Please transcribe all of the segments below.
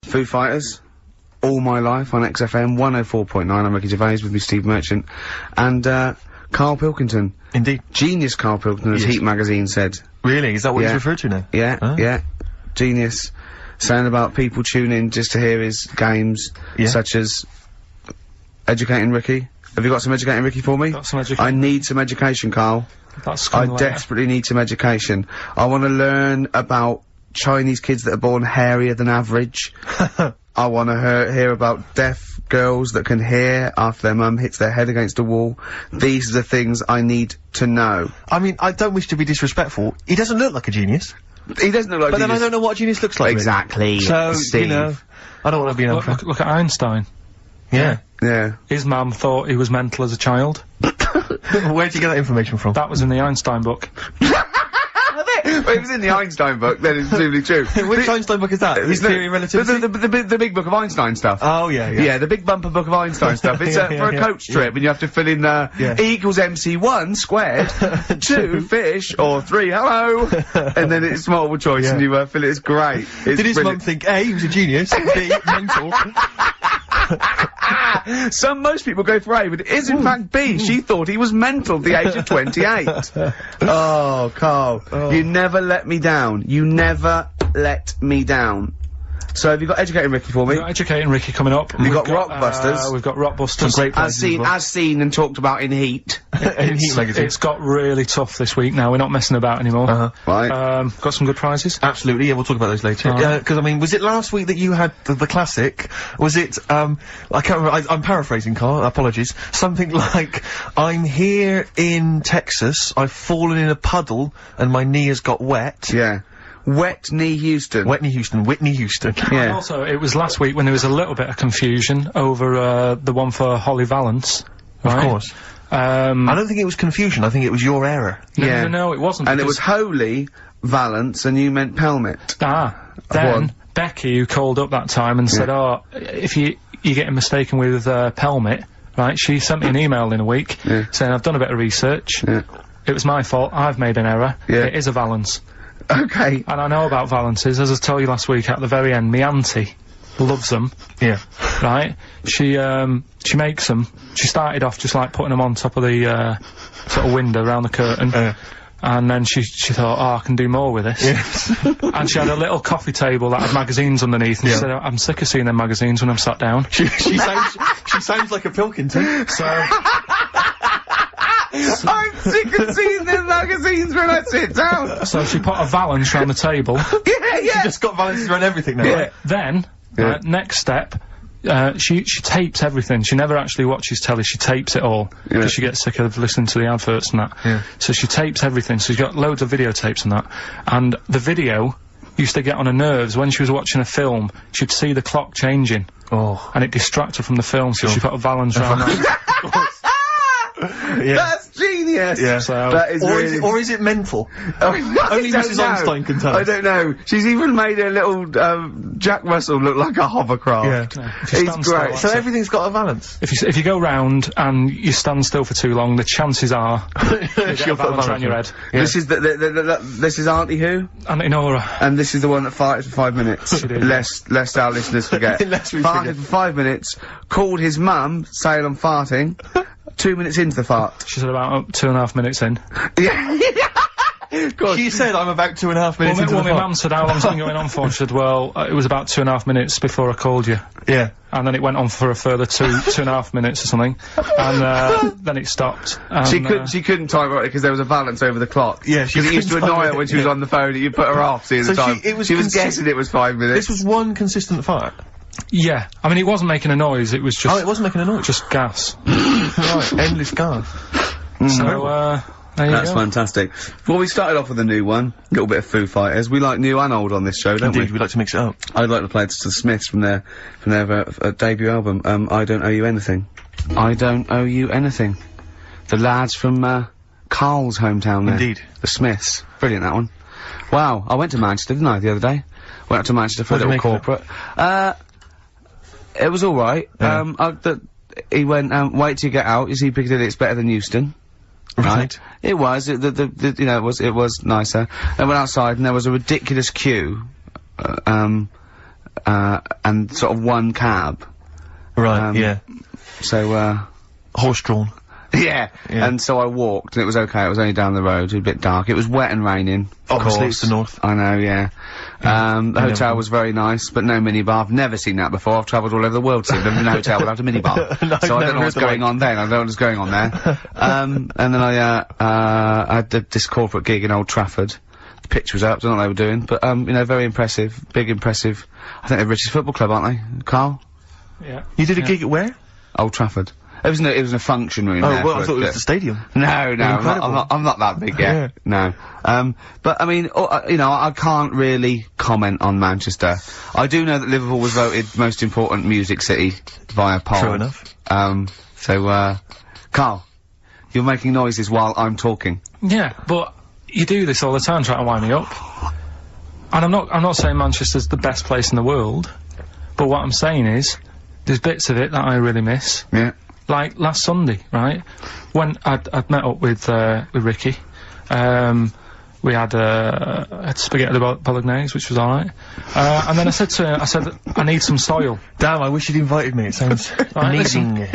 Foo Fighters. All my life on XFM 104.9. I'm Ricky Gervais with me, Steve Merchant, and Karl Pilkington. Indeed. Genius Karl Pilkington, as Heat magazine said. Really? Is that what he's referred to now? Yeah, yeah. Genius. Saying about people tune in just to hear his games, such as Educating Ricky. Have you got some Educating Ricky for me? Got some education. I need some education, Karl. I desperately need some education. I want to learn about Chinese kids that are born hairier than average. I want to hear about deaf girls that can hear after their mum hits their head against a wall. These are the things I need to know. I mean, I don't wish to be disrespectful. He doesn't look like a genius. He doesn't look like a genius. But then I don't know what a genius looks like. Exactly. So, Steve. you know, I don't want to be an Look at Einstein. Yeah. Yeah. His mum thought he was mental as a child. Where'd you get that information from? That was in the Einstein book. Well, it was in the Einstein book, then it's presumably true. Which Einstein book is that? His Theory of Relativity? The big book of Einstein stuff. Oh, yeah. Yeah, the big bumper book of Einstein stuff. It's for a coach trip, and you have to fill in, E equals MC1 squared, 2 fish, or 3 hello, and then it's multiple choice, and you fill it. It's great. It's Did his mum think, A, he was a genius, B, mental? Most people go for A, but it is in fact B. She thought he was mental at the age of 28. Oh, Karl. You never let me down. You never let me down. So have you got Educating Ricky for me? We've got Educating Ricky coming up. We've got Rockbusters. We've got Rockbusters. Some great as seen and talked about in Heat. In Heat magazine. It's got really tough this week now. We're not messing about anymore. Right. Got some good prizes. Absolutely, yeah, we'll talk about those later. Because, I mean, was it last week that you had the classic? Was it, I can't remember, I'm paraphrasing, Karl, apologies. Something like, I'm here in Texas, I've fallen in a puddle, and my knee has got wet. Yeah. Wet Knee Houston. Whitney Houston. Yeah. And also, it was last week when there was a little bit of confusion over, the one for Holly Valance. Right? Of course. I don't think it was confusion, I think it was your error. No, it wasn't. And it was Holy Valance, and you meant Pelmet. Then, Becky, who called up that time and said, oh, if you're getting mistaken with, Pelmet, right, she sent me an email in a week, saying, I've done a bit of research. It was my fault, I've made an error. It is a Valance. Okay. And I know about Valances, as I told you last week at the very end, me auntie loves them. Yeah. Right? She makes them. She started off just like putting them on top of the, sort of window around the curtain. And then she thought, oh, I can do more with this. Yes. And she had a little coffee table that had magazines underneath, and she said, I'm sick of seeing them magazines when I'm sat down. She sounds like a Pilkington. I'm sick of seeing them magazines when I sit down. So she put a Valance round the table. She just got Valances around everything now. Right? Then, next step, she tapes everything. She never actually watches telly, she tapes it all. Because she gets sick of listening to the adverts and that. So she tapes everything, so she's got loads of videotapes and that. And the video used to get on her nerves. When she was watching a film, she'd see the clock changing. Oh. And it distracted her from the film, so she put a Valance round that. That's genius! Yeah. So, that is or is it mental? Only Mrs. Einstein can tell us. I don't know. She's even made her little, Jack Russell look like a hovercraft. Yeah. It's great. So everything's got a Valance? If you go round and you stand still for too long, the chances are she'll put a Valance around your head. Yeah. This is this is Auntie who? Auntie Nora. And this is the one that farted for 5 minutes. Lest our listeners forget. Lest we farted forget. for 5 minutes, called his mum, saying I'm farting. 2 minutes into the fart. She said about 2.5 minutes in. Yeah. She said I'm about 2.5 minutes into the my mum said, how long's it been going on for? And she said, well, it was about 2.5 minutes before I called you. Yeah. And then it went on for a further 2.5 minutes or something. And, then it stopped. And, she couldn't time it because there was a Valance over the clock. Yeah, because it used to annoy her when she was on the phone and you put her off, seeing the time. She was guessing it was 5 minutes. This was one consistent fart? Yeah. I mean, it wasn't making a noise, it was just... Oh, it wasn't making a noise? Just gas. Right, endless gas. So, there you That's go. fantastic. Well, we started off with a new one, a little bit of Foo Fighters. We like new and old on this show, don't Indeed, we like to mix it up. I'd like to play to the Smiths from their debut album, I Don't Owe You Anything. I Don't Owe You Anything. The lads from, Karl's hometown there. Indeed. The Smiths. Brilliant, that one. Wow, I went to Manchester, didn't I, the other day? Went up to Manchester for a little corporate. It was alright. Yeah. He went, wait till you get out, you see Piccadilly, it's better than Euston. Right. It was, you know, it was nicer. I went outside and there was a ridiculous queue, and sort of one cab. Right, yeah. So, horse-drawn. Yeah, and so I walked, and it was okay, it was only down the road, it was a bit dark, it was wet and raining. Obviously, it's the north. I know, yeah. The hotel was very nice, but no minibar. I've never seen that before, I've travelled all over the world seeing a hotel without a minibar. So I don't know what's going on then, I don't know what's going on there. And then I did this corporate gig in Old Trafford. The pitch was up, I don't know what they were doing, but, you know, very impressive, big impressive. I think they're the richest football club, aren't they, Carl? Yeah. You did a gig at where? Old Trafford. It was in a function room. Oh, well, I thought it was the stadium. No, I'm not that big yet. No. But I mean, you know, I can't really comment on Manchester. I do know that Liverpool was voted most important music city via poll. True enough. So, Carl, you're making noises while I'm talking. Yeah, but you do this all the time, trying to wind me up. And I'm not saying Manchester's the best place in the world, but what I'm saying is, there's bits of it that I really miss. Yeah. Like last Sunday, right? When I'd met up with Ricky, we had spaghetti bolognese, which was alright. And then I said to him, I need some soil. Damn, I wish you'd invited me, it sounds amazing.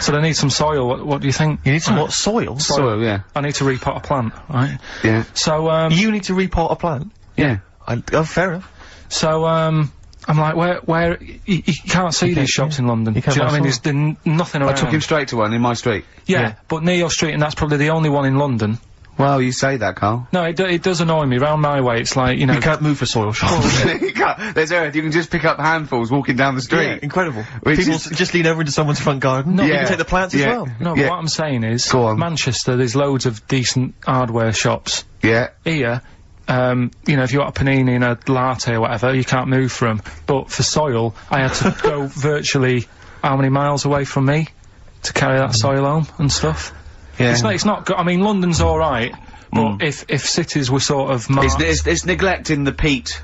So I need some soil, what do you think? You need some what? Soil? Soil, yeah. I need to repot a plant, right? Yeah. So, you need to repot a plant? Yeah. Oh, fair enough. So, I'm like, where, you can't see these shops in London. Do you know what I mean? There's nothing around. I took him straight to one in my street. Yeah, but near your street, and that's probably the only one in London. Well, you say that, Carl. No, it does annoy me. Round my way, it's like, you know... You can't move for soil shops. You can't. There's earth, you can just pick up handfuls walking down the street. Yeah, incredible. People just lean over into someone's front garden. No, you can take the plants as well. No, but what I'm saying is, Manchester, there's loads of decent hardware shops. Yeah. Here, you know, if you want a panini and a latte or whatever, you can't move from. But for soil, I had to go virtually how many miles away from me to carry that soil home and stuff. Yeah. It's not I mean, London's alright, but if cities were sort of it's neglecting the peat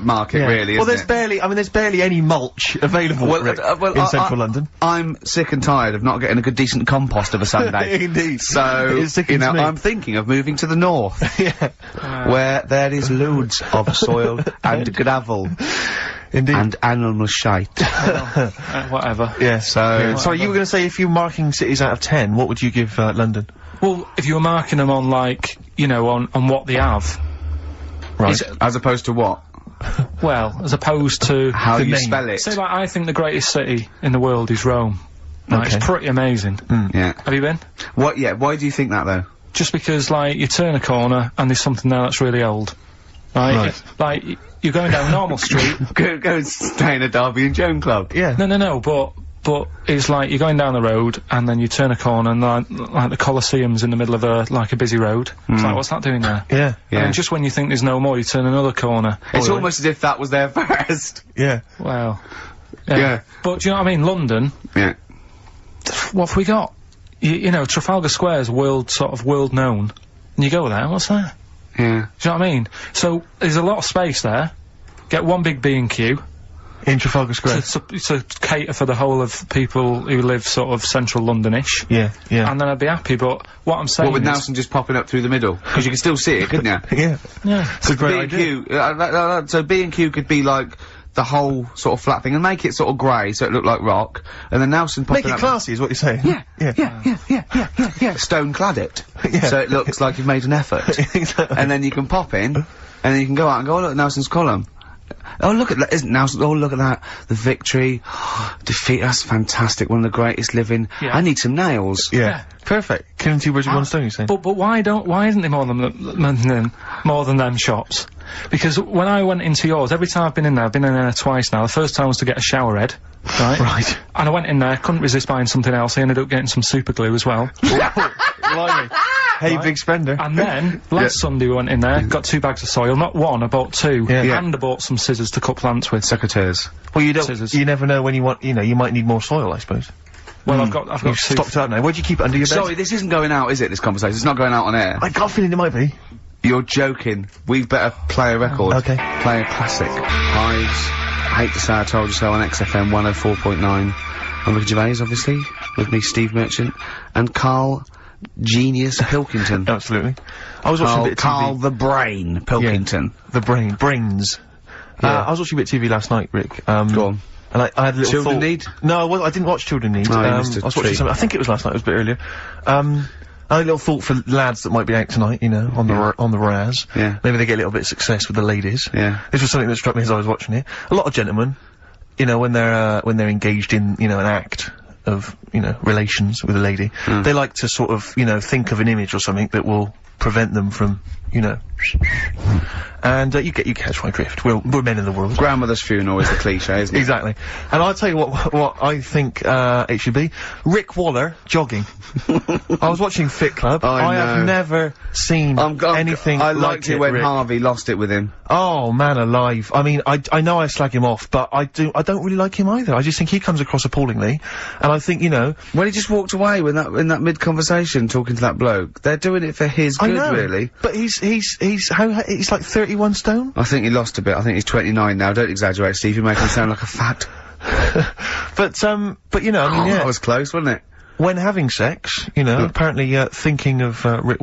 market, really, well, isn't there's barely any mulch available in central London. I'm sick and tired of not getting a good decent compost of a Sunday. Indeed. So, you know, I'm thinking of moving to the north. Where there is loads of soil and gravel. Indeed. And animal shite. Whatever. Yeah, so... Sorry, you were gonna say if you were marking cities out of 10, what would you give, London? Well, if you were marking them on, like, you know, on what they have. Right. As opposed to what? Well, as opposed to... How you spell it. Say, like, I think the greatest city in the world is Rome. Right, it's pretty amazing. Yeah. Have you been? What, yeah, why do you think that, though? Just because, like, you turn a corner and there's something there that's really old. Right? Like, you're going down a normal street. Go and stay in a Derby and Joan club. Yeah. No, but it's like you're going down the road and then you turn a corner and like the Colosseum's in the middle of a busy road. It's like, what's that doing there? Yeah. And just when you think there's no more, you turn another corner. It's almost as if that was there first. Yeah. Well. Yeah. But do you know what I mean? London. Yeah. What have we got? You know, Trafalgar Square's world known. And you go there, what's there? Yeah. Do you know what I mean? So, there's a lot of space there. Get one big B&Q. In Trafalgar Square. To cater for the whole of people who live sort of central Londonish. Yeah. And then I'd be happy, but what I'm saying with Nelson just popping up through the middle? Because you can still see it, couldn't you? Yeah. It's a great idea. So B&Q could be like the whole sort of flat thing and make it sort of grey so it looked like rock, and then Nelson popping up... Make it classy is what you're saying. Yeah. Stone clad it. So it looks like you've made an effort. Exactly. And then you can pop in, and then you can go out and go, oh look, Nelson's column. Oh look at that, isn't Nelson, oh look at that, the victory, defeat, that's fantastic, one of the greatest living. I need some nails. Yeah. Perfect. Killing two birds with one stone, you're saying? But why isn't there more than them shops? Because when I went into yours, every time I've been in there twice now. The first time was to get a shower head, right? Right. And I went in there, couldn't resist buying something else. I ended up getting some super glue as well. Blimey. Hey, big spender. And then, last Sunday we went in there, got 2 bags of soil, not one, I bought 2. And I bought some scissors to cut plants with. Secateurs. Well, you never know when you want, you know, you might need more soil, I suppose. Well, I've got You've stocked out now. Where'd you keep it under your bed? Sorry, this isn't going out, is it, this conversation? It's not going out on air. I got a feeling it might be. You're joking. We've better play a record. Okay. Play a classic. I hate to say I told you so on XFM 104.9. I'm Ricky Gervais, obviously, with me, Steve Merchant, and Karl Genius Pilkington. Absolutely. I was watching a bit of TV. Karl the Brain Pilkington. Yeah. The Brains. I was watching a bit of TV last night, Rick. Go on. And I had a little Children Need? No, I didn't watch Children Need. Oh, I was watching something, I think it was last night, it was a bit earlier. I had a little thought for lads that might be out tonight, you know, on the Raz. Yeah. Maybe they get a little bit of success with the ladies. Yeah. This was something that struck me as I was watching it. A lot of gentlemen, you know, when they're engaged in, you know, an act of, you know, relations with a lady, they like to sort of, you know, think of an image or something that will prevent them from, you know, and you catch my drift. We're men in the world. Grandmother's funeral is the cliche, isn't it? Exactly. And I'll tell you what I think it should be. Rick Waller jogging. I was watching Fit Club. I have never seen anything I like liked it when Rick. Harvey lost it with him. Oh man alive. I mean, I know I slag him off, but I don't really like him either. I just think he comes across appallingly, and I think, you know, when he just walked away in that mid-conversation talking to that bloke, they're doing it for his good, really. But he's like 31 stone? I think he lost a bit. I think he's 29 now. Don't exaggerate, Steve. You make him sound like a fat. But you know, I mean, yeah. That was close, wasn't it? When having sex, you know, apparently, thinking of, Rick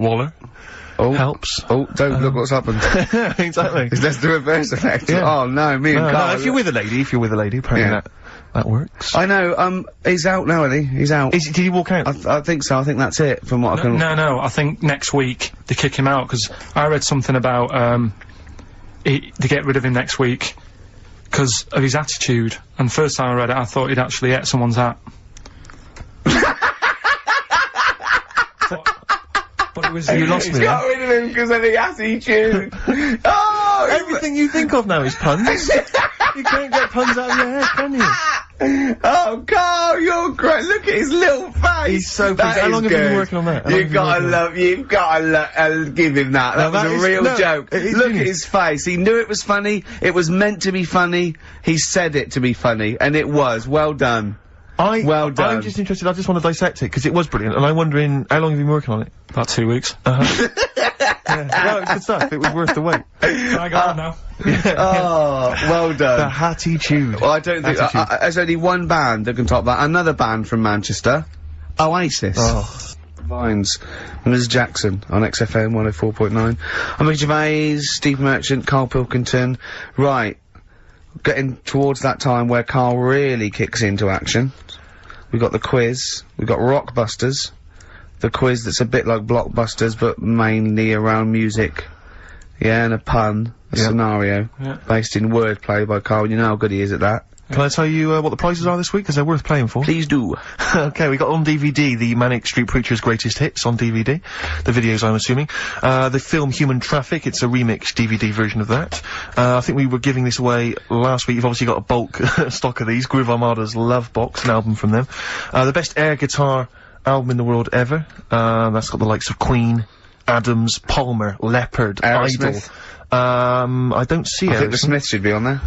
Waller. Helps. Oh, don't look what's happened. Exactly. Let's do a reverse effect. Yeah. Oh, no, me and Carl. No, if you're with a lady, apparently that works. I know, he's out now, isn't he? He's out. Did he walk out? I think so. I think that's it, from what I can... No, I think next week they kick him out, because I read something about, they get rid of him next week because of his attitude, and first time I read it I thought he'd actually ate someone's hat. But it was... You lost me. Got rid of him because of the attitude. Oh! Everything you think of now is puns. You can't get puns out of your head, can you? Oh, Carl, you're great. Look at his little face. He's so pleased. How long have you been working on that? You've gotta give him that. That was a real joke. Look at his face. He knew it was funny. It was meant to be funny. He said it to be funny, and it was. Well done. Well done. I'm just interested, I just want to dissect it, because it was brilliant, and I'm wondering, how long have you been working on it? About 2 weeks. Yeah. Well, it's good stuff, it was worth the wait. I got it now. Oh, well done. The attitude. Well, I don't think, there's only one band that can top that. Another band from Manchester. Oasis. Oh. Vines. And Ms. Jackson on XFM 104.9. I'm Rick Gervais, Steve Merchant, Karl Pilkington. Right. Getting towards that time where Karl really kicks into action. We've got the quiz. We've got Rockbusters. The quiz that's a bit like Blockbusters, but mainly around music. Yeah, and a pun. A scenario. Yeah. Based in wordplay by Karl. You know how good he is at that. Can I tell you what the prizes are this week, because they're worth playing for? Please do. Okay, we got on DVD the Manic Street Preachers' Greatest Hits on DVD. The videos, I'm assuming. The film Human Traffic, it's a remixed DVD version of that. I think we were giving this away last week. You've obviously got a bulk stock of these. Groove Armada's Love Box, an album from them. The best air guitar album in the world ever. That's got the likes of Queen, Adams, Palmer, Leopard, Idol. I don't see it. I think the Smiths should be on there.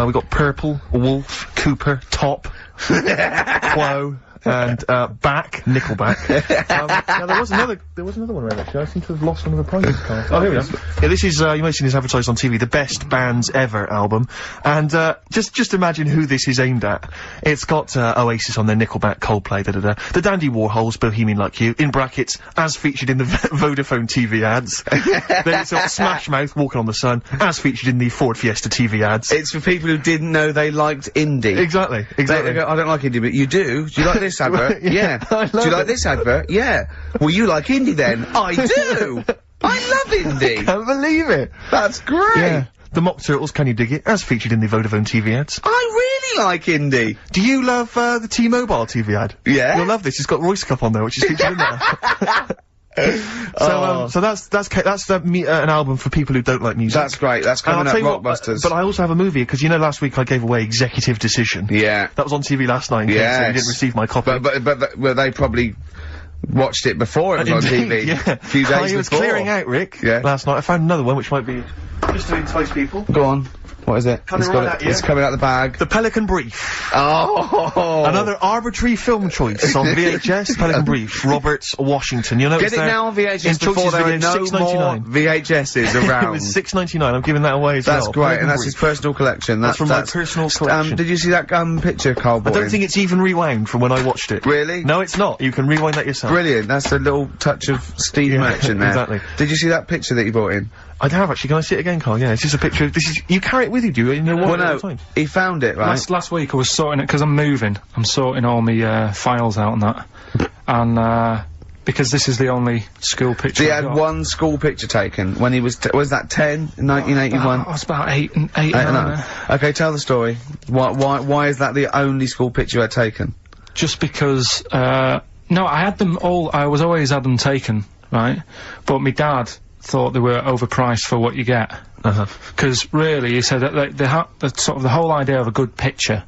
We got Purple, Wolf, Cooper, Top, Quo, and, Back, Nickelback. Now there was another one around actually. I seem to have lost one of the prizes, Carl. Oh, here we go. Yeah, this is, you may have seen this advertised on TV, the Best Bands Ever album. And, just imagine who this is aimed at. It's got, Oasis on there, Nickelback, Coldplay, The Dandy Warhols, Bohemian Like You, in brackets, as featured in the Vodafone TV ads. Then it's got Smash Mouth, Walking on the Sun, as featured in the Ford Fiesta TV ads. It's for people who didn't know they liked indie. Exactly. They go, I don't like indie, but you do. Do you like this advert? Yeah. Do you like this advert? Yeah. Well, you like indie then? I do! I love indie! I can't believe it! That's great! Yeah. The Mock Turtles, Can You Dig It? As featured in the Vodafone TV ads. I really like indie! Do you love, the T-Mobile TV ad? Yeah? You'll love this, it's got Royce Cup on there, which is featured in there. So that's an album for people who don't like music. That's great. That's coming up, Rockbusters. But I also have a movie, because you know last week I gave away Executive Decision. Yeah. That was on TV last night. Yeah. So you didn't receive my copy. But they probably watched it before it was on TV. Yeah. A few days before. I was clearing out, Rick. Yeah. Last night. I found another one which might be just to entice people. Go on. What is it? It's coming out the bag. The Pelican Brief. Oh! Another arbitrary film choice on VHS. Pelican Brief. Roberts, Washington. You'll notice get it now on VHS before there are no more VHSs around. It was $6.99. I'm giving that away as well. That's great, and that's his personal collection. That's from my personal collection. Did you see that picture, Karl? I don't think it's even rewound from when I watched it. Really? No, it's not. You can rewind that yourself. Brilliant. That's a little touch of Steve Merchant there. Exactly. Did you see that picture that you brought in? I have actually. Can I see it again, Karl? Yeah, it's just a picture of you carry it with you, do you? In your wallet all the time? He found it, right? Last week I was sorting it, because I'm moving. I'm sorting all my, files out and that. And, because this is the only school picture he had one school picture taken when he was that 10 in 1981? I was about 8 and 9. Okay, tell the story. Why is that the only school picture you had taken? Just because, no, I had them all, I was always had them taken, right? But my dad thought they were overpriced for what you get. Because really, he said that the whole idea of a good picture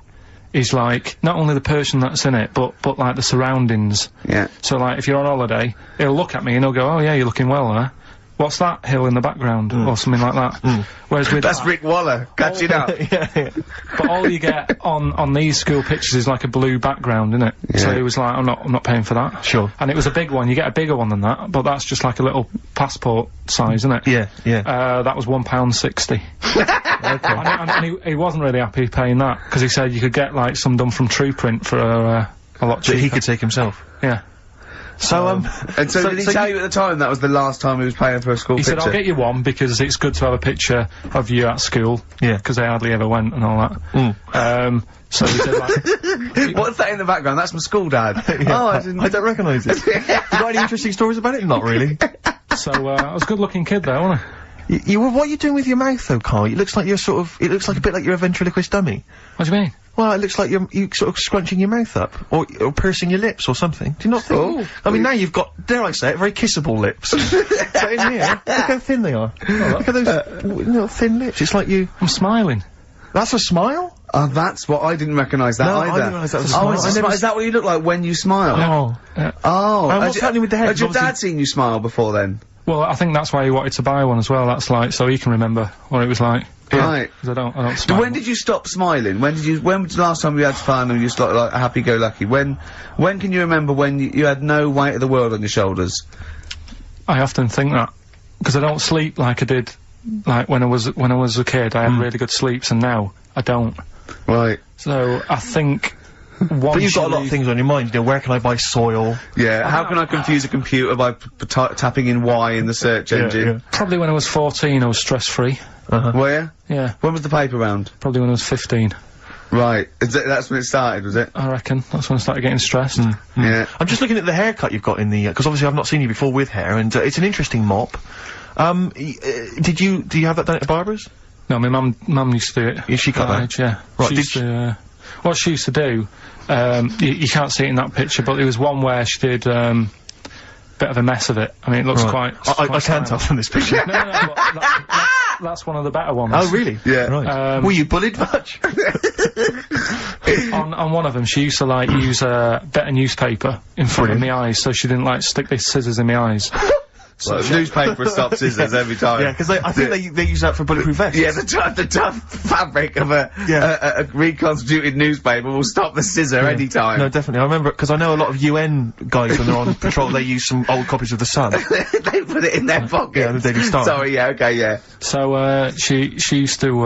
is like, not only the person that's in it, but like the surroundings. Yeah. So like, if you're on holiday, he'll look at me and he'll go, oh yeah, you're looking well there. What's that hill in the background? Or something like that. Whereas with that's Rick Waller, catching up. Yeah. But all you get on these school pictures is like a blue background, isn't it? Yeah. So he was like, I'm not paying for that. Sure. And it was a big one, you get a bigger one than that, but that's just like a little passport size, isn't it? Yeah, yeah. That was £1.60. Okay. And he wasn't really happy paying that, because he said you could get like some done from True Print for a lot cheaper. That he could take himself. Yeah. So, and so did he tell you at the time that was the last time he was paying for a school picture? He said, I'll get you one, because it's good to have a picture of you at school. Yeah. Because they hardly ever went and all that. So he said, like... What's that in the background? That's my school dad. Oh, I don't recognise it. You got any interesting stories about it? Not really. So, I was a good-looking kid there, wasn't I? What are you doing with your mouth, though, Karl? It looks like you're it looks like a bit like you're a ventriloquist dummy. What do you mean? Well, it looks like you're sort of scrunching your mouth up, or pursing your lips or something. Do you not think? I mean, now you've got, dare I say it, very kissable lips. So in here, look how thin they are. Look at those little thin lips. It's like I'm smiling. That's a smile? Oh, that's what I didn't recognise that either. I didn't realise that was a smile. Is that what you look like when you smile? Oh. What's happening with the head? Had your dad seen you smile before then? Well, I think that's why he wanted to buy one as well. That's like, so he can remember what it was like. Right. Because I don't smile. When did you stop smiling? When was the last time you had fun and you just like happy-go-lucky? When can you remember when you had no weight of the world on your shoulders? I often think that. Because I don't sleep like I did, like when I was a kid. I had really good sleeps, and now I don't. Right. So, I think... But you've got a lot of things on your mind, you know, where can I buy soil? Yeah, how can I confuse a computer by tapping in Y in the search engine? Yeah. Probably when I was 14, I was stress-free. Were you? Yeah. When was the paper round? Probably when I was 15. Right. That's when it started, was it? I reckon. That's when I started getting stressed. Yeah. I'm just looking at the haircut you've got in the, because obviously I've not seen you before with hair, and it's an interesting mop. Do you have that done at a barber's? No, my mum used to do it. She cut that? Yeah. Right, what she used to do, you can't see it in that picture, but there was one where she did, bit of a mess of it. I mean, it looks quite... I can't tell from this picture. No, that's one of the better ones. Oh, really? Yeah. Right. Were you bullied much? on one of them, she used to, like, use a bit of newspaper in front of my eyes, so she didn't, like, stick these scissors in my eyes. So newspaper stops scissors every time. Yeah, because I think they use that for bulletproof vests. Yeah, the tough fabric of a reconstituted newspaper will stop the scissor any time. No, definitely. I remember, because I know a lot of UN guys when they're on patrol, they use some old copies of The Sun. They put it in their pocket. Yeah, the Daily Star. Sorry, yeah, okay, yeah. So, she used to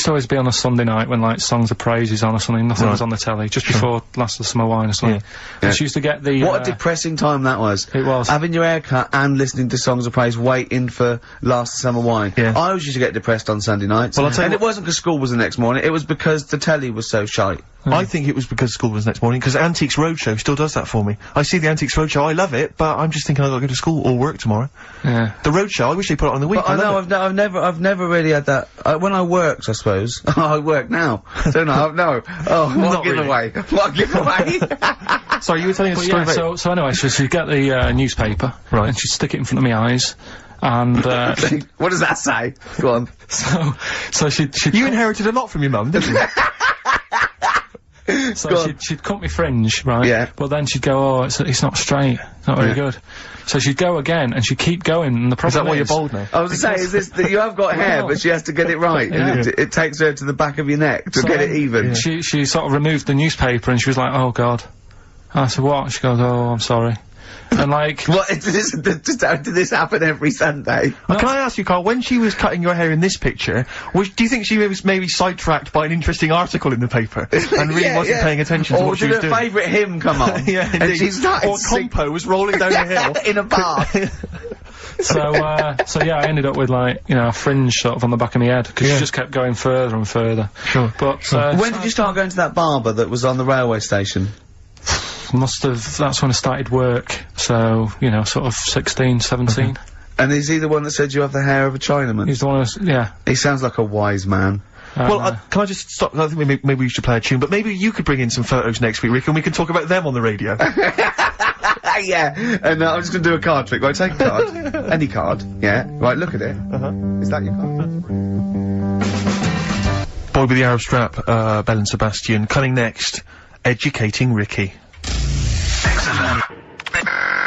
always be on a Sunday night when, like, Songs of Praise is on or something, nothing was on the telly, just before Last of the Summer Wine or something. Yeah. And she used to get the... What a depressing time that was. It was. Having your hair cut and listening to Songs of Praise, waiting for Last Summer Wine. Yeah. I always used to get depressed on Sunday nights. Well, I'll tell you, it wasn't because school was the next morning, it was because the telly was so shite. I think it was because school was next morning, because Antiques Roadshow still does that for me. I see the Antiques Roadshow, I love it, but I'm just thinking I've got to go to school or work tomorrow. Yeah. The Roadshow, I wish they put it on the week. But I know, I've never really had that. When I worked, I suppose. I work now. Don't know, no. Oh, what giveaway. What giveaway. Sorry, you were telling us a story about... So anyway, she'd get the newspaper, right, and she'd stick it in front of my eyes, and, what does that say? Go on. So she'd You inherited a lot from your mum, didn't you? So she'd cut my fringe, right? Yeah. But then she'd go, oh, it's not straight. It's not very good. So she'd go again, and she'd keep going, and the problem is... that why you're bald now? I was saying, is this, that you have got hair, but she has to get it right. Yeah. It takes her to the back of your neck to get it even. Yeah. She sort of removed the newspaper, and she was like, oh, God. I said, what? She goes, oh, I'm sorry. And like... What, did this happen every Sunday? No. Can I ask you, Carl, when she was cutting your hair in this picture, do you think she was maybe sidetracked by an interesting article in the paper and really wasn't paying attention to what she was doing? Or did her favourite hymn come on? Yeah, and she started or Compo was rolling down the hill. In a bar. So yeah, I ended up with, like, you know, a fringe sort of on the back of my head, because she just kept going further and further. Sure. But, when did you start going to that barber that was on the railway station? That's when I started work, so, you know, sort of 16, 17. Okay. And is he the one that said you have the hair of a Chinaman? He's the one yeah. He sounds like a wise man. Well, can I just stop? I think maybe we should play a tune, but maybe you could bring in some photos next week, Rick, and we can talk about them on the radio. Yeah, and I'm just gonna do a card trick. Right, take a card. Any card, yeah. Right, look at it. Is that your card? Boy with the Arab strap, Belle and Sebastian. Coming next, Educating Ricky.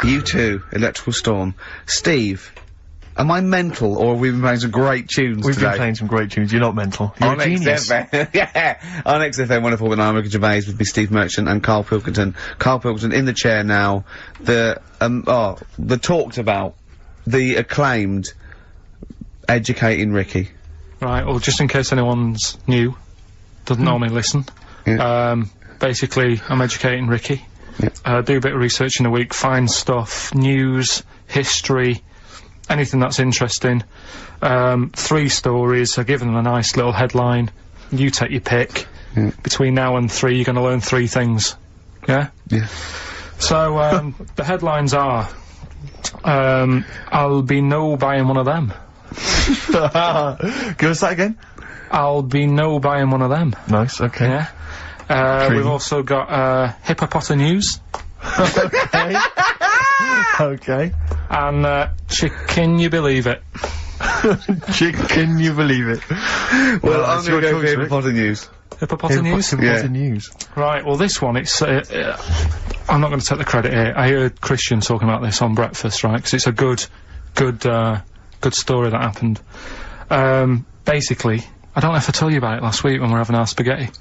You too, Electrical Storm. Steve, am I mental, or have we been playing some great tunes We've today? been playing some great tunes. You're not mental. You're a genius. Yeah, on XFM 104.9, Ricky Gervais with me, Steve Merchant, and Karl Pilkington. Karl Pilkington in the chair now. The talked about, the acclaimed Educating Ricky. Right, well, just in case anyone's new, doesn't normally listen. Yeah. Basically, I'm educating Ricky. Yeah. Do a bit of research in a week, find stuff, news, history, anything that's interesting. 3 stories, I give them a nice little headline. You take your pick. Yeah. Between now and 3, you're gonna learn 3 things. Yeah? Yeah. So, the headlines are, I'll be no buying one of them. Give us that again. I'll be no buying one of them. Nice, okay. Yeah. We've also got, Hippopotamus News. Okay. Okay. And, Chicken You Believe It. Chicken You Believe It. Well, I'm gonna go for Hippopotamus News. Hippopotamus News? Hippopotamus News. Right, well this one, it's, I'm not gonna take the credit here. I heard Christian talking about this on breakfast, right? Because it's a good story that happened. Basically, I don't know if I told you about it last week when we were having our spaghetti.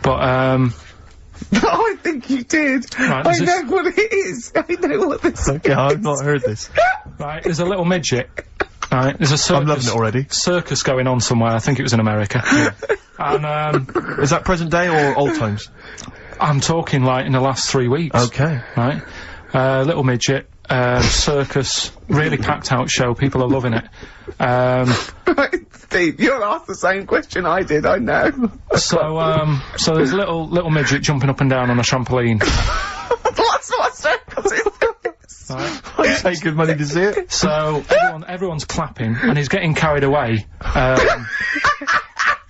But, I think you did. Right, I know what it is. I know what this is. Okay, I've not heard this. Right, there's a little midget. Right, there's a circus. I'm loving it already. Circus going on somewhere. I think it was in America. Yeah. And, is that present day or old times? I'm talking, like, in the last 3 weeks. Okay. Right? Little midget, circus, really packed out show, people are loving it. Right, Steve, you're asked the same question I did, I know. So there's a little midget jumping up and down on a trampoline. That's what a circus is. Right. I'd pay good money to see it. So, everyone's clapping, and he's getting carried away.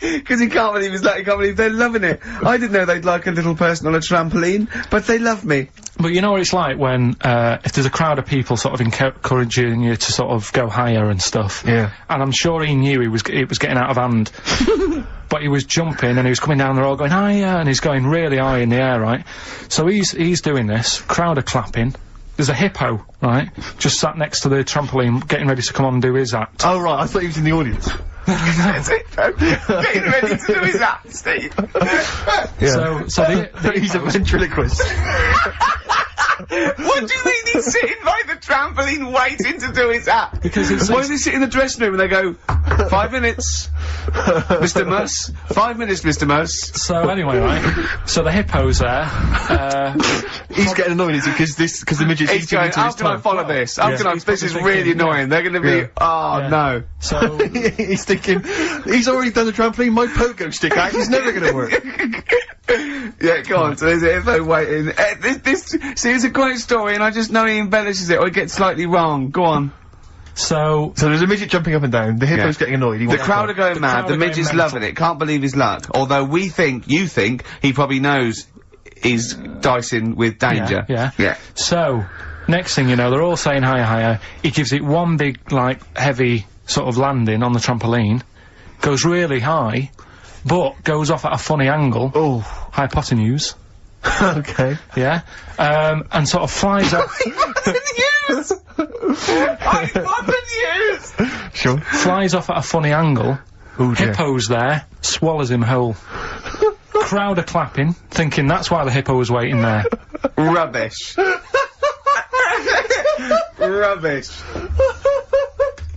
Because he can't believe they're loving it. I didn't know they'd like a little person on a trampoline, but they love me. But you know what it's like when, if there's a crowd of people sort of encouraging you to sort of go higher and stuff. Yeah. And I'm sure he knew it was getting out of hand. But he was jumping and he was coming down the road going higher, and he's going really high in the air, right? So he's doing this, crowd are clapping. There's a hippo, right? Just sat next to the trampoline, getting ready to come on and do his act. Oh, right, I thought he was in the audience. That's it, getting ready to do his act, Steve. Yeah. So he's a ventriloquist. What do you mean he's sitting by the trampoline waiting to do his act? Because why does he sit in the dressing room and they go, 5 minutes, Mr. Mus, 5 minutes, Mr. Mus. So anyway, right, so the hippo's there, he's getting annoyed because the midget's he's going, how can I follow this? How can I, this is really annoying, they're gonna be, no. So, he's thinking, he's already done the trampoline, my pogo stick act is never gonna work. Yeah, go on, so there's a hippo waiting. See, it's a great story and I just know he embellishes it or he gets slightly wrong. Go on. So there's a midget jumping up and down, the hippo's getting annoyed, the crowd are going mad, the midget's loving it, can't believe his luck. Although you think, he probably knows he's dicing with danger. Yeah. So, next thing you know, they're all saying higher, higher. He gives it one big, like, heavy sort of landing on the trampoline, goes really high, but goes off at a funny angle. Oh. Hypotenuse. Okay. Yeah. And sort of flies up. Hypotenuse! Hypotenuse! Sure. Flies off at a funny angle. Ooh, dear. Hippo's there, swallows him whole. Crowd are clapping, thinking that's why the hippo was waiting there. Rubbish. Rubbish.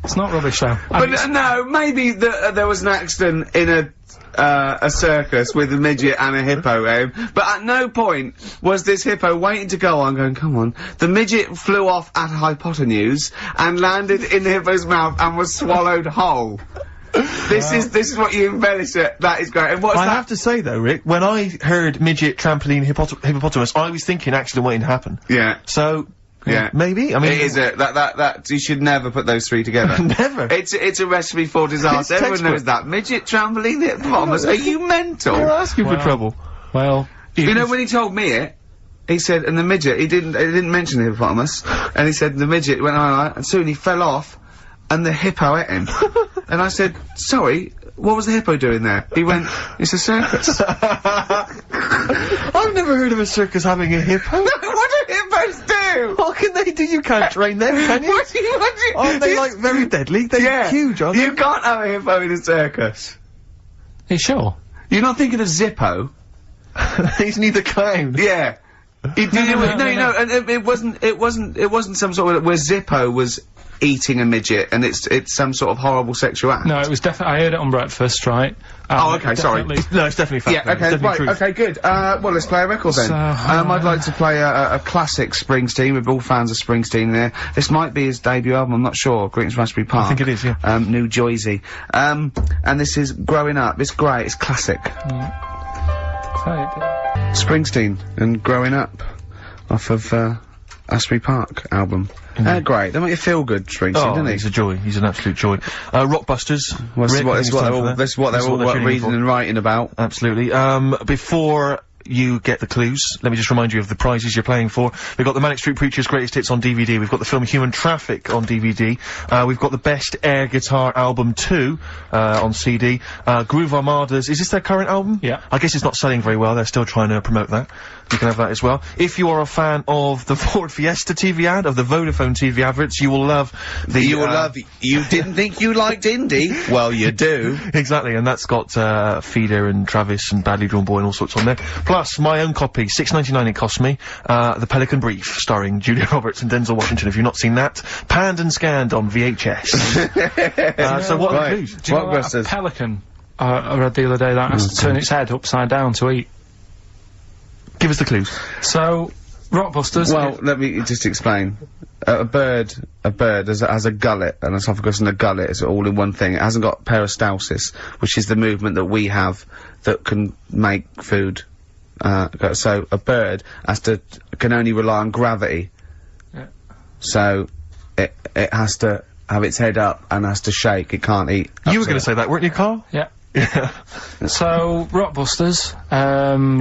It's not rubbish though. But no, maybe there was an accident in a circus with a midget and a hippo, but at no point was this hippo waiting to go on, going, come on. The midget flew off at hypotenuse and landed in the hippo's mouth and was swallowed whole. This is what you embellish it. That is great. And what's I have to say though, Rick, when I heard midget, trampoline, hippopotamus, I was thinking accident waiting to happen. Yeah. So. Yeah. Maybe? I mean... It is that, you should never put those three together. Never. It's a recipe for disaster. Everyone knows that. Midget, trampoline, hippopotamus. Are you mental? You're asking for trouble. Well... You know, when he told me it, he said, and the midget, he didn't mention the hippopotamus, and he said the midget went on, and soon he fell off, and the hippo ate him. And I said, sorry, what was the hippo doing there? He went, it's a circus. I've never heard of a circus having a hippo. No, what do hippos do? What can they do? You can't train them, can you? What do you... Aren't they, like, very deadly? They're huge, aren't they? You can't have a hippo in a circus. Are you sure? You're not thinking of Zippo? He's neither clown. Yeah. No, and it wasn't some sort of where Zippo was eating a midget and it's some sort of horrible sexual act. No, it was definitely, I heard it on breakfast, right? Oh, okay, sorry. No, it's definitely fact. Yeah, okay, definitely right, okay, good. Well, let's play a record then. So, I'd like to play a classic Springsteen. We're all fans of Springsteen there. This might be his debut album, I'm not sure. Greetings from Raspberry Park. I think it is, yeah. New Jersey. And this is Growing Up. It's great, it's classic. Springsteen and Growing Up off of Asbury Park album. Great. They make you feel good, Springsteen, doesn't he? He's a joy. He's an absolute joy. Rockbusters. That's what they're all reading and writing about. Absolutely. Before you get the clues, let me just remind you of the prizes you're playing for. We've got the Manic Street Preachers' Greatest Hits on DVD. We've got the film Human Traffic on DVD. We've got the Best Air Guitar Album 2 on CD. Groove Armada's... Is this their current album? Yeah. I guess it's not selling very well. They're still trying to promote that. You can have that as well. If you are a fan of the Ford Fiesta TV ad, of the Vodafone TV adverts, you will love the... You didn't think you liked indie? Well, you do. Exactly, and that's got, Feeder and Travis and Badly Drawn Boy and all sorts on there. Plus, my own copy, $6.99 it cost me, The Pelican Brief, starring Julia Roberts and Denzel Washington. If you've not seen that, panned and scanned on VHS. So what are the clues? Do you know what a pelican, I read the other day, that has to turn its head upside down to eat? Give us the clues. So, Rockbusters... Well, let me just explain. A bird has a gullet, an esophagus and a gullet is all in one thing. It hasn't got peristalsis, which is the movement that we have that can make food. So a bird can only rely on gravity. Yeah. So it has to have its head up and has to shake. It can't eat. You were going to say that, weren't you, Carl? Yeah. Yeah. So, Rockbusters,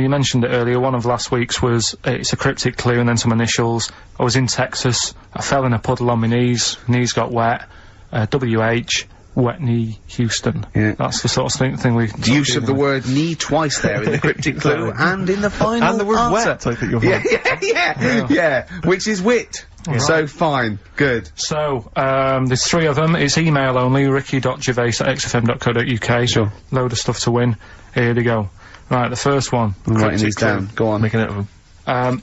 you mentioned it earlier, one of last week's was, it's a cryptic clue and then some initials. I was in Texas, I fell in a puddle on my knees got wet, WH, Wet Knee Houston. Yeah. That's the sort of thing we... Use of the word knee twice there in the cryptic clue and in the final and the word answer. wet, I think you'll find. Yeah, which is wit. Right. So fine, good. So, there's 3 of them. It's email only, ricky.gervais@xfm.co.uk. Sure. Load of stuff to win. Here they go. Right, the first one. I'm writing these down. Go on. Make a note of them.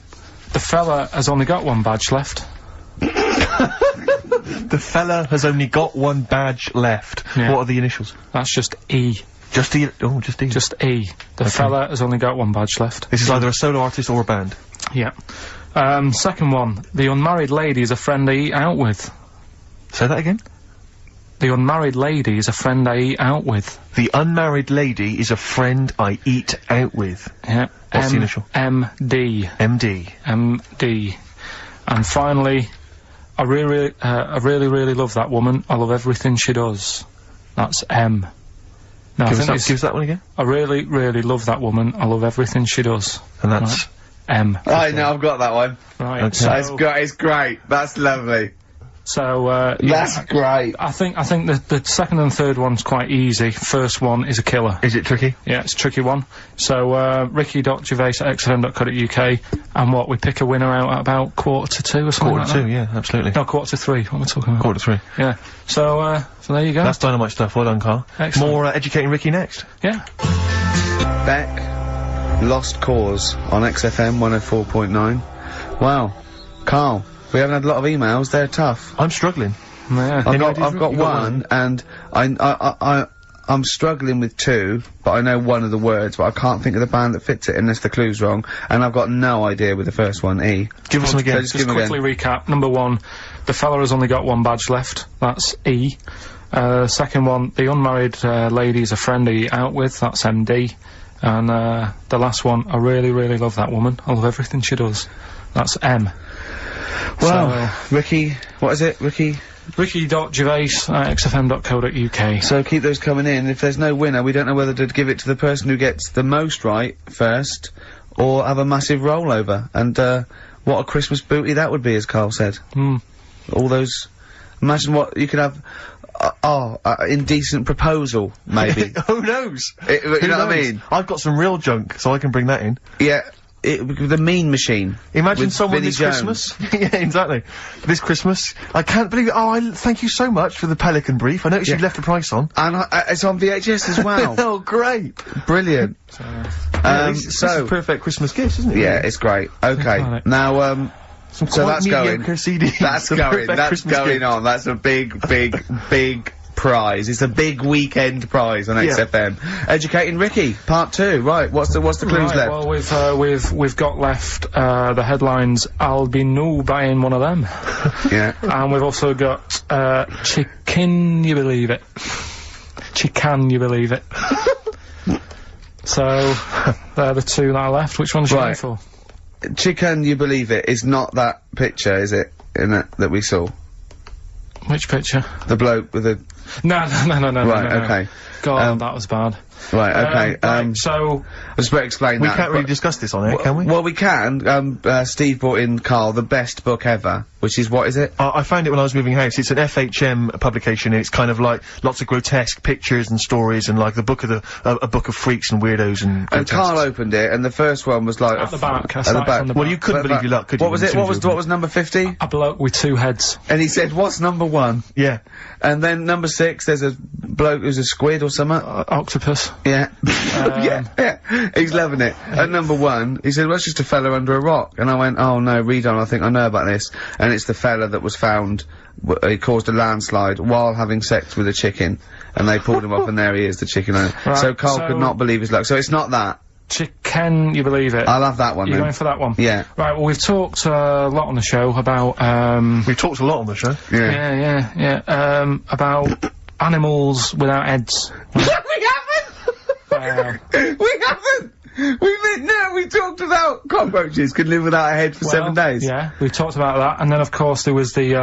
The fella has only got one badge left. The fella has only got one badge left. Yeah. What are the initials? That's just E. Just E? Oh, just E. Just E. The fella has only got one badge left. This is either a solo artist or a band. Yeah. Second one. The unmarried lady is a friend I eat out with. Say that again? The unmarried lady is a friend I eat out with. The unmarried lady is a friend I eat out with. Yeah. What's the initial? MD. MD. MD. And finally, I really love that woman. I love everything she does. That's M. Now, give us that one again. I really love that woman. I love everything she does. And that's... Right. M. I know, I've got that one. Right. Okay. It's great. That's lovely. So, that's great. I think the second and third one's quite easy. First one is a killer. Is it tricky? Yeah, it's a tricky one. So, ricky.gervais@xfm.co.uk, and we pick a winner out at about 1:45 or something. 1:45, yeah, absolutely. No, 2:45. What am I talking about? 2:45. Yeah. So there you go. That's dynamite stuff. Well done, Carl. Excellent. More Educating Ricky next. Yeah. Beck, Lost Cause on XFM 104.9. Wow. Carl, we haven't had a lot of emails. They're tough. I'm struggling. Yeah. I've got one, and I'm struggling with two, but I know one of the words, but I can't think of the band that fits it unless the clue's wrong, and I've got no idea with the first one, E. Give us them again. Just quickly recap. Number one, the fella has only got one badge left. That's E. Second one, the unmarried lady is a friend he out with. That's MD. And the last one, I really, really love that woman. I love everything she does. That's M. Well, Ricky, what is it, Ricky? Ricky.gervais@xfm.co.uk. So keep those coming in. If there's no winner, we don't know whether to give it to the person who gets the most right first, or have a massive rollover. And, what a Christmas booty that would be, as Carl said. All those... Imagine what you could have... indecent proposal, maybe. Who knows? You know what I mean? I've got some real junk, so I can bring that in. Yeah. The mean machine. Imagine someone this Christmas. Yeah, exactly. This Christmas. I can't believe it. Oh, thank you so much for the Pelican brief. I noticed you left a price on. And it's on VHS as well. Oh, great. Brilliant. This is a perfect Christmas gift, isn't it? Yeah, it's great. Okay. Now, so that's going. CDs. That's going on. That's a big prize. It's a big weekend prize on XFM. Educating Ricky, part 2. Right, what's the clues left? Well, we've got left the headlines. I'll be new buying one of them. Yeah. And we've also got chicken. You believe it? Chicken. You believe it? So they're the two that are left. Which one's you going for? Chicken. You believe it is not that picture, is it? That we saw. Which picture? The bloke with the... No. Right, okay. God, that was bad. Right, okay, so... I just better explain that. We can't really discuss this on air, can we? Well, we can. Steve brought in, Carl, the best book ever, which is, what is it? I found it when I was moving house. It's an FHM publication, and it's kind of like lots of grotesque pictures and stories, and like a book of freaks and weirdos and grotesques. And Carl opened it, and the first one was like... At the back. Well, you couldn't believe your luck, could you? What was it? What was number 50? A bloke with 2 heads. And he said, what's number 1? Yeah. And then number 6, there's a bloke who's a squid or something. Octopus. Yeah. Yeah. He's loving it. At number 1, he said, well, it's just a fella under a rock. And I went, oh no, read on, I think I know about this. And it's the fella that was found, he caused a landslide while having sex with a chicken. And they pulled him off, and there he is, the chicken owner. Right, so Carl could not believe his luck. So it's not that. Chicken, you believe it? I'll have that one. You're going for that one? Yeah. Right, well, we've talked a lot on the show about, We've talked a lot on the show. Yeah. About animals without heads. We haven't! We haven't! We talked about cockroaches could live without a head for 7 days. Yeah, we talked about that, and then of course there was the,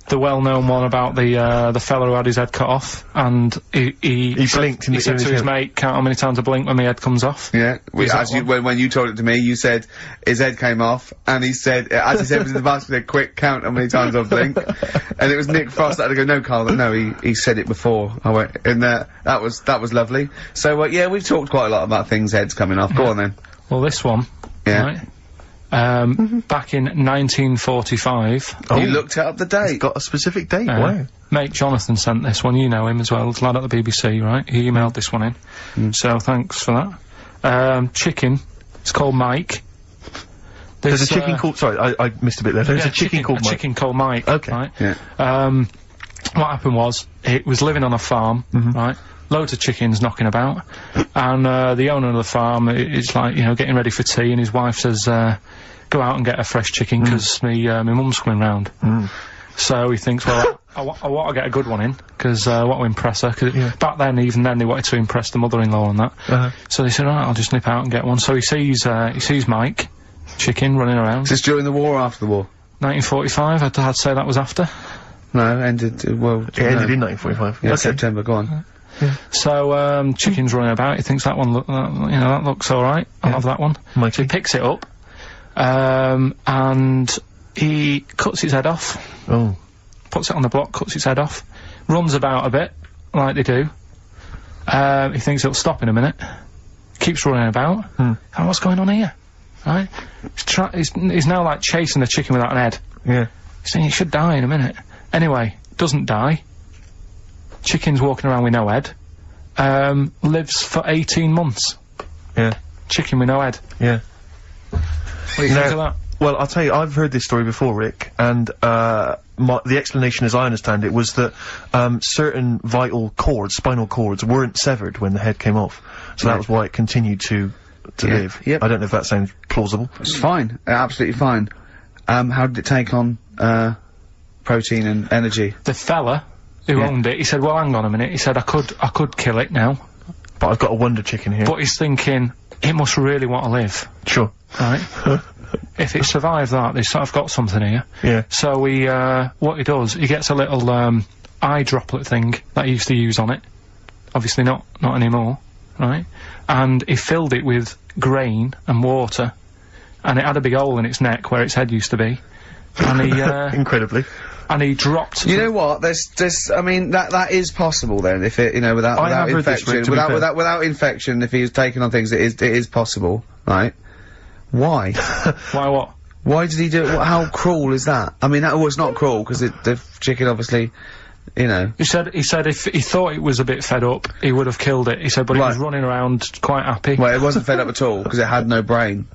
the well-known one about the fella who had his head cut off, and he blinked. He said to his mate, "Count how many times I blink when my head comes off." Yeah, when you told it to me, you said his head came off, and he said, as he said it was in the basket, quick count how many times I blink, and it was Nick Frost that had to go, no, Carl, no, he said it before. I went, and that was lovely. So yeah, we've talked quite a lot about things heads coming off. Go on then. Well, this one, right? Back in 1945. Oh, you looked up the date. It's got a specific date. Wow. Mate Jonathan sent this one. You know him as well. The lad at the BBC, right? He emailed this one in. So thanks for that. Chicken. It's called Mike. There's a chicken called... Sorry, I missed a bit there. There's a chicken called Mike. Chicken called Mike. Okay. Right? Yeah. What happened was, it was living on a farm, right? Loads of chickens knocking about, and the owner of the farm is like, you know, getting ready for tea, and his wife says, "Go out and get a fresh chicken, because my mum's coming round." So he thinks, well, I want to get a good one in, because I want to impress her. Cause back then, even then, they wanted to impress the mother-in-law and that. So they said, "Alright, I'll just nip out and get one." So he sees Mike, chicken, running around. Is this during the war or after the war? 1945. I'd say that was after. No, ended. Well, it ended in 1945. Yeah, okay. September. Go on. Yeah. So, chicken's running about, he thinks that one that looks alright, I'll have that one. So he picks it up, and he cuts his head off. Oh. puts it on the block, cuts its head off, runs about a bit, like they do. He thinks it'll stop in a minute. Keeps running about. And what's going on here? Right? He's now, like, chasing the chicken without an head. Yeah. He's saying it should die in a minute. Anyway, doesn't die. Chicken's walking around with no head. Lives for 18 months. Yeah. Chicken with no head. Yeah. What do you think of that? Well, I'll tell you, I've heard this story before, Rick, and, the explanation as I understand it was that, certain vital cords, spinal cords, weren't severed when the head came off. So that was why it continued to live. Yep. I don't know if that sounds plausible. It's fine. Absolutely fine. How did it take on, protein and energy? The fella who owned it, he said, well, hang on a minute. He said, I could kill it now. But I've got a wonder chicken here. But he's thinking, it must really want to live. Sure. Right? If it survives that, they sort of got something here. Yeah. So he, what he does, he gets a little, eye droplet thing that he used to use on it. Obviously not anymore. Right? And he filled it with grain and water. And it had a big hole in its neck where its head used to be. And he, incredibly. And he dropped. You know what? I mean, that is possible then. If it, you know, without infection, without infection, if he was taking on things, it is possible, right? Why? Why what? Why did he do it? How cruel is that? I mean, that was not cruel because the chicken obviously, you know. He said if he thought it was a bit fed up, he would have killed it. He said, but it was running around quite happy. Well, it wasn't fed up at all because it had no brain.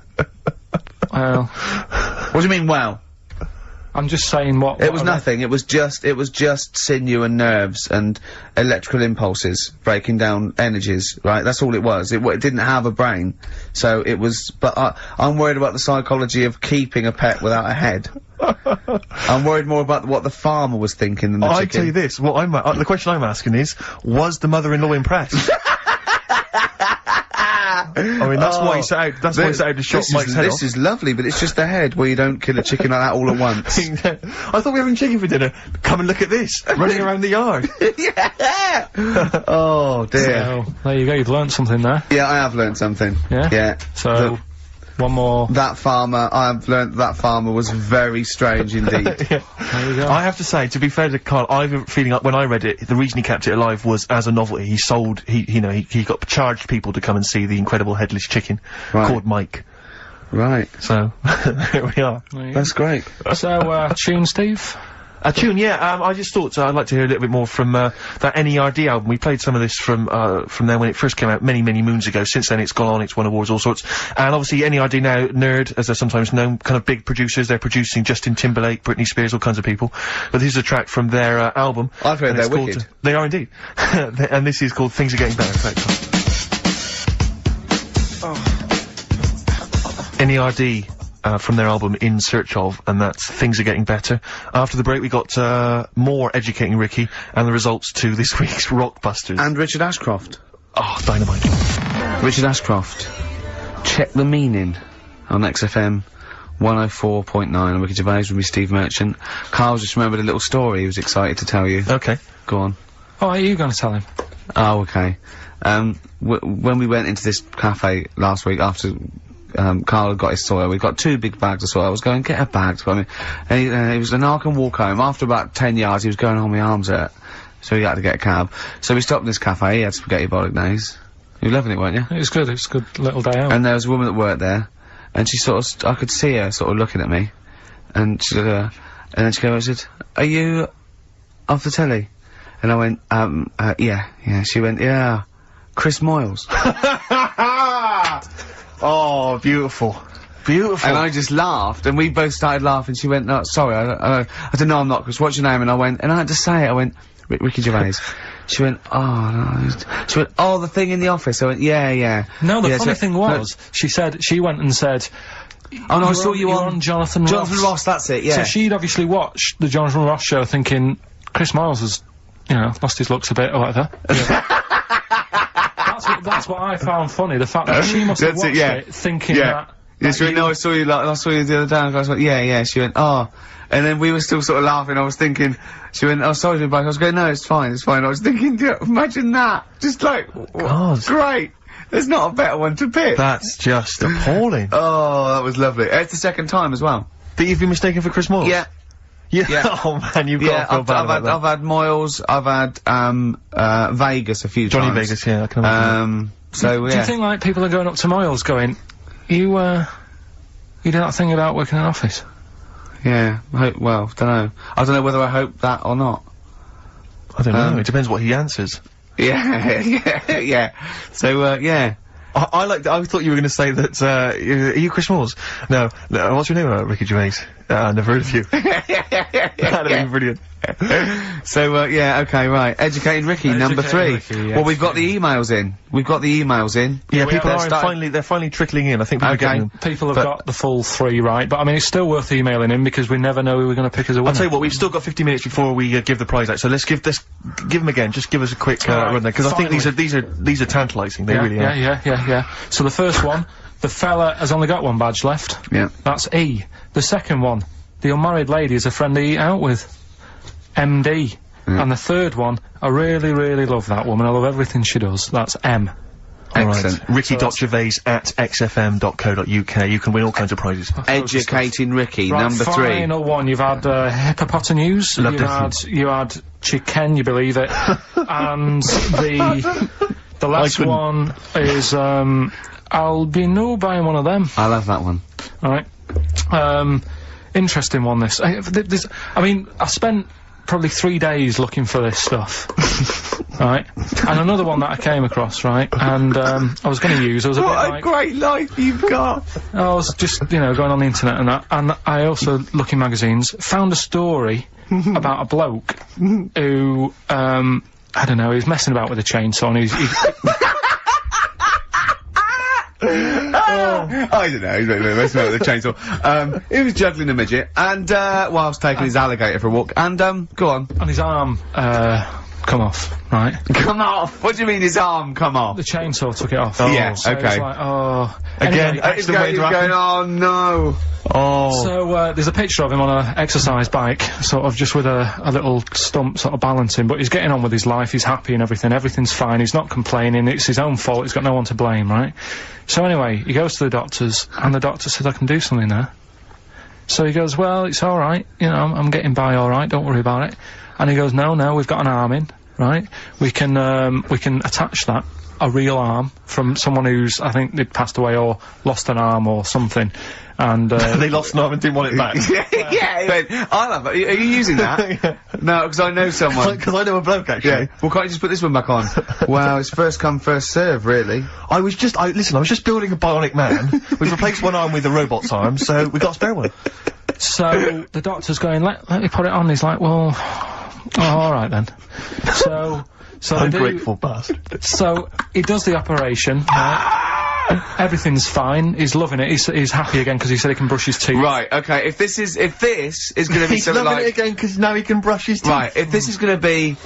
Well, what do you mean? Well. I'm just saying what it was nothing. It was just sinew and nerves and electrical impulses breaking down energies, right? That's all it was. It didn't have a brain. So it was, but I'm worried about the psychology of keeping a pet without a head. I'm worried more about what the farmer was thinking than the chicken. I tell you this, the question I'm asking is, was the mother-in-law impressed? I mean, that's why he set out, why he set out to shot Mike's head off. This is lovely, but it's just the head where you don't kill a chicken like that all at once. I thought we were having chicken for dinner. Come and look at this, running around the yard. Yeah! Oh, dear. So, there you go, you've learnt something there. Yeah, I have learnt something. Yeah? Yeah. So, one more. That farmer, I've learnt that farmer was very strange indeed. Yeah. There you go. I have to say, to be fair to Karl, I have a feeling like when I read it, the reason he kept it alive was as a novelty. He got charged people to come and see the incredible headless chicken called Mike. Right. So, here we are. That's great. So, tune, Steve? A tune, yeah, I just thought I'd like to hear a little bit more from, that NERD album. We played some of this from there when it first came out many, many moons ago. Since then it's gone on, it's won awards, all sorts. And obviously NERD now, Nerd, as they're sometimes known, kind of big producers. They're producing Justin Timberlake, Britney Spears, all kinds of people. But this is a track from their, album. I've heard they're wicked. They are indeed. And this is called Things Are Getting Better. NERD. From their album In Search Of, and that's Things Are Getting Better. After the break we got, more Educating Ricky, and the results to this week's Rockbusters. And Richard Ashcroft. Oh, dynamite. Richard Ashcroft. Check the Meaning on XFM 104.9 on Ricky Gervais with me, Steve Merchant. Karl just remembered a little story he was excited to tell you. Okay. Go on. Oh, are you gonna tell him? Oh, okay. When we went into this cafe last week after Karl had got his soil, we got 2 big bags of soil. I was going, get a bag for me. And he was like, no, I can walk home. After about 10 yards, he was going, oh, my arms hurt. So he had to get a cab. So we stopped in this cafe, he had spaghetti bolognese. You were loving it, weren't you? It was good, it was a good little day out. And there was a woman that worked there, and she sort of, I could see her sort of looking at me. And she and then she said, are you off the telly? And I went, yeah. She went, yeah, Chris Moyles. Oh, beautiful. Beautiful. And I just laughed, and we both started laughing. She went, no, sorry, I said, no, I'm not, Chris, what's your name? And I went, and I had to say it, I went, Ricky Gervais. She went, oh, no. She went, oh, the thing in the office. I went, yeah. No, the funny thing was, she went and said, oh no, I saw you on Jonathan Ross, that's it, yeah. So she'd obviously watched the Jonathan Ross show thinking, Chris Moyles has, you know, lost his looks a bit or whatever. That's what I found funny, the fact that she must have watched it thinking that... Yes, she went, no, I saw you the other day, and I was like, yeah, she went, oh. And then we were still sort of laughing, I was thinking, she went, oh, sorry to be back, I was going, no, it's fine. I was thinking, yeah, imagine that, just like, God. Great. There's not a better one to pick. That's just appalling. Oh, that was lovely. It's the second time as well. That you've been mistaken for Chris Moyles? Yeah. Yeah. Oh man, you've got to feel bad about that. I've had Moyles, I've had, Vegas a few times. Johnny Vegas, yeah, I can imagine. So, yeah. Do you think, like, people are going up to Moyles going, you do that thing about working in an office? Yeah, well, dunno. I don't know whether I hope that or not. I don't know, it depends what he answers. Yeah. So, yeah. I thought you were going to say that, are you Chris Moores? No, what's your name, Ricky Gervais? Never heard of you. That'd be brilliant. So, yeah, okay, right. Educated Ricky, number 3. Ricky, well, we've got the emails in. Yeah, people are they're finally trickling in. I think people are getting them. People have got the full 3 right, but I mean, it's still worth emailing in because we never know who we're going to pick as a winner. I'll tell you what, we've still got 50 minutes before we give the prize out, so let's give them again. Just give us a quick run there, because I think these are tantalising. They really are. Yeah. So the first one, the fella has only got 1 badge left. Yeah. That's E. The second one, the unmarried lady is a friend I eat out with. MD. And the third one, I really, really love that woman. I love everything she does. That's M. Excellent. Right. Ricky.Gervais at xfm.co.uk. You can win all kinds of prizes. Educating Ricky, right, number 3. Final one. You've had hippopotamus. You had chicken, you believe it. And the last one is I'll be no buying one of them. I love that one. Alright. Interesting one, this. I mean, I spent probably 3 days looking for this stuff. Right? And another one that I came across, right? And, I was gonna use, I was a bit like... What a great life you've got! I was just, you know, going on the internet and that, and I also, looking magazines, found a story about a bloke who, I don't know, he was messing about with a chainsaw and he's I don't know, he's messing about with a chainsaw. He was juggling a midget, and, whilst taking his alligator for a walk, and, go on. And his arm, come off, right? Come off? What do you mean his arm come off? The chainsaw took it off. Oh, yeah, so okay. it was like, oh... Again, anyway, it's the way to happen. Going, oh no! Oh. So, there's a picture of him on a exercise bike, sort of just with a little stump sort of balancing, but he's getting on with his life, he's happy and everything's fine, he's not complaining, it's his own fault, he's got no one to blame, right? So anyway, he goes to the doctors, and the doctor said, I can do something there. So he goes, well, it's alright, you know, I'm getting by alright, don't worry about it. And he goes, no, we've got an arm in, right? We can attach that, a real arm, from someone who's, I think they'd passed away or lost an arm or something. And, they lost an arm and didn't want it back. Yeah, I love it. Are you using that? Yeah. No, because I know someone. Because I know a bloke, actually. Yeah. Well, can't you just put this one back on? Well, it's first come, first serve, really. I was just building a bionic man. We've replaced one arm with a robot's arm, so we got a spare one. So, the doctor's going, let me put it on. He's like, well, alright then. So ungrateful bastard. So, he does the operation, right? Everything's fine. He's loving it. He's happy again because he said he can brush his teeth. Right. Okay. If this is gonna be something like... He's loving it again because now he can brush his teeth. Right. If this is gonna be,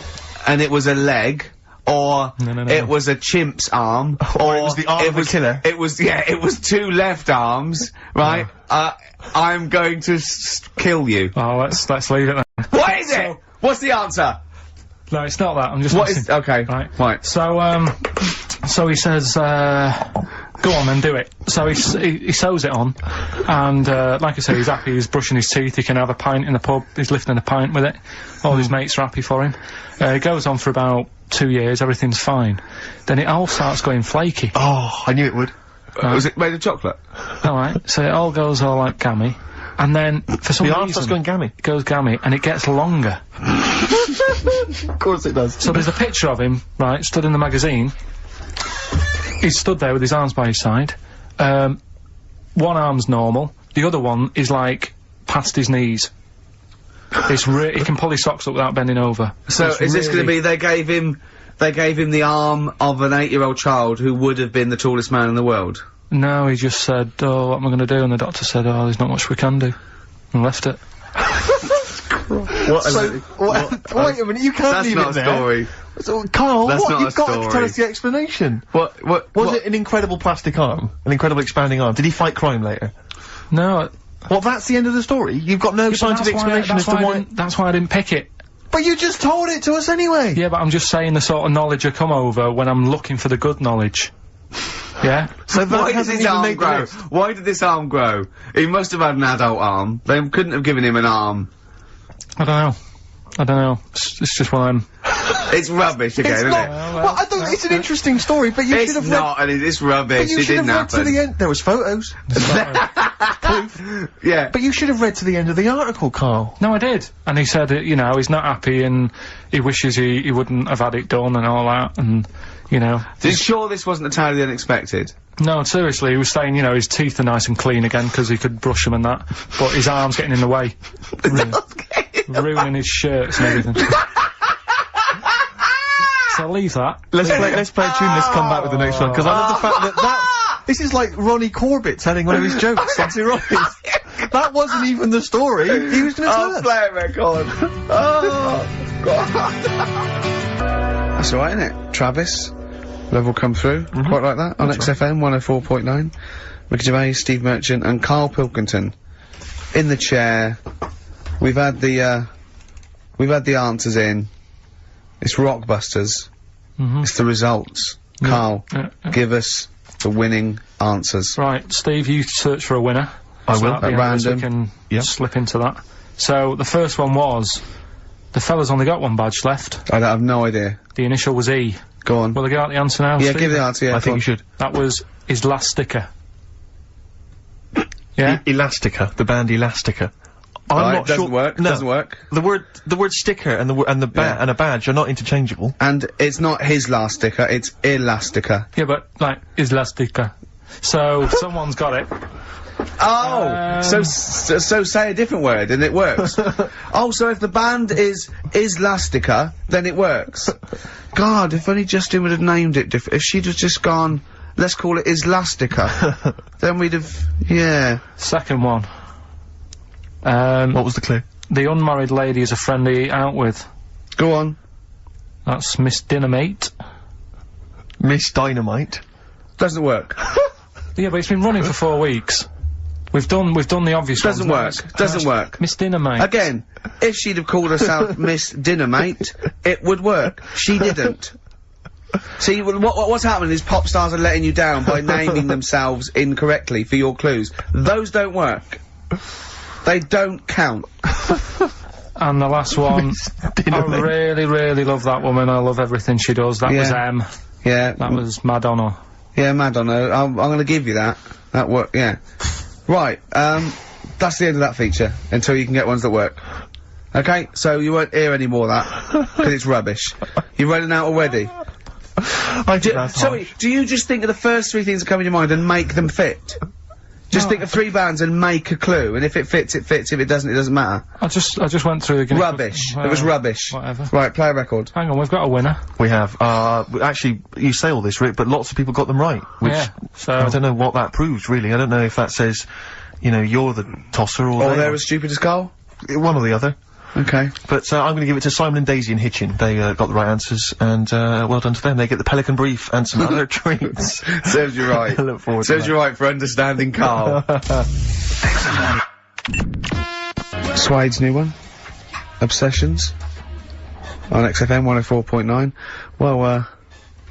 and it was a leg, or it was a chimp's arm, or it was the arm of a killer. It was 2 left arms, right? I'm going to kill you. Oh, let's leave it then. What is it? What's the answer? No, it's not that. I'm just. What is? Okay. Right. So he says, go on then, do it. So he sews it on, and like I say, he's happy. He's brushing his teeth. He can have a pint in the pub. He's lifting a pint with it. All his mates are happy for him. It goes on for about 2 years. Everything's fine. Then it all starts going flaky. Oh, I knew it would. Was it made of chocolate? Alright, so it all goes all like gammy, and then, for some reason... The arm starts going gammy. It goes gammy, and it gets longer. Of course it does. So there's a picture of him, right, stood in the magazine. He's stood there with his arms by his side. One arm's normal, the other one is, like, past his knees. He can pull his socks up without bending over. So, is this gonna be, they gave him the arm of an 8-year-old child who would have been the tallest man in the world? No, he just said, oh, what am I going to do? And the doctor said, oh, there's not much we can do. And left it. Wait a minute, you can't leave it there. That's not a story. So, Carl, you've got to tell us the explanation. Was it an incredible plastic arm? An incredible expanding arm? Did he fight crime later? No. Well, that's the end of the story? You've got no scientific explanation as to why... That's why I didn't pick it. But you just told it to us anyway! Yeah, but I'm just saying the sort of knowledge I come over when I'm looking for the good knowledge. Yeah? So why did his arm grow? Why did this arm grow? He must have had an adult arm. They couldn't have given him an arm. I don't know. It's just one of them. It's rubbish again, isn't it? Well, I don't. It's an interesting story, but you should have read. It's not, and it's rubbish. But you should have read to the end. There was photos. Yeah. But you should have read to the end of the article, Carl. No, I did. And he said, you know, he's not happy and he wishes he wouldn't have had it done and all that, and, you know. Are you sure this wasn't entirely unexpected? No, seriously, he was saying, you know, his teeth are nice and clean again because he could brush them and that, but his arm's getting in the way. Ruining his shirts and everything. So I'll leave that. Let's play a tune, let's come back with the next one, because I love the fact that this is like Ronnie Corbett telling one of his jokes on Ronnie. That wasn't even the story he was going to tell us. Play it, record. Oh, God. That's alright, isn't it? Travis. Level come through. Quite like that. On XFM 104.9. Ricky Gervais, Steve Merchant and Karl Pilkington. In the chair. We've had the answers in. It's Rockbusters. It's the results. Karl, give us the winning answers. Right, Steve, you search for a winner. I will. At random. We can slip into that. So, the first one was, the fella's only got one badge left. I have no idea. The initial was E. Go on. Will I get out the answer now, Yeah, Steve? give the answer, yeah. I think you should. That was his last sticker. Yeah? Elastica, the band Elastica. I'm not doesn't sure. work. No. Doesn't work. The word sticker and a badge are not interchangeable. And it's not his last sticker, it's Elastica. Yeah, but, like, his last sticker. So, someone's got it. Oh! So say a different word and it works. Oh, so if the band is Elastica, then it works. God, if only Justin would have named it if she'd have just gone, let's call it Elastica, then we'd have, yeah. Second one. What was the clue? The unmarried lady is a friend I eat out with. Go on. That's Miss Dynamite. Miss Dynamite? Doesn't work. Yeah, but it's been running for 4 weeks. We've done the obvious Doesn't ones. work. Doesn't work. Miss Dynamite. Again, if she'd have called herself Miss Dynamite, it would work. She didn't. See, what's happening is pop stars are letting you down by naming themselves incorrectly for your clues. Those don't work. They don't count. And the last one, I really, really love that woman. I love everything she does. That was M. Yeah. That was Madonna. Yeah, Madonna. I'm gonna give you that. That worked, yeah. Right, that's the end of that feature, until you can get ones that work. Okay, so you won't hear any more of that, because it's rubbish. You're running out already. Do you just think of the first 3 things that come in your mind and make them fit? Just think of 3 bands and make a clue, and if it fits, it fits. If it doesn't, it doesn't matter. I just went through the rubbish. It was rubbish. Whatever. Right, play a record. Hang on, we've got a winner. We have. Actually, you say all this, Rick, but lots of people got them right. Which, yeah, so I don't know what that proves, really. I don't know if that says, you know, you're the tosser or they're as stupid as Karl? One or the other. Okay. But, I'm gonna give it to Simon and Daisy in Hitchin. They, got the right answers, and, well done to them. They get the Pelican Brief and some other treats. Serves you right. I look forward to Serves you right for understanding Karl. Swade's new one. Obsessions. On XFM 104.9. Well,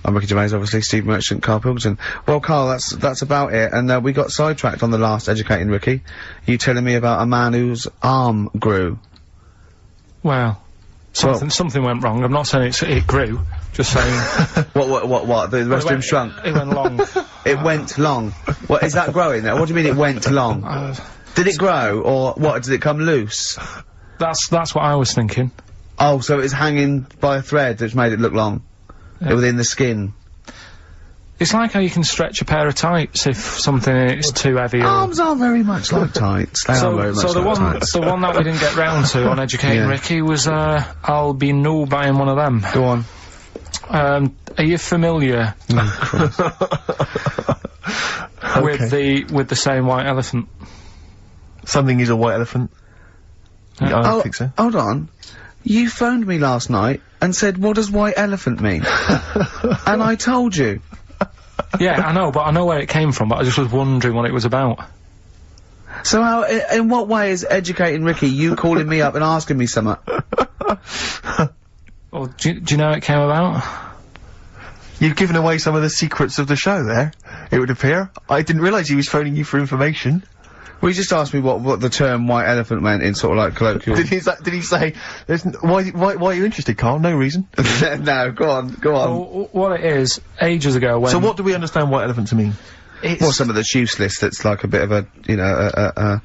I'm Ricky Gervais, obviously, Steve Merchant, Karl Pilkington. Well, Karl, that's about it, and, we got sidetracked on the last Educating Ricky. You telling me about a man whose arm grew. Well, something went wrong. I'm not saying it grew, just saying. What? The rest of him shrunk? It went long. It went long. What, is that growing there? What do you mean it went long? Did it grow, or what, did it come loose? That's what I was thinking. Oh, so it was hanging by a thread which made it look long? Yeah. Within the skin? It's like how you can stretch a pair of tights if something is too heavy. Arms are very much like tights. They are very much like tights. The one that we didn't get round to on Educating Ricky was, I'll be no buying one of them. Go on. Are you familiar with the saying white elephant? Something is a white elephant. I don't think so. Hold on. You phoned me last night and said, what does white elephant mean? And I told you. Yeah, I know, but I know where it came from, but I just was wondering what it was about. So how, in what way is Educating Ricky you calling me up and asking me something? Well, do you know how it came about? You've given away some of the secrets of the show there, it would appear. I didn't realise he was phoning you for information. Well, he just asked me what the term white elephant meant in sort of like colloquial. Did he say, why are you interested, Carl? No reason. No, go on. Well, what it is, ages ago when... So what do we understand white elephant to mean? Well, some of that's useless, that's like a bit of a, you know,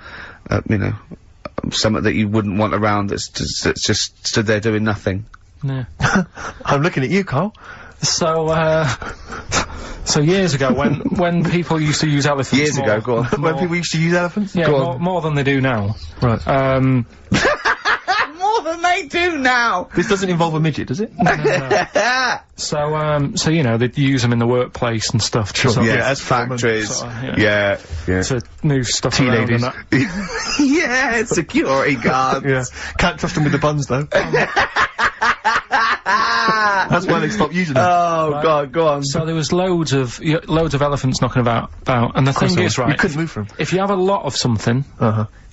something that you wouldn't want around that's just stood there doing nothing. Yeah. I'm looking at you, Carl. So years ago, when people used to use elephants Years ago, go on. When people used to use elephants? Yeah, more than they do now. Right. More than they do now! This doesn't involve a midget, does it? No. So, you know, they'd use them in the workplace and stuff. Sure, yeah, as factories. Sort of, yeah. To move stuff Tea around ladies. and that. Yeah, security guards. Yeah. Can't trust them with the buns, though. That's why they stopped using them. Oh, right. God, go on. So there was loads of elephants knocking about, and the thing is, right, you couldn't move from. If you have a lot of something,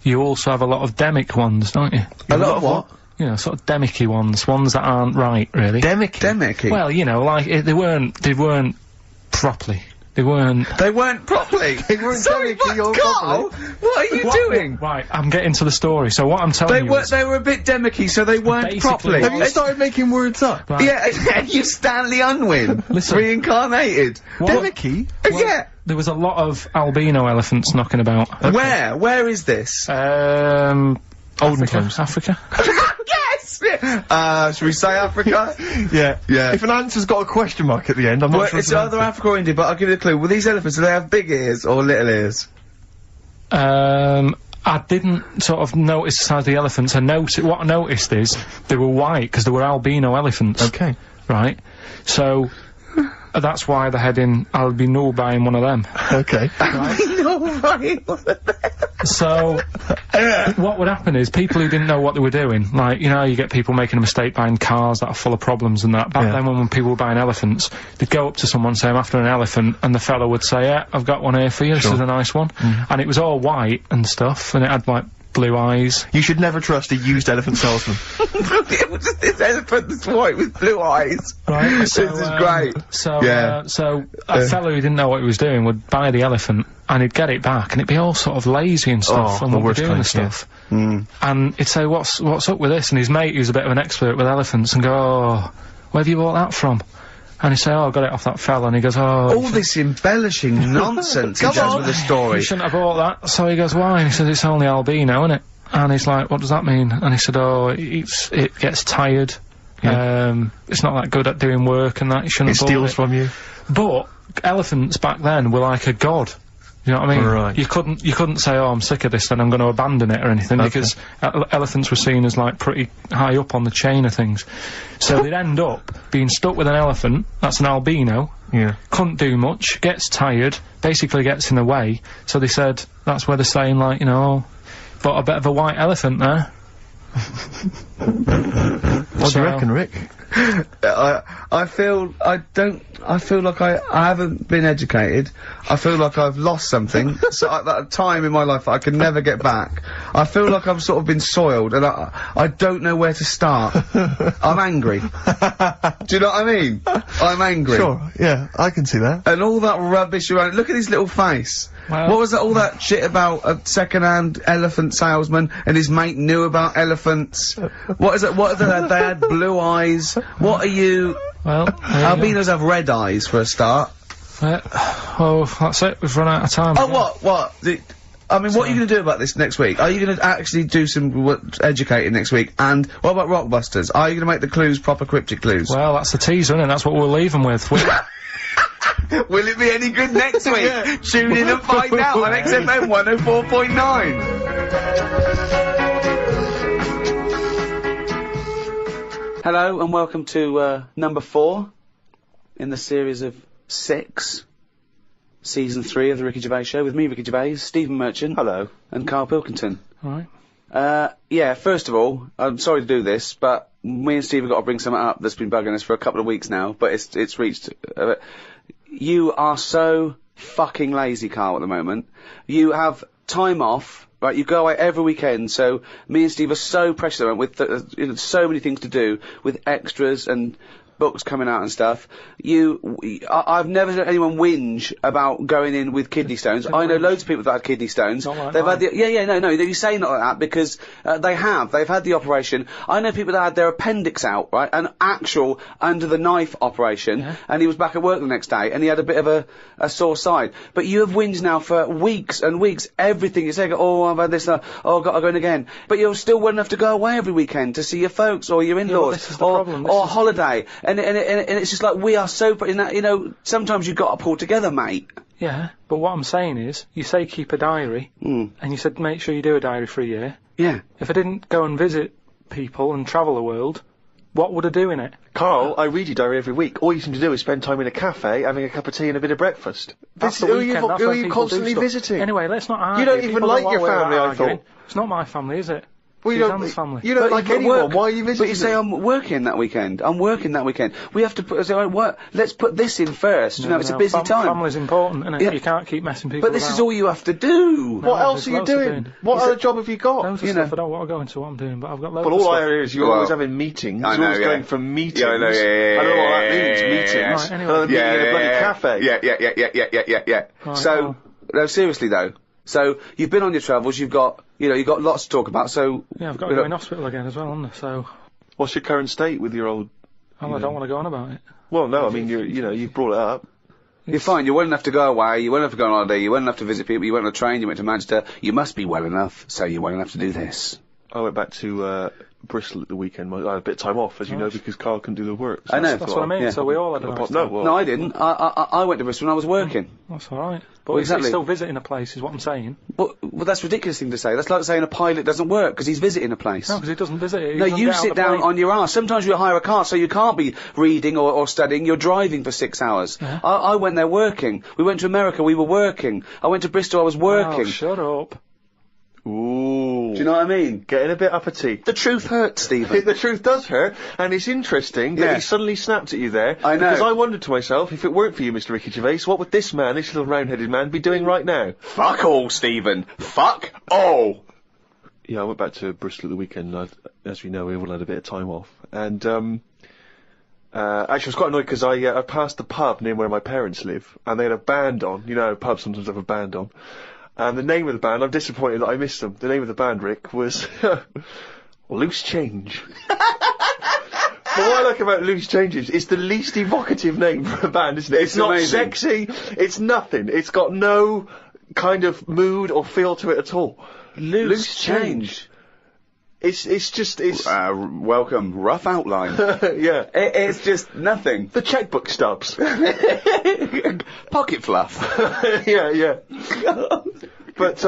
you also have a lot of demic ones, don't you? A lot of what? You know, sort of demicky ones that aren't right, really. Demicky? Well, you know, like, they weren't properly. They weren't properly? They weren't Sorry, demicky or Carl? properly. What are you doing? Right, I'm getting to the story. So what I'm telling you is... They were a bit demicky, so they weren't properly. Have you started making words up? Right. Yeah, you Stanley Unwin. Listen. Reincarnated. Demicky? Yeah. There was a lot of albino elephants knocking about. Okay. Where is this? Olden times. Africa. Yes! Should we say Africa? Yeah. Yeah. If an answer's got a question mark at the end, I'm not sure it's either Africa or India, but I'll give you a clue. Well, these elephants, do they have big ears or little ears? I didn't sort of notice the size of the elephants. What I noticed is they were white, because they were albino elephants. Okay. Right? So... that's why they're heading, I'll be null buying one of them. Okay. So, what would happen is, people who didn't know what they were doing, like, you know, you get people making a mistake buying cars that are full of problems and that. Back then, when people were buying elephants, they'd go up to someone, say, I'm after an elephant, and the fellow would say, yeah, I've got one here for you, this is a nice one. And it was all white and stuff, and it had, like, blue eyes. You should never trust a used elephant salesman. This elephant that's white with blue eyes. Right. So, this is great. So a fellow who didn't know what he was doing would buy the elephant, and he'd get it back, and it'd be all sort of lazy and stuff, and what we're doing and stuff. And he'd say, what's up with this? And his mate, who's a bit of an expert with elephants, and go, oh, where have you bought that from? And he'd say, oh, I got it off that fella, and he goes, oh... all this embellishing nonsense he does with the story. You shouldn't have bought that. So he goes, why? And he says, it's only albino, innit? And he's like, what does that mean? And he said, oh, it gets tired. It's not that good at doing work and that, you shouldn't have bought it. It steals from you. But elephants back then were like a god. You know what I mean? Right. You couldn't say, oh, I'm sick of this, then I'm going to abandon it or anything, because elephants were seen as, like, pretty high up on the chain of things. So they'd end up being stuck with an elephant, that's an albino, couldn't do much, gets tired, basically gets in the way, so they said, that's where they're saying, like, you know, but a bit of a white elephant there. What do you reckon, Rick? I feel like I haven't been educated. I feel like I've lost something. So at that time in my life that I can never get back. I feel like I've sort of been soiled, and I don't know where to start. I'm angry. Do you know what I mean? I'm angry. Sure, yeah, I can see that. And all that rubbish around. Look at his little face. Well, what was that, all that shit about a second-hand elephant salesman and his mate knew about elephants? What is it? What are they had blue eyes. What are you? Well, albinos have red eyes for a start. Oh, that's it. We've run out of time. Oh, what? I mean, what are you going to do about this next week? Are you going to actually do some educating next week? And what about Rockbusters? Are you going to make the clues proper cryptic clues? Well, that's the teaser, isn't it? That's what we'll leave them with. Will it be any good next week? Yeah. Tune in and find out on XFM 104.9. Hello and welcome to number 4 in the series of 6, season 3 of the Ricky Gervais Show, with me, Ricky Gervais, Stephen Merchant, hello, and Karl Pilkington. Alright. Yeah, first of all, I'm sorry to do this, but me and Steve have got to bring something up that's been bugging us for a couple of weeks now, but it's reached... you are so fucking lazy, Carl, at the moment. You have time off, right? You go away every weekend, so me and Steve are so precious at the moment with so many things to do, with extras and books coming out and stuff, I've never heard anyone whinge about going in with kidney stones. I know loads of people that had kidney stones. Not like They've mine. had no, you say not like that because, they've had the operation. I know people that had their appendix out, right? An actual under the knife operation, and he was back at work the next day, and he had a bit of a sore side. But you have whinged now for weeks and weeks, everything you say, I've had this, I've got to go in again. But you're still well enough to go away every weekend to see your folks or your in-laws, or holiday. And it's just like, we are so, sometimes you've got to pull together, mate. Yeah, but what I'm saying is, you say keep a diary, and you said make sure you do a diary for a year. Yeah. If I didn't go and visit people and travel the world, what would I do in it? Carl, I read your diary every week. All you seem to do is spend time in a cafe, having a cup of tea and a bit of breakfast. Who are you constantly visiting? Anyway, let's not argue. You don't even like your family, I thought. It's not my family, is it? Well, you don't like anyone. Why are you visiting? But you say, I'm working that weekend. We have to put, let's put this in first. It's a busy time. Family's important, isn't it? Yeah. You can't keep messing people But this is all you have to do. What else are you doing? What other job have you got? Loads of stuff. I don't want to go into what I'm doing, but I've got loads of stuff. But all I hear is you're always having meetings. I know, you're always going for meetings. Yeah, I know, I don't know what that means, meetings. Right, anyway. Meeting in a bloody cafe. Yeah. Right, so, no, seriously though. So, you've been on your travels, you've got lots to talk about, so... Yeah, I've got to go in hospital again as well, haven't I? So... What's your current state with your old... I don't want to go on about it. Well, no, I mean, you've brought it up. You're fine, you're well enough to go away, you're well enough to go on holiday, you're well enough to visit people, you went on a train, you went to Manchester, you must be well enough, so you're well enough to do this. I went back to, Bristol at the weekend. I had a bit of time off, as you know, because Carl couldn't do the work. So I know. That's what I mean, yeah. So we all had a nice time. No, I didn't. I went to Bristol when I was working. That's alright. But exactly. He's still visiting a place, is what I'm saying. Well, that's a ridiculous thing to say. That's like saying a pilot doesn't work because he's visiting a place. No, because he doesn't visit it. No, you sit down on your arse. Sometimes you hire a car, so you can't be reading or studying. You're driving for 6 hours. Yeah. I went there working. We went to America, we were working. I went to Bristol, I was working. Oh, shut up. Ooh. Do you know what I mean? Getting a bit uppity. The truth hurts, Stephen. The truth does hurt, and it's interesting that he suddenly snapped at you there. I know. Because I wondered to myself, if it weren't for you, Mr. Ricky Gervais, what would this man, this little round-headed man, be doing right now? Fuck all, Stephen. Fuck all. Yeah, I went back to Bristol at the weekend. As we know, we all had a bit of time off. And, actually, I was quite annoyed because I passed the pub near where my parents live, and they had a band on. You know, pubs sometimes have a band on. And the name of the band, I'm disappointed that I missed them. The name of the band, Rick, was Loose Change. But what I like about Loose Change is it's the least evocative name for a band, isn't it? It's not sexy, it's nothing. It's got no kind of mood or feel to it at all. Loose Change. It's welcome, rough outline. Yeah. It's just nothing. The checkbook stubs. Pocket fluff. Yeah. But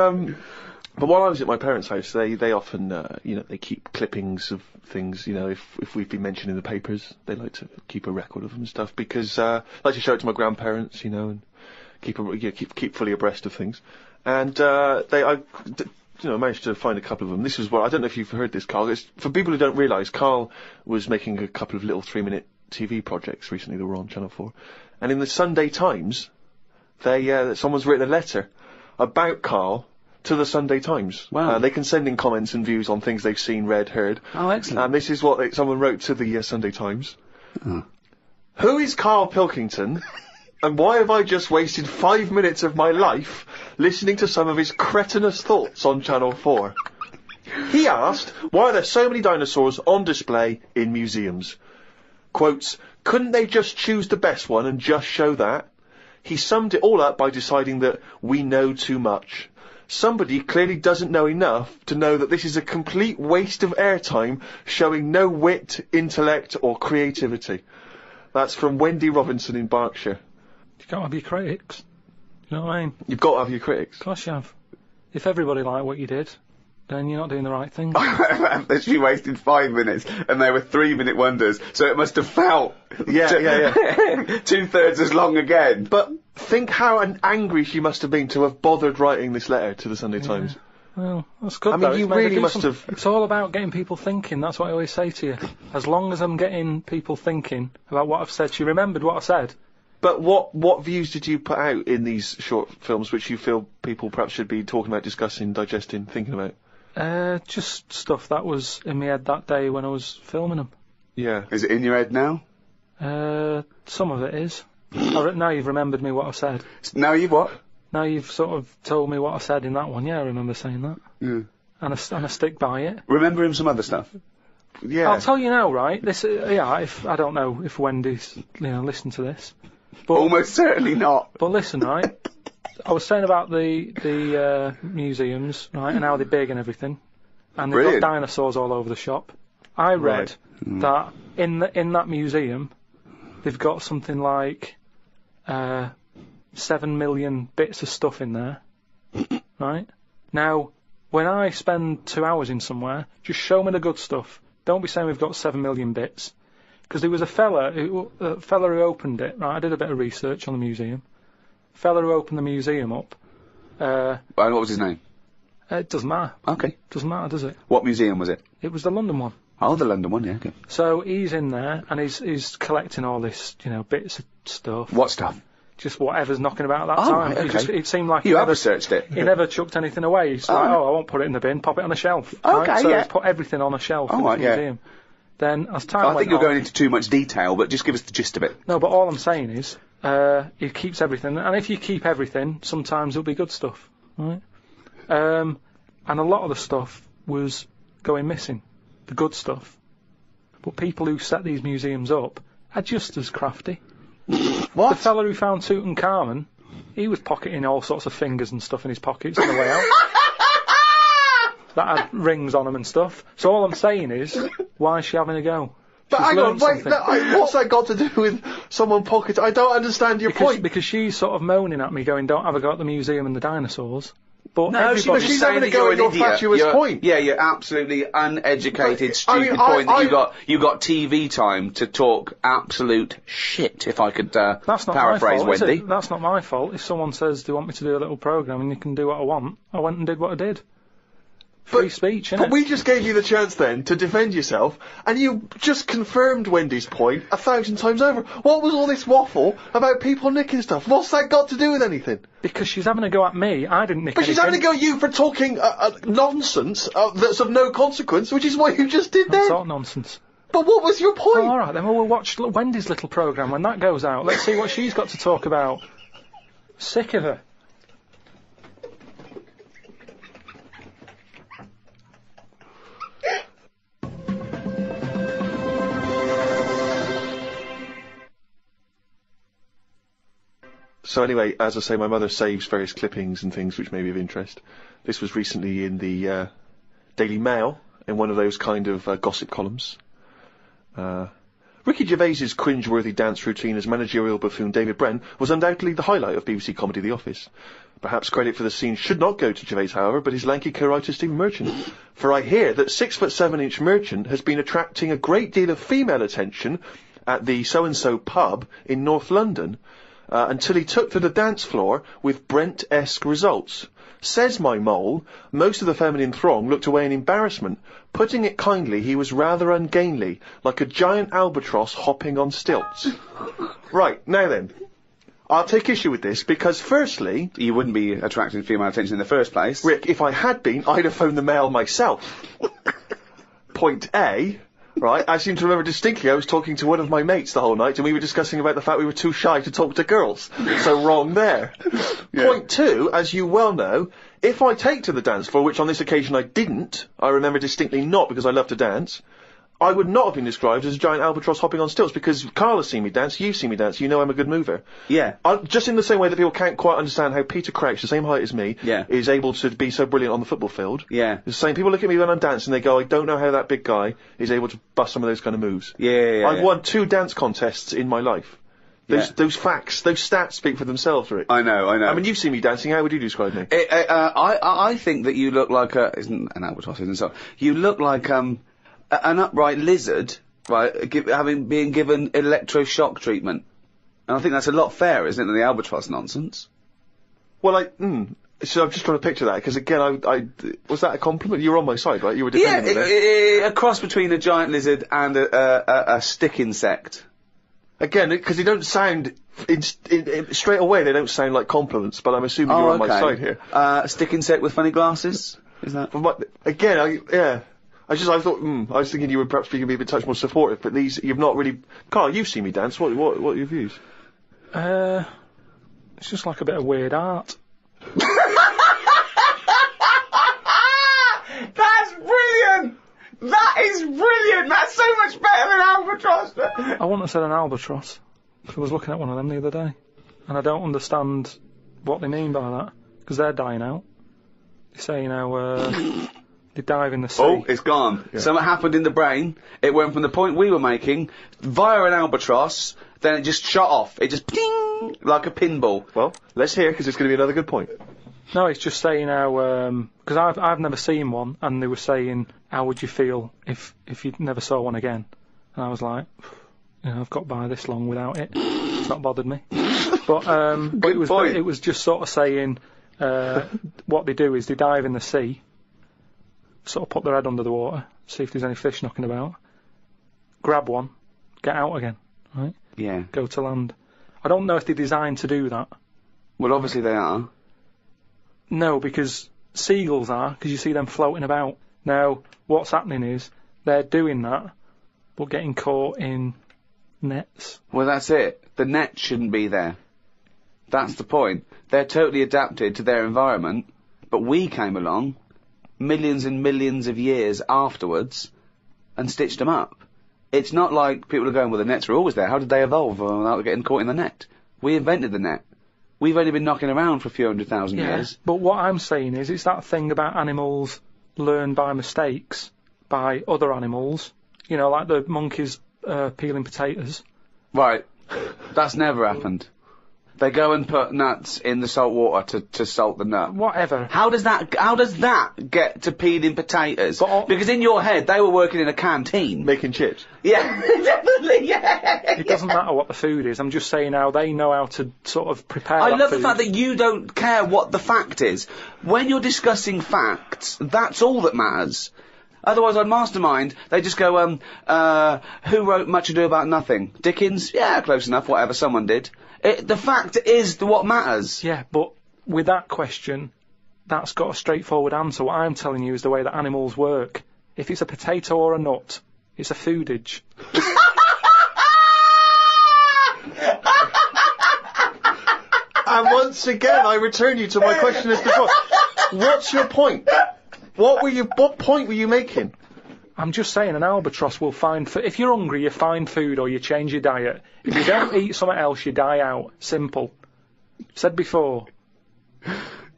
while I was at my parents' house, they often, they keep clippings of things, if we've been mentioned in the papers, they like to keep a record of them and stuff, because, I like to show it to my grandparents, and keep fully abreast of things. And, I managed to find a couple of them. This is what, I don't know if you've heard this, Carl. It's, for people who don't realise, Carl was making a couple of little 3-minute TV projects recently that were on Channel 4. And in the Sunday Times, someone's written a letter about Carl to the Sunday Times. Wow. They can send in comments and views on things they've seen, read, heard. Oh, excellent. And this is what someone wrote to the Sunday Times. Who is Karl Pilkington? And why have I just wasted 5 minutes of my life listening to some of his cretinous thoughts on Channel 4? He asked, why are there so many dinosaurs on display in museums? Quotes, couldn't they just choose the best one and just show that? He summed it all up by deciding that we know too much. Somebody clearly doesn't know enough to know that this is a complete waste of airtime, showing no wit, intellect or creativity. That's from Wendy Robinson in Berkshire. You can't have your critics. You know what I mean? You've got to have your critics. Of course you have. If everybody liked what you did, then you're not doing the right thing. She wasted 5 minutes, and they were 3-minute wonders, so it must have felt... Yeah. 2/3 as long again. But think how angry she must have been to have bothered writing this letter to the Sunday Times. Well, that's good. I mean, you really must have... It's all about getting people thinking, that's what I always say to you. As long as I'm getting people thinking about what I've said, she remembered what I said. But what views did you put out in these short films which you feel people perhaps should be talking about, discussing, digesting, thinking about? Just stuff that was in my head that day when I was filming them. Yeah. Is it in your head now? Some of it is. Now you've remembered me what I said. Now you've what? Now you've sort of told me what I said in that one. Yeah, I remember saying that. Yeah. And I stick by it. Remember him some other stuff? Yeah. I'll tell you now, right? This, if I don't know if Wendy's, listen to this. But, almost certainly not. But listen, right? I was saying about the museums, right, and how they're big and everything, and they've got dinosaurs all over the shop. I read that in that museum, they've got something like 7 million bits of stuff in there, right? Now, when I spend 2 hours in somewhere, just show me the good stuff. Don't be saying we've got 7 million bits. Because there was a fella who opened it, right? I did a bit of research on the museum. Fella who opened the museum up. And what was his name? It doesn't matter. Okay. Doesn't matter, does it? What museum was it? It was the London one. Oh, the London one, yeah, okay. So he's in there, and he's collecting all this, bits of stuff. What stuff? Just whatever's knocking about at that time. Right, okay. It seemed like you have researched it. He never chucked anything away. He's like, I won't put it in the bin, pop it on a shelf. Okay, right? So he's put everything on a shelf in the museum. Then, as time went on... I think you're going into too much detail, but just give us the gist of it. No, but all I'm saying is, he keeps everything, and if you keep everything, sometimes it'll be good stuff, right? And a lot of the stuff was going missing, the good stuff. But people who set these museums up are just as crafty. What? The fella who found Tutankhamun, he was pocketing all sorts of fingers and stuff in his pockets on the way out. That had rings on them and stuff. So all I'm saying is, why is she having a go? But hang on, wait, what's that got to do with someone pocketing? I don't understand your point. Because she's sort of moaning at me, going, don't have a go at the museum and the dinosaurs. But no, she's having a go at your fatuous point. Yeah, you're absolutely uneducated, stupid point that you got TV time to talk absolute shit, if I could that's not paraphrase my fault, Wendy. That's not my fault. If someone says they want me to do a little programme and you can do what I want, I went and did what I did. Free speech, innit? But we just gave you the chance then to defend yourself, and you just confirmed Wendy's point 1,000 times over. What was all this waffle about people nicking stuff? What's that got to do with anything? Because she's having a go at me. I didn't nick anything. But she's having a go at you for talking nonsense that's of no consequence, which is what you just did then. That's all nonsense. But what was your point? Oh, all right, then we'll watch Wendy's little programme when that goes out. Let's see what she's got to talk about. Sick of her. So anyway, as I say, my mother saves various clippings and things which may be of interest. This was recently in the Daily Mail, in one of those kind of gossip columns. Ricky Gervais's cringe-worthy dance routine as managerial buffoon David Brent was undoubtedly the highlight of BBC comedy The Office. Perhaps credit for the scene should not go to Gervais, however, but his lanky co-writer Stephen Merchant. For I hear that 6'7" Merchant has been attracting a great deal of female attention at the so-and-so pub in North London, until he took to the dance floor with Brent-esque results. Says my mole, most of the feminine throng looked away in embarrassment. Putting it kindly, he was rather ungainly, like a giant albatross hopping on stilts. Right, now then, I'll take issue with this, because firstly... You wouldn't be attracting female attention in the first place. Rick, if I had been, I'd have phoned the Mail myself. Point A... Right, I seem to remember distinctly I was talking to one of my mates the whole night and we were discussing about the fact we were too shy to talk to girls. So wrong there. Yeah. Point 2, as you well know, if I take to the dance floor, which on this occasion I didn't, I remember distinctly not because I love to dance, I would not have been described as a giant albatross hopping on stilts because Karl has seen me dance, you've seen me dance, you know I'm a good mover. Yeah. Just in the same way that people can't quite understand how Peter Crouch, the same height as me, is able to be so brilliant on the football field. Yeah. The same, people look at me when I'm dancing, they go, I don't know how that big guy is able to bust some of those kind of moves. I've won 2 dance contests in my life. Those facts, those stats speak for themselves, Rick. I know. I mean, you've seen me dancing, how would you describe me? I think that you look like isn't an albatross, isn't it? So, you look like, an upright lizard, right, being given electroshock treatment. And I think that's a lot fairer, isn't it, than the albatross nonsense? Well, so I'm just trying to picture that, because again, was that a compliment? You were on my side, right? You were defending me. A cross between a giant lizard and a stick insect. Again, because they don't sound, straight away they don't sound like compliments, but I'm assuming you're on my side here. A stick insect with funny glasses? Is that? Again, I thought, I was thinking you were perhaps being a touch more supportive, but you've not really... Carl, you've seen me dance, what are your views? It's just like a bit of weird art. That's brilliant! That is brilliant! That's so much better than albatross! I wouldn't have said an albatross. I was looking at one of them the other day, and I don't understand what they mean by that, because they're dying out. They say, they dive in the sea. Oh, it's gone. Yeah. Something happened in the brain. It went from the point we were making via an albatross, then it just shot off. It just ping like a pinball. Well, let's hear, because it's going to be another good point. No, it's just saying how, because I've never seen one, and they were saying, how would you feel if you never saw one again? And I was like, I've got by this long without it. It's not bothered me. But it was just sort of saying, what they do is they dive in the sea, sort of put their head under the water, see if there's any fish knocking about, grab one, get out again, right? Yeah. Go to land. I don't know if they're designed to do that. Well, obviously they are. No, because seagulls are, because you see them floating about. Now, what's happening is, they're doing that, but getting caught in nets. Well, that's it. The net shouldn't be there. That's the point. They're totally adapted to their environment, but we came along millions and millions of years afterwards and stitched them up. It's not like people are going, well, the nets were always there. How did they evolve without getting caught in the net? We invented the net. We've only been knocking around for a few 100,000 years. But what I'm saying is, it's that thing about animals learn by mistakes by other animals. You know, like the monkeys peeling potatoes. Right. That's never happened. They go and put nuts in the salt water to salt the nut. Whatever. How does that get to peeling potatoes? Because in your head, they were working in a canteen. Making chips. Yeah, definitely, yeah. It doesn't matter what the food is. I'm just saying how they know how to sort of prepare I that love food. the fact that you don't care what the fact is. When you're discussing facts, that's all that matters. Otherwise, on Mastermind, they just go, who wrote Much Ado About Nothing? Dickens? Yeah, close enough, whatever, someone did. The fact is what matters. Yeah, but with that question, that's got a straightforward answer. What I'm telling you is the way that animals work. If it's a potato or a nut, it's a foodage. And once again, I return you to my question as before. What's your point? What point were you making? I'm just saying an albatross will find... if you're hungry, you find food or you change your diet. If you don't eat something else, you die out. Simple. Said before.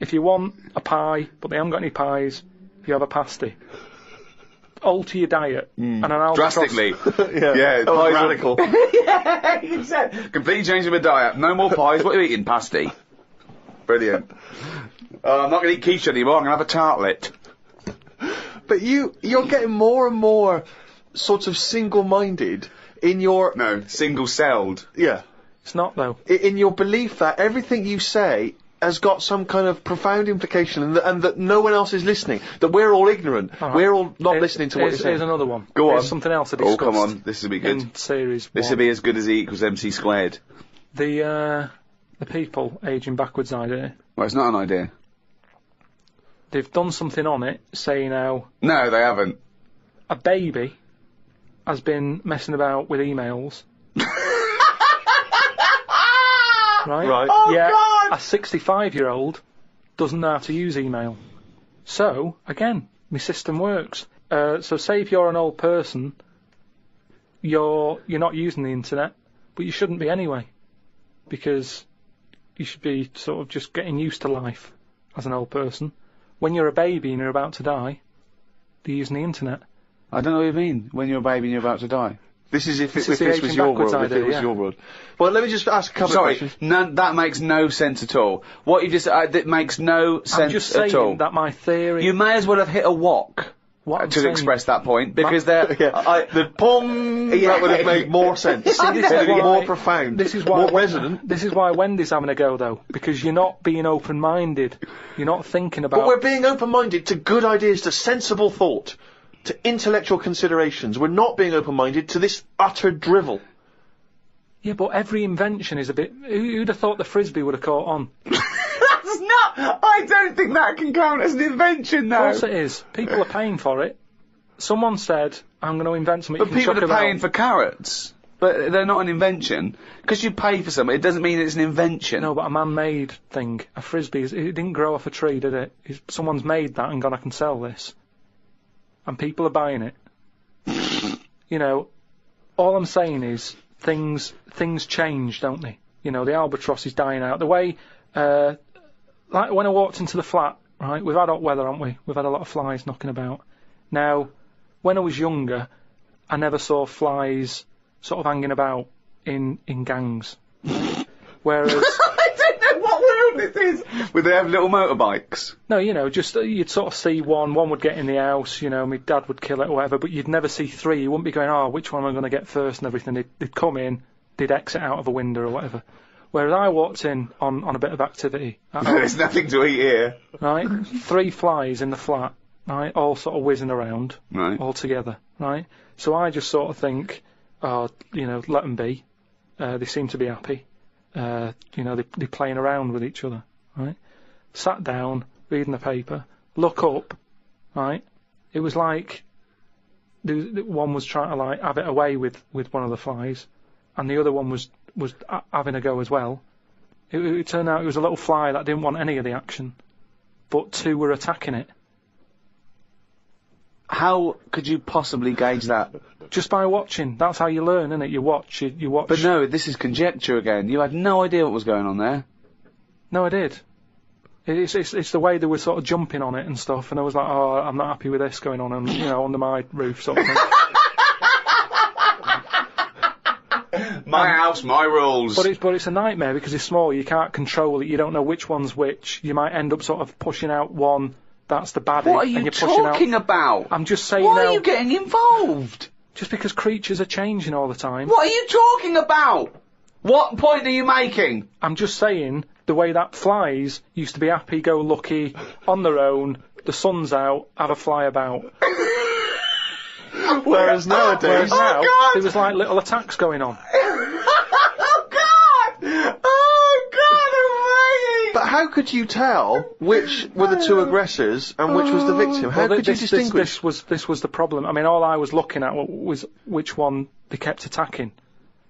If you want a pie, but they haven't got any pies, you have a pasty. Alter your diet. And an albatross... Drastically. Yeah, pies radical. Yeah, you said. Completely changing my diet. No more pies. What are you eating? Pasty. Brilliant. I'm not going to eat quiche anymore. I'm going to have a tartlet. But you're getting more and more sort of single-minded in your... No, single-celled. Yeah. It's not, though. In your belief that everything you say has got some kind of profound implication and that no one else is listening. That we're all ignorant. Right. We're all not listening to what you're saying. Here's another one. Go Here's on. Something else to discuss. Oh, come on. This will be good. In series This will be as good as E equals MC squared. The people ageing backwards idea. Well, it's not an idea. They've done something on it, saying how... No, they haven't. A baby has been messing about with emails. Right? Oh, yeah, God! A 65-year-old doesn't know how to use email. So, again, my system works. So say if you're an old person, you're not using the internet, but you shouldn't be anyway. Because you should be sort of just getting used to life as an old person. When you're a baby and you're about to die, they're using the internet. I don't know what you mean, when you're a baby and you're about to die. This is if this was your world, if it was your world. Well, let me just ask a couple of questions. Sorry, that makes no sense at all. What you just, that makes no sense at all. I'm just saying that my theory... You may as well have hit a wok to express that point, because they're... the pong, that would have made more sense. This is more profound, this is why, more resonant. This is why Wendy's having a go, though, because you're not being open-minded. You're not thinking about... But we're being open-minded to good ideas, to sensible thought, to intellectual considerations. We're not being open-minded to this utter drivel. Yeah, but every invention is a bit... Who'd have thought the Frisbee would have caught on? That's not... I don't think that can count as an invention, though. Of course it is. People are paying for it. someone said, I'm going to invent something. But people are paying for carrots. But they're not an invention. Because you pay for something, it doesn't mean it's an invention. No, but a man-made thing. A frisbee, it didn't grow off a tree, did it? Someone's made that and gone, I can sell this. And people are buying it. You know, all I'm saying is, things change, don't they? You know, the albatross is dying out. The way, like when I walked into the flat, right, we've had hot weather, haven't we? We've had a lot of flies knocking about. Now, when I was younger, I never saw flies sort of hanging about in gangs. Whereas... I don't know what world this is! Would they have little motorbikes? No, you know, just, you'd sort of see one would get in the house, you know, my dad would kill it or whatever, but you'd never see three. You wouldn't be going, oh, which one am I going to get first and everything. They'd come in, they'd exit out of a window or whatever. Whereas I walked in on a bit of activity. There's nothing to eat here. Right? 3 flies in the flat, right? All sort of whizzing around. Right. All together, right? So I just sort of think, oh, you know, let them be. They seem to be happy. You know, they're playing around with each other, right? Sat down, reading the paper, look up, right? It was like one was trying to like have it away with one of the flies, and the other one was having a go as well. It turned out it was a little fly that didn't want any of the action, but 2 were attacking it. How could you possibly gauge that? Just by watching. That's how you learn, isn't it? You watch. You watch. But no, this is conjecture again. You had no idea what was going on there. No, I did. It's the way they were sort of jumping on it and stuff, and I was like, oh, I'm not happy with this going on, and you know, under my roof sort of thing. My house, my rules. But it's a nightmare because it's small. You can't control it. You don't know which one's which. You might end up sort of pushing out one. That's the baddie. What are you talking about? I'm just saying. Why are you getting involved? Just because creatures are changing all the time. What are you talking about? What point are you making? I'm just saying the way that flies used to be happy-go-lucky, on their own, the sun's out, have a fly about. Whereas nowadays... now, there was like little attacks going on. But how could you tell which were the 2 aggressors and which was the victim? How could you distinguish? This was the problem. I mean, all I was looking at was which one they kept attacking.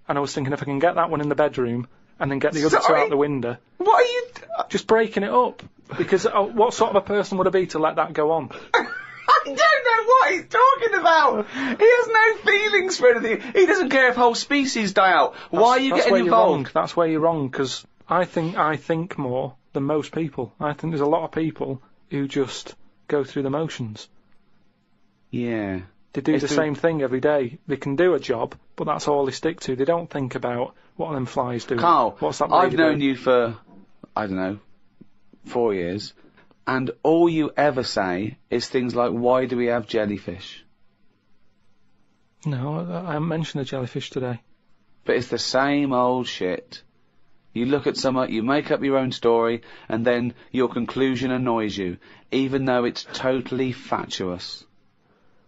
And I was thinking, if I can get that one in the bedroom and then get the other 2 out the window... What are you... Just breaking it up. Because what sort of a person would it be to let that go on? I don't know what he's talking about. He has no feelings for anything. He doesn't care if whole species die out. Why are you getting involved? That's where you're wrong, because... I think more than most people. I think there's a lot of people who just go through the motions. Yeah. They do the same thing every day. They can do a job, but that's all they stick to. They don't think about what them flies do. Carl, what's that I've known you for, I don't know, 4 years, and all you ever say is things like, why do we have jellyfish? No, I haven't mentioned a jellyfish today. But it's the same old shit. You look at something, you make up your own story, and then your conclusion annoys you, even though it's totally fatuous.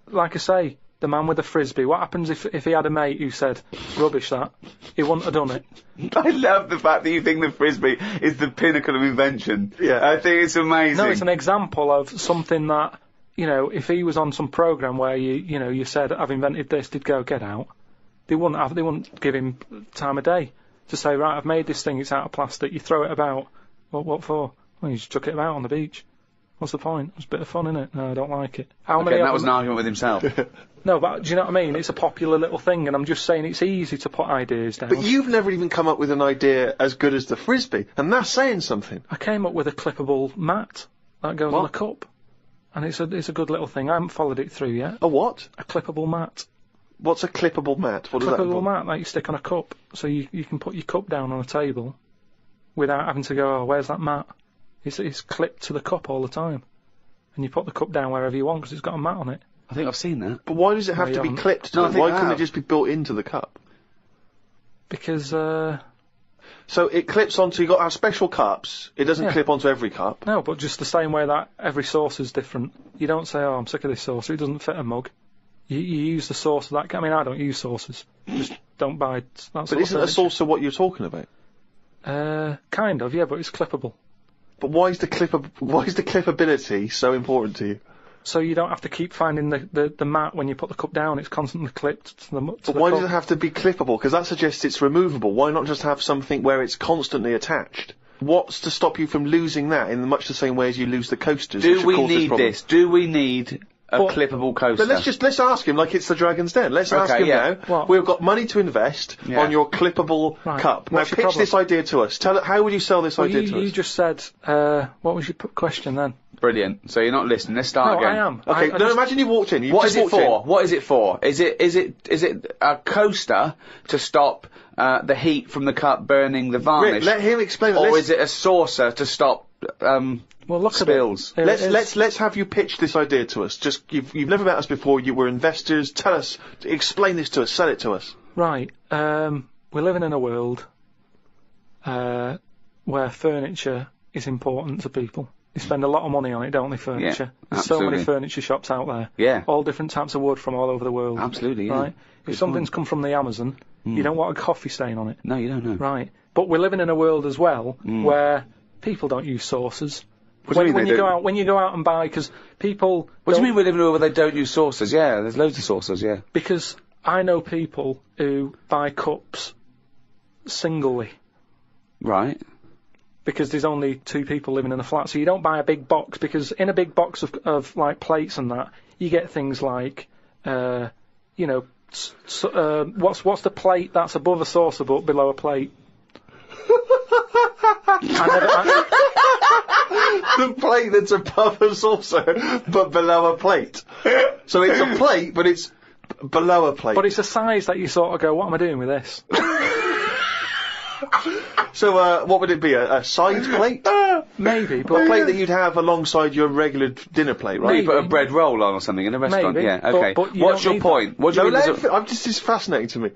Like I say, the man with the frisbee, what happens if he had a mate who said, rubbish that, he wouldn't have done it? I love the fact that you think the frisbee is the pinnacle of invention. Yeah. I think it's amazing. No, it's an example of something that, you know, if he was on some programme where you said, I've invented this, they'd go, get out. They wouldn't give him time of day. To say, right, I've made this thing, it's out of plastic, you throw it about. What for? Well, you just chuck it about on the beach. What's the point? It's a bit of fun, innit? No, I don't like it. That was an argument with himself. No, but do you know what I mean? It's a popular little thing, and I'm just saying it's easy to put ideas down. But you've never even come up with an idea as good as the frisbee, and that's saying something. I came up with a clippable mat that goes on a cup. And it's a good little thing. I haven't followed it through yet. A what? A clippable mat. What's a clippable mat? What does that involve? Clippable mat, like you stick on a cup. So you can put your cup down on a table without having to go, oh, where's that mat? It's clipped to the cup all the time. And you put the cup down wherever you want because it's got a mat on it. I think I've seen that. But why does it have to be clipped to it? Why couldn't it just be built into the cup? Because, So it clips onto, you've got to have special cups. It doesn't clip onto every cup. No, but just the same way that every sauce is different. You don't say, oh, I'm sick of this sauce. It doesn't fit a mug. You use the sauce of that. I mean, I don't use sauces. Just don't buy that sort of thing. But isn't a saucer what you're talking about? Kind of, yeah, but it's clippable. But why is the clippability so important to you? So you don't have to keep finding the mat when you put the cup down. It's constantly clipped to the But why does it have to be clippable? Because that suggests it's removable. Why not just have something where it's constantly attached? What's to stop you from losing that in much the same way as you lose the coasters? Do we need this? Do we need a clippable coaster? But let's ask him like it's the Dragon's Den. Let's ask him now. What? We've got money to invest on your clippable cup. Now pitch this idea to us. How would you sell this idea to us? You just said, what was your question then? Brilliant. So you're not listening. Let's start again. I am. Okay, imagine you walked in. What is it for? What is it for? Is it a coaster to stop the heat from the cup burning the varnish? Rick, let him explain. Or is it a saucer to stop spills? Let's have you pitch this idea to us. Just you've never met us before. You were investors. Tell us. Explain this to us. Sell it to us. Right. We're living in a world where furniture is important to people. They spend a lot of money on it, don't they, furniture? There's so many furniture shops out there. Yeah. All different types of wood from all over the world. Absolutely, yeah. Right? If something's come from the Amazon, you don't want a coffee stain on it. No, you don't know. Right. But we're living in a world as well where people don't use saucers. When you go out and buy, because people... What do you mean we're living in a world where they don't use saucers? Yeah, there's loads of saucers, yeah. Because I know people who buy cups singly. Right. Because there's only 2 people living in a flat, so you don't buy a big box, because in a big box of like plates and that, you get things like, what's the plate that's above a saucer but below a plate? The plate that's above a saucer but below a plate. So it's a plate, but it's below a plate. But it's a size that you sort of go, what am I doing with this? So, what would it be? A side plate? Maybe, but... A plate that you'd have alongside your regular dinner plate, right? Maybe. You put a bread roll on or something in a restaurant. Maybe. Yeah, okay. But what's your point? What do you mean? This is fascinating to me.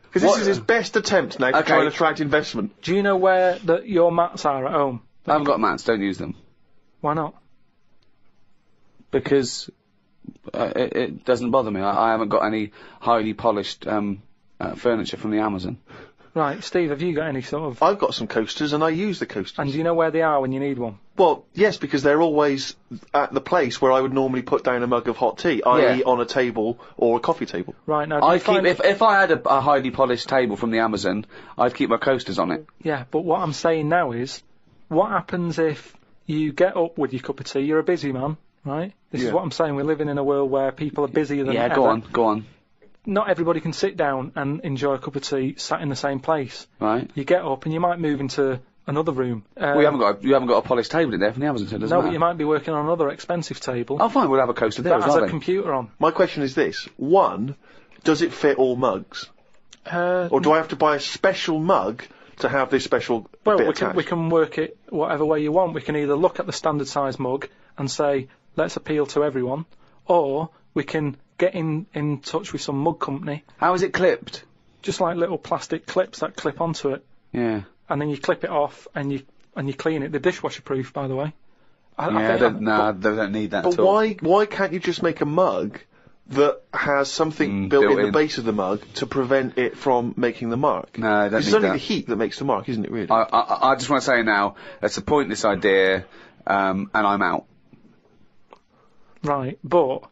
Because this is his best attempt now to try and attract investment. Do you know where your mats are at home? I haven't got mats, don't use them. Why not? Because it doesn't bother me. I haven't got any highly polished furniture from the Amazon. Right, Steve, have you got any sort of... I've got some coasters and I use the coasters. And do you know where they are when you need one? Well, yes, because they're always at the place where I would normally put down a mug of hot tea, i.e. on a table or a coffee table. Right, now if I had a highly polished table from the Amazon, I'd keep my coasters on it. Yeah, but what I'm saying now is, what happens if you get up with your cup of tea, you're a busy man, right? This is what I'm saying, we're living in a world where people are busier than ever. Yeah, go on. Not everybody can sit down and enjoy a cup of tea sat in the same place. Right. You get up and you might move into another room. You haven't got a polished table in there from the Amazon, so it doesn't matter. But you might be working on another expensive table. Oh, fine, we'll have a coaster there as well. That has a computer on. My question is this. One, does it fit all mugs? Or do I have to buy a special mug to have this special bit attached? We can work it whatever way you want. We can either look at the standard size mug and say, let's appeal to everyone, or we can get in touch with some mug company. How is it clipped? Just like little plastic clips that clip onto it. Yeah. And then you clip it off and you clean it. They're dishwasher proof, by the way. They don't need that at all. But why can't you just make a mug that has something built in the base of the mug to prevent it from making the mark? No, it's only the heat that makes the mark, isn't it, really? I just want to say now, that's a pointless idea, and I'm out. Right, but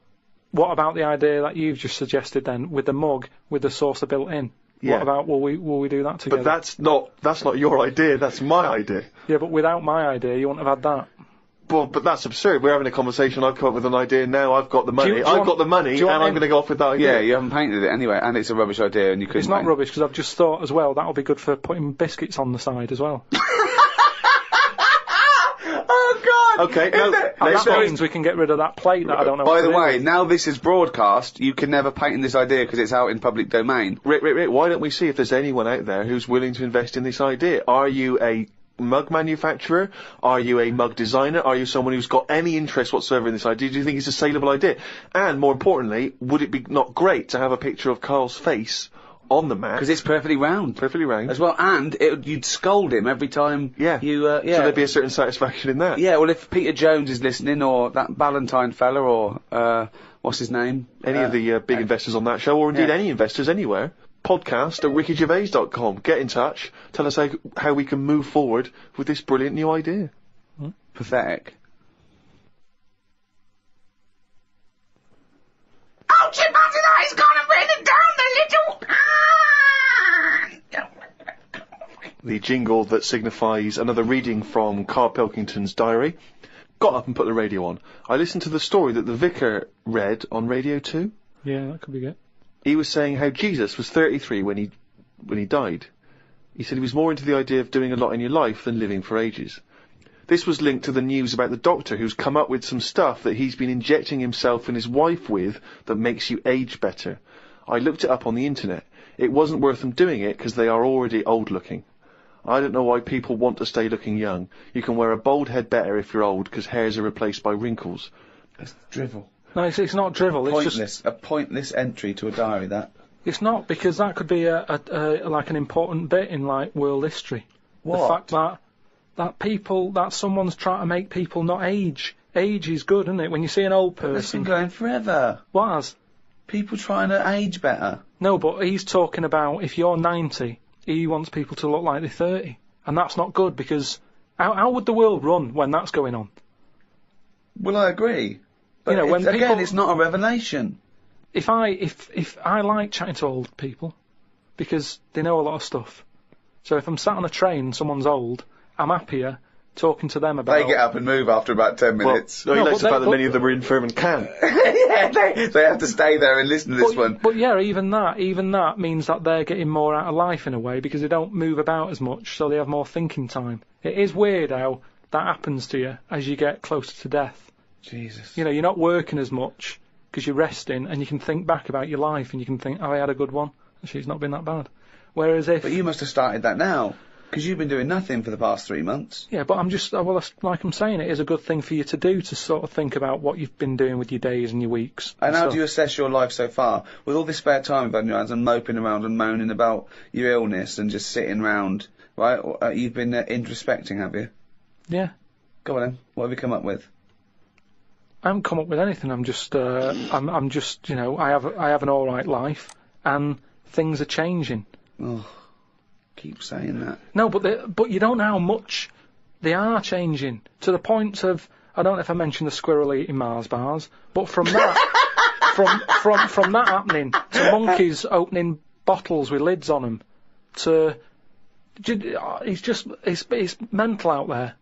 what about the idea that you've just suggested then, with the mug, with the saucer built in? Yeah. What about, will we do that together? But that's not your idea, that's my idea. Yeah, but without my idea, you wouldn't have had that. Well, but that's absurd. We're having a conversation, I've come up with an idea, now I've got the money. I've got the money, and I'm going to go off with that idea. Yeah, you haven't painted it anyway, and it's a rubbish idea, and you couldn't. It's not rubbish, because I've just thought as well, that'll be good for putting biscuits on the side as well. Oh, God! Okay, that means we can get rid of that plate that I don't know By the way, now this is broadcast, you can never patent this idea because it's out in public domain. Rick, why don't we see if there's anyone out there who's willing to invest in this idea? Are you a mug manufacturer? Are you a mug designer? Are you someone who's got any interest whatsoever in this idea? Do you think it's a saleable idea? And more importantly, would it be not great to have a picture of Karl's face on the mat? Because it's perfectly round. Perfectly round. As well, and you'd scold him every time you... So there'd be a certain satisfaction in that. Yeah, well, if Peter Jones is listening, or that Ballantyne fella, or, what's his name? Any of the big investors on that show, or indeed any investors anywhere, podcast@rickygervais.com. Get in touch. Tell us how we can move forward with this brilliant new idea. Pathetic. the jingle that signifies another reading from Karl Pilkington's diary, got up and put the radio on. I listened to the story that the vicar read on Radio 2. Yeah, that could be good. He was saying how Jesus was 33 when he died. He said he was more into the idea of doing a lot in your life than living for ages. This was linked to the news about the doctor who's come up with some stuff that he's been injecting himself and his wife with that makes you age better. I looked it up on the internet. It wasn't worth them doing it because they are already old looking. I don't know why people want to stay looking young. You can wear a bald head better if you're old because hairs are replaced by wrinkles. It's drivel. No, it's not drivel. Pointless. It's just a pointless entry to a diary, that. It's not, because that could be like an important bit in like world history. What? The fact that someone's trying to make people not age. Age is good, isn't it? When you see an old person. That's been going forever. What has? People trying to age better. No, but he's talking about if you're 90, he wants people to look like they're 30, and that's not good because how would the world run when that's going on? Well, I agree. But when it's not a revelation. If I like chatting to old people because they know a lot of stuff. So if I'm sat on a train and someone's old, I'm happier talking to them about... They get up and move after about 10 minutes. Well, he knows the fact that many of them are infirm and can't. Yeah, they have to stay there and listen to this one. But yeah, even that means that they're getting more out of life in a way because they don't move about as much, so they have more thinking time. It is weird how that happens to you as you get closer to death. Jesus. You know, you're not working as much because you're resting and you can think back about your life and you can think, oh, I had a good one. Actually, it's not been that bad. Whereas if... But you must have started that now. Because you've been doing nothing for the past 3 months. Yeah, but I'm just, like I'm saying, it is a good thing for you to do, to sort of think about what you've been doing with your days and your weeks. And how do you assess your life so far? With all this spare time you've had on your hands and moping around and moaning about your illness and just sitting round, right? You've been introspecting, have you? Yeah. Go on then. What have you come up with? I haven't come up with anything. I'm just, I'm just, you know, I have an alright life and things are changing. Oh. Keep saying that. No, but you don't know how much they are changing to the point of, I don't know if I mentioned the squirrel eating Mars bars, but from that from that happening to monkeys opening bottles with lids on them to it's mental out there.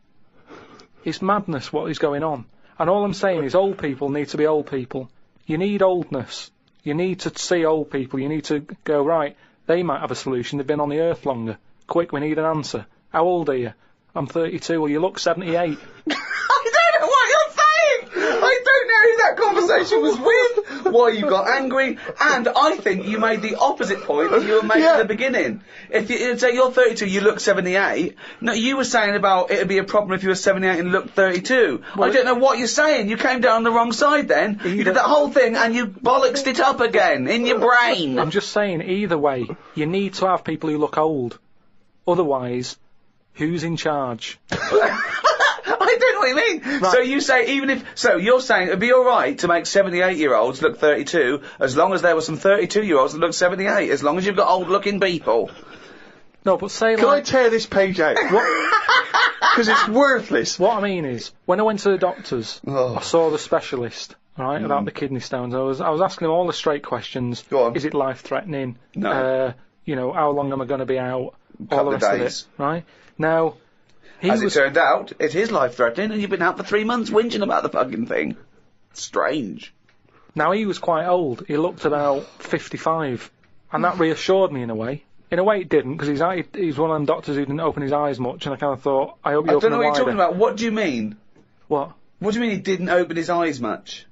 It's madness what is going on. And all I'm saying is old people need to be old people. You need oldness. You need to see old people. You need to go, right, they might have a solution. They've been on the earth longer. Quick, we need an answer. How old are you? I'm 32. Well, you look 78. I don't know what you're saying! I don't know who that conversation was with, why you got angry, and I think you made the opposite point that you were making at the beginning. If you say you're 32, you look 78. No, you were saying about it'd be a problem if you were 78 and looked 32. Well, I don't know what you're saying. You came down the wrong side then. You did that whole thing and you bollocksed it up again in your brain. I'm just saying, either way, you need to have people who look old. Otherwise, who's in charge? I don't know what you mean. Right. So you say you're saying it'd be alright to make 78-year-olds look 32 as long as there were some 32-year-olds that look 78, as long as you've got old-looking people. No, but say Can I tear this page out? Because it's worthless. What I mean is, when I went to the doctors, I saw the specialist, right, about the kidney stones. I was asking him all the straight questions. Go on. Is it life-threatening? No. You know, how long am I going to be out? Couple all the rest of days. of it, right? Now, as it turned out, it is life-threatening, and you've been out for 3 months whinging about the fucking thing. Strange. Now, he was quite old. He looked about 55, and that reassured me in a way. In a way, it didn't, because he's one of them doctors who didn't open his eyes much, and I kind of thought, I hope you open them wider. I don't know what you're talking about. What do you mean? What? What do you mean he didn't open his eyes much?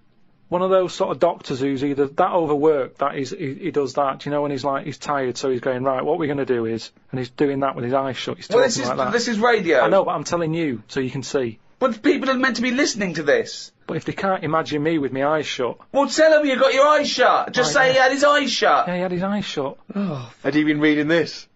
One of those sort of doctors who's either that overworked, that he does that, you know, when he's tired, so he's going, right, what we're going to do is, and he's doing that with his eyes shut, he's talking like that. This is radio. I know, but I'm telling you, so you can see. But people are meant to be listening to this. But if they can't imagine me with my eyes shut... Well, tell them you got your eyes shut. Just say he had his eyes shut. Yeah, he had his eyes shut. Oh. Had he been reading this?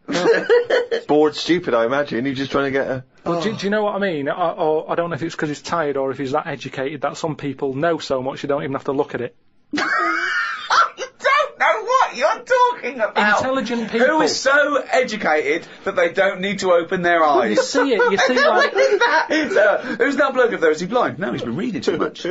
Bored stupid, I imagine. He's just trying to get a... Well, do you know what I mean? Or I don't know if it's because he's tired or if he's that educated that some people know so much you don't even have to look at it. You don't know what you're talking about. Intelligent people. Who is so educated that they don't need to open their eyes? You see it. You see like... What is that? Who's that bloke up there? Is he blind? No, he's been reading too much.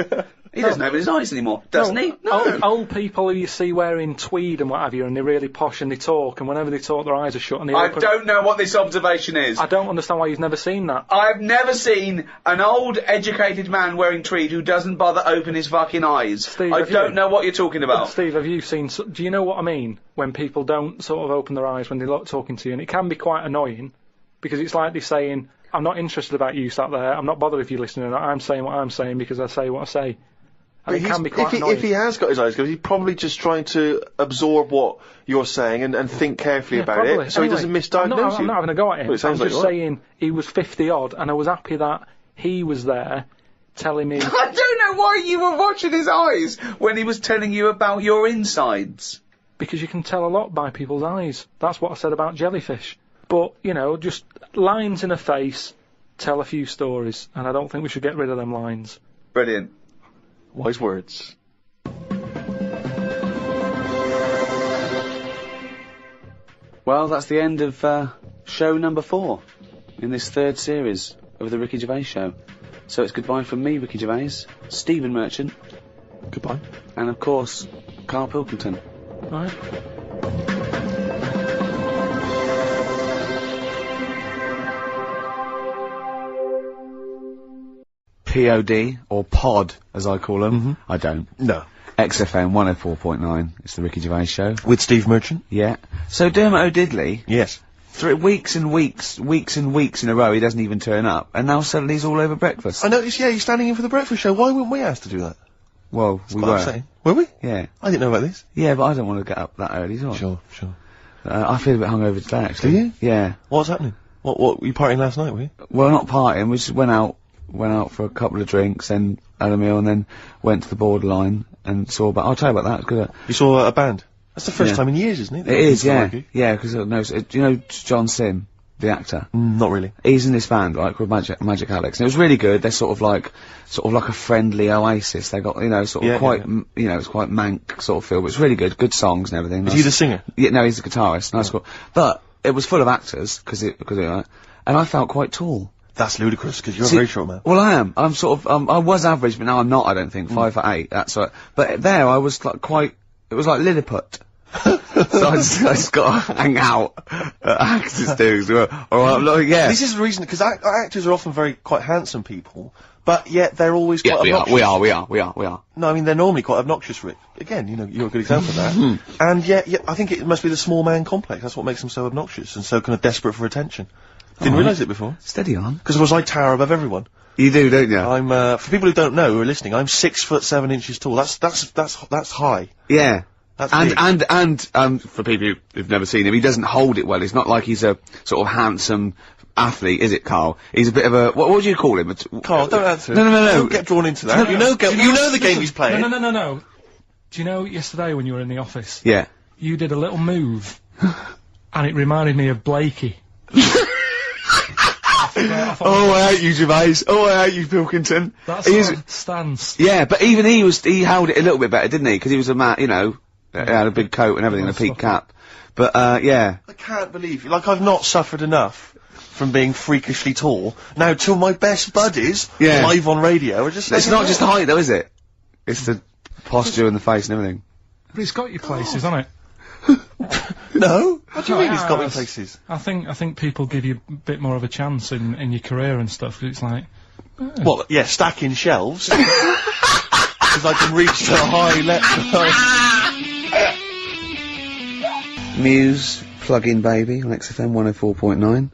He doesn't open his eyes anymore, doesn't he? No. Old people who you see wearing tweed and what have you, and they're really posh and they talk, and whenever they talk, their eyes are shut and they open. I don't know what this observation is. I don't understand why you've never seen that. I've never seen an old, educated man wearing tweed who doesn't bother open his fucking eyes. Steve, I don't know what you're talking about. Steve, have you seen... Do you know what I mean? When people don't sort of open their eyes when they're talking to you, and it can be quite annoying, because it's like they're saying, I'm not interested about you sat there, I'm not bothered if you're listening or not, I'm saying what I'm saying because I say what I say. And it can be quite annoying. If he has got his eyes closed, he's probably just trying to absorb what you're saying and think carefully about it, so he doesn't misdiagnose you. I'm not having a go at him. Well, I'm just saying he was 50-odd, and I was happy that he was there telling me... I don't know why you were watching his eyes when he was telling you about your insides. Because you can tell a lot by people's eyes. That's what I said about jellyfish. But, you know, just lines in a face tell a few stories, and I don't think we should get rid of them lines. Brilliant. Wise words. Well, that's the end of show number 4 in this 3rd series of the Ricky Gervais Show. So it's goodbye from me, Ricky Gervais, Stephen Merchant. Goodbye. And, of course, Karl Pilkington. Right. POD, or POD, as I call them. Mm-hmm. I don't. No. XFM 104.9. It's the Ricky Gervais Show. With Steve Merchant? Yeah. So Dermot O'Diddley... Yes. 3 weeks and weeks in a row, he doesn't even turn up, and now suddenly he's all over breakfast. I noticed, yeah, he's standing in for the breakfast show. Why wouldn't we ask to do that? Well, we were. Were we? Yeah. I didn't know about this. Yeah, but I don't want to get up that early, do I? Sure. I feel a bit hungover today, actually. Do you? Yeah. What's happening? What, were you partying last night, were you? Well, not partying, we just went out for a couple of drinks, and had a meal, and then went to the Borderline, and saw about... I'll tell you about that, it's good. You saw a band? That's the first time in years, isn't it? It is, yeah. Yeah, because, do you know John Sim? The actor? Not really. He's in this band, right, called Magic Alex, and it was really good. They're sort of like a friendly oasis. They got, it's quite mank sort of feel, but it's really good. Good songs and everything. Is he the singer? Yeah, no, he's the guitarist. Nice, cool. But it was full of actors, and I felt quite tall. That's ludicrous, because you're a very short man. Well, I am. I'm sort of, I was average, but now I'm not, I don't think. 5'8", that's right. But there, I was like it was like Lilliput. So I just got to hang out at actors do. Yeah. This is the reason, because actors are often quite handsome people, but yet they're always quite obnoxious. We are. No, I mean, they're normally quite obnoxious, Rick. Again, you're a good example of that. And yet, I think it must be the small man complex. That's what makes them so obnoxious and so kind of desperate for attention. Didn't realise it before. Steady on. Because I tower above everyone. You do, don't you? I'm, for people who don't know, who are listening, I'm 6'7" tall. That's high. Yeah. And for people who've never seen him, he doesn't hold it well. It's not like he's a sort of handsome athlete, is it, Karl? He's a bit of a, what would you call him? Karl, don't answer. No. Don't get drawn into that. You know the game he's playing. No. Do you know yesterday when you were in the office? Yeah. You did a little move, and it reminded me of Blakey. I hate you, Gervais. I hate you, Pilkington. That's a stance. Yeah, but even he held it a little bit better, didn't he? Because he was a man, had a big coat and everything, and a peak cap. But, yeah. I can't believe you. Like, I've not suffered enough from being freakishly tall. Now, two of my best buddies, live on radio, are just... It's not just the height, though, is it? It's the posture and the face and everything. But it's got you places, hasn't it? No? What do you mean it's got me places? I think people give you a bit more of a chance in your career and stuff, 'cause it's like... Well, yeah, stacking shelves. Because I can reach to a high level. Muse, Plug-in Baby on XFM 104.9.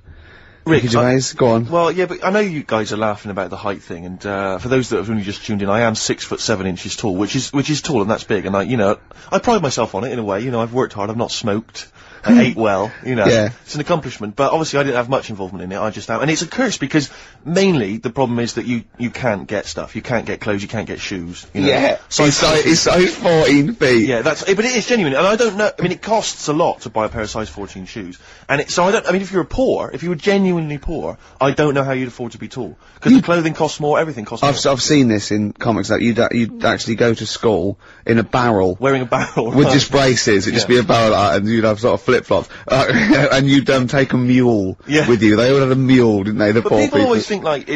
Ricky Gervais, go on. Well, yeah, but I know you guys are laughing about the height thing, and for those that have only just tuned in, I am 6'7" tall, which is tall and that's big, and I pride myself on it in a way. I've worked hard, I've not smoked, I ate well, Yeah. It's an accomplishment, but obviously I didn't have much involvement in it. I just am, and it's a curse because mainly the problem is that you can't get stuff, you can't get clothes, you can't get shoes. Yeah. So it's size 14 feet. Yeah, but it is genuine, and I don't know. I mean, it costs a lot to buy a pair of size 14 shoes, and if you were genuinely poor, I don't know how you'd afford to be tall, because the clothing costs more, everything costs more. I've seen this in comics, that you'd actually go to school in a barrel. Wearing a barrel. With just braces, it'd just be a barrel, and you'd have sort of flip-flops, and you'd take a mule with you. They all had a mule, didn't they? The but poor people always think like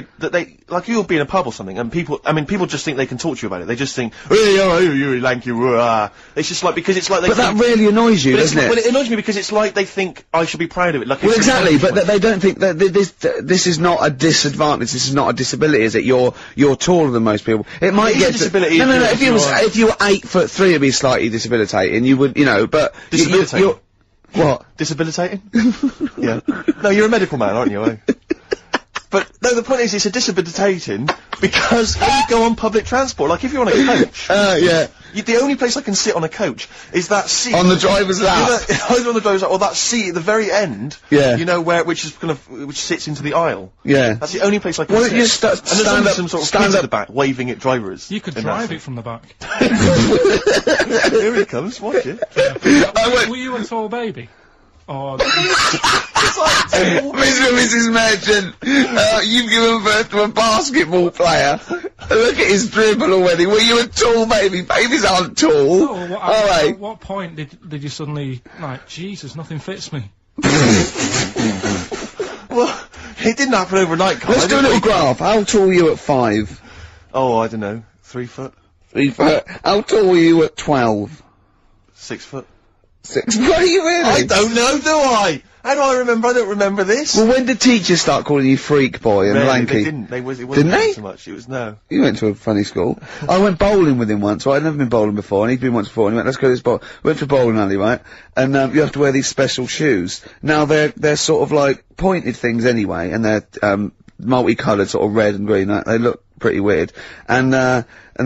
you'll be in a pub or something, and people just think they can talk to you about it. They just think, oh, you lanky, it's just like, because it's like they But that really annoys you, doesn't it? Well, it annoys me because it's like they think I should be proud of it. Like, well, exactly, but they don't think that this is not a disadvantage, this is not a disability, is it? You're taller than most people. It might get disability. No, if you were 8'3", it'd be slightly debilitating, you would, but... Debilitating? What? Debilitating? Yeah. No, you're a medical man, aren't you? But, no, the point is, it's a debilitating because when you go on public transport, like if you're on a coach... yeah. The only place I can sit on a coach is that seat... On the driver's lap? Either on the driver's lap or that seat at the very end. Yeah. You know, which sits into the aisle. Yeah. That's the only place I can sit. Well, you stand up, some sort of kids at the back, waving at drivers. You could drive it from the back. Here he comes, watch it. Were you a tall baby? Or... Mr. and Mrs. Merchant, you've given birth to a basketball player. Look at his dribble already. Were you a tall baby? Babies aren't tall. Oh, at what point did you suddenly, like, Jesus, nothing fits me? Well, it didn't happen overnight, Carl. Let's do a little graph. How tall were you at 5? Oh, I don't know. 3 foot? 3 foot. How tall were you at 12? 6 foot. 6 foot? Are you really? I don't know, do I? How do I remember? I don't remember this. Well, when did teachers start calling you freak boy and lanky? They didn't. It wasn't so much. It was no. You went to a funny school. I went bowling with him once. I'd never been bowling before, and he'd been once before, and he went, let's go to this bowl. Went to a bowling alley, right? And, you have to wear these special shoes. Now, they're sort of like pointed things anyway, and they're, multicoloured, sort of red and green. They look pretty weird. And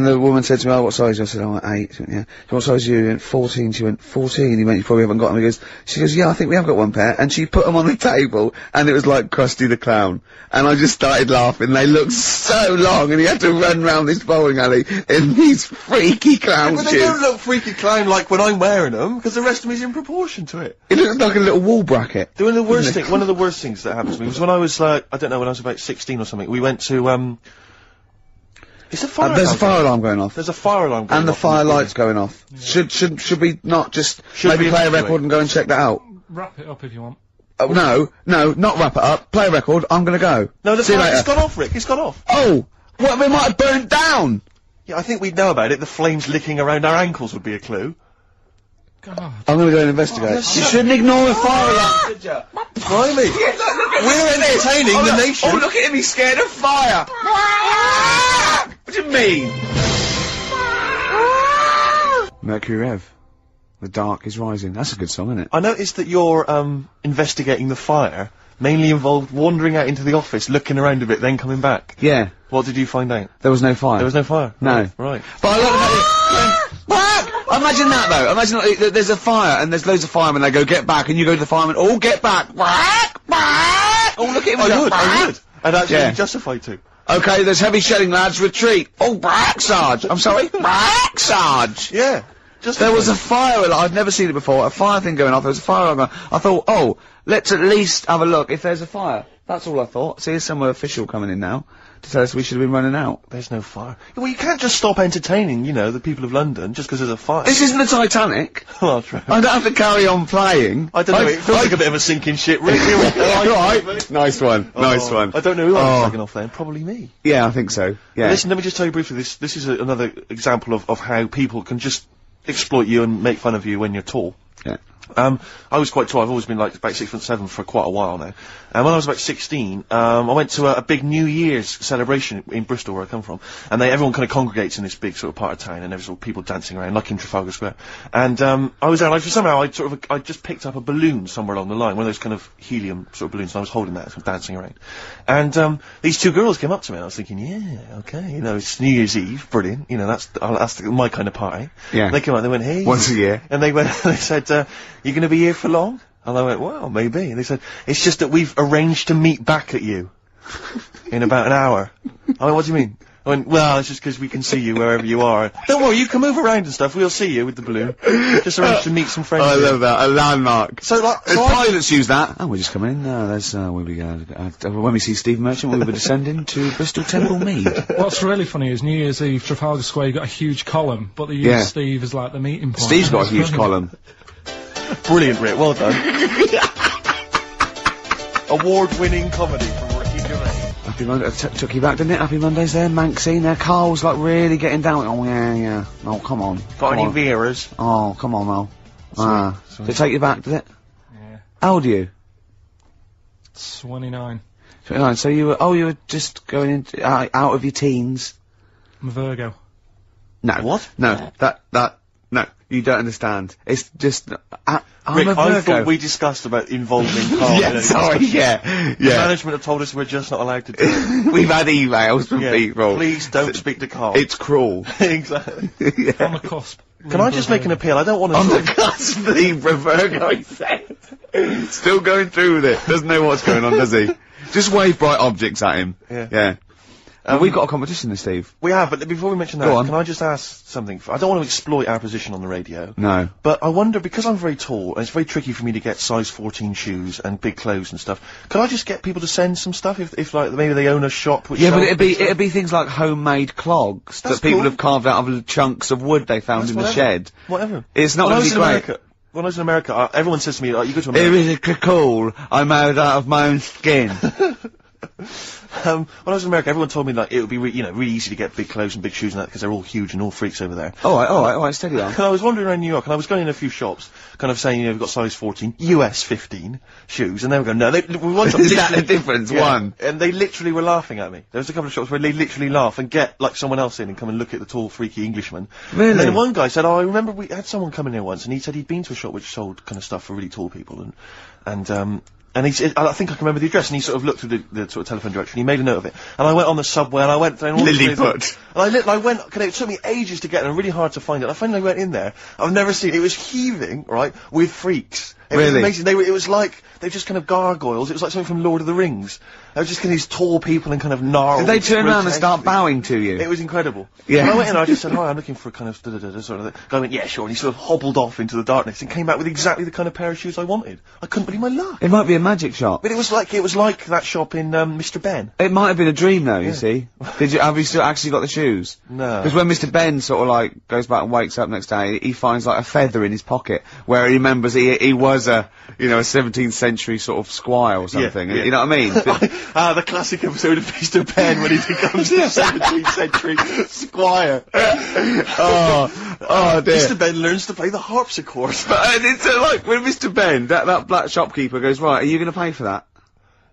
the woman said to me, oh, what size? I said, oh, 8. She went, yeah. So what size are you? He went, 14. She went, 14. He went, you probably haven't got them. She goes, yeah, I think we have got one pair. And she put them on the table, and it was like Krusty the Clown. And I just started laughing. They looked so long, and he had to run round this bowling alley in these freaky clown shoes. But they don't look freaky clown like when I'm wearing them, because the rest of me is in proportion to it. It looks like a little wall bracket. One of the worst things that happened to me was when I was, I don't know, when I was about 16 or something, we went to, There's a fire alarm going off. There's a fire alarm going off. And the fire light's going off. Yeah. Should we not just maybe play a record and go and check that out? Wrap it up if you want. Oh, no, not wrap it up. Play a record, I'm gonna go. No, it's gone off, Rick, it's gone off. Oh! Well, we might have burnt down! Yeah, I think we'd know about it. The flames licking around our ankles would be a clue. God. I'm gonna go and investigate. You shouldn't ignore a fire alarm, did ya? Blimey! We're entertaining the nation! Oh, look at him, he's scared of fire! What do you mean? Mercury Rev. The dark is rising. That's a good song, isn't it? I noticed that you're, investigating the fire mainly involved wandering out into the office, looking around a bit, then coming back. Yeah. What did you find out? There was no fire. There was no fire? No. Right. But I like how imagine that, though. Imagine, like, there's a fire, and there's loads of firemen, they go, get back, and you go to the fireman, oh, get back! Oh, look at him. I would. I'd actually be justified to. Okay, there's heavy shelling, lads, retreat! Oh, brack, Sarge! I'm sorry? Brack, Sarge! Yeah. There was a fire alarm, I've never seen it before, a fire thing going off, there was a fire alarm going. I thought, oh, let's at least have a look if there's a fire. That's all I thought. See, there's some official coming in now to tell us we should have been running out. There's no fire. Well, you can't just stop entertaining, you know, the people of London just because there's a fire. This isn't the Titanic. Well, true. I don't have to carry on playing. I don't know, it feels like a bit of a sinking ship, really. Right. Nice one. Nice one. I don't know who I'm slagging off then. Probably me. Yeah, I think so. Yeah. Listen, let me just tell you briefly, this is another example of how people can just exploit you and make fun of you when you're tall. Yeah. I was quite tall. I've always been like about 6'7" for quite a while now. And when I was about 16, I went to a big New Year's celebration in Bristol, where I come from. And everyone kind of congregates in this big sort of part of town, and there's all people dancing around, like in Trafalgar Square. And I was there, like, somehow I just picked up a balloon somewhere along the line, one of those kind of helium sort of balloons, and I was holding that, sort of dancing around. And these two girls came up to me, and I was thinking, yeah, okay, you know, it's New Year's Eve, brilliant, you know, that's my kind of party. Yeah. And they came up, they went, hey. Once a year. And they said, you gonna be here for long? And I went, well, maybe. And they said, it's just that we've arranged to meet back at you in about an hour. I went, what do you mean? I went, well, it's just because we can see you wherever you are. Don't worry, you can move around and stuff, we'll see you with the balloon. Just arranged to meet some friends. I love that, a landmark. So, like, pilots use that. Oh, we're just coming in, there's, where we go. When we see Steve Merchant, we'll be descending to Bristol Temple Mead. What's really funny is New Year's Eve, Trafalgar Square, you got a huge column, but they use Steve as like the meeting point. Steve's got a huge column. Brilliant, Rick. Well done. Award-winning comedy from Ricky Gervais. Happy Monday. Took you back, didn't it? Happy Mondays there, Maxine. There, Carl's like really getting down. Oh yeah. Oh come on. Got any Veras? Oh come on, Mel. Did it take you back? Did it? Yeah. How old are you? 29. 29. So you were just going into out of your teens. I'm a Virgo. No. What? No. No. You don't understand. It's just. I'm Rick, a Virgo. I thought we discussed about involving Carl. Yeah, sorry, yeah. The management have told us we're just not allowed to do it. We've had emails from people. Please don't speak to Carl. It's cruel. Exactly. On the cusp. Can I just make an appeal? I don't want to... On the cusp, the Virgo, he said. Still going through with it. Doesn't know what's going on, does he? Just wave bright objects at him. Yeah. We've got a competition this, Steve. We have, but before we mention that, Go on. can I just ask something? I don't want to exploit our position on the radio. No. But I wonder, because I'm very tall, and it's very tricky for me to get size 14 shoes and big clothes and stuff, could I just get people to send some stuff if like, maybe they own a shop which... Yeah, but it'd be things like homemade clogs that people have carved out of chunks of wood they found in the shed. Whatever. It's not going to be great. When I was in America, everyone says to me, like, you go to America... It was cool. I made out of my own skin. When I was in America, everyone told me like it would be really easy to get big clothes and big shoes and that because they're all huge and all freaks over there. All right, steady on. And I was wandering around New York and I was going in a few shops, kind of saying, we've got size 14, US 15 shoes, and they were going, no, we want something. Is that the difference? Yeah. One. And they literally were laughing at me. There was a couple of shops where they literally laugh and get like someone else in and come and look at the tall, freaky Englishman. Really? And then one guy said, I remember we had someone come in here once and he said he'd been to a shop which sold kind of stuff for really tall people and he said, I think I can remember the address, and he sort of looked through the sort of telephone directory, and he made a note of it. And I went on the subway, and I went down all Lilliput. And I went, it took me ages to get there, and really hard to find it. I finally went in there. I've never seen it. It was heaving, right, with freaks. It was amazing. It was like, they were just kind of gargoyles. It was like something from Lord of the Rings. They were just kind of these tall people and kind of gnarled. Did they turn around and start bowing to you? It was incredible. Yeah. When I went in, I just said, hi, I'm looking for a kind of sort of thing. Guy went, yeah, sure, and he sort of hobbled off into the darkness and came back with exactly the kind of pair of shoes I wanted. I couldn't believe my luck. It might be a magic shop. But it was like that shop in, Mr. Ben. It might have been a dream though, you see. Have you still actually got the shoes? No. Because when Mr. Ben sort of like goes back and wakes up next day, he finds like a feather in his pocket where he remembers he was a 17th century sort of squire or something. You know what I mean? The classic episode of Mr. Ben when he becomes the 17th century squire. Oh dear. Mr. Ben learns to play the harpsichord. But it's like when Mr. Ben, that black shopkeeper goes, right, are you going to pay for that?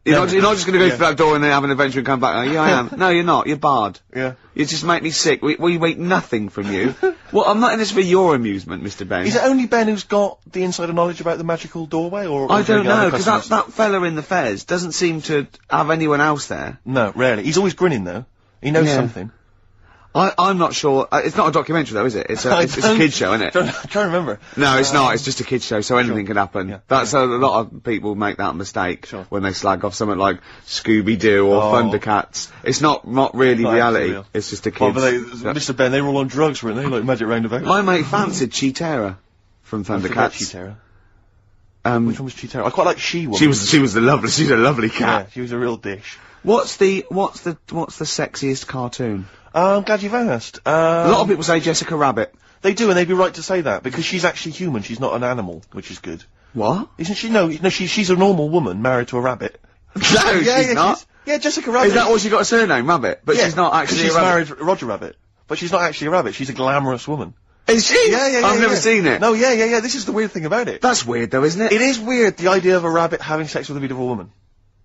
You're not just going to go through that door and then have an adventure and come back. Yeah, I am. No, you're not. You're barred. Yeah. You just make me sick. We wait nothing from you. Well, I'm not in this for your amusement, Mr. Ben. Is it only Ben who's got the insider knowledge about the magical doorway, or I don't know, because that fella in the fez doesn't seem to have anyone else there. No, rarely. He's always grinning, though. He knows something. I'm not sure. It's not a documentary, though, is it? It's a kid's show, isn't it? I'm trying to remember. No, it's not. It's just a kid's show, so anything can happen. Yeah. That's a lot of people make that mistake when they slag off something like Scooby-Doo or Thundercats. It's not really reality. It's just a kid's... Mr. Ben, they were all on drugs, weren't they? Like Magic Roundabout. My mate fancied Cheetara from Thundercats. Cheetara. Which one was Cheetara? I quite like She-Woman. She's a lovely cat. Yeah, she was a real dish. What's the sexiest cartoon? I'm glad you've asked. A lot of people say Jessica Rabbit. They do, and they'd be right to say that, because she's actually human, she's not an animal, which is good. What? Isn't she? No, she's a normal woman married to a rabbit. No, she's not. Jessica Rabbit. Is that why she got a surname, Rabbit? But she's not actually a rabbit. She's married Roger Rabbit, but she's not actually a rabbit, she's a glamorous woman. Is she? Yeah. I've never seen it. No, yeah, this is the weird thing about it. That's weird though, isn't it? It is weird, the idea of a rabbit having sex with a beautiful woman.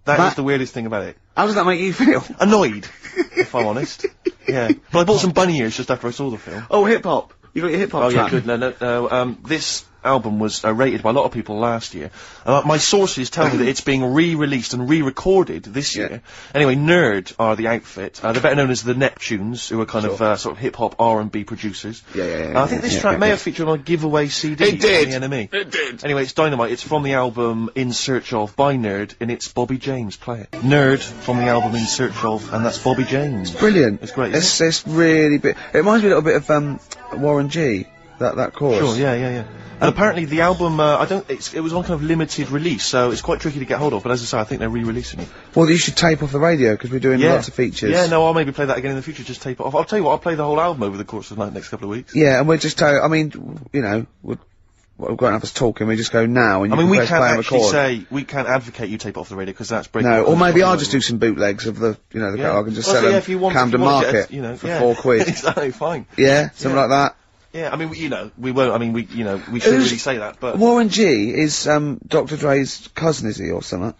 That is the weirdest thing about it. How does that make you feel? Annoyed, if I'm honest. Yeah. But I bought some bunny ears just after I saw the film. Oh, hip-hop. You got your hip-hop track? Yeah, good. No. This album was rated by a lot of people last year. My sources tell me that it's being re-released and re-recorded this year. Anyway, Nerd are the outfit. They're better known as the Neptunes, who are kind of sort of hip-hop R&B producers. Yeah. I think this track may have featured on a giveaway CD. It did. From the NME. It did. Anyway, it's Dynamite. It's from the album In Search Of by Nerd, and it's Bobby James. Play it. Nerd from the album In Search Of, and that's Bobby James. Brilliant. It's great. It's really bit. It reminds me a little bit of Warren G. That chorus. Sure. Yeah. And apparently the album, it was on kind of limited release, so it's quite tricky to get hold of, but as I say, I think they're re-releasing it. Well, you should tape off the radio, because we're doing lots of features. Yeah, no, I'll maybe play that again in the future, just tape it off. I'll tell you what, I'll play the whole album over the course of the next couple of weeks. Yeah, and we're just, got enough us talking, we just go now, and you we press can't play and actually record. say, we can't advocate you tape it off the radio, because that's breaking. No, or maybe I'll just do some bootlegs of the, you know, the I can just sell them Camden Market for £4. Exactly, fine. Yeah, something like that. Yeah, I mean, you know, we won't, I mean, we shouldn't really say that, but... Warren G is, Dr. Dre's cousin, is he, or something?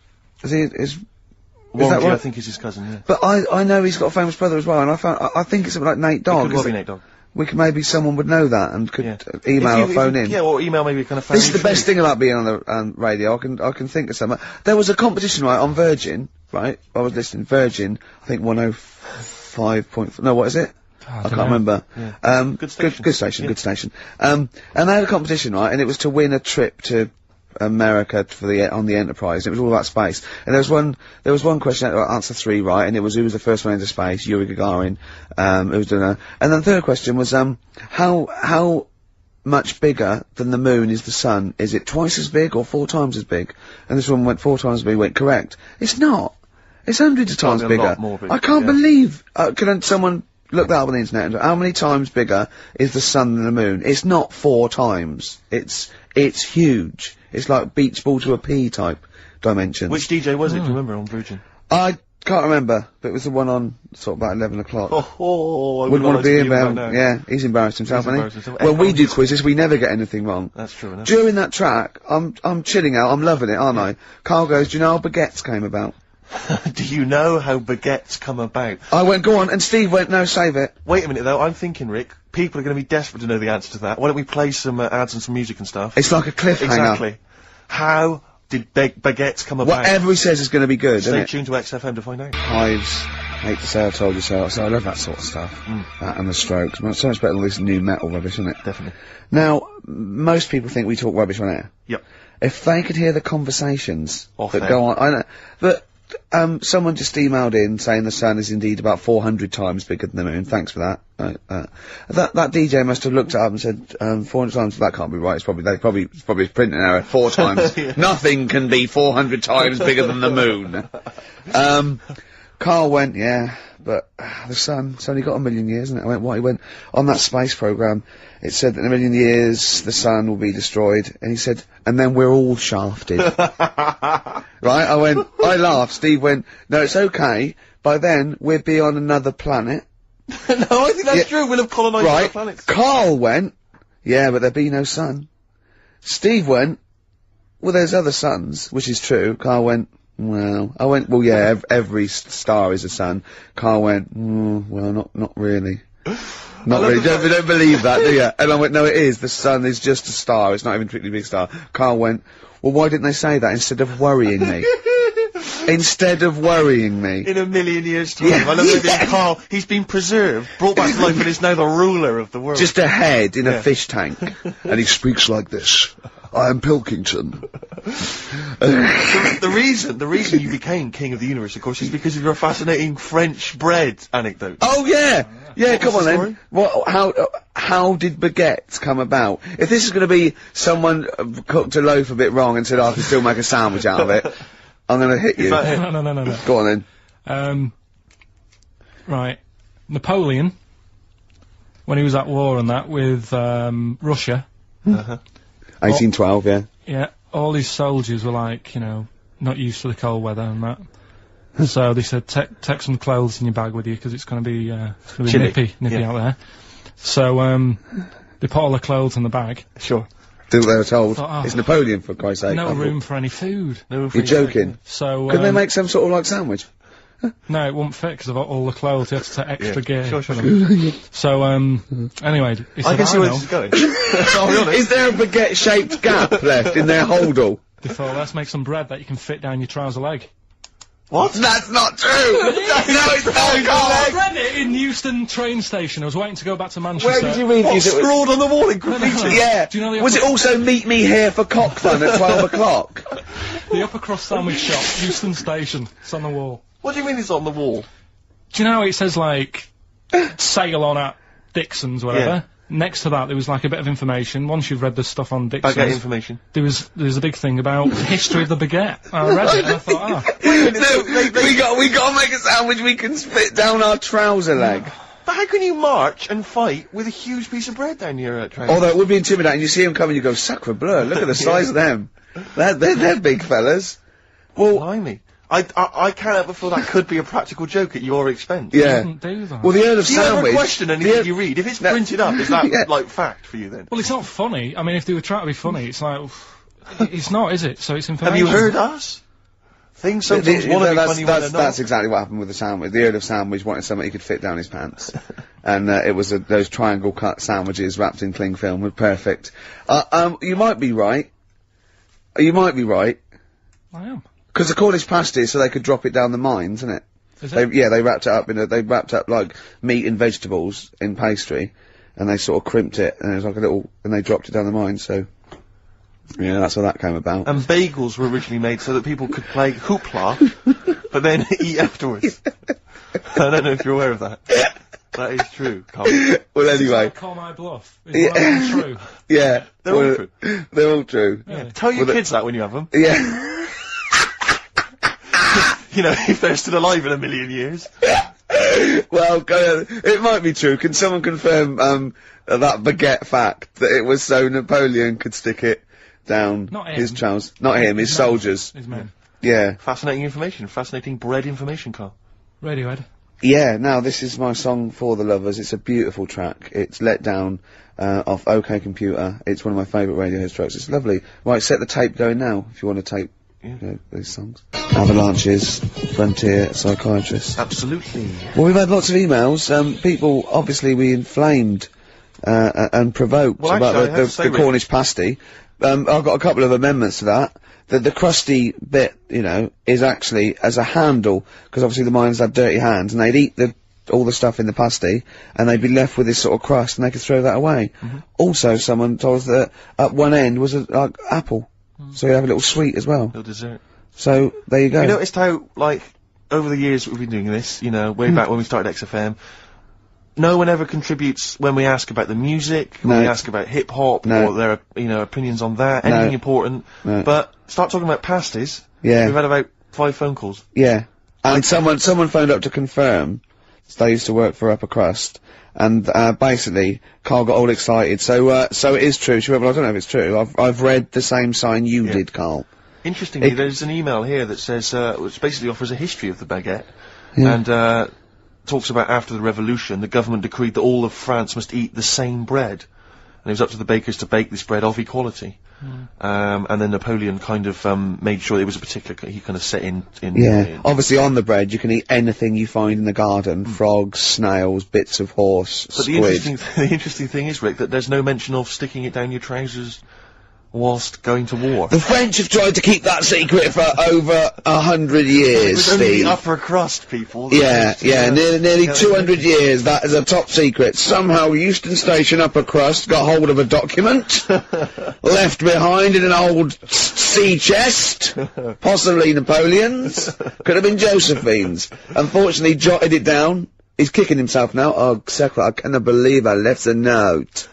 Warren G, I think, is his cousin, yeah. But I know he's got a famous brother as well, and I think it's something like Nate Dogg. It could well be Nate Dogg. Maybe someone would know that and could email or phone in. Yeah, or email maybe kind of family. This is the best thing about being on the radio. I can think of something. There was a competition, right, on Virgin, right? I was listening, Virgin, I think 105. No, what is it? I can't remember. Yeah. Good station. Good station. And they had a competition, right, and it was to win a trip to America on the Enterprise. It was all about space. And there was one question, answer 3 right, and it was who was the first one into space, Yuri Gagarin, who was doing that. And then the third question was, how much bigger than the moon is the sun? Is it twice as big or 4 times as big? And this one went 4 times as big, went correct. It's not. It's hundreds of times bigger. I can't believe, can someone look that up on the internet and how many times bigger is the sun than the moon? It's not 4 times. It's huge. It's like beach ball to a pea type dimensions. Which DJ was it, do you remember, on Virgin? I can't remember, but it was the one on sort of about 11 o'clock. I wouldn't want to be embarrassed. Yeah, he's embarrassed himself, hasn't he? When we do quizzes, we never get anything wrong. That's true enough. During that track, I'm chilling out, I'm loving it, aren't I? Carl goes, do you know how baguettes came about? Do you know how baguettes come about? I went, go on, and Steve went, no, save it. Wait a minute though, I'm thinking, Rick, people are going to be desperate to know the answer to that. Why don't we play some ads and some music and stuff? It's like a cliffhanger. Exactly. How did baguettes come about? Whatever he says is going to be good, Stay tuned to XFM to find out. Hives, hate to say I told you so, I love that sort of stuff. That and the Strokes. It's so much better than this new metal rubbish, isn't it? Definitely. Now, most people think we talk rubbish on air. Yep. If they could hear the conversations that go on, I know, but someone just emailed in saying the sun is indeed about 400 times bigger than the moon. Thanks for that. That DJ must have looked it up and said 400 times. That can't be right. It's probably a printing error. 4 times. Nothing can be 400 times bigger than the moon. Carl went, yeah, but the sun's only got 1 million years, isn't it? I went, what? He went, on that space program, it said that in 1 million years the sun will be destroyed, and he said, and then we're all shafted. Right? I went, I laughed. Steve went, no, it's okay. By then we'll be on another planet. No, I think that's true. We'll have colonised other planets. Carl went, yeah, but there'll be no sun. Steve went, well, there's other suns, which is true. Carl went, well, I went, well, yeah, every star is a sun. Carl went, well, not really. Not really. Don't believe that, do you? And I went, no, it is. The sun is just a star. It's not even a particularly big star. Carl went, well, why didn't they say that instead of worrying me? Instead of worrying me. In 1 million years' time. I love that Carl, he's been preserved, brought back to life, and is now the ruler of the world. Just a head in a fish tank. And he speaks like this. I am Pilkington. The reason you became king of the universe, of course, is because of your fascinating French bread anecdote. Oh, yeah! Yeah, come on then. How did baguettes come about? If this is going to be someone cooked a loaf a bit wrong and said, I can still make a sandwich out of it, I'm going to hit you. No. Go on then. Right. Napoleon, when he was at war and that with, Russia. 1812, yeah. Yeah, all his soldiers were like, you know, not used to the cold weather and that. So they said, take some clothes in your bag with you, because it's going to be nippy out there. So, they put all the clothes in the bag. Sure. Do what they were told. It's Napoleon, for Christ's sake. No room for any food. You're joking. So, couldn't they make some sort of, like, sandwich? No, it wouldn't fit because of all the clothes. You had to take extra gear. Sure. So, anyway, he said, I can see where this is going. I'll be honest. Is there a baguette-shaped gap left in their holdall? They thought, let's make some bread that you can fit down your trouser leg. What? That's not true! No, it's not, I read it in Euston train station. I was waiting to go back to Manchester. Where did you read it? Scrawled on the wall in graffiti? Yeah. Do you know was it also meet me here for cock fun at 12 o'clock? The Upper Cross Sandwich Shop, Euston Station. It's on the wall. What do you mean it's on the wall? Do you know it says, like, sail on at Dixon's, whatever? Yeah. Next to that, there was, like, a bit of information. Once you've read the stuff on Dixon's... Baguette information. There was a big thing about history of the baguette. I read it and I thought, we gotta make a sandwich we can spit down our trouser leg. But how can you march and fight with a huge piece of bread down your train? Although it would be intimidating. You see them coming, you go, sacre bleu, look at the size of them. They're big fellas. Well, blimey. I can't help but feel that could be a practical joke at your expense. Yeah. Do that. Well, the Earl of Do you Sandwich... ever question anything you read? If it's printed up, is that, like, fact for you then? Well, it's not funny. I mean, if they were trying to be funny, it's like... it's not, is it? So it's information. Have you heard us? Things sometimes want to be funny when they're not. That's exactly what happened with the sandwich. The Earl of Sandwich wanted something he could fit down his pants. And, it was those triangle cut sandwiches wrapped in cling film were perfect. You might be right. You might be right. I am. Because the Cornish pasty is so they could drop it down the mines, isn't it? Is it? They wrapped it up they wrapped up like meat and vegetables in pastry, and they sort of crimped it, and it was like and they dropped it down the mine, so. Yeah, that's how that came about. And bagels were originally made so that people could play hoopla, but then eat afterwards. I don't know if you're aware of that. That is true, Carl. Well, anyway. Call my bluff. Is one of them true? Yeah. They're all true. They're all true. Yeah. Tell your kids that when you have them. Yeah. You know, if they're still alive in a million years. Well, it might be true. Can someone confirm, that baguette fact, that it was so Napoleon could stick it down his trousers? Not him, his soldiers. His men. Yeah. Fascinating information. Fascinating bread information, Carl. Radiohead. Yeah, now this is my song for the lovers. It's a beautiful track. It's Let Down, off OK Computer. It's one of my favourite Radiohead tracks. It's lovely. Right, set the tape going now, if you want to tape these songs. Avalanches, Frontier, Psychiatrist. Absolutely. Well, we've had lots of emails. People, obviously, we inflamed, and provoked about the Cornish pasty. I've got a couple of amendments to that. The crusty bit, you know, is actually as a handle, because obviously the miners had dirty hands, and they'd eat all the stuff in the pasty, and they'd be left with this sort of crust, and they could throw that away. Also, someone told us that at one end was like apple, so you have a little sweet as well. Little dessert. So, there you go. You noticed how, like, over the years we've been doing this, you know, way back when we started XFM, no one ever contributes when we ask about the music, when we ask about hip-hop, or their, you know, opinions on that, anything important. But start talking about pasties. Yeah. We've had about 5 phone calls. Yeah. And someone phoned up to confirm, they used to work for Upper Crust, and, basically, Carl got all excited. So it is true. She went, well, I don't know if it's true. I've read the same sign you did, Carl. Interestingly, there's an email here that says, which basically offers a history of the baguette, and, talks about after the revolution, the government decreed that all of France must eat the same bread, and it was up to the bakers to bake this bread of equality. And then Napoleon kind of made sure it was a particular. He kind of set in. Obviously, on the bread, you can eat anything you find in the garden: frogs, snails, bits of horse, squid. The interesting thing is, Rick, that there's no mention of sticking it down your trousers whilst going to war. The French have tried to keep that secret for over 100 years, it was only the upper crust people. Nearly 200 years, that is a top secret. Somehow Euston Station upper crust got hold of a document, left behind in an old sea chest, possibly Napoleon's, could have been Josephine's. Unfortunately, jotted it down. He's kicking himself now. Oh, Secretary, I cannot believe I left a note.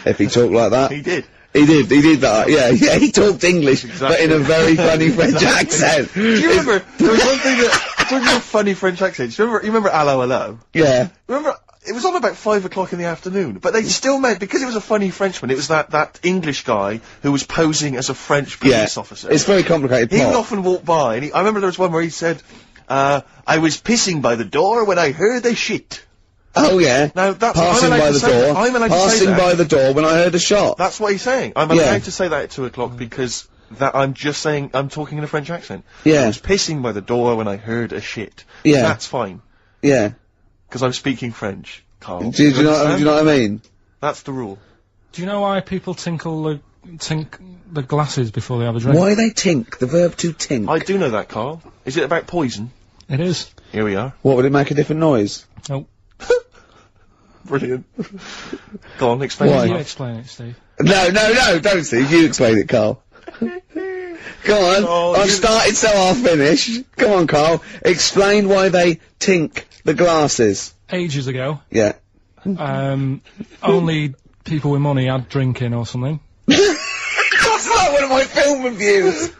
If he talked like that. He did. He did that, yeah, he talked English, but in a very funny French accent. Do you remember, there was one thing that, talking about funny French accents, you remember Allo Allo? Yeah. Remember, it was on about 5 o'clock in the afternoon, but they still meant, because it was a funny Frenchman, it was that English guy who was posing as a French police officer. It's very complicated plot. He would often walk by, and I remember there was one where he said, I was pissing by the door when I heard a shit. Oh yeah. Now that's passing by the door. I'm allowed to say that. Passing by the door when I heard a shot. That's what he's saying. I'm allowed to say that at 2 o'clock because I'm just saying I'm talking in a French accent. Yeah. I was pissing by the door when I heard a shit. Yeah. That's fine. Yeah. Because I'm speaking French, Carl. Do you know what I mean? That's the rule. Do you know why people tink the glasses before they have a drink? Why they tink? The verb to tink. I do know that, Carl. Is it about poison? It is. Here we are. What, would it make a different noise? Nope. Brilliant. Go on, explain it. You explain it, Steve. No, don't Steve, you explain it, Carl. Go on, I've started so I'll finish. Come on, Carl, explain why they tink the glasses. Ages ago. Yeah. Only people with money had drinking or something. That's like one of my film reviews.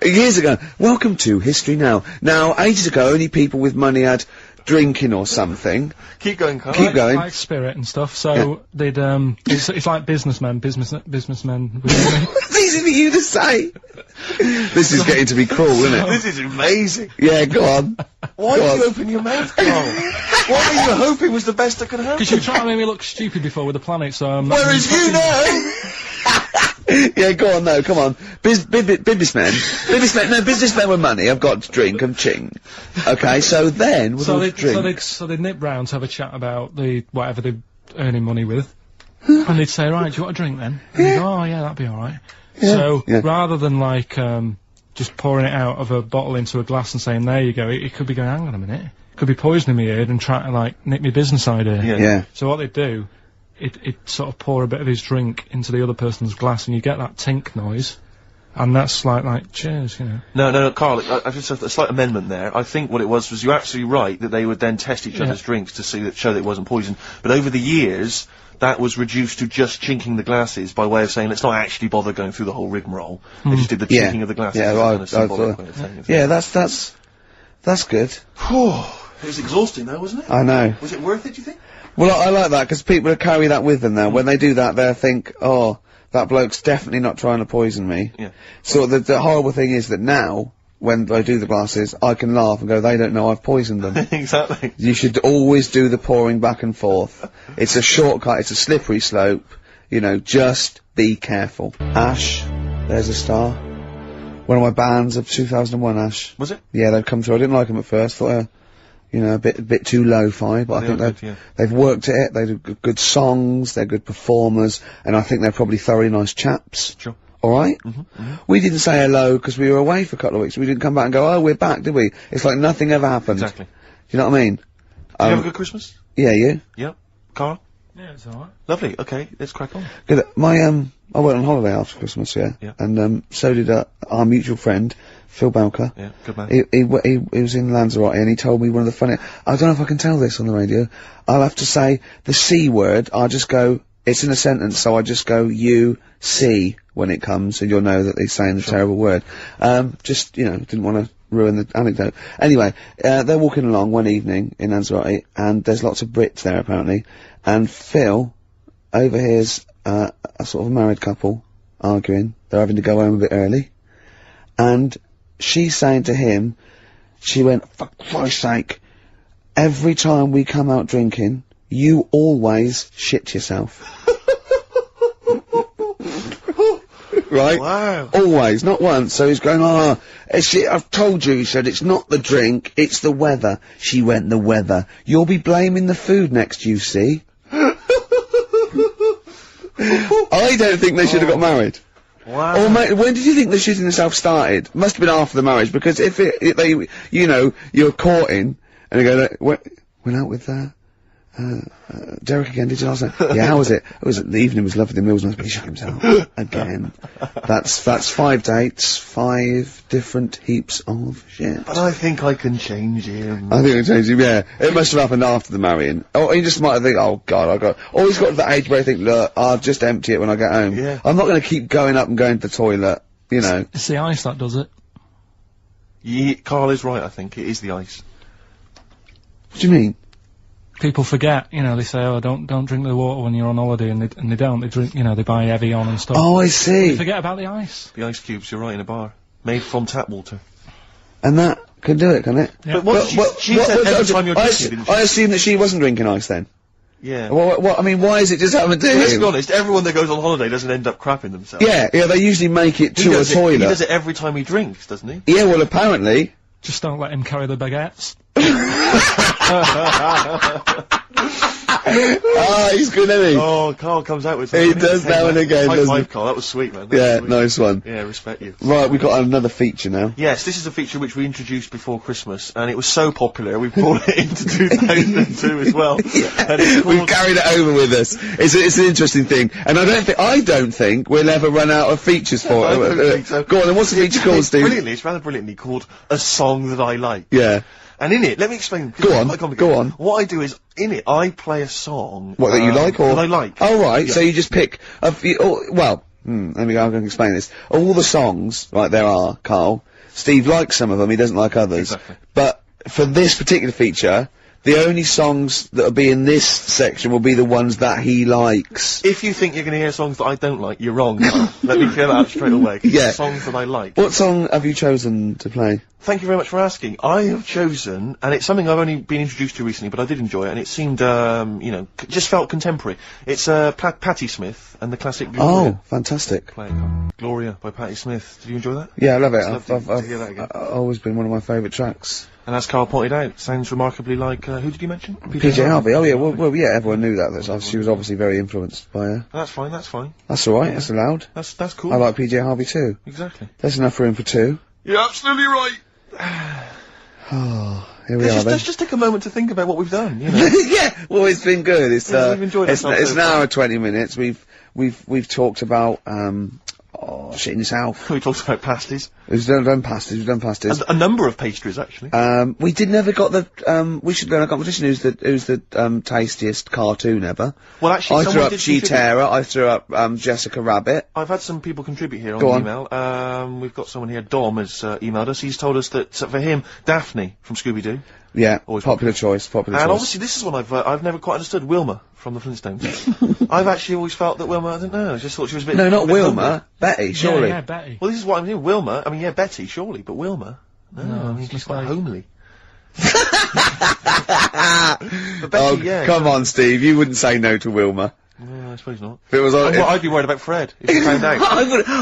Years ago. Welcome to History Now. Now, ages ago, only people with money had drinking or something. Keep going, Carl. Keep going. Like spirit and stuff. So they'd it's like businessmen with money. It's easy for you to say. This is getting to be cruel, isn't it? This is amazing. Yeah, go on. Why did you open your mouth, Carl? What were you hoping was the best that could happen? Because you were trying to make me look stupid before with the planet, so I'm not... Whereas you know... Yeah, go on, no, come on. Businessmen with money, I've got to drink, I'm ching. Okay, so then, with all the drinks... So they'd nip round to have a chat about whatever they're earning money with. And they'd say, right, do you want a drink then? And they'd go, oh yeah, that'd be alright. Yeah. So, rather than like, just pouring it out of a bottle into a glass and saying, there you go, it could be going, hang on a minute. It could be poisoning me ear and trying to like, nip my business idea. Yeah. So what they'd do, it sort of pour a bit of his drink into the other person's glass and you get that tink noise. And that's like, cheers, you know. No, Carl, I just have a slight amendment there. I think what it was you're absolutely right that they would then test each other's drinks to show that it wasn't poison. But over the years, that was reduced to just chinking the glasses by way of saying let's not actually bother going through the whole rigmarole. They just did the chinking of the glasses. Yeah, that's good. It was exhausting though, wasn't it? I know. Was it worth it, do you think? Well, I like that, because people carry that with them now. When they do that, they'll think, oh, that bloke's definitely not trying to poison me. Yeah. So the horrible thing is that now, when I do the glasses, I can laugh and go, they don't know I've poisoned them. Exactly. You should always do the pouring back and forth. It's a shortcut, it's a slippery slope. You know, just be careful. Ash, there's a star. One of my bands of 2001, Ash. Was it? Yeah, they've come through. I didn't like them at first. Thought, you know, a bit too lo-fi, but I think they've worked at it. They do good songs, they're good performers, and I think they're probably thoroughly nice chaps. Sure. Alright? We didn't say hello because we were away for a couple of weeks. We didn't come back and go, oh, we're back, did we? It's like nothing ever happened. Exactly. Do you know what I mean? Did you have a good Christmas? Yeah, you? Yeah. Carl? Yeah, it's alright. Lovely, okay, let's crack on. Good. I went on holiday after Christmas, yeah. And, so did, our mutual friend, Phil Bowker. Yeah, good man. He was in Lanzarote and he told me one of the funny, I don't know if I can tell this on the radio. I'll have to say the C word, I'll just go, it's in a sentence, so I just go, you, see, when it comes, and you'll know that he's saying the terrible word. Just, you know, didn't want to ruin the anecdote. Anyway, they're walking along one evening in Lanzarote, and there's lots of Brits there, apparently, and Phil overhears, a sort of married couple arguing. They're having to go home a bit early. And she's saying to him, she went, for Christ's sake, every time we come out drinking, you always shit yourself. Right? Wow. Always, not once. So he's going, I've told you, he said, it's not the drink, it's the weather. She went, the weather. You'll be blaming the food next, you see. I don't think they should have got married. Wow. Or when did you think the shitting themselves started? Must have been after the marriage, because if they, you know, you're courting, and they go, went out with, Derek again, did you last night? Yeah, how was it? The evening was lovely, the meal was nice, but he shot himself. Again. That's 5 dates, 5 different heaps of shit. But I think I can change him. I think I can change him, yeah. It must have happened after the marrying. Or he just might have think, oh god, always got to that age where I think, look, I'll just empty it when I get home. Yeah. I'm not gonna keep going up and going to the toilet, you know. It's the ice that does it. Yeah, Carl is right, I think. It is the ice. What do you mean? People forget, you know, they say, oh, don't drink the water when you're on holiday, and they don't, they drink, you know, they buy Evian and stuff. Oh, I see. They forget about the ice. The ice cubes, you're right, in a bar. Made from tap water. And that can do it, can it? Yeah. But she said every time you're drinking, didn't she? I assume that she wasn't drinking ice then. Yeah. Well, I mean, why is it just happening to him? Let's be honest, everyone that goes on holiday doesn't end up crapping themselves. Yeah, they usually make it to a toilet. He does it every time he drinks, doesn't he? Yeah, well, apparently. Just don't let him carry the baguettes. He's good, isn't he? Oh, Carl comes out with something. He does now and again, doesn't he? High five, Carl. That was sweet, man. Yeah, nice one. Yeah, respect you. Right, we've got another feature now. Yes, this is a feature which we introduced before Christmas, and it was so popular, we brought it into 2002 as well. Yeah. We've carried it over with us. It's an interesting thing, and I don't think we'll ever run out of features for it. I don't think so. Go on, then what's the feature called, Steve? It's rather brilliantly called A Song That I Like. Yeah. And in it, let me explain. Go on. What I do is, in it, I play a song. What, that you like, or? That I like. Oh, right, so you just pick a few, let me go, I'm going to explain this. All the songs, right, there are, Carl, Steve likes some of them, he doesn't like others. Exactly. But, for this particular feature, The only songs that'll be in this section will be the ones that he likes. If you think you're going to hear songs that I don't like, you're wrong. Let me clear that up straight away. Yeah. Songs that I like. What song have you chosen to play? Thank you very much for asking. I have chosen, and it's something I've only been introduced to recently, but I did enjoy it, and it seemed, you know, just felt contemporary. It's, Patti Smith and the classic Gloria. Oh, fantastic. Play it. Gloria by Patti Smith. Did you enjoy that? Yeah, I love it. I've always been one of my favourite tracks. And as Karl pointed out, sounds remarkably like, who did you mention? PJ Harvey. Oh yeah, well, yeah, everyone knew that. She was obviously very influenced by her. That's fine, that's fine. That's alright, that's allowed. That's cool. I like PJ Harvey too. Exactly. There's enough room for two. You're absolutely right. Oh, here we are then. Let's just take a moment to think about what we've done, you know. Yeah, well, it's been good. It's, we've enjoyed it's ourselves an hour and 20 minutes. We've talked about, shit in yourself. We talked about pasties. We've done pasties. And a number of pastries, actually. We never got the, we should go in a competition who's the tastiest cartoon ever. Well, actually, I threw up She-Terror, I threw up, Jessica Rabbit. I've had some people contribute here on the email. We've got someone here, Dom, has, emailed us. He's told us that, for him, Daphne from Scooby-Doo. Yeah, popular choice. And obviously this is one I've never quite understood. Wilma from the Flintstones. I've actually always felt that Wilma, I don't know, I just thought she was a bit... No, not Wilma. Betty, surely. Yeah, Betty. Well, this is what I'm saying. Wilma, I mean, yeah, Betty, surely, but Wilma? No, I mean, she's quite homely. But Betty, yeah. Come on, Steve, you wouldn't say no to Wilma. No, I suppose not. If it was I'd be worried about Fred, if he found out.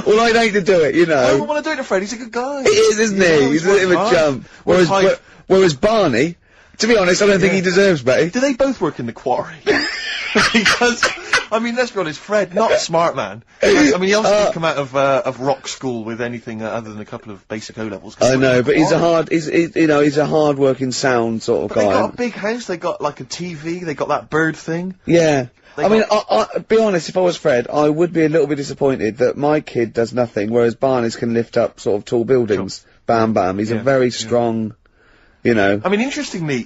Well, I'd hate to do it, you know. I wouldn't want to do it to Fred, he's a good guy. He is, isn't he? He's a bit of a chump. Whereas Barney, to be honest, I don't think he deserves Betty. Do they both work in the quarry? Because, I mean, let's be honest, Fred, not a smart man. I mean, he obviously didn't come out of rock school with anything other than a couple of basic O-levels. I know, but he's a hard-working, sound sort of guy. They got a big house, they got like a TV, they got that bird thing. Yeah. I mean, be honest, if I was Fred, I would be a little bit disappointed that my kid does nothing, whereas Barney's can lift up sort of tall buildings. Sure. Bam, bam. He's a very strong... You know. I mean, interestingly,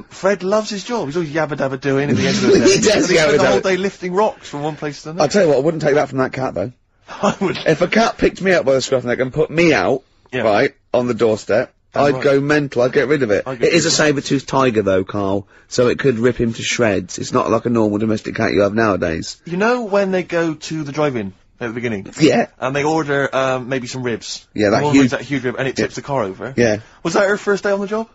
Fred loves his job. He's always yabba dabba doing at the end of the day. He does yabba dabba. The whole day lifting rocks from one place to the next. I'll tell you what, I wouldn't take that from that cat, though. I would. If a cat picked me up by the scruff neck and put me out, right, on the doorstep, I'd go mental, I'd get rid of it. It is a saber-toothed tiger, though, Carl, so it could rip him to shreds. It's not like a normal domestic cat you have nowadays. You know when they go to the drive-in? At the beginning. Yeah. And they order, maybe some ribs. Yeah, that huge rib, and it tips the car over. Yeah. Was that her first day on the job?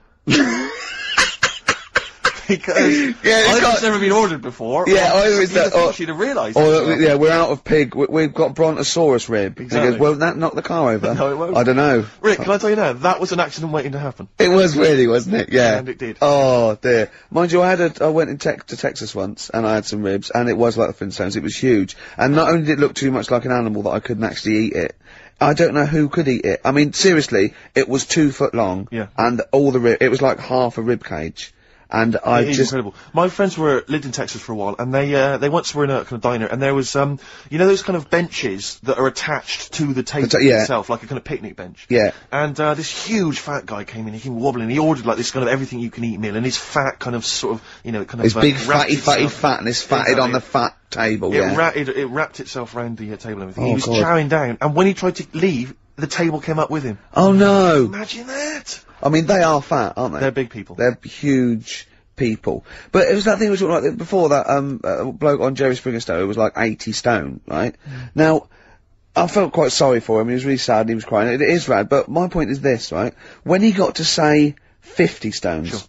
Because I've never been ordered before. Yeah, either it's that, she'd have realised. Yeah, we're out of pig. We've got Brontosaurus rib. Exactly. He goes, won't that knock the car over? No, it won't. I don't know. Rick, can I tell you now? That was an accident waiting to happen. It was really, wasn't it? Yeah. And it did. Oh dear. Mind you, I went to Texas once, and I had some ribs, and it was like the Flintstones. It was huge, and not only did it look too much like an animal that I couldn't actually eat it. I don't know who could eat it. I mean, seriously, it was 2 foot long. Yeah. And it was like half a rib cage. And incredible. My friends lived in Texas for a while, and they once were in a kind of diner, and there was, you know those kind of benches that are attached to the table itself, like a kind of picnic bench? Yeah. And, this huge fat guy came in, he came wobbling, he ordered like this kind of everything you can eat meal, and his fat kind of sort of, you know, kind of, his big fatty fatness fatted on the fat table, It wrapped itself around the table and everything. He was chowing down, and when he tried to leave, the table came up with him. Oh no! Imagine that! I mean, they are fat, aren't they? They're big people. They're huge people. But it was that thing we were talking about before, that, bloke on Jerry Springer Show who was like 80 stone, right? Now, I felt quite sorry for him, he was really sad and he was crying. It is rad, but my point is this, right? When he got to say 50 stones,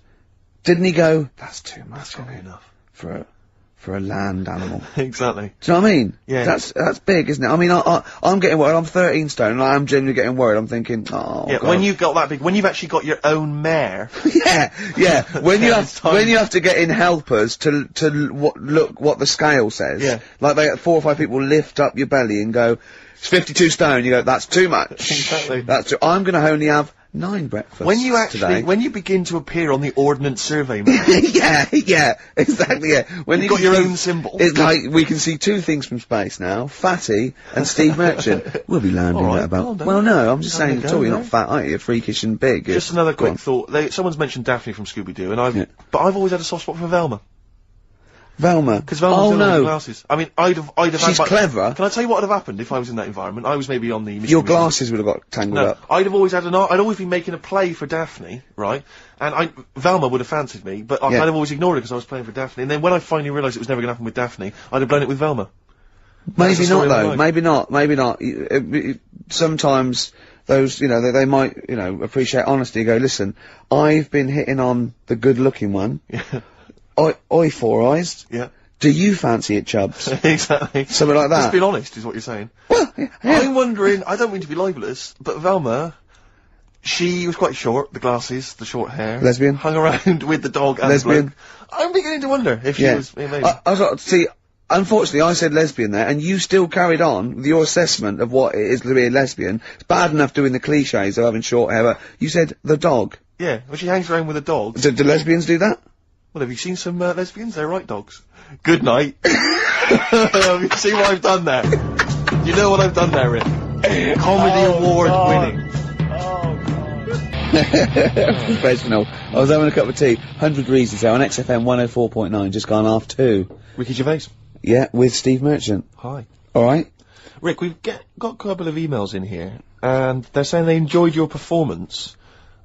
didn't he go, that's too much, that's not enough. For a land animal. Exactly. Do you know what I mean? Yeah. That's big, isn't it? I mean, I'm getting worried. I'm 13 stone, and I'm genuinely getting worried. I'm thinking, oh, yeah, God. When you've got that big, when you've actually got your own mare. yeah. When you have to get in helpers to look what the scale says. Yeah. Like 4 or 5 people lift up your belly and go, it's 52 stone. You go, that's too much. Exactly. I'm gonna only have 9 breakfasts when you begin to appear on the Ordnance Survey map. yeah, exactly, yeah. When you've got your own symbol. It's like, we can see 2 things from space now, Fatty and Steve Merchant. We'll be landing at about... Well, no, I'm just saying, at all, you're not fat, aren't you? You're freakish and big. Just another quick thought. Someone's mentioned Daphne from Scooby-Doo, and but I've always had a soft spot for Velma. Velma. Because Velma was in glasses. I mean, I'd have She's clever. Can I tell you what would have happened if I was in that environment? I was maybe on the... Your glasses would have got tangled up. I'd have always had I'd always been making a play for Daphne, right? And Velma would have fancied me, but I'd have always ignored it because I was playing for Daphne. And then when I finally realised it was never going to happen with Daphne, I'd have blown it with Velma. Maybe not, though. Maybe not. Maybe not. Sometimes those, you know, they might, you know, appreciate honesty. Go, listen, I've been hitting on the good-looking one. Yeah. Oi, Four Eyes. Yeah. Do you fancy it, Chubbs? Exactly. Something like that. Just being honest is what you're saying. Well, yeah. I'm wondering, I don't mean to be libelous, but Velma, she was quite short, the glasses, the short hair. Lesbian. Hung around with the dog and lesbian. the bloke. I'm beginning to wonder if she was, maybe. I was like, see, unfortunately I said lesbian there, and you still carried on with your assessment of what it is to be a lesbian. It's bad enough doing the cliches of having short hair, but you said the dog. Yeah, well she hangs around with a dog. Do lesbians do that? Well, have you seen some lesbians? They're right dogs. Good night. You see what I've done there? You know what I've done there, Rick? Comedy award winning. Professional. I was having a cup of tea. 100 Reasons there on XFM 104.9, just gone half 2. Ricky Gervais. Yeah, with Steve Merchant. Hi. Alright. Rick, we've got a couple of emails in here, and they're saying they enjoyed your performance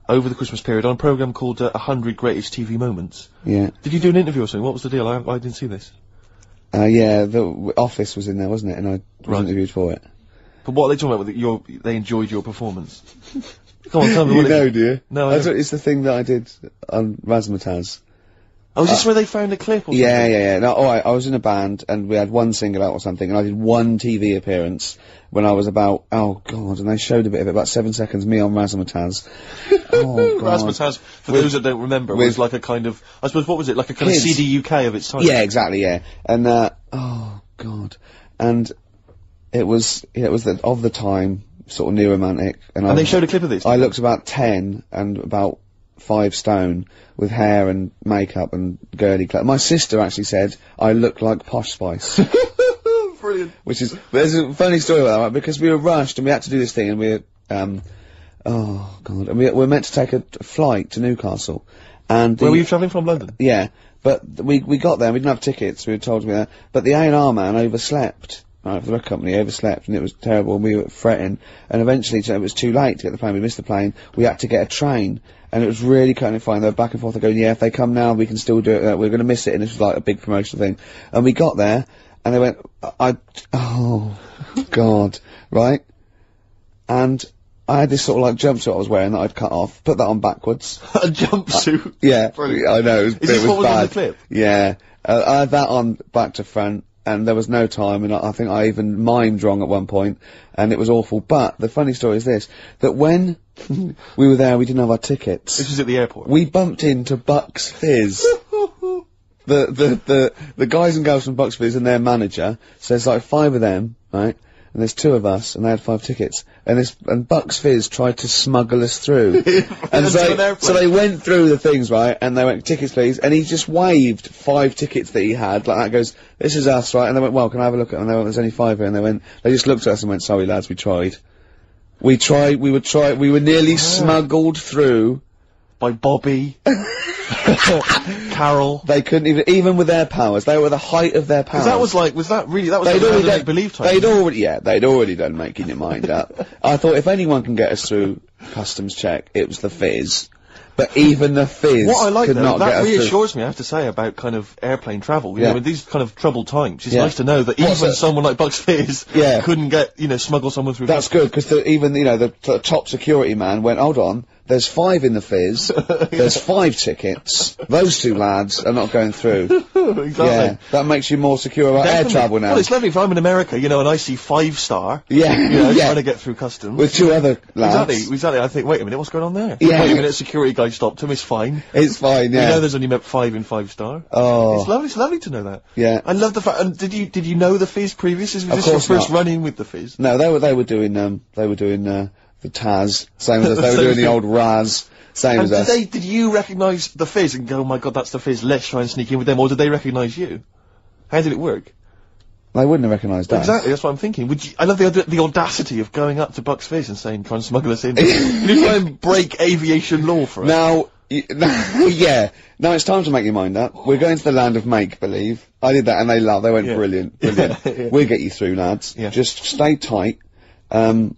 over the Christmas period on a programme called 100 Greatest TV Moments. Yeah. Did you do an interview or something? What was the deal? I didn't see this. Yeah, the Office was in there, wasn't it? And I was interviewed for it. But what are they talking about with they enjoyed your performance? Come on, tell me what you know, do you? No, it's the thing that I did on Razzmatazz. Oh, is this where they found a clip or something? Yeah. No, alright, I was in a band, and we had one single out or something, and I did one TV appearance when I was about, oh god, and they showed a bit of it, about 7 seconds, me on Razzmatazz. Oh god. Razzmatazz, for those that don't remember, was like a kind of, I suppose, what was it, like a kind of CD UK of its time? Yeah, exactly, yeah. And, oh god. And it was of the time, sort of new romantic. And they showed a clip of this? I looked about 10 and about 5 stone with hair and makeup and girly clothes. My sister actually said I look like Posh Spice. Brilliant. There's a funny story about that, right? Because we were rushed and we had to do this thing, and oh god, and we were meant to take a flight to Newcastle. And where were you travelling from? London? Yeah, but we got there and we didn't have tickets, we were told to be there, but the A&R man overslept. Right, the record company overslept, and it was terrible, and we were fretting, and eventually it was too late to get the plane, we missed the plane, we had to get a train, and it was really kind of fine. They were back and forth, going, yeah, if they come now, we can still do it, we're gonna miss it, and this was like a big promotional thing. And we got there, and they went, oh, god, right? And I had this sort of like jumpsuit I was wearing that I'd cut off, put that on backwards. A jumpsuit? Yeah, brilliant. I know, Is this what was on the clip? Yeah, I had that on back to front, and there was no time, and I think I even mimed wrong at one point, and it was awful. But the funny story is this, that when we were there, we didn't have our tickets. This was at the airport? We bumped into Bucks Fizz. the guys and girls from Bucks Fizz and their manager, so there's like 5 of them, right? And there's 2 of us, and they had 5 tickets. And Bucks Fizz tried to smuggle us through. And so they went through the things, right? And they went, tickets please. And he just waved 5 tickets that he had, like that, goes, this is us, right? And they went, well, can I have a look at them? And they went, there's only 5 here. And they just looked at us and went, sorry lads, we tried. We were nearly smuggled through. By Bobby. Carol. They couldn't even with their powers, they were the height of their powers. That was like make-believe time. They'd already done making your mind up. I thought if anyone can get us through customs check, it was the Fizz. But even the Fizz what I like could not get us through. That reassures me, I have to say, about kind of airplane travel. You know, in these kind of troubled times, it's nice to know that even someone like Bucks Fizz couldn't get, smuggle someone through. That's good, because even, the top security man went, hold on, there's 5 in the Fizz, there's 5 tickets, those 2 lads are not going through. Exactly. Yeah, that makes you more secure about air travel now. Well, it's lovely if I'm in America, and I see 5-star, trying to get through customs. With 2 other lads. Exactly, I think, wait a minute, what's going on there? Yeah. Wait a minute, security guy stopped him, it's fine. It's fine, yeah. There's only 5 in 5-star. Oh. It's lovely to know that. Yeah. I love the fact, and did you know the Fizz previous? Was this your first run-in with the Fizz? No, they were doing the Taz, same as us, they were doing the old Raz. Same as us. Did you recognise the Fizz and go, oh my god, that's the Fizz, let's try and sneak in with them, or did they recognise you? How did it work? They wouldn't have recognised us. Exactly, that's what I'm thinking. I love the audacity of going up to Bucks Fizz and saying, try and smuggle us in. Can you try and break aviation law for us? Now, Yeah. Now it's time to make your mind up. We're going to the land of make-believe. I did that and they laughed. They went, brilliant, brilliant. Yeah. We'll get you through, lads. Yeah. Just stay tight. I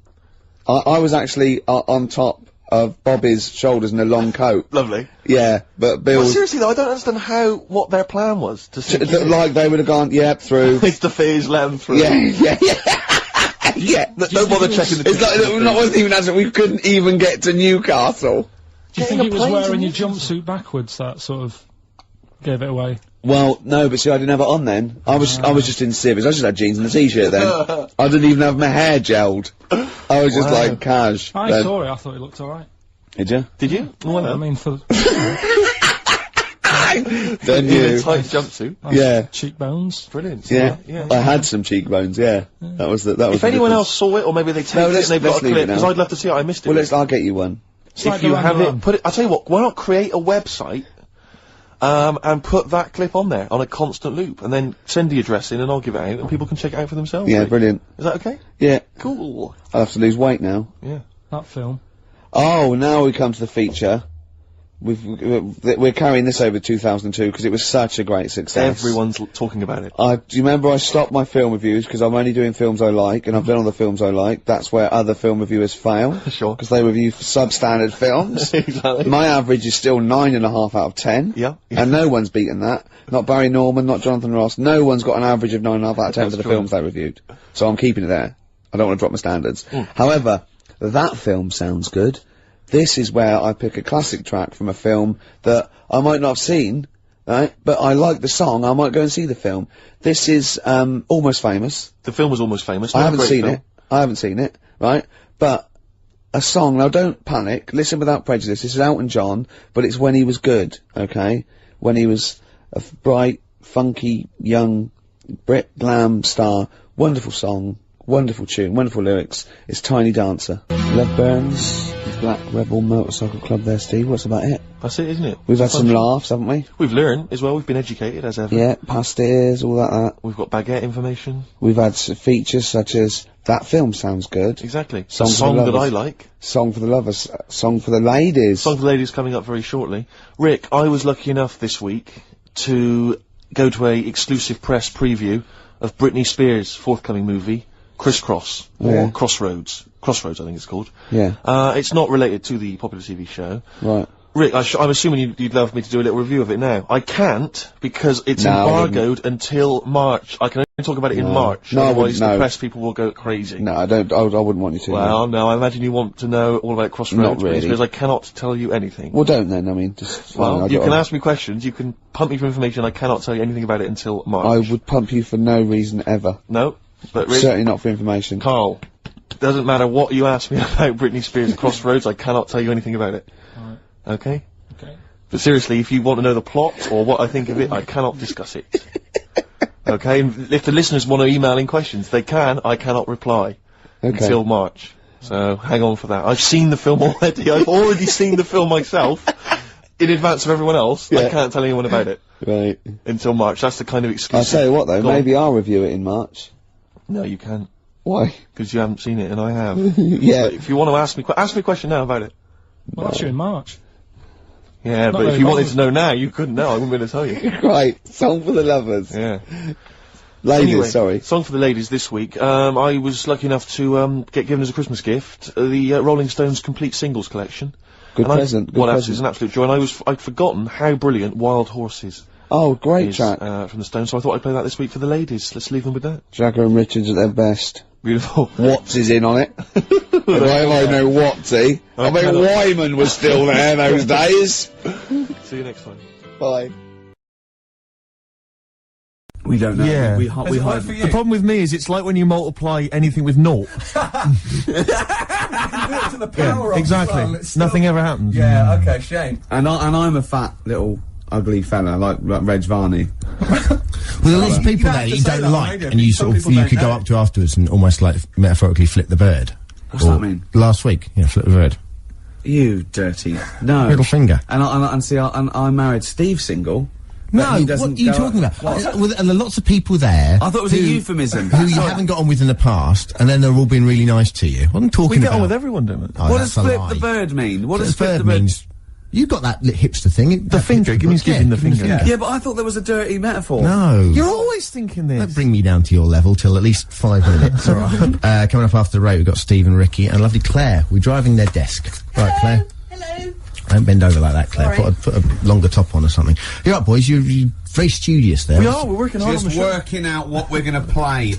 was actually on top of Bobby's shoulders in a long coat. Lovely. Yeah, but Bill... Well, seriously though, I don't understand what their plan was. Like, they would have gone, through. Mr. Fizz, let them through. Yeah. Don't bother checking the... It's like, it wasn't even as if we couldn't even get to Newcastle. Do you think it was wearing your jumpsuit backwards that sort of gave it away? Well, no, but see, I didn't have it on then. I was just in civvies. I just had jeans and a t-shirt then. I didn't even have my hair gelled. I was just like cash. I saw it. I thought it looked alright. Did you? Did you? Well, I mean, for... Don't you? Tight jumpsuit. Nice cheekbones. Brilliant. Yeah. I had some cheekbones. Yeah. That was the. If anyone else saw it, or maybe they taped it and they've got a clip, because I'd love to see it. I missed it. Well, I'll get you one. If you have it, put it. I'll tell you what. Why not create a website, and put that clip on there on a constant loop, and then send the address in, and I'll give it out, and people can check it out for themselves. Yeah, brilliant. Is that okay? Yeah. Cool. I'll have to lose weight now. Yeah. That film. Oh, now we come to the feature. We're carrying this over 2002 because it was such a great success. Everyone's talking about it. Do you remember I stopped my film reviews because I'm only doing films I like, and I've done all the films I like. That's where other film reviewers fail. Sure. Because they review substandard films. Exactly. My average is still 9.5 out of 10. Yeah. And no one's beaten that. Not Barry Norman, not Jonathan Ross. No one's got an average of 9.5 out of 10 for the films they reviewed. So I'm keeping it there. I don't want to drop my standards. However, that film sounds good. This is where I pick a classic track from a film that I might not have seen, right? But I like the song, I might go and see the film. This is, Almost Famous. The film was Almost Famous. I haven't seen it, right? But a song, now don't panic, listen without prejudice. This is Elton John, but it's when he was good, okay? When he was a bright, funky, young Brit glam star. Wonderful song, wonderful tune, wonderful lyrics. It's Tiny Dancer. Love Burns. Black Rebel Motorcycle Club there, Steve. What's about it? That's it, isn't it? We've had some laughs, haven't we? We've learned as well. We've been educated as ever. Yeah, past ears, all that. We've got baguette information. We've had features such as That Film Sounds Good. Exactly. Song that I like. Song for the Lovers. Song for the Ladies. Song for the Ladies coming up very shortly. Rick, I was lucky enough this week to go to a exclusive press preview of Britney Spears' forthcoming movie, Crisscross, or Crossroads. Crossroads, I think it's called. Yeah. It's not related to the popular TV show. Right. Rick, I'm assuming you'd love me to do a little review of it now. I can't, because it's embargoed until March. I can only talk about it in March. No, otherwise the press people will go crazy. No, I wouldn't want you to. Well, no, I imagine you want to know all about Crossroads. Not really. Because I cannot tell you anything. Well, don't then, I mean, just... Well, you can ask me questions, you can pump me for information, I cannot tell you anything about it until March. I would pump you for no reason ever. No, but Rick, certainly not for information. Carl, doesn't matter what you ask me about Britney Spears' Crossroads, I cannot tell you anything about it. Alright. Okay? Okay. But seriously, if you want to know the plot or what I think of it, I cannot discuss it. Okay? And if the listeners want to email in questions, they can. I cannot reply until March. So hang on for that. I've seen the film already. I've already seen the film myself in advance of everyone else. I can't tell anyone about it. Right. Until March. That's the kind of exclusive. I'll tell you what though, maybe I'll review it in March. No, you can't. Why? Because you haven't seen it and I have. Yeah. But if you want to ask me a question now about it. Well, that's you in March. Yeah, but if you wanted to know now, you couldn't know. I wouldn't be able to tell you. Right. Song for the Lovers. Yeah. Ladies, anyway, sorry. Song for the Ladies this week. I was lucky enough to get given as a Christmas gift the Rolling Stones complete singles collection. Good present. Good present. It's an absolute joy. And I'd forgotten how brilliant Wild Horses. Oh, great track. From the Stones. So I thought I'd play that this week for the ladies. Let's leave them with that. Jagger and Richards at their best. Beautiful. Watts is in on it. I know Wattsy. I mean, Wyman was still there those days. See you next time. Bye. We don't know. Yeah. We hide. The problem with me is it's like when you multiply anything with naught. To the power of exactly. Well, nothing ever happens. Yeah, okay, shame. And I'm a fat little ugly fella like Reg Varney. Well, there are lots of people there you don't like, and you sort of, you could go up to afterwards and almost like metaphorically flip the bird. What's that mean? Last week, flip the bird. You dirty. No. Middle finger. And see, I married Steve Single. No, what are you talking about? And there are lots of people there. I thought it was a euphemism. Who you haven't got on with in the past, and then they're all being really nice to you. What I'm talking about. We get on with everyone, don't we? What does flip the bird mean? What does flip the bird means? You got that hipster thing. The finger. It means giving the finger. Yeah, but I thought there was a dirty metaphor. No. You're always thinking this. Don't bring me down to your level till at least 5 minutes. All right. Coming up after the break, we've got Steve and Ricky and lovely Claire. We're driving their desk. Hello. Right, Claire? Hello. Don't bend over like that, Claire. Put a longer top on or something. You're up, boys. You're very studious there. We are. We're working hard on the show. Just working out what we're going to play.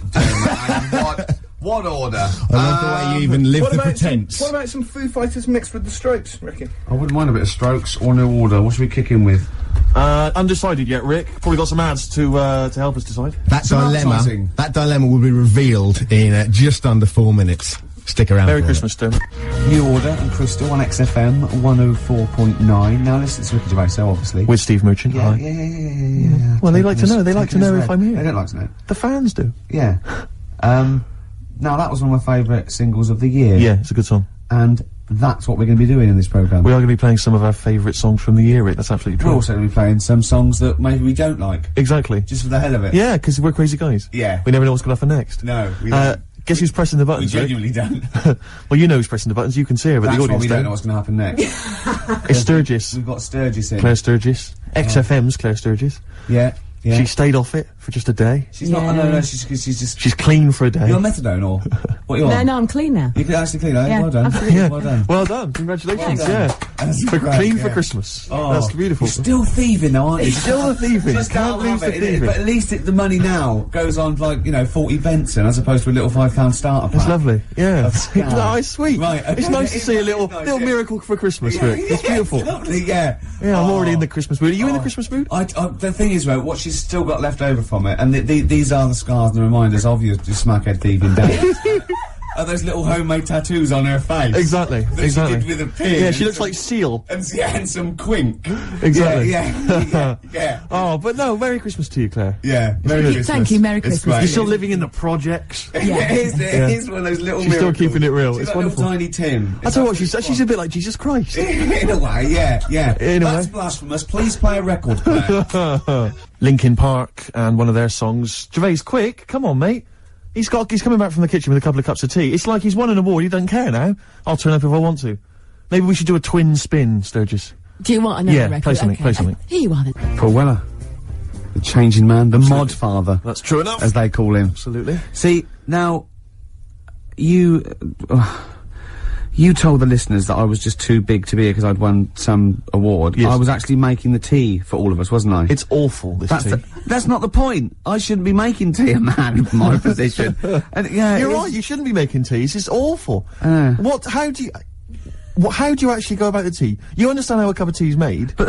What order? I love the way you even live the pretense. What about some Foo Fighters mixed with the Strokes, Ricky? I wouldn't mind a bit of Strokes or no order. What should we kick in with? Undecided yet, Rick. Probably got some ads to help us decide. That dilemma will be revealed in just under 4 minutes. Stick around. Merry Christmas, Tim. New Order and Crystal on XFM 104.9. Now listen to Ricky Gervais, obviously. With Steve Merchant. Yeah. Well, they like to know. They like to know if I'm here. They don't like to know. The fans do. Yeah. Now that was one of my favourite singles of the year. Yeah, it's a good song. And that's what we're going to be doing in this programme. We are going to be playing some of our favourite songs from the year, Rick. That's absolutely true. We're also going to be playing some songs that maybe we don't like. Exactly. Just for the hell of it. Yeah, because we're crazy guys. Yeah. We never know what's going to happen next. No, we don't. Guess who's pressing the buttons, We genuinely don't. Well, you know who's pressing the buttons. You can see her, but That's the audience why we don't know what's going to happen next. It's Sturgis. We've got Sturgis in. Claire Sturgis. XFM's Claire Sturgis. Yeah. She stayed off it for just a day. She's not. No. She's just. She's clean for a day. You're on methadone or what? You on? No, I'm clean now. You can actually clean. Eh? Yeah, Well done. absolutely. Yeah. Well done. Well done. Congratulations. Well done. That's For great, clean yeah. for Christmas. Oh, That's beautiful. You're still thieving though, aren't you? Still thieving. Just Can't lose the thieving. But at least the money now goes on like 40 Benson as opposed to a little £5 starter pack. That's lovely. Yeah. That's Nice, sweet. Right, okay. It's nice to see a little Nice, little yeah. miracle for Christmas, Rick. It's beautiful. Lovely, yeah. Yeah, I'm already in the Christmas mood. Are you in the Christmas mood? The thing is, right, what she's still got left over from it, and these are the scars and the reminders of your smackhead thieving days. Are those little homemade tattoos on her face? Exactly. That she did with a pin. Yeah, she looks like Seal. And some quink. Exactly. Yeah. Oh, but no, Merry Christmas to you, Claire. Yeah. Merry Christmas. Thank you, Merry It's Christmas. great. You're still living in the projects. Yeah. It is one of those little She's still miracles. keeping it real. She's It's like wonderful. little tiny Tim. I tell you what, she's a bit like Jesus Christ. In a way, yeah. In a That's way. blasphemous. Please play a record player. Linkin Park and one of their songs. Gervais, quick, come on, mate. He's coming back from the kitchen with a couple of cups of tea. It's like he's won an award. He doesn't care now. I'll turn up if I want to. Maybe we should do a twin spin, Sturgis. Do you want another record? Play something. Okay. Play something. Here you are then. Paul Weller. The changing man. The mod father. That's true enough. As they call him. Absolutely. See, now, you told the listeners that I was just too big to be here because I'd won some award. Yes. I was actually making the tea for all of us, wasn't I? It's awful, this tea. That's not the point. I shouldn't be making tea, a man of my position. And, yeah, You're right, you shouldn't be making teas. It's awful. How do you actually go about the tea? You understand how a cup of tea is made, but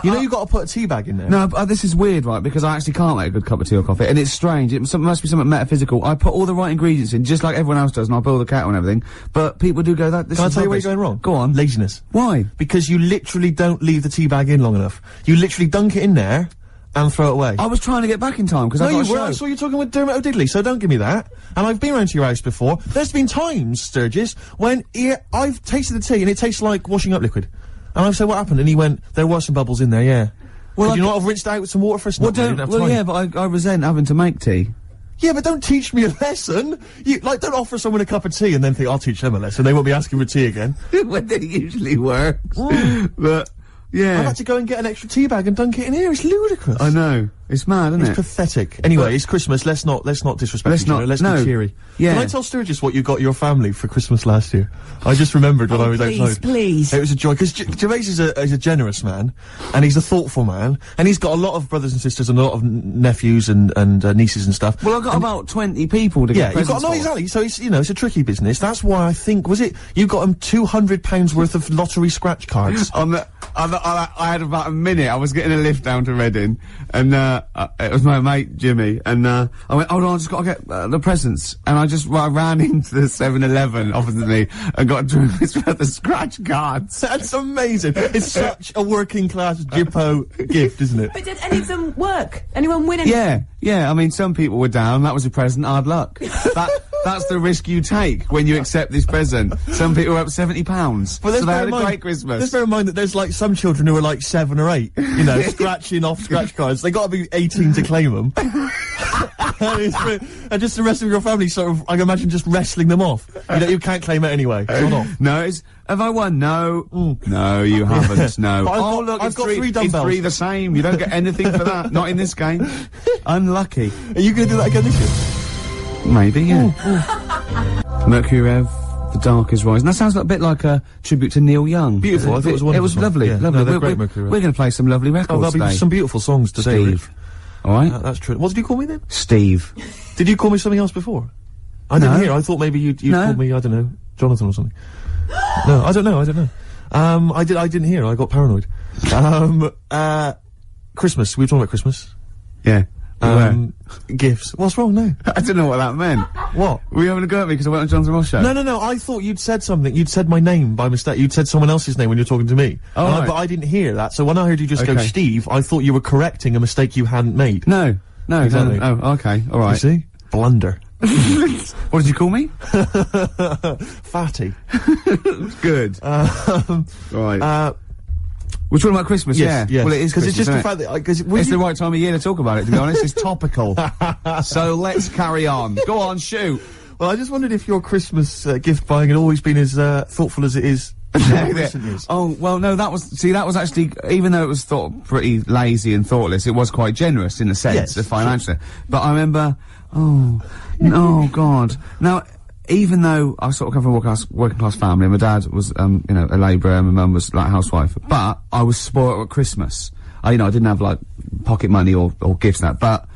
you've got to put a tea bag in there. No, but this is weird, right? Because I actually can't make a good cup of tea or coffee, and it's strange. It must be something metaphysical. I put all the right ingredients in, just like everyone else does, and I boil the kettle and everything. But people do go that. This Can I is tell you where rubbish. you're going wrong? Go on. Laziness. Why? Because you literally don't leave the tea bag in long enough. You literally dunk it in there and throw it away. I was trying to get back in time because I got a show. I saw you talking with Dermot O'Diddley, so don't give me that. And I've been round to your house before. There's been times, Sturgis, when I've tasted the tea and it tastes like washing up liquid. And I've said, what happened? And he went, there were some bubbles in there, yeah. Well, could you not have rinsed it out with some water first? Yeah, but I resent having to make tea. Yeah, but don't teach me a lesson. Don't offer someone a cup of tea and then think, I'll teach them a lesson. They won't be asking for tea again. When it usually works. But, yeah. I've had to go and get an extra tea bag and dunk it in here. It's ludicrous. I know. It's mad, isn't it? It's pathetic. Anyway, it's Christmas. Let's not disrespect each other. Let's be cheery. Yeah. Can I tell Sturgis what you got your family for Christmas last year? I just remembered when I was outside. Please. It was a joy, because Gervais is a generous man, and he's a thoughtful man, and he's got a lot of brothers and sisters and a lot of nephews and nieces and stuff. Well, I've got about 20 people to get presents for. Exactly. So it's, it's a tricky business. That's why I think, you got him £200 worth of lottery scratch cards? I had about a minute. I was getting a lift down to Reading, and it was my mate Jimmy, and I went, hold on, I just got to get the presents, and I ran into the 7-Eleven opposite me and got $200 worth of scratch cards. That's amazing. It's such a working class Jippo gift, isn't it? But did any of them work? Anyone win anything? Yeah. I mean, some people were down. That was a present. Hard luck. That's the risk you take when you accept this present. Some people were up £70. But so they had a great Christmas. Let's bear in mind that there's like some children who are like 7 or 8, scratching off scratch cards. They got to be 18 to claim them. And just the rest of your family sort of, I can imagine just wrestling them off. You can't claim it anyway. It's not off. No, have I won? No. No, you haven't, no. Look, I've got 3 dumbbells. It's 3 the same. You don't get anything for that. Not in this game. Unlucky. Are you going to do that again this year? Maybe, yeah. Mercury Rev. The Dark is Rising. That sounds a bit like a tribute to Neil Young. Beautiful. I thought it was wonderful. It was lovely. Yeah. Lovely. No, they're great, Mercury. We're going to play some lovely records. Oh, there'll be some beautiful songs to Steve. All right. That's true. What did you call me then? Steve. Did you call me something else before? I didn't hear. I thought maybe you called me, I don't know, Jonathan or something. No, I don't know. I didn't hear. I got paranoid. Christmas. We were talking about Christmas. Yeah. Gifts. What's wrong? No. I don't know what that meant. What? Were you having a go at me because I went on Jonathan Ross show? No. I thought you'd said something. You'd said my name by mistake. You'd said someone else's name when you were talking to me. Oh, right. But I didn't hear that. So when I heard you just go Steve, I thought you were correcting a mistake you hadn't made. No. Exactly. No. Oh, okay. All right. You see? Blunder. What did you call me? Fatty. Good. Right. We're talking about Christmas, yes. Well, it is because it's just the fact that it's the right time of year to talk about it. To be honest, it's topical. So let's carry on. Go on, shoot. Well, I just wondered if your Christmas gift buying had always been as thoughtful as it is. Recent years. Oh well, no. That was actually, even though it was thought pretty lazy and thoughtless, it was quite generous in a sense, financially. Sure. But I remember, oh God. Now, even though I sort of come from a working class family, my dad was, a labourer, and my mum was like a housewife, but I was spoiled at Christmas. I didn't have like pocket money or gifts and that, but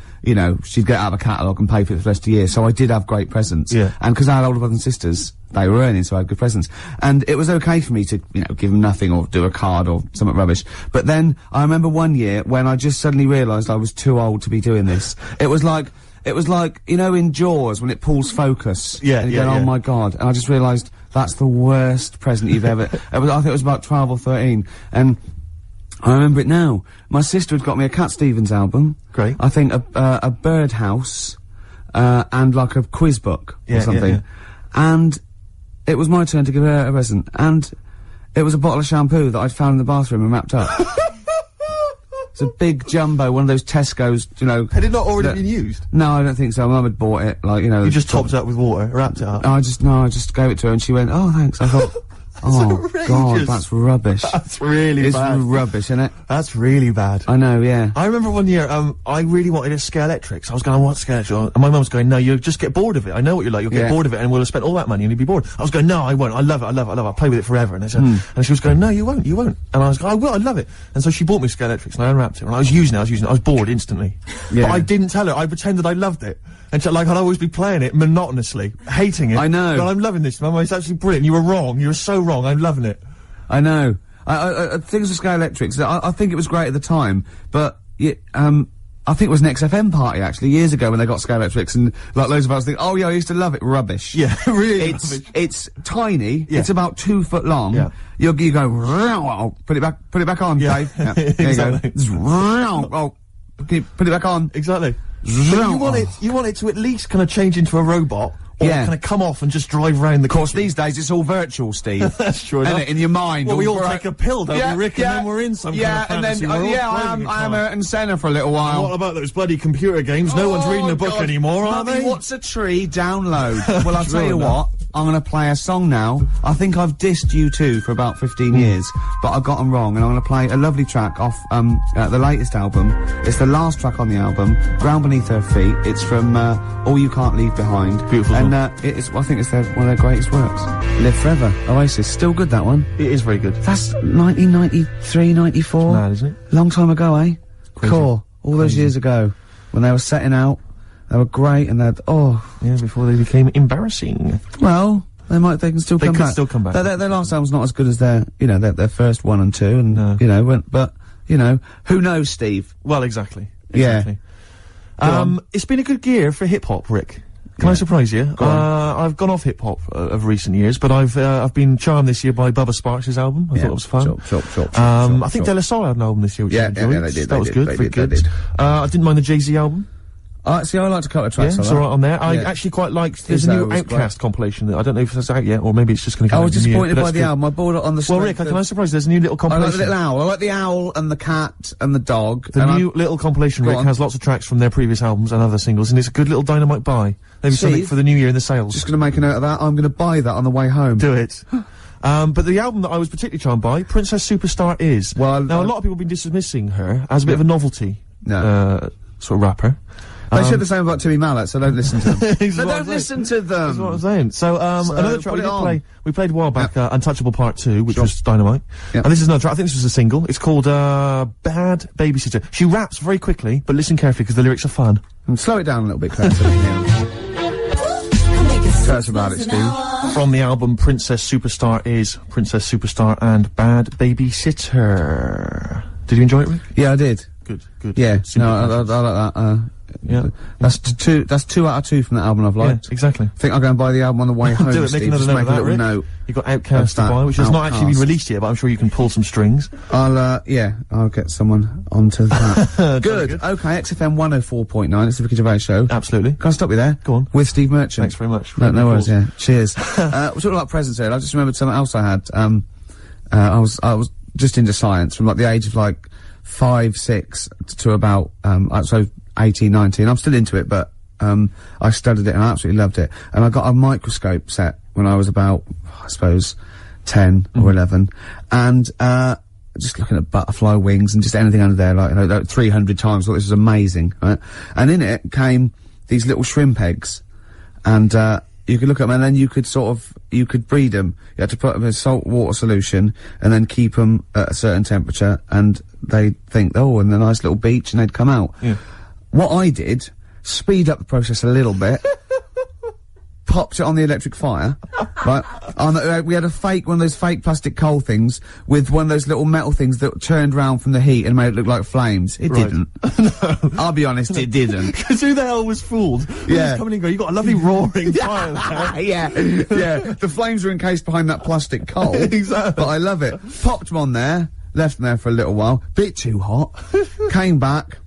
she'd get out of a catalogue and pay for it for the rest of the year, so I did have great presents. Yeah. And because I had older brothers and sisters, they were earning, so I had good presents. And it was okay for me to, give them nothing or do a card or something rubbish. But then, I remember one year when I just suddenly realised I was too old to be doing this. It was like, in Jaws, when it pulls focus. Yeah, and you go, oh my God. And I just realised that's the worst present you've ever... I think it was about 12 or 13. And I remember it now. My sister had got me a Cat Stevens album. Great. I think a Birdhouse, and like a quiz book or something. Yeah. And it was my turn to give her a present. And it was a bottle of shampoo that I'd found in the bathroom and wrapped up. It's a big jumbo, one of those Tesco's, Had it not already been used? No, I don't think so. My mum had bought it, You just topped it up with water, wrapped it up? I just gave it to her and she went, oh, thanks. I thought, oh, God, that's rubbish. That's really bad. It's rubbish, isn't it? That's really bad. I know, yeah. I remember one year, I really wanted a Scalextric. So I was going, I want Scalextric. And my mum was going, no, you'll just get bored of it. I know what you're like. You'll get bored of it and we'll have spent all that money and you'll be bored. I was going, no, I won't. I love it. I'll play with it forever. And and she was going, no, you won't. And I was going, I will. I love it. And so she bought me Scalextrics and I unwrapped it. And I was using it. I was bored instantly. Yeah. But I didn't tell her. I pretended I loved it. And I'd always be playing it monotonously, hating it. I know. But I'm loving this, Mum. It's actually brilliant. You were wrong. You were so wrong. I'm loving it. I know. Things with Scalextrics, I think it was great at the time, but, I think it was an XFM party, actually, years ago when they got Scalextrics, and, loads of us think, oh yeah, I used to love it. Rubbish. Yeah, really rubbish. It's tiny. Yeah. It's about 2 foot long. Yeah. You go, put it back on, Dave. Yeah. There exactly. You go. Put it back on. Exactly. You want it to at least kind of change into a robot. Or kind of come off and just drive round the course. These days it's all virtual, Steve. That's true enough. Isn't it? In your mind. Well, we all take a pill, don't we, Rick? And then we're in some kind of fantasy world. I am Ayrton Senna for a little while. What about those bloody computer games? No one's reading a book anymore, are they? What's a tree? Download. Well, I'll tell you what. I'm gonna play a song now. I think I've dissed U2 for about 15 years, but I got them wrong, and I'm gonna play a lovely track off the latest album. It's the last track on the album, Ground Beneath Her Feet. It's from All You Can't Leave Behind. Beautiful. And I think it's one of their greatest works. Live Forever, Oasis. Still good, that one. It is very good. That's 1993, 94. Mad, isn't it? Long time ago, eh? Crazy. Core. All those years ago, when they were setting out. They were great, and yeah, before they became embarrassing. Well, they can still come back. They could still come back. Their last album's not as good as their first 1 and 2, and, but, who knows, Steve? Well, exactly. Yeah. It's been a good year for hip-hop, Rick. Can I surprise you? I've gone off hip-hop of recent years, but I've been charmed this year by Bubba Sparxx's album. I thought it was fun. I think De La Soul had an album this year, which I enjoyed. They did. That was good, very good. I didn't mind the Jay-Z album. See, I like a couple of tracks. Yeah, it's alright on there. I actually quite liked. There's a new Outcast compilation that I don't know if it's out yet, or maybe it's just going to come out. I was disappointed by the album. I bought it on the. Well, Rick, can I surprise you? There's a new little compilation. I like the little owl. I like the owl and the cat and the dog. The new little compilation, Rick, has lots of tracks from their previous albums and other singles, and it's a good little dynamite buy. Maybe something for the new year in the sales. Just going to make a note of that. I'm going to buy that on the way home. Do it. But the album that I was particularly charmed by, Princess Superstar Is. Well, now a lot of people have been dismissing her as a bit of a novelty. Sort of rapper. They said the same about Timmy Mallet, so don't listen to them. Don't listen to them! That's what I'm saying. So, another track we played a while back, Untouchable Part 2, which was dynamite. And this is another track, I think this was a single. It's called, Bad Babysitter. She raps very quickly, but listen carefully, because the lyrics are fun. And slow it down a little bit, Claire. Tell us about it, Steve. From the album Princess Superstar Is, Princess Superstar and Bad Babysitter. Did you enjoy it, Rick? Yeah, I did. Good. Yeah, no, I like that. Yeah. That's 2 out of 2 from that album I've liked. Yeah, exactly. I think I'll go and buy the album on the way home, Do it, Steve. make another note of that, Rick. You've got Outcast to buy, which has not actually been released yet, but I'm sure you can pull some strings. I'll get someone onto that. Good. Okay, XFM 104.9, it's the Ricky Gervais Show. Absolutely. Can I stop you there? Go on. With Steve Merchant. Thanks very much. No worries, yeah. Cheers. We're talking about presents here. I just remembered something else I had. I was just into science from like the age of like 5, 6 to about, 18, 19. I'm still into it, but, I studied it and I absolutely loved it. And I got a microscope set when I was about, I suppose, 10 or 11. And, just looking at butterfly wings and just anything under there, like 300 times. I thought this was amazing, right? And in it came these little shrimp eggs. And, you could look at them and then you could breed them. You had to put them in a salt water solution and then keep them at a certain temperature and they'd think, oh, and a nice little beach and they'd come out. Yeah. What I did, speed up the process a little bit, popped it on the electric fire, right? We had one of those fake plastic coal things with one of those little metal things that turned round from the heat and made it look like flames. It didn't. No. I'll be honest, it didn't. Because who the hell was fooled? Yeah. Coming and go, you got a lovely roaring fire there. Yeah. The flames were encased behind that plastic coal. Exactly. But I love it. Popped them on there, left them there for a little while, bit too hot, came back,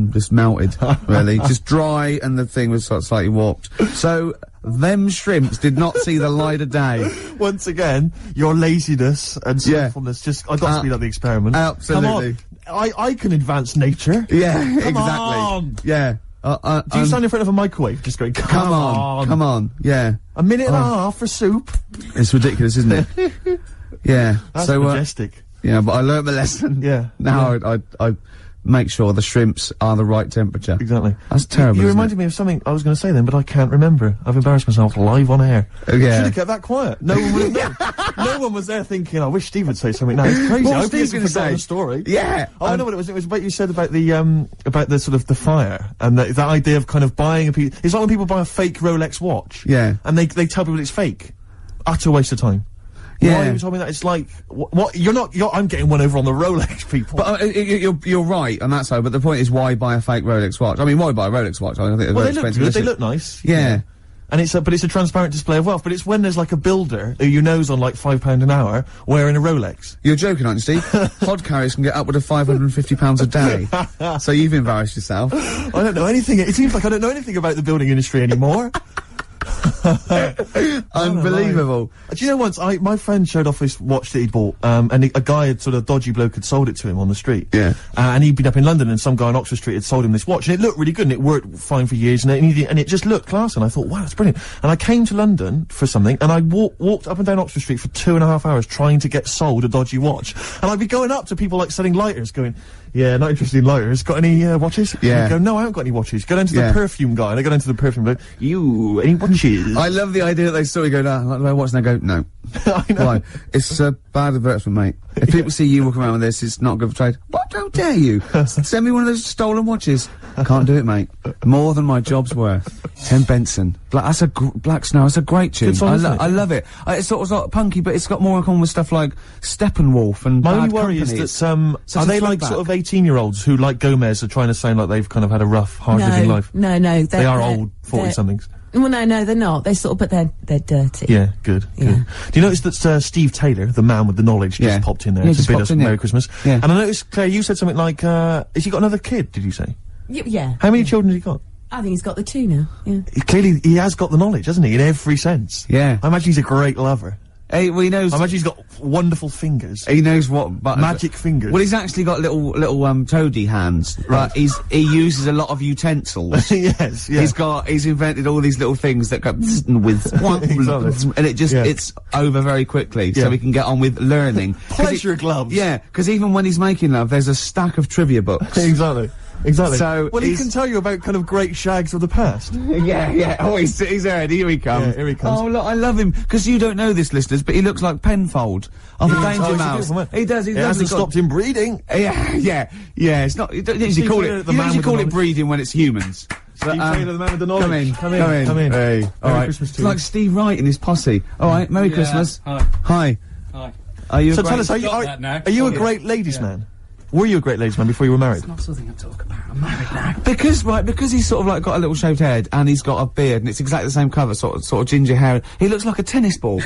just melted, really. Just dry and the thing was sort of slightly warped. So, them shrimps did not see the light of day. Once again, your laziness and slothfulness I've got to speed up the experiment. Absolutely. Come on. I can advance nature. Yeah, Come exactly. On. Yeah. Do you stand in front of a microwave just going, come on, yeah. A minute and a half for soup? It's ridiculous, isn't it? Yeah. That's majestic. Yeah, but I learnt my lesson. Yeah. Now I make sure the shrimps are the right temperature. Exactly. That's terrible. You reminded me of something I was going to say then, but I can't remember. I've embarrassed myself live on air. Yeah. Should have kept that quiet. No one would have known. No one was there thinking, I wish Steve would say something now. It's crazy. What was Steve going to say? A story. Yeah. Oh, I know what it was. It was about you said about the sort of the fire and the idea of kind of buying a piece. It's like when people buy a fake Rolex watch. Yeah. And they tell people it's fake. Utter waste of time. Yeah. Why you told me that? It's like, what, I'm getting one over on the Rolex people. But, you're right on that side, but the point is why buy a fake Rolex watch? I mean, why buy a Rolex watch? I think they're very expensive. They look nice. Yeah. And but it's a transparent display of wealth, but it's when there's like a builder who you know's on like £5 an hour wearing a Rolex. You're joking, aren't you, Steve? Hod carriers can get upward of £550 a day. So you've embarrassed yourself. I don't know anything. It seems like I don't know anything about the building industry anymore. Unbelievable. Do you know once my friend showed off this watch that he'd bought, and a guy had sort of dodgy bloke had sold it to him on the street. Yeah. And he'd been up in London and some guy on Oxford Street had sold him this watch and it looked really good and it worked fine for years and it just looked class and I thought, wow, that's brilliant. And I came to London for something and I walked up and down Oxford Street for 2.5 hours trying to get sold a dodgy watch. And I'd be going up to people like selling lighters going, yeah, not interested in lighters. Got any watches? Yeah. And go, no, I haven't got any watches. Go down to the perfume guy, and I go down to the perfume guy. You, any watches? I love the idea that they saw you go, no, like the way I watch, and they go, no. I know. Why? It's a bad advertisement, mate. If people see you walking around with this, it's not good for trade. What? How dare you? Send me one of those stolen watches. Can't do it, mate. More than my job's worth. Tim Benson. Black Snow. That's a great tune. I love it. It's sort of punky, but it's got more in common with stuff like Steppenwolf and My only worry is that, are they like sort of 18-year-olds who, like Gomez, are trying to sound like they've kind of had a rough, hard-living life? No. They are old 40-somethings. Well, no, they're not. They're sort of, but they're dirty. Yeah, good. Do you notice that Steve Taylor, the man with the knowledge, just popped in there to bid us Merry Christmas? Yeah. And I noticed, Claire, you said something like, has he got another kid, did you say? Yeah. How many children has he got? I think he's got the two now, yeah. Clearly, he has got the knowledge, hasn't he, in every sense. Yeah. I imagine he's a great lover. Hey, well, he knows. I imagine he's got wonderful fingers. He knows what magic fingers. Well, he's actually got little toady hands. Right. He uses a lot of utensils. Yes, yeah. He's invented all these little things that go with and it just it's over very quickly, so we can get on with learning. Pleasure gloves. Yeah, because even when he's making love, there's a stack of trivia books. Exactly. Exactly. So well, he can tell you about kind of great shags of the past. Yeah. Oh, he's heard. Here he comes. Yeah, here he comes. Oh, look, I love him because you don't know this, listeners, but he looks like Penfold of the Danger Mouse. He does. He hasn't stopped him breeding. Yeah. It's not. You don't usually call it. You usually call it breeding when it's humans. Steve Taylor, the man with the knowledge. Come in. Hey, all right. Christmas to you. It's like Steve Wright and his posse. All right, Merry Christmas. Hi. Are you? So tell us, are you a great ladies' man? Were you a great ladies' man before you were married? It's not something I talk about. I'm married now. Because he's sort of like got a little shaved head and he's got a beard and it's exactly the same colour, sort of ginger hair. He looks like a tennis ball.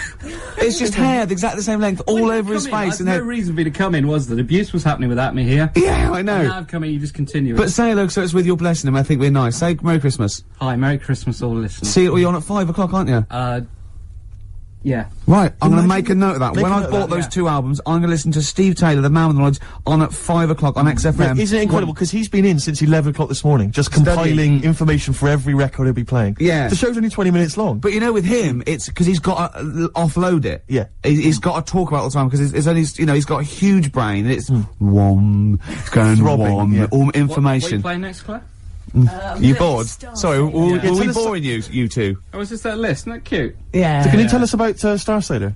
It's just hair, exactly the same length, all over his face. And no reason for me to come in was that abuse was happening without me here. Yeah, I know. And now I've come in, you just continue. But say hello, so it's with your blessing, and I think we're nice. Say Merry Christmas. Hi, Merry Christmas, all listeners. See, you're on at 5 o'clock, aren't you? Yeah. Right, I'm going to make a note of that. When I bought those two albums, I'm going to listen to Steve Taylor, the man with the knowledge, on at 5 o'clock on XFM. Isn't it incredible? Because he's been in since 11 o'clock this morning, just compiling information for every record he'll be playing. Yeah. The show's only 20 minutes long. But you know, with him, it's because he's got to offload it. Yeah. He's got to talk about it all the time because it's only, you know, he's got a huge brain and it's it's going throbbing, all information. What are you playing next, Claire? You bored? Sorry, were we boring you two? Oh, was this that list? Isn't that cute? Yeah. So can you tell us about Star Sailor?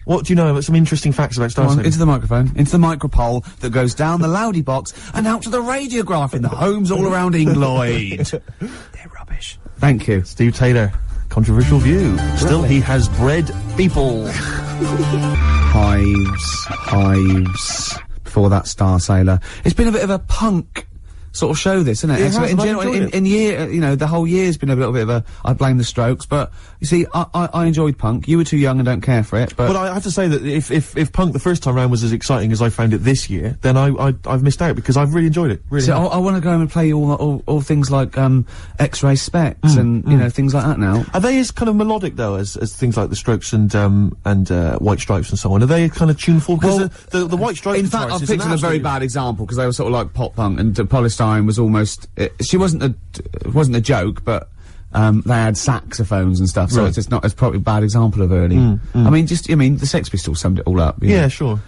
What do you know about some interesting facts about Star Sailor? Into the microphone, into the micropole that goes down the loudy box and out to the radiograph in the homes all around England. They're rubbish. Thank you. Steve Taylor, controversial view. Still, he has bred people. Hives. Before that, Star Sailor. It's been a bit of a punk sort of show, this, isn't it? It has, in general, in year, you know, the whole year's been a little bit of a. I blame the Strokes, but you see, I enjoyed punk. You were too young and don't care for it, but I have to say that if punk the first time round was as exciting as I found it this year, then I've missed out because I've really enjoyed it. Really. So I want to go and play you all things like X-ray Specs and you know things like that now. Are they as kind of melodic though as things like the Strokes and White Stripes and so on? Are they kind of tuneful? Because the White Stripes. In fact, I've picked a very bad example because they were sort of like pop punk and Polystyrene was almost. She wasn't a joke, but. They had saxophones and stuff, so it's just not as probably a bad example of early. I mean, the Sex Pistols summed it all up. Yeah, sure.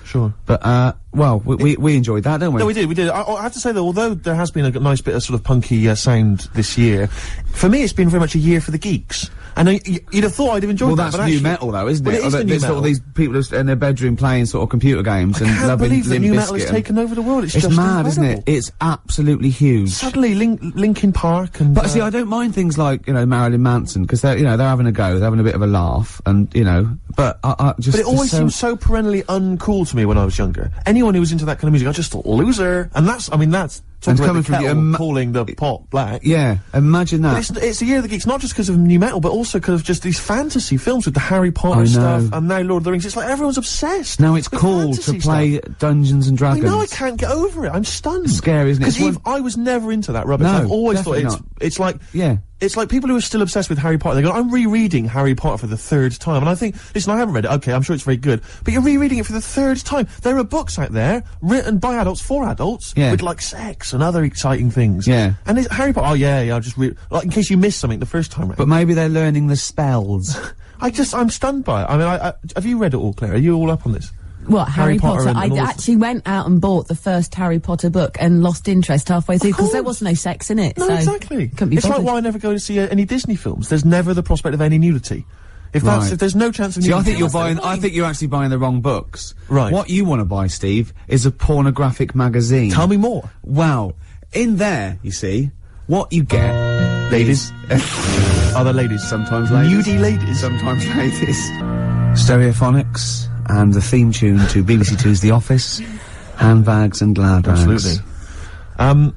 But, well, we enjoyed that, don't we? No, we did. I have to say, though, although there has been a nice bit of sort of punky sound this year, for me it's been very much a year for the geeks. And you'd have thought I'd have enjoyed that. Well, that's new metal, though, isn't it? It is the new metal. Sort of these people in their bedroom playing sort of computer games and loving Limp Bizkit. I can't believe that new metal has taken over the world. It's just mad, incredible. Isn't it? It's absolutely huge. Suddenly, Linkin Park and. But see, I don't mind things like Marilyn Manson because they're they're having a go, they're having a bit of a laugh, and But But it always seemed so perennially uncool to me when I was younger. Anyone who was into that kind of music, I just thought loser. And that's. And coming from you, calling the pop black. Yeah, imagine that. But it's the year of the geeks, not just because of new metal, but also because of just these fantasy films with the Harry Potter stuff, and now Lord of the Rings. It's like everyone's obsessed. Now it's cool to play Dungeons and Dragons. I know, I can't get over it. I'm stunned. It's scary, isn't it? Because I was never into that rubbish. No, I've always thought it's like. Yeah. It's like people who are still obsessed with Harry Potter. They go, I'm rereading Harry Potter for the 3rd time. And I think, listen, I haven't read it. Okay, I'm sure it's very good. But you're rereading it for the 3rd time. There are books out there, written by adults, for adults, with, like, sex and other exciting things. Yeah. And Harry Potter, I'll just read, like, in case you missed something the first time round. But maybe they're learning the spells. I'm stunned by it. I mean, have you read it all, Claire? Are you all up on this? What, Harry Potter? I actually went out and bought the first Harry Potter book and lost interest halfway through because there was no sex in it. No, so exactly. Couldn't be it's bothered. like why I never go to see any Disney films. There's never the prospect of any nudity. If there's no chance of nudity. See, I think you're actually buying the wrong books. Right. What you want to buy, Steve, is a pornographic magazine. Tell me more. Wow. In there, you see, what you get. Ladies. Other ladies. Sometimes ladies. Nudie ladies. Sometimes ladies. Stereophonics. And the theme tune to BBC Two's The Office, Handbags and Glad Rags. Absolutely.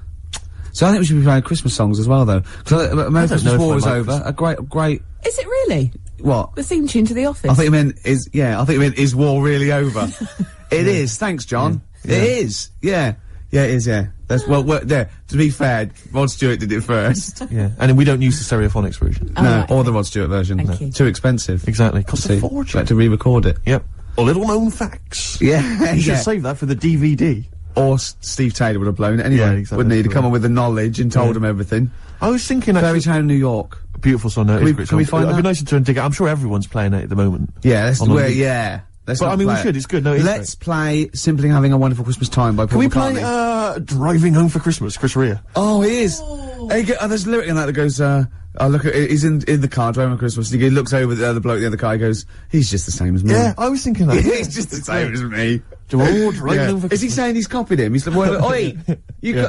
So I think we should be playing Christmas songs as well, though. Because America's War is over. A great. Is it really? What? The theme tune to The Office. I think it meant is war really over? It is. Thanks, John. Yeah. It is. Yeah. Yeah, it is, yeah. That's, well, there, to be fair, Rod Stewart did it first. Yeah, and we don't use the stereophonics version. Oh, no, or the Rod Stewart version. Thank you. Too expensive. Exactly. Costs a fortune. Like to re-record it. Yep. Or little known facts. Yeah. You should save that for the DVD. Or Steve Taylor would have blown it anyway, Yeah, exactly. wouldn't he? To come on with the knowledge and told him everything. I was thinking Fairy Town, New York. Beautiful song. No, can we find that? It'd be nice to try and dig it. I'm sure everyone's playing it at the moment. Yeah, that's where, yeah. But I mean, we should. It's good. No, let's play "Simply Having a Wonderful Christmas Time" by Paul McCartney. Can we play "Driving Home for Christmas"? Chris Rea. Oh, he is. There's a lyric in that goes, look at he's in the car driving on Christmas. He looks over at the other bloke in the other car. He goes, "He's just the same as me." Yeah, I was thinking that. He's just the same as me. Driving home for Christmas. Is he saying he's copied him? He's like, "Oi,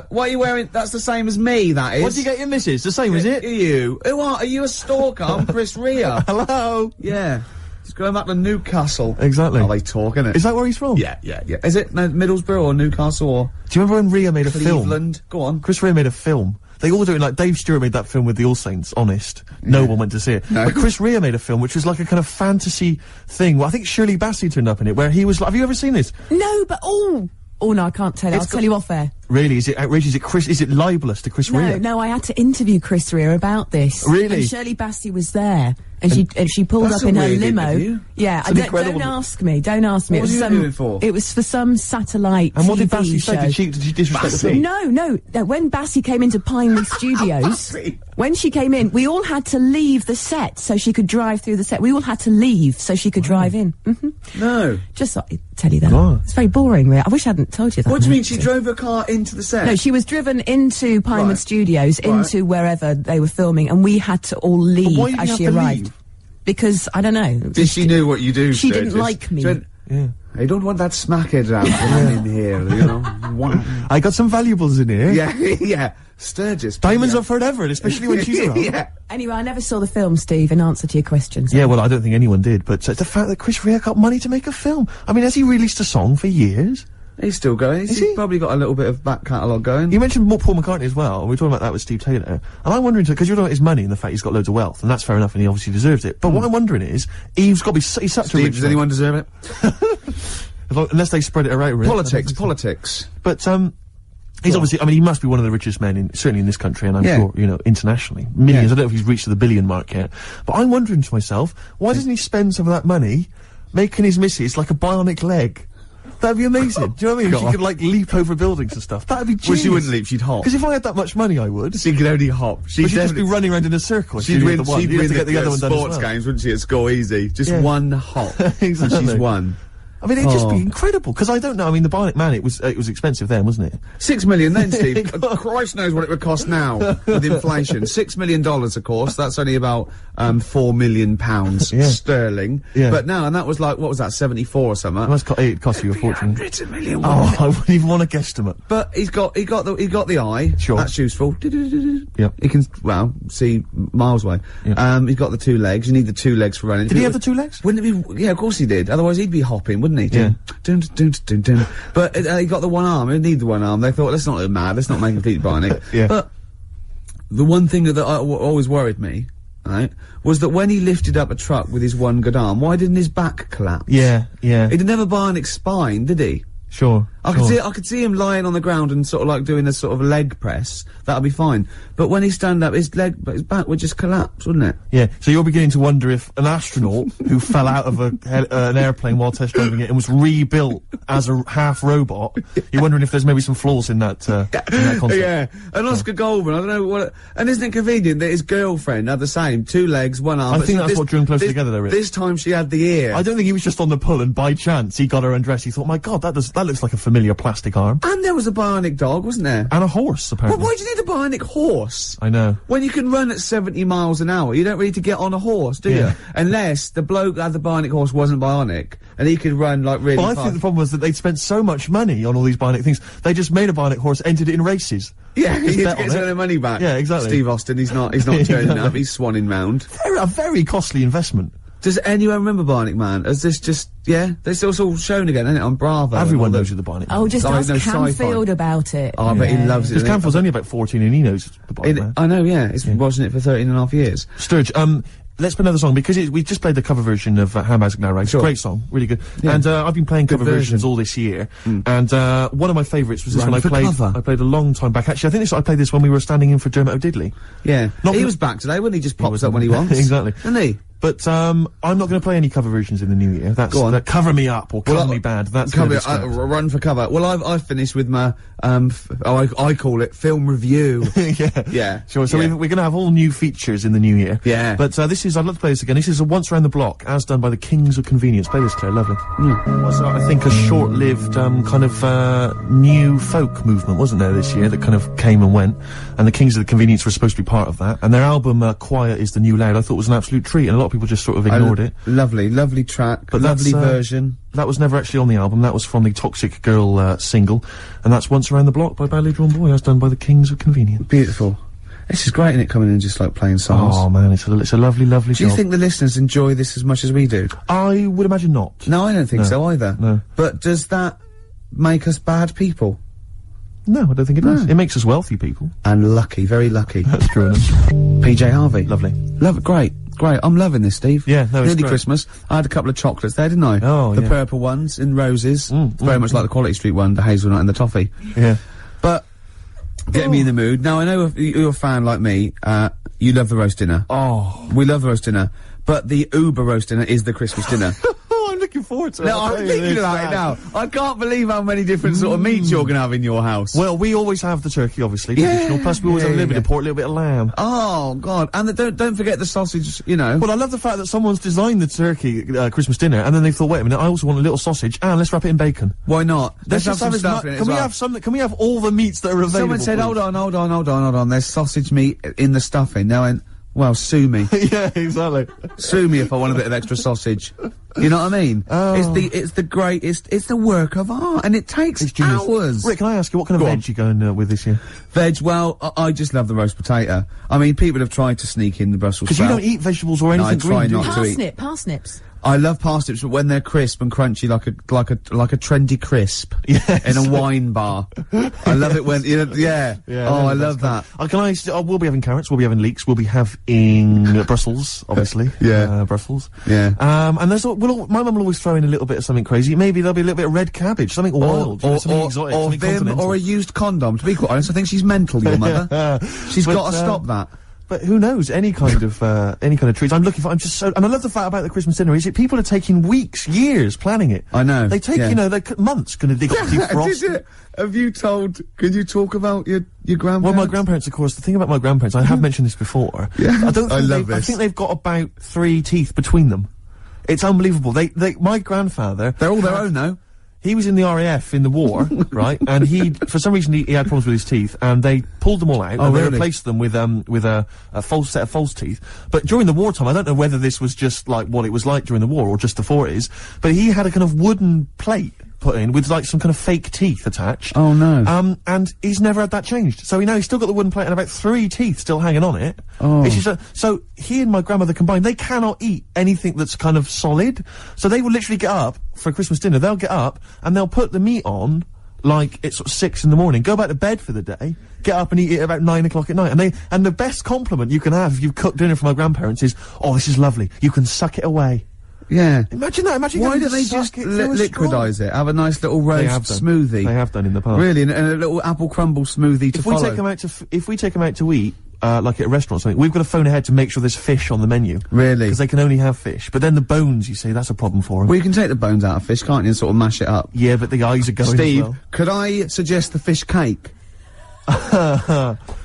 what are you wearing? That's the same as me. That is." What do you get your missus? The same, is it? You? Who are you? A stalker? I'm Chris Rea. Hello. Yeah. He's going back to Newcastle. Exactly. Are they talking it? Is that where he's from? Yeah. Is it Middlesbrough or Newcastle or? Do you remember when Rea made a film? Cleveland. Go on. Chris Rea made a film. They all do it, like Dave Stewart made that film with the All Saints, Honest. No one went to see it. No. But Chris Rea made a film which was like a kind of fantasy thing. Well, I think Shirley Bassey turned up in it, where he was like, have you ever seen this? No, but oh no, I can't tell you. I'll tell you off air. Really? Is it outrageous? Is it libelous to Chris Rea? No, I had to interview Chris Rea about this. Really? And Shirley Bassey was there. And she pulled up in her limo. Interview. Yeah, don't ask me. Don't ask me. What was you doing for? It was for some satellite And what did TV Bassey show. say? Did she disrespect the film? No. When Bassey came into Pinewood Studios, when she came in, we all had to leave the set so she could drive through the set. We all had to leave so she could drive in. No. Just thought I'd tell you that. Oh. It's very boring, really. I wish I hadn't told you that. What do you mean? She drove her car into the set? No, she was driven into Pinewood Studios, into wherever they were filming, and we had to all leave as she arrived. Because, I don't know. She knew what you do. She didn't like me. I don't want that smackhead around in here, you know. I got some valuables in here. Yeah. Sturgis. Diamonds are forever, especially when she's around. Yeah. Anyway, I never saw the film, Steve, in answer to your questions. Yeah, well, I don't think anyone did, but the fact that Chris Rea got money to make a film. I mean, has he released a song for years? He's still going. He's probably got a little bit of back catalogue going. You mentioned Paul McCartney as well. We were talking about that with Steve Taylor. And I'm wondering, because you're talking about his money and the fact he's got loads of wealth, and that's fair enough, and he obviously deserves it. But what I'm wondering is, he's got to be, he's such a rich does anyone deserve it? Unless they spread it around. Politics. But, he's obviously, I mean, he must be one of the richest men certainly in this country, and I'm sure, you know, internationally. Millions. I don't know if he's reached the billion mark yet. But I'm wondering to myself, why doesn't he spend some of that money making his missus like a bionic leg? That'd be amazing. Do you know what I mean? She could, like, leap over buildings and stuff. That'd be genius. Well, she wouldn't leap, she'd hop. Because if I had that much money, I would. She could only hop. She'd just be running around in a circle. She'd win the sports games, wouldn't she, at school, easy. Just one hop. Exactly. And she's won. I mean, it'd just be incredible, because I don't know, I mean, the Bionic Man, it was expensive then, wasn't it? 6 million then, Steve. Christ knows what it would cost now, with inflation. $6 million, of course, that's only about, £4 million sterling. Yeah. But now, and that was like, what was that, 74 or something? It cost you a fortune. Hundreds of million. Oh, I wouldn't even want to guesstimate. But he got the eye. Sure. That's useful. Yep. He can, see miles away. Yep. He's got the 2 legs. You need the 2 legs for running. Did he have the 2 legs? Wouldn't it be, yeah, of course he did. Otherwise he'd be hopping, wouldn't he? Yeah. But he got the 1 arm. He'd need the 1 arm. They thought, let's not look mad. Let's not make him completely bionic. Yeah. But the one thing that always worried me, right, was that when he lifted up a truck with his 1 good arm, why didn't his back collapse? Yeah. He didn't have a bionic spine, did he? Sure. I could see him lying on the ground and sort of like doing a sort of leg press. That'd be fine. But when he stand up, his back would just collapse, wouldn't it? Yeah. So you're beginning to wonder if an astronaut who fell out of an airplane while test driving it and was rebuilt as a half robot, you're wondering if there's maybe some flaws in that concept. Yeah. And Oscar Goldman, I don't know what. And isn't it convenient that his girlfriend had the same 2 legs, 1 arm? I think that's what drew them closer together, though. This time she had the ear. I don't think he was just on the pull and by chance he got her undressed. He thought, my God, that looks like a familiar plastic arm. And there was a bionic dog, wasn't there? And a horse, apparently. Well, why do you need a bionic horse? I know. When you can run at 70 miles an hour, you don't need to get on a horse, do you? Unless the bloke that had the bionic horse wasn't bionic, and he could run, like, really fast. I think the problem was that they'd spent so much money on all these bionic things, they just made a bionic horse, entered it in races. Yeah, he gets their money back. Yeah, exactly. Steve Austin, he's not turning up, he's swanning round. A very costly investment. Does anyone remember Bionic Man? Is this just, it's all shown again, isn't it, on Bravo? Everyone knows who the Bionic Man. Oh, just ask Camfield about it. Oh, I bet he loves it. Because Camfield's only about 14 and he knows the Bionic Man. I know, yeah. He's watching it for 13 and a half years. Sturge, let's play another song, because we just played the cover version of How Magic Now Race. Sure. Great song, really good. Yeah. And I've been playing cover versions all this year, and one of my favourites was this one I played a long time back. Actually, I think I played this when we were standing in for Dermot O'Diddley. Yeah, he was back today, wasn't he? Just pops up when he wants. Exactly. Isn't he? But I'm not going to play any cover versions in the new year. That's Cover Me Up or Cover Me Bad. That's Run for Cover. Well, I've finished with my I call it film review. Yeah. Sure. So we're going to have all new features in the new year. Yeah. But I'd love to play this again. This is a Once Around the Block, as done by the Kings of Convenience. Play this, Claire. Lovely. Was I think a short-lived kind of new folk movement, wasn't there, this year, that kind of came and went, and the Kings of the Convenience were supposed to be part of that. And their album Quiet is the New Loud I thought was an absolute treat, and a lot of people just sort of ignored it. Lovely track, but lovely version. That was never actually on the album. That was from the Toxic Girl single, and that's Once Around the Block by Badly Drawn Boy, as done by the Kings of Convenience. Beautiful. This is great, isn't it, coming in just like playing songs? Oh man, it's a lovely job. Do you think the listeners enjoy this as much as we do? I would imagine not. No, I don't think so either. No. But does that make us bad people? No, I don't think it does. It makes us wealthy people. And lucky, very lucky. That's true enough. PJ Harvey. Lovely. Love it, great. I'm loving this, Steve. Yeah, no, it's Nearly great. Christmas. I had a couple of chocolates there, didn't I? Oh, the purple ones in roses. Very much like the Quality Street one, the hazelnut and the toffee. Yeah. But, getting me in the mood. Now, I know if you're a fan like me, you love the roast dinner. Oh. We love the roast dinner. But the Uber roast dinner is the Christmas dinner. I'm looking forward to it. No, I'm thinking about it now. I can't believe how many different sort of meats you're gonna have in your house. Well, we always have the turkey, obviously, traditional, plus we always have a little bit of pork, a little bit of lamb. Oh, God. And don't forget the sausage, you know. Well, I love the fact that someone's designed the turkey, Christmas dinner, and then they thought, wait a minute, I also want a little sausage, and let's wrap it in bacon. Why not? Let's have some as stuff in it Can we have all the meats that are available? Someone said, hold on, there's sausage meat in the stuffing. Now, and well, sue me. Yeah, exactly. Sue me if I want a bit of extra sausage. You know what I mean? Oh. It's the work of art, and it takes hours. Rick, can I ask you, what kind of veg you going with this year? Veg, well, I just love the roast potato. I mean, people have tried to sneak in the Brussels sprout. Because you don't eat vegetables or anything green, not to eat. Parsnips. I love parsnips, but when they're crisp and crunchy, like a trendy crisp in a wine bar. I love it when yeah. Oh, I love that. We'll be having carrots. We'll be having leeks. We'll be having Brussels, obviously. Brussels. Yeah. And my mum will always throw in a little bit of something crazy. Maybe there'll be a little bit of red cabbage, something wild, something exotic, something continental. Or a used condom. To be quite honest, I think she's mental, your mother. She's got to stop that. But who knows? Any kind of treats. And I love the fact about the Christmas dinner is that people are taking weeks, years planning it. I know. They take, months gonna dig up defrost. Can you talk about your grandparents? Well, my grandparents, of course, the thing about my grandparents, I have mentioned this before. Yeah. I think they've got about 3 teeth between them. It's unbelievable. My grandfather. They're all their own, though. He was in the RAF in the war, right? And for some reason, he had problems with his teeth, and they pulled them all out, and they replaced them with a false set of false teeth. But during the wartime, I don't know whether this was just like what it was like during the war, or just the 40s, but he had a kind of wooden plate put in with like some kind of fake teeth attached. Oh no. And he's never had that changed. So he's still got the wooden plate and about 3 teeth still hanging on it. Oh. It's just so he and my grandmother combined, they cannot eat anything that's kind of solid. So they will literally get up for Christmas dinner, they'll get up and they'll put the meat on like it's sort of 6 in the morning, go back to bed for the day, get up and eat it about 9 o'clock at night. And the best compliment you can have if you've cooked dinner for my grandparents is, oh, this is lovely. You can suck it away. Yeah. Imagine that. Why don't they just liquidise it? Have a nice little roast smoothie. They have done in the past. Really, and a little apple crumble smoothie to follow. If we take them out to eat, like at a restaurant or something, we've got to phone ahead to make sure there's fish on the menu. Really? Because they can only have fish. But then the bones, you see, that's a problem for them. Well, you can take the bones out of fish, can't you, and sort of mash it up? Yeah, but the eyes are going Steve, as well. could I suggest the fish cake?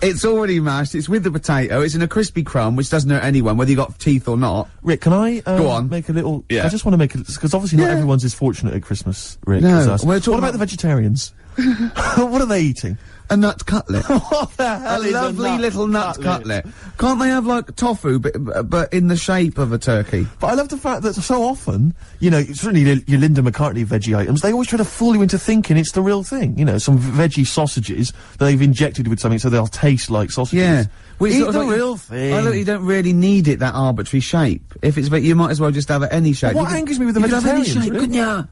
It's already mashed, it's with the potato, it's in a crispy crumb, which doesn't hurt anyone, whether you got teeth or not. Rick, can I, go on. make a little... Yeah. I just want to make it... Because obviously not everyone's as fortunate at Christmas, Rick, as us. What about the vegetarians? What are they eating? A nut cutlet. What the hell is a lovely little nut cutlet. Can't they have, like, tofu, but in the shape of a turkey? But I love the fact that so often, certainly your Linda McCartney veggie items, they always try to fool you into thinking it's the real thing. Some veggie sausages that they've injected with something so they'll taste like sausages. Yeah. Eat the real thing. Oh, look, you don't really need it, that arbitrary shape. If it's, you might as well just have it any shape. What angers me with the vegetarians, shape,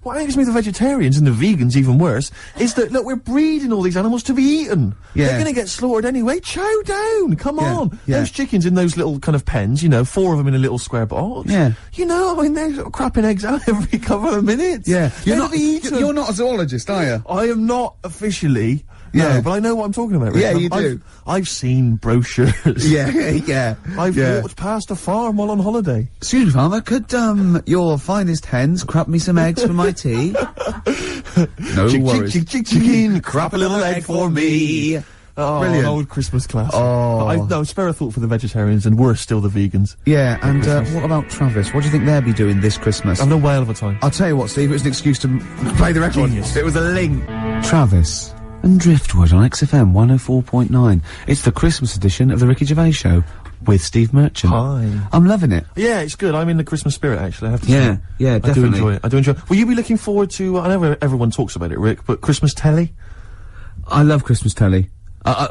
what angers me with the vegetarians and the vegans even worse, is that, look, we're breeding all these animals to be eaten. Yeah. They're gonna get slaughtered anyway. Chow down! Come on! Those chickens in those little kind of pens, you know, 4 of them in a little square box. Yeah. You know, I mean, they're sort of crapping eggs out every couple of minutes. Yeah. You're not a zoologist, are you? I am not officially. Yeah. No, but I know what I'm talking about, Rick. Yeah, you do. I've seen brochures. Yeah. I've walked past a farm while on holiday. Excuse me, farmer, could, your finest hens crap me some eggs for my tea? No worries. Chicken, crap a little egg for me. Oh, brilliant. An old Christmas classic. Oh. No, spare a thought for the vegetarians, and worse still the vegans. Yeah, and, what about Travis? What do you think they'll be doing this Christmas? Having a whale of a time. I'll tell you what, Steve, it was an excuse to play the record. Genius. It was a link. Travis and Driftwood on XFM 104.9. It's the Christmas edition of the Ricky Gervais Show with Steve Merchant. Hi. I'm loving it. Yeah, it's good. I'm in the Christmas spirit, actually, I have to say. Yeah, definitely. I do enjoy it. Will you be looking forward to, I know everyone talks about it, Rick, but Christmas telly? I love Christmas telly.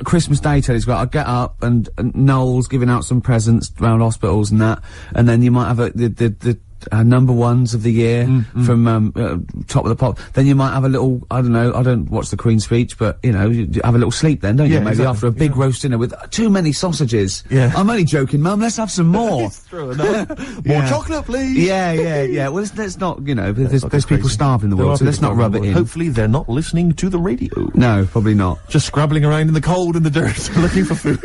Christmas Day telly's great. I get up and Noel's giving out some presents around hospitals and that, and then you might have the number ones of the year from Top of the Pop. Then you might have a little, I don't know, I don't watch the Queen's speech, but you know, you have a little sleep then, don't you? Maybe after a big roast dinner with too many sausages. Yeah. I'm only joking, Mum. Let's have some more. It's true enough. More chocolate, please. Yeah. Well, let's not, you know, there's people starving in the world, so let's not rub it in. Hopefully they're not listening to the radio. No, probably not. Just scrabbling around in the cold and the dirt looking for food.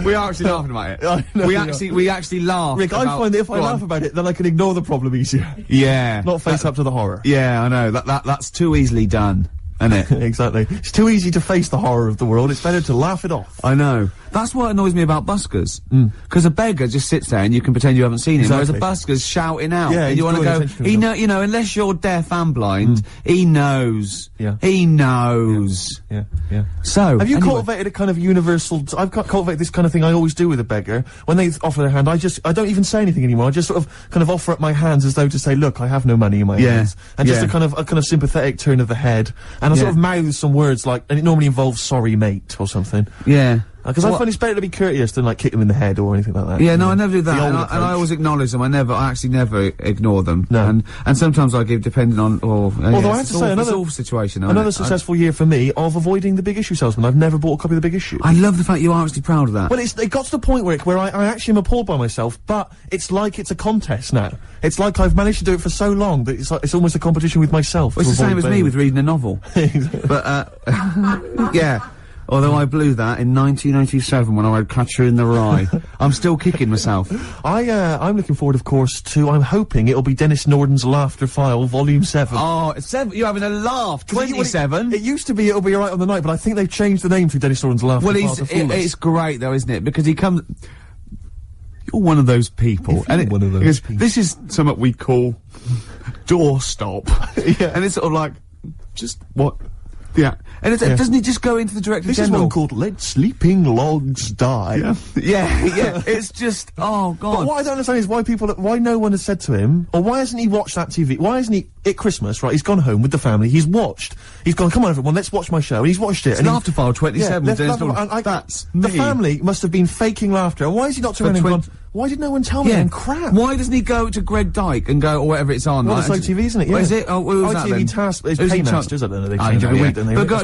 We are actually laughing about it. I know, we actually laugh. Rick, I find that if I laugh about it, then I can ignore the problem easier. Yeah. Not face up to the horror. Yeah, I know. That's too easily done, isn't it? Exactly. It's too easy to face the horror of the world. It's better to laugh it off. I know. That's what annoys me about buskers. Because a beggar just sits there and you can pretend you haven't seen him, whereas a busker's shouting out. Yeah, and you want to go, you know, unless you're deaf and blind, he knows. Yeah. He knows. Yeah. So, have you cultivated a kind of universal, I've cultivated this kind of thing I always do with a beggar. When they offer their hand, I don't even say anything anymore. I just sort of kind of offer up my hands as though to say, look, I have no money in my hands. And just a kind of sympathetic turn of the head. And I sort of mouth some words like, and it normally involves sorry mate or something. Yeah. Because I find it's better to be courteous than like kick them in the head or anything like that. Yeah, no, I never do that, and I always acknowledge them. I actually never ignore them. No. And sometimes I give, depending on, although I have to say, another situation. Another successful year for me of avoiding the Big Issue salesman. I've never bought a copy of the Big Issue. I love the fact you are actually proud of that. Well, it got to the point where I actually am appalled by myself, but it's like it's a contest now. It's like I've managed to do it for so long that it's almost a competition with myself. Well, it's the same as me with reading a novel. But, yeah. Although I blew that in 1987 when I read Catcher in the Rye. I'm still kicking myself. I'm looking forward, of course, to, I'm hoping it'll be Dennis Norden's Laughter File, Volume 7. Oh, 7? You're having a laugh. 27? It used to be It'll Be Alright on the Night, but I think they've changed the name to Dennis Norden's Laughter File. Well, it's great though, isn't it? Because he comes... You're one of those people. This is something we call doorstop. Yeah. And it's sort of like, just what... Yeah. And doesn't he just go into the Director General? This is one called Let Sleeping Logs Die. Yeah. It's just, oh, God. But what I don't understand is why no one has said to him, or why hasn't he watched that TV? Why hasn't he, at Christmas, right, he's gone home with the family, he's gone, come on everyone, let's watch my show, and he's watched it. It's Laughter File 27. That's me. The family must have been faking laughter, and why has he not turned around and gone, why did no one tell me then? Crap. Why doesn't he go to Greg Dyke and go, or whatever it's on? Well, it's ITV, isn't it? Yeah. Is it? Oh, who's that then? Task, it's Paymasters, I don't know, they change every week, don't they? But go,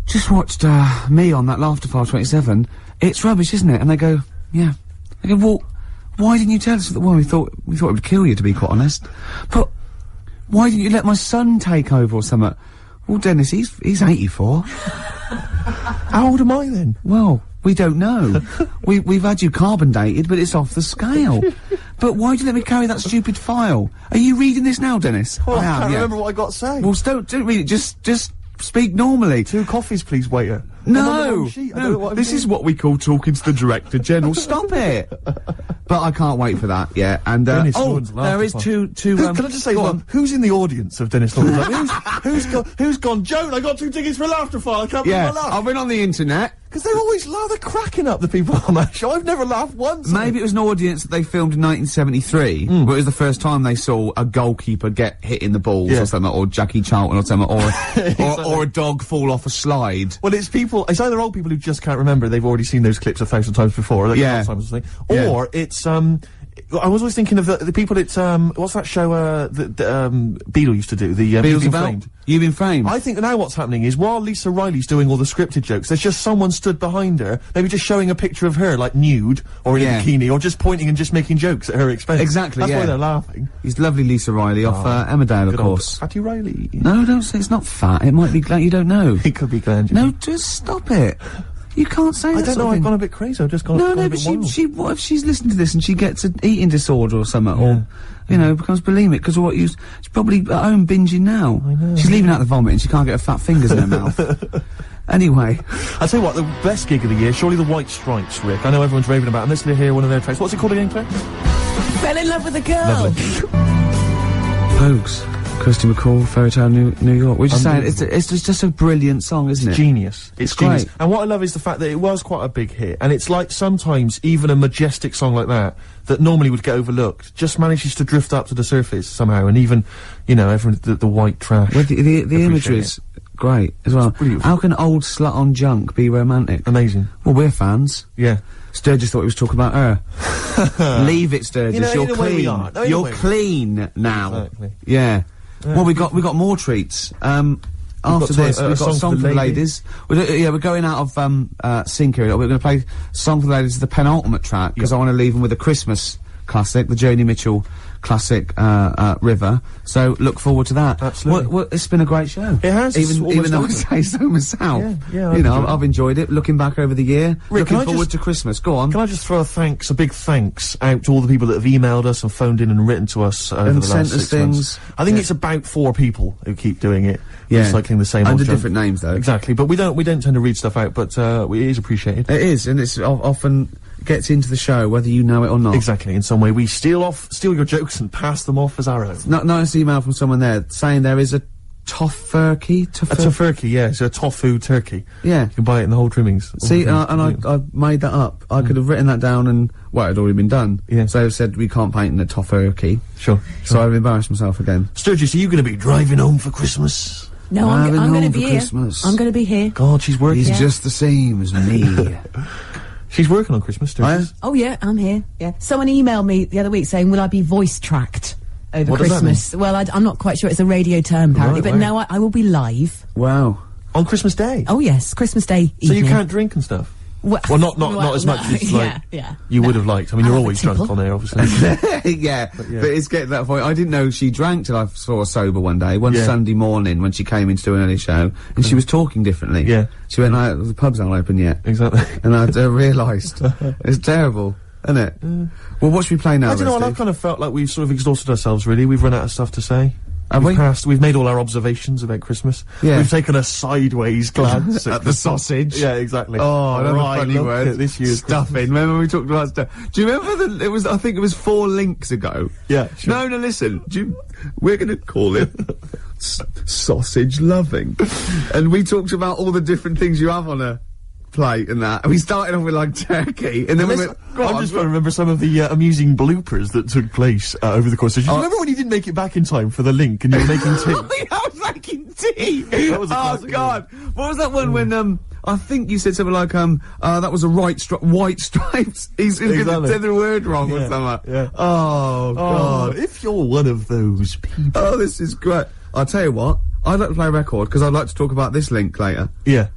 just watched, me on that Laughter File 27, it's rubbish, isn't it? And they go, yeah. They go, well, why didn't you tell us that? Well, we thought it would kill you, to be quite honest. But, why didn't you let my son take over or something? Well, Dennis, he's 84. How old am I then? Well, we don't know. We've had you carbon dated, but it's off the scale. But why do you let me carry that stupid file? Are you reading this now, Dennis? Well, I can't remember what I got to say. Well, don't read it, just speak normally. 2 coffees, please, waiter. No, this is what we call talking to the Director General. Stop it! But I can't wait for that, yeah. And, there is two, can I just say one? Who's in the audience of Dennis Norden's? Who's gone, Joan, I got 2 tickets for Laughter File, I can't believe my laugh. I've been on the internet. Because they're always they're cracking up, the people on that show. I've never laughed once. Maybe it was an audience that they filmed in 1973, but it was the first time they saw a goalkeeper get hit in the balls or something, or Jackie Charlton or something, or a dog fall off a slide. Well, it's either old people who just can't remember, they've already seen those clips 1,000 times before, like Alzheimer's or something, or it's, I was always thinking of the people at, what's that show, Beadle used to do, the, Beadle's You've Been Framed. You've Been Framed. I think now what's happening is, while Lisa Riley's doing all the scripted jokes, there's just someone stood behind her, maybe just showing a picture of her, like nude, or in a bikini, or just pointing and just making jokes at her expense. Exactly, That's why they're laughing. He's lovely Lisa Riley off, Emmerdale, of course. Fatty Riley. No, don't say it's not fat. It might be Glenn, you don't know. It could be Glenn. No, just stop it. You can't say that. I don't know, I've gone a bit crazy, I've just gone a bit wild. What if she's listening to this and she gets an eating disorder or something, or, you know, becomes bulimic because of what she's probably at home binging now. I know. She's leaving out the vomit and she can't get her fat fingers in her mouth. Anyway. I'll tell you what, the best gig of the year, surely the White Stripes, Rick. I know everyone's raving about it, and let's hear one of their tracks. What's it called again, Claire? Fell in love with a girl. Pogues. Kirsty McCall, Fairy Tale New York. We're just saying, it's just a brilliant song, isn't it? Genius. It's genius. Great. And what I love is the fact that it was quite a big hit, and it's like sometimes even a majestic song like that normally would get overlooked, just manages to drift up to the surface somehow, and even, you know, everyone, the white trash. Well, the imagery is great as well. How can old slut on junk be romantic? Amazing. Well, we're fans. Yeah. Sturgis thought he was talking about her. Leave it, Sturgis. You know, You're clean. You're clean now. Exactly. Yeah. Well, we got more treats. After this, we've got a song for the ladies. We're going out of sync here. We're going to play Song for the Ladies, the penultimate track, because I want to leave them with a Christmas classic, the Joni Mitchell classic, River. So look forward to that. Absolutely. It's been a great show. It has. Even though I say so myself. Yeah, you know, I've enjoyed it. Looking back over the year, Rick, looking forward to Christmas. Go on. Can I just throw a big thanks out to all the people that have emailed us and phoned in and written to us over the last 6 months. I think it's about 4 people who keep doing it. Recycling the same under different names though. Exactly, but we don't tend to read stuff out, but it is appreciated. It is, and it's often gets into the show whether you know it or not. Exactly, in some way we steal your jokes and pass them off as our own. Nice email from someone there saying there is a tofurkey. A tofurkey, yeah, so a tofu turkey. Yeah. You can buy it in the whole trimmings. See, and I made that up. I could have written that down and, well, it had already been done. Yeah. So I said we can't paint in a tofurkey. Sure. So I've embarrassed myself again. Sturgis, are you going to be driving home for Christmas? No, I'm going to be here. Christmas. I'm going to be here. God, she's working. He's just the same as me. She's working on Christmas, Sturgis. Oh yeah, I'm here. Yeah. Someone emailed me the other week saying, will I be voice tracked over what Christmas? Does that mean? Well, I'm not quite sure. It's a radio term apparently, but no, I will be live. Wow. On Christmas Day? Oh yes, Christmas Day So evening. You can't drink and stuff? Well, not as much as like you would have liked. I mean, you're always drunk on air, obviously. Yeah, but it's getting to that point. I didn't know she drank till I saw her sober one day, Sunday morning when she came in to do an early show, and she was talking differently. Yeah. She went like, the pub's not open yet. Exactly. And I realised. It's terrible, isn't it? Well, what should we play now, I don't know, and I've kind of felt like we've sort of exhausted ourselves, really. We've run out of stuff to say. Have we? We've made all our observations about Christmas. Yeah. We've taken a sideways glance at the sausage. Yeah, exactly. Oh, another funny word. This year's stuffing. Remember we talked about stuff? Do you remember I think it was 4 links ago. Yeah, sure. No, listen. We're gonna call it sausage loving. And we talked about all the different things you have on a plate and that. And we started off with like turkey, and then we went, I'm just trying to remember some of the amusing bloopers that took place over the course of. Do you remember when you didn't make it back in time for the link and you were making tea? I was making tea. That was a classic God! What was that one when I think you said something like that was a white stripes. He's exactly. gonna say the word wrong or something. Yeah. Oh God! If you're one of those people. Oh, this is great. I'll tell you what. I'd like to play a record because I'd like to talk about this link later. Yeah.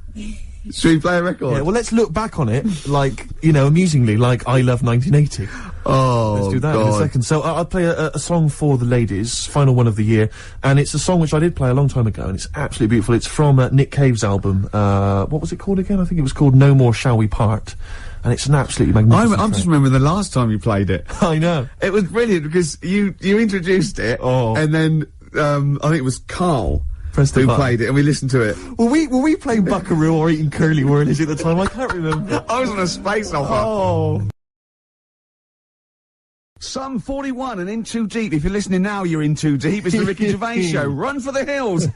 Should we play a record? Yeah, well, let's look back on it, like, you know, amusingly, like I Love 1980. Oh, let's do that God. in a second. So, I'll play a song for the ladies, final one of the year, and it's a song which I did play a long time ago, and it's absolutely beautiful. It's from Nick Cave's album, what was it called again? I think it was called No More Shall We Part, and it's an absolutely magnificent I'm just remembering the last time you played it. I know. It was brilliant, because you introduced it, and then, I think it was Karl who played it, and we listened to it. Were we playing Buckaroo or eating Curly Whirlies at the time? I can't remember. I was on a space opera. Oh. Sum 41 and In Too Deep. If you're listening now, you're in too deep. It's the Ricky Gervais Show. Run for the hills.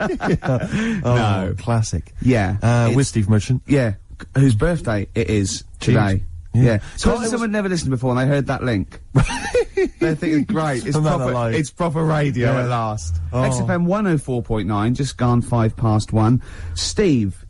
No. Classic. Yeah. With Steve Merchant. Yeah. whose birthday it is today. Yeah. So someone never listened before and they heard that link. They're thinking, great, it's proper radio at last. XFM 104.9, just gone 1:05. Steve,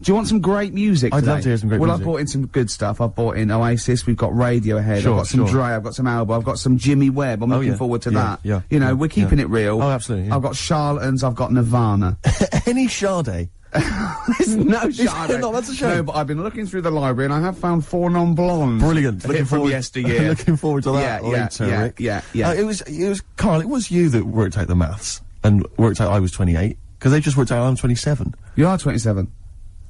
do you want some great music today? I'd love to hear some great music. Well, I've bought in some good stuff. I've bought in Oasis, we've got Radiohead, I've got some Dre, I've got some Alba, I've got some Jimmy Webb. I'm looking forward to that. Yeah. You know, we're keeping it real. Oh, absolutely. I've got Charlatans, I've got Nirvana. Any Sade? There's no Sade. No, that's a shame. No, but I've been looking through the library and I have found 4 Non-Blondes. Brilliant. Looking from yesteryear. Looking forward to that later, Rick. Yeah. It was Carl, it was you that worked out the maths and worked out I was 28, because they just worked out I'm 27. You are 27.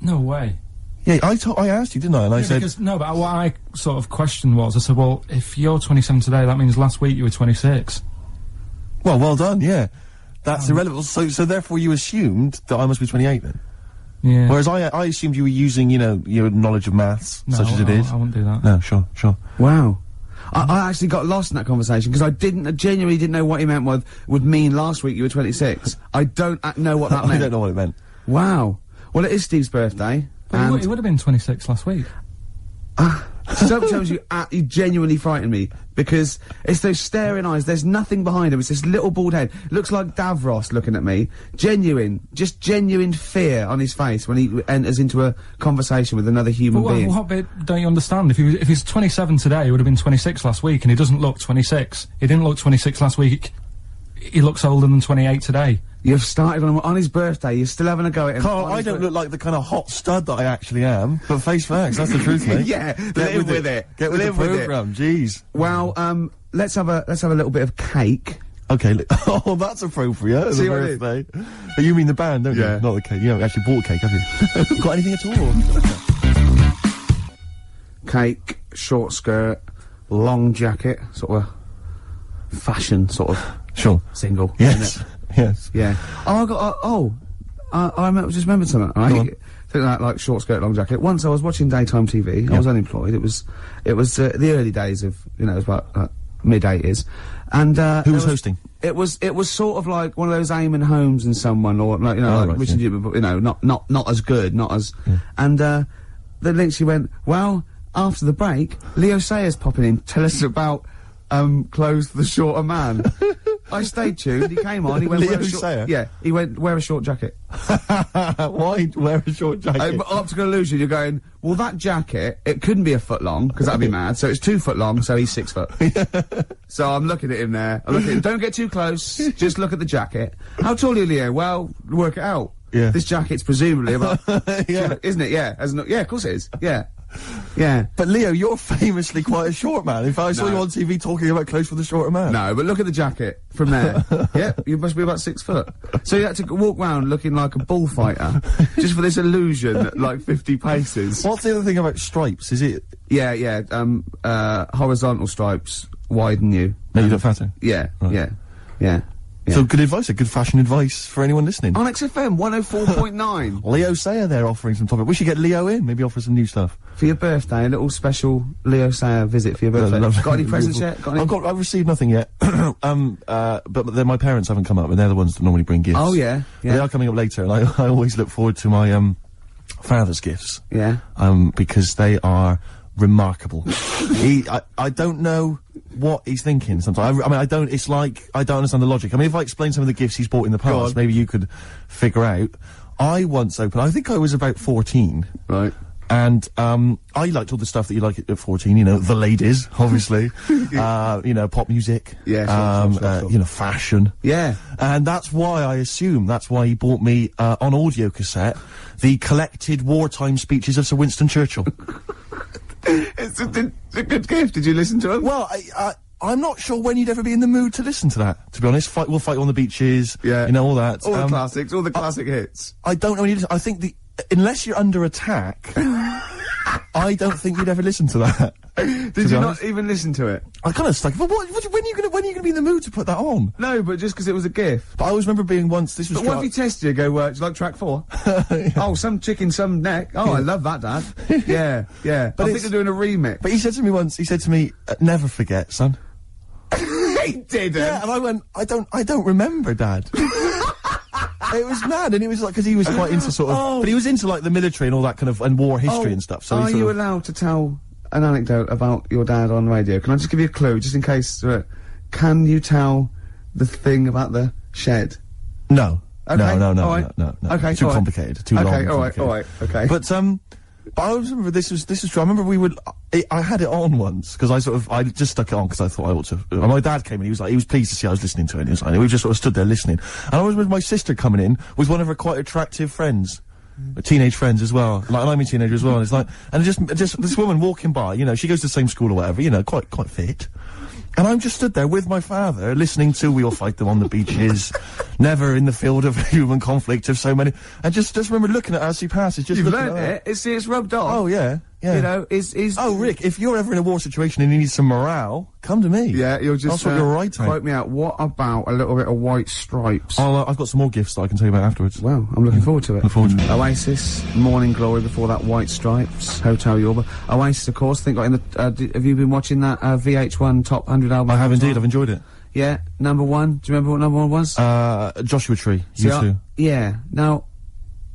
No way. Yeah, I asked you, didn't I? And I said... No, but what I sort of questioned was, I said, well, if you're 27 today, that means last week you were 26. Well done, yeah. That's irrelevant. So therefore you assumed that I must be 28 then? Yeah. Whereas I assumed you were using, you know, your knowledge of maths, such as it is. I wouldn't do that. No, sure. Wow. I actually got lost in that conversation because I genuinely didn't know what he meant would mean last week you were 26. I don't know what that meant. I don't know what it meant. Wow. Well, it is Steve's birthday. But he would have been 26 last week. Stuff tells you genuinely frightened me because it's those staring eyes. There's nothing behind him. It's this little bald head. Looks like Davros looking at me. Genuine fear on his face when he enters into a conversation with another human being. What bit don't you understand? If he's 27 today, he would have been 26 last week, and he doesn't look 26. He didn't look 26 last week. He looks older than 28 today. You've started on his birthday, you're still having a go at him. Carl, I don't look like the kind of hot stud that I actually am, but face facts, that's the truth, mate. Yeah, live with it. Get with the programme, jeez. Well, let's have a little bit of cake. Okay, oh, that's appropriate, the birthday. But you mean the band, don't you? Not the cake. You haven't actually bought cake, have you? Got anything at all? Cake, short skirt, long jacket, sort of fashion, sort of. Sure. Single. Yes. Yes. Yeah. Oh, I just remembered something, right? Think that, like, short skirt, long jacket. Once I was watching daytime TV, I was unemployed, it was the early days of, you know, it was about, mid-80s. And, who was hosting? It was sort of like one of those Eamon Holmes and someone, or, like, you know, like Richard Jimmy, but, you know, not as good, not as, and, then Lindsay went, well, after the break, Leo Sayers popping in, tell us about, clothes for the shorter man. I stayed tuned, he came on, he went, he went, wear a short jacket. Why wear a short jacket? Optical illusion, you're going, well, that jacket, it couldn't be a foot long, because that'd be mad, so it's 2 foot long, so he's 6 foot. So I'm looking at him there, don't get too close, just look at the jacket. How tall are you, Leo? Well, work it out. Yeah. This jacket's presumably about, isn't it? Yeah, yeah, of course it is, yeah. Yeah. But Leo, you're famously quite a short man. In fact, I saw you on TV talking about clothes for the shorter man. No, but look at the jacket from there. Yep, you must be about 6 foot. So you had to walk round looking like a bullfighter, just for this illusion at like 50 paces. What's the other thing about stripes? Is it? Yeah, horizontal stripes widen you. No, you look fatter. Yeah, right. Yeah. So good advice, good fashion advice for anyone listening. On XFM 104.9. Leo Sayer there offering some topic. We should get Leo in, maybe offer some new stuff. For your birthday, a little special Leo Sayer visit for your birthday. Got any presents yet? I've received nothing yet. But then my parents haven't come up, and they're the ones that normally bring gifts. Oh yeah. They are coming up later, and I always look forward to my father's gifts. Yeah. Because they are remarkable. I don't know what he's thinking sometimes. It's like, I don't understand the logic. I mean, if I explain some of the gifts he's bought in the past, maybe you could figure out. I once opened, I think I was about 14. Right. And, I liked all the stuff that you like at 14, you know, the ladies, obviously, you know, pop music. Yeah, sure. You know, fashion. Yeah. And that's why he bought me, on audio cassette, the collected wartime speeches of Sir Winston Churchill. It's a good gift. Did you listen to it? Well, I'm not sure when you'd ever be in the mood to listen to that, to be honest. We'll fight on the beaches. Yeah. You know, all that. All the classics, all the classic hits. I don't know when you listen. I think unless you're under attack, I don't think you'd ever listen to that. Did you not even listen to it? I kind of stuck. But when are you gonna be in the mood to put that on? No, but just because it was a gift. But I always remember being once. This was. But what if he tested you? Go, do you like track 4? Yeah. Oh, some chicken, some neck. Oh, I love that, Dad. Yeah. But I think they're doing a remix. But he said to me once. He said to me, "Never forget, son." He didn't. Yeah, and I went, I don't remember, Dad. It was mad, and it was like, because he was quite into sort of, but he was into like the military and all that kind of, and war history and stuff, so are you allowed to tell an anecdote about your dad on radio? Can I just give you a clue, just in case, can you tell the thing about the shed? No. Okay. No. Okay, too complicated. Too long. Okay, alright, okay. But I remember this was true. I remember I had it on once, because I just stuck it on because I thought I ought to. And my dad came in, he was pleased to see I was listening to it, and we just sort of stood there listening. And I was with my sister coming in with one of her quite attractive friends. Teenage friends as well, like, and I'm a teenager as well, and it's like, and just this woman walking by, you know, she goes to the same school or whatever, you know, quite fit. And I'm just stood there with my father, listening to "We'll Fight Them on the Beaches," "Never in the Field of Human Conflict" of so many, and just remember looking at her as she passes. Just you've learned it. It's rubbed off. Oh yeah. You know, Oh, Rick, if you're ever in a war situation and you need some morale, come to me. Yeah, you'll just. That's what you're writing. Quote me out. What about a little bit of White Stripes? I've got some more gifts that I can tell you about afterwards. Well, I'm looking forward to it. Look forward to it. Oasis, Morning Glory before that, White Stripes, Hotel Yorba. Oasis, of course. Think got in the. Have you been watching that VH1 Top 100 album? I have indeed. I've enjoyed it. Yeah, number one. Do you remember what number one was? Joshua Tree. Used to. Yeah. Now,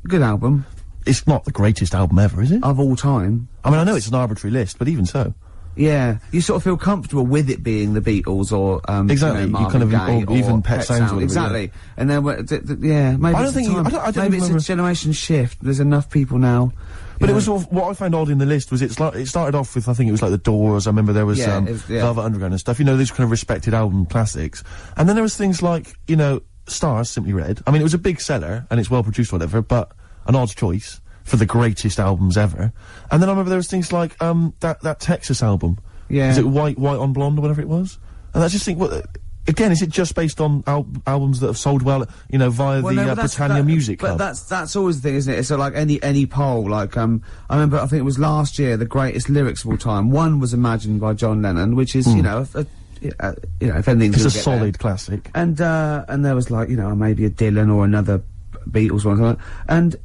good album. It's not the greatest album ever, is it? Of all time. I mean, I know it's an arbitrary list, but even so. Yeah, you sort of feel comfortable with it being the Beatles or exactly. You know, you kind of or even Pet Sounds. Exactly. Yeah. And then yeah, maybe I don't think maybe it's a generation shift. There's enough people now. But it was sort of, what I found odd in the list was it started off with, I think it was like the Doors. I remember there was Velvet Underground and stuff. You know, these kind of respected album classics. And then there was things like, you know, Stars, Simply Red. I mean, it was a big seller and it's well produced, or whatever, but an odd choice for the greatest albums ever. And then I remember there was things like that Texas album. Yeah. Is it White on Blonde or whatever it was? And I just think, again, is it just based on albums that have sold well, you know, via the Britannia Music Club? But that's always the thing, isn't it? It's like any poll, like, I remember, I think it was last year, the greatest lyrics of all time. One was Imagined by John Lennon, which is, you know, you know, if anything's it's a solid classic. And there was like, you know, maybe a Dylan or another Beatles one, and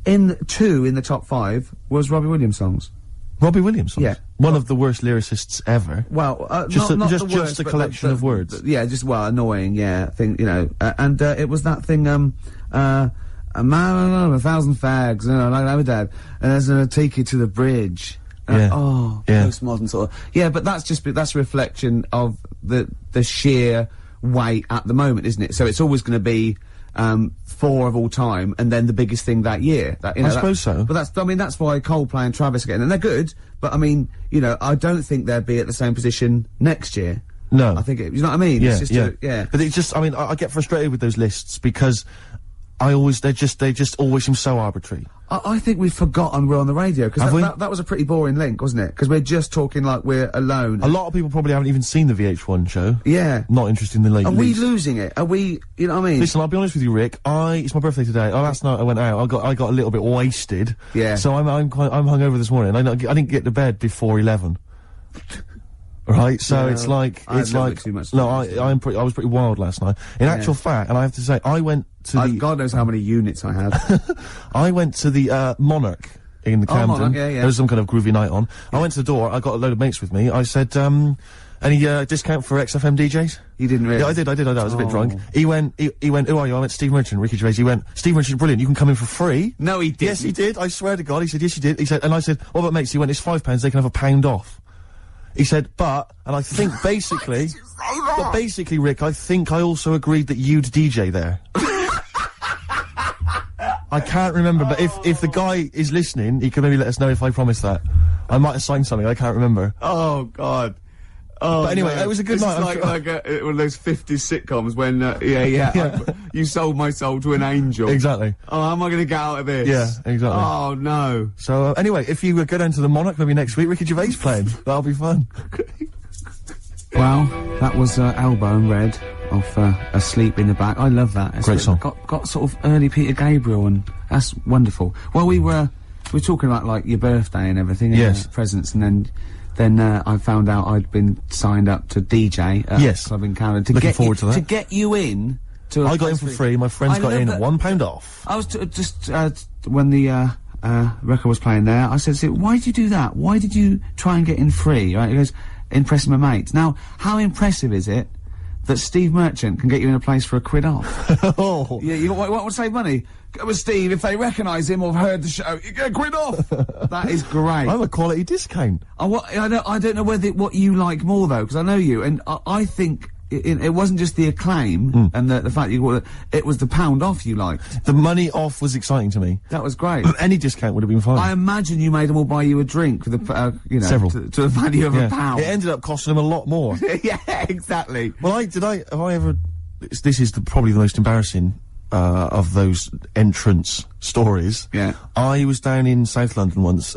in the top 5 was Robbie Williams songs. Robbie Williams songs? Yeah. One of the worst lyricists ever. Well, just not the just worst, a collection of words. Yeah, just, well, annoying, yeah, thing, you know, and it was that thing, a man, 1,000 fags, you know, like Dad, and there's a take you to the bridge. Postmodern sort of. Yeah, but that's a reflection of the sheer weight at the moment, isn't it? So it's always gonna be, 4 of all time, and then the biggest thing that year. You know, I suppose so. But that's why Coldplay and Travis are getting, and they're good, but I mean, you know, I don't think they'll be at the same position next year. No. I think you know what I mean? Yeah, it's just But it's just, I mean, I get frustrated with those lists because they just always seem so arbitrary. I think we've forgotten we're on the radio, because that was a pretty boring link, wasn't it? Because we're just talking like we're alone. A lot of people probably haven't even seen the VH1 show. Yeah. Not interested in the late Are we losing it? Are we, you know what I mean? Listen, I'll be honest with you, Rick. It's my birthday today. Last night I went out, I got a little bit wasted. Yeah. So I'm hungover this morning. I didn't get to bed before 11. Right, so it's like too much no, I was pretty wild last night. In actual fact, and I have to say, I went to God knows how many units I had. I went to the Monarch in the Camden. Monarch, yeah. There was some kind of groovy night on. I went to the door. I got a load of mates with me. I said, any discount for XFM DJs? You didn't really? Yeah, I did. I was a bit drunk. He went, who are you? I went, Steve Merchant, Ricky Gervais. He went, Steve Merchant, brilliant. You can come in for free. No, he didn't. Yes, he did. I swear to God. He said, yes, you did. He said, and I said, what about mates? He went, it's £5. They can have £1 off. He said, and I think basically, but basically, Rick, I think I also agreed that you'd DJ there. I can't remember, but if the guy is listening, he can maybe let us know if I promised that. I might have signed something, I can't remember. Oh, God. Oh, but anyway, it was a good night. It's like one of those 50s sitcoms when, you sold my soul to an angel. Exactly. Oh, how am I going to get out of this? Yeah, exactly. Oh, go So, anyway, if you go down to the Monarch maybe next week, Ricky Gervais playing. That'll be fun. Well, that was Elbow and Red off Asleep in the Back. I love that. Great song. Got sort of early Peter Gabriel, and that's wonderful. Well, we were talking about, like, your birthday and everything, and presents, and then I found out I'd been signed up to DJ at a club in Canada. Looking forward to that. To get you in to I got in for free, my friends got in at £1 off. I was just when the record was playing there, I said, why did you do that? Why did you try and get in free? Right? He goes, impressing my mates. Now, how impressive is it that Steve Merchant can get you in a place for £1 off. Oh. Yeah, you what would save money? Go with Steve. If they recognise him or have heard the show, you get £1 off. That is great. I'm a quality discount. I don't know what you like more though, because I know you, and I think it wasn't just the acclaim and the fact it was the £1 off you liked. The money off was exciting to me. That was great. Any discount would have been fine. I imagine you made them all buy you a drink for the Several. to the value of £1. It ended up costing them a lot more. Yeah, exactly. Well, have I ever? This is probably the most embarrassing of those entrance stories. Yeah. I was down in South London once,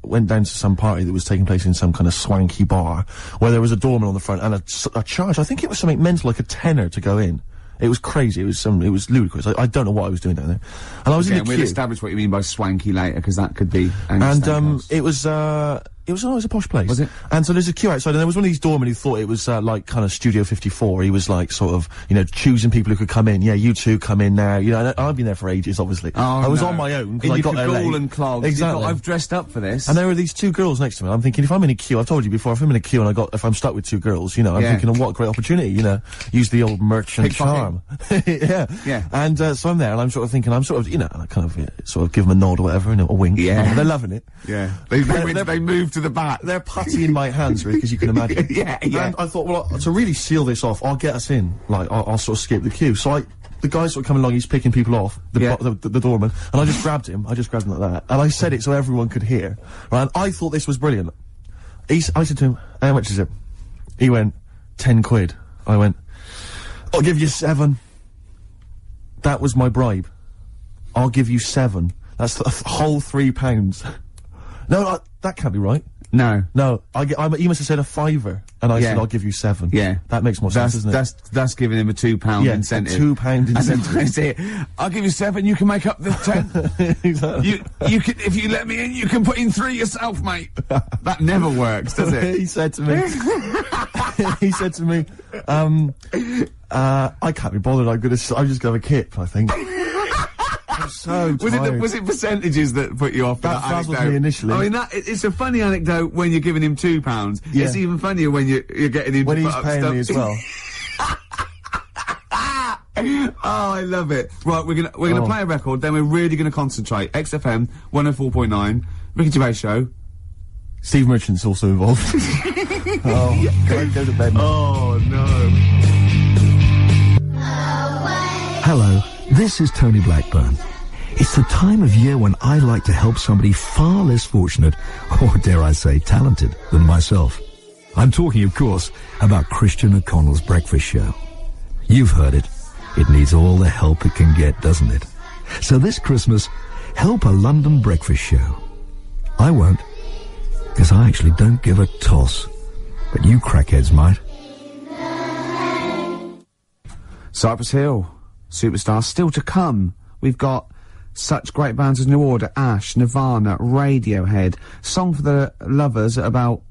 went down to some party that was taking place in some kind of swanky bar, where there was a doorman on the front and a charge, I think it was something mental, like £10 to go in. It was crazy, it was ludicrous. I don't know what I was doing down there. And I was in the queue. We'll establish what you mean by swanky later, because that could be... It was a posh place. Was it? And so there's a queue outside, and there was one of these doormen who thought it was, like, kind of Studio 54. He was, like, sort of, choosing people who could come in. Yeah, you two come in now. And I've been there for ages, obviously. Oh, I was on my own, because I got there late. And clogs. Exactly. I've dressed up for this. And there were these 2 girls next to me. I'm thinking, if I'm in a queue, I've told you before, if I'm in a queue and if I'm stuck with 2 girls, I'm thinking, oh, what a great opportunity, use the old merchant charm. Yeah. Yeah. And, so I'm there, and I'm sort of thinking, I kind of, sort of give them a nod or whatever, and a wink. Yeah. They're loving it. Yeah. They moved to the back. They're putty in my hands, really, because you can imagine. Yeah. And I thought, well, to really seal this off, I'll get us in. Like, I'll sort of skip the queue. So the guy's sort of coming along, he's picking people off, the doorman, and I just grabbed him like that. And I said it so everyone could hear, right? And I thought this was brilliant. I said to him, how much is it? He went, £10. I went, I'll give you 7. That was my bribe. I'll give you 7. That's the whole £3. No, that can't be right. No. He must have said a £5, and I said, I'll give you 7. Yeah. That makes more sense, doesn't it? That's giving him a £2 incentive. A £2 incentive. That's it. I'll give you 7, you can make up the 10. Exactly. You can, if you let me in, you can put in 3 yourself, mate. That never works, does it? He said to me, I can't be bothered, I'm just gonna have a kip, I think. I'm so tired. Was it percentages that put you off? That frazzled me initially. I mean, it's a funny anecdote when you're giving him £2. Yeah. It's even funnier when you're getting him when to he's put paying up me as well. Oh, I love it. Right, we're gonna play a record, then we're really gonna concentrate. XFM 104.9, Ricky Gervais Show. Steve Merchant's also involved. Oh, go to bed now. Oh no. Hello, this is Tony Blackburn. It's the time of year when I like to help somebody far less fortunate, or dare I say talented, than myself. I'm talking, of course, about Christian O'Connell's Breakfast Show. You've heard it. It needs all the help it can get, doesn't it? So this Christmas, help a London breakfast show. I won't, because I actually don't give a toss. But you crackheads might. Cypress Hill, Superstar, still to come. We've got such great bands as New Order, Ash, Nirvana, Radiohead. Song for the Lovers at about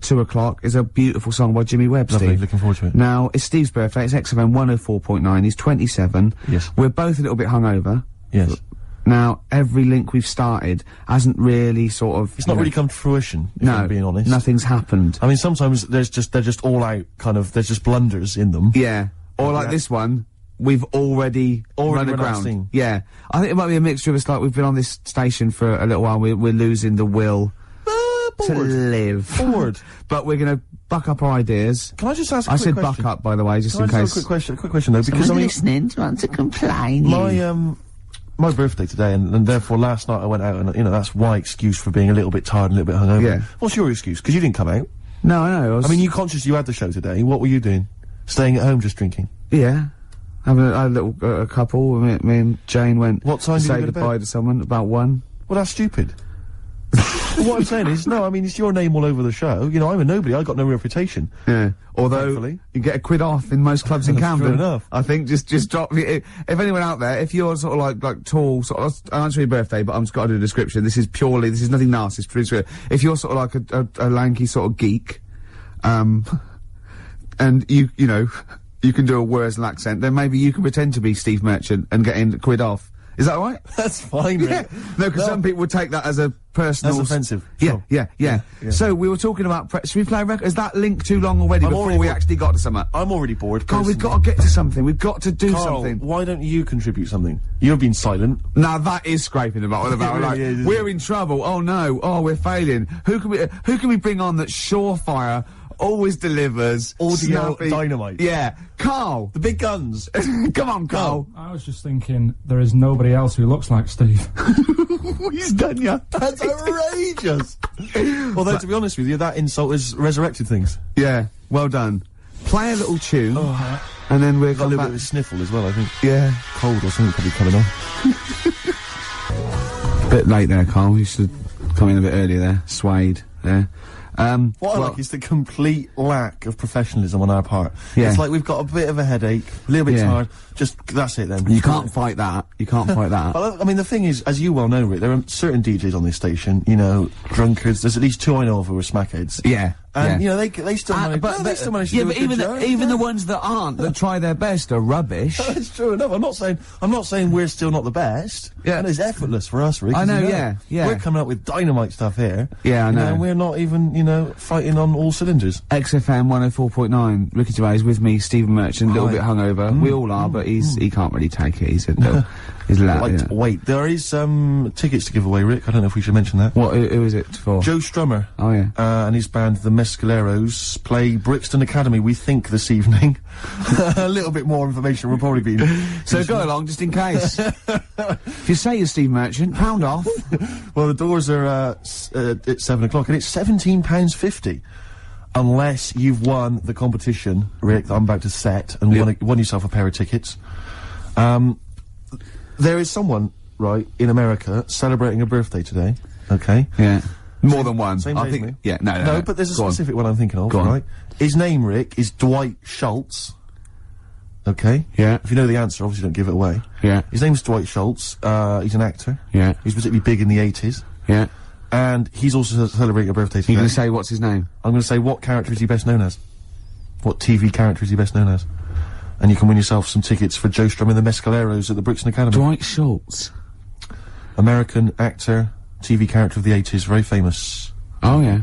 2 o'clock is a beautiful song by Jimmy Webb, Lovely, Steve. looking forward to it. Now, it's Steve's birthday, it's XFM 104.9, he's 27. Yes. We're both a little bit hungover. Yes. Now, every link we've started hasn't really sort of... It's not really come to fruition, if I'm being honest. Nothing's happened. I mean, sometimes they're just all out, there's just blunders in them. Yeah. Or like this one, we've already run aground. Yeah. I think it might be a mixture of us, like, we've been on this station for a little while, we're losing the will to live. Bored. But we're gonna buck up our ideas. Can I just ask a quick question? I said buck up, by the way, just in case. A quick question though, because I mean... listening, do you want to complain? My birthday today, and therefore last night I went out, and, that's my excuse for being a little bit tired and a little bit hungover. Yeah. What's your excuse? Because you didn't come out. No, I know. I mean, you conscious you had the show today. What were you doing? Staying at home just drinking? Yeah. Having a little couple. Me and Jane went what time to did you say go to goodbye bed? to someone about 1. Well, that's stupid. What I'm saying is, no, I mean, it's your name all over the show. I'm a nobody. I got no reputation. Yeah. Although, thankfully. you get £1 off in most clubs in Camden. Fair enough. I think just drop... If anyone out there, if you're sort of like tall, sort of... I'll answer your birthday, but I'm just got to do a description. This is nothing nasty. It's pretty. If you're sort of like a lanky sort of geek, and you can do a Wurzel accent, then maybe you can pretend to be Steve Merchant and get in £1 off. Is that all right? That's fine, Yeah. No, because some people would take that as a personal... That's offensive. Yeah, Sure. yeah. So, we were talking about... Should we play a record? Is that link too long already before we actually got to something? I'm already bored. Carl, we've got to get to something. We've got to do Carl, something. why don't you contribute something? You've been silent. Now, that is scraping the bottom about, like, really is, we're in trouble. Oh, no. Oh, we're failing. Who can we bring on that's surefire, always delivers, audio snappy? dynamite. Yeah. Carl. The big guns. Come on, Carl. I was just thinking, there is nobody else who looks like Steve. He's done ya. That's outrageous. Although, to be honest with you, that insult has resurrected things. Yeah. Well done. Play a little tune, and then we've Got a little bit of a sniffle as well, I think. Yeah. Cold or something probably coming on. Bit late there, Carl. You should come in a bit earlier there. Swayed there. What I like is the complete lack of professionalism on our part. Yeah. It's like we've got a bit of a headache, a little bit tired, that's it then. You can't fight that. You can't fight that. But, I mean, the thing is, as you well know, Rick, there are certain DJs on this station, you know, drunkards, there's at least 2 I know of who are smackheads. Yeah. And, you know, they still manage, they still manage to do a good job. Even the ones that aren't, that try their best, are rubbish. That's true enough. I'm not saying we're still not the best. Yeah. And it's effortless for us, Rick. I know, you yeah. We're coming up with dynamite stuff here. Yeah, I know. And we're not even, you know, fighting on all cylinders. XFM 104.9, Ricky Gervais with me, Stephen Merchant, a little bit hungover. We all are, but he can't really take it. He's loud. Wait, there is tickets to give away, Rick. I don't know if we should mention that. What? Who is it for? Joe Strummer. Oh yeah. And his band, the Mescaleros, play Brixton Academy, we think, this evening. A little bit more information will probably be... So go along, just in case. If you say you're Steve Merchant, pound off. Well, the doors are at 7 o'clock, and it's £17.50. Unless you've won the competition, Rick, that I'm about to set, and won yourself a pair of tickets. There is someone, right, in America, celebrating a birthday today, okay? Yeah. More than one. Same I day as think. me. Yeah, no, but there's a specific one I'm thinking of, right? His name, Rick, is Dwight Schultz. Okay? Yeah. If you know the answer, obviously don't give it away. Yeah. His name's Dwight Schultz. He's an actor. Yeah. He's particularly big in the 80s. Yeah. And he's also celebrating a birthday today. You're gonna say what's his name? I'm gonna say what character is he best known as? What TV character is he best known as? And you can win yourself some tickets for Joe Strum and the Mescaleros at the Brixton Academy. Dwight Schultz. American actor, TV character of the 80s, very famous. Oh, yeah.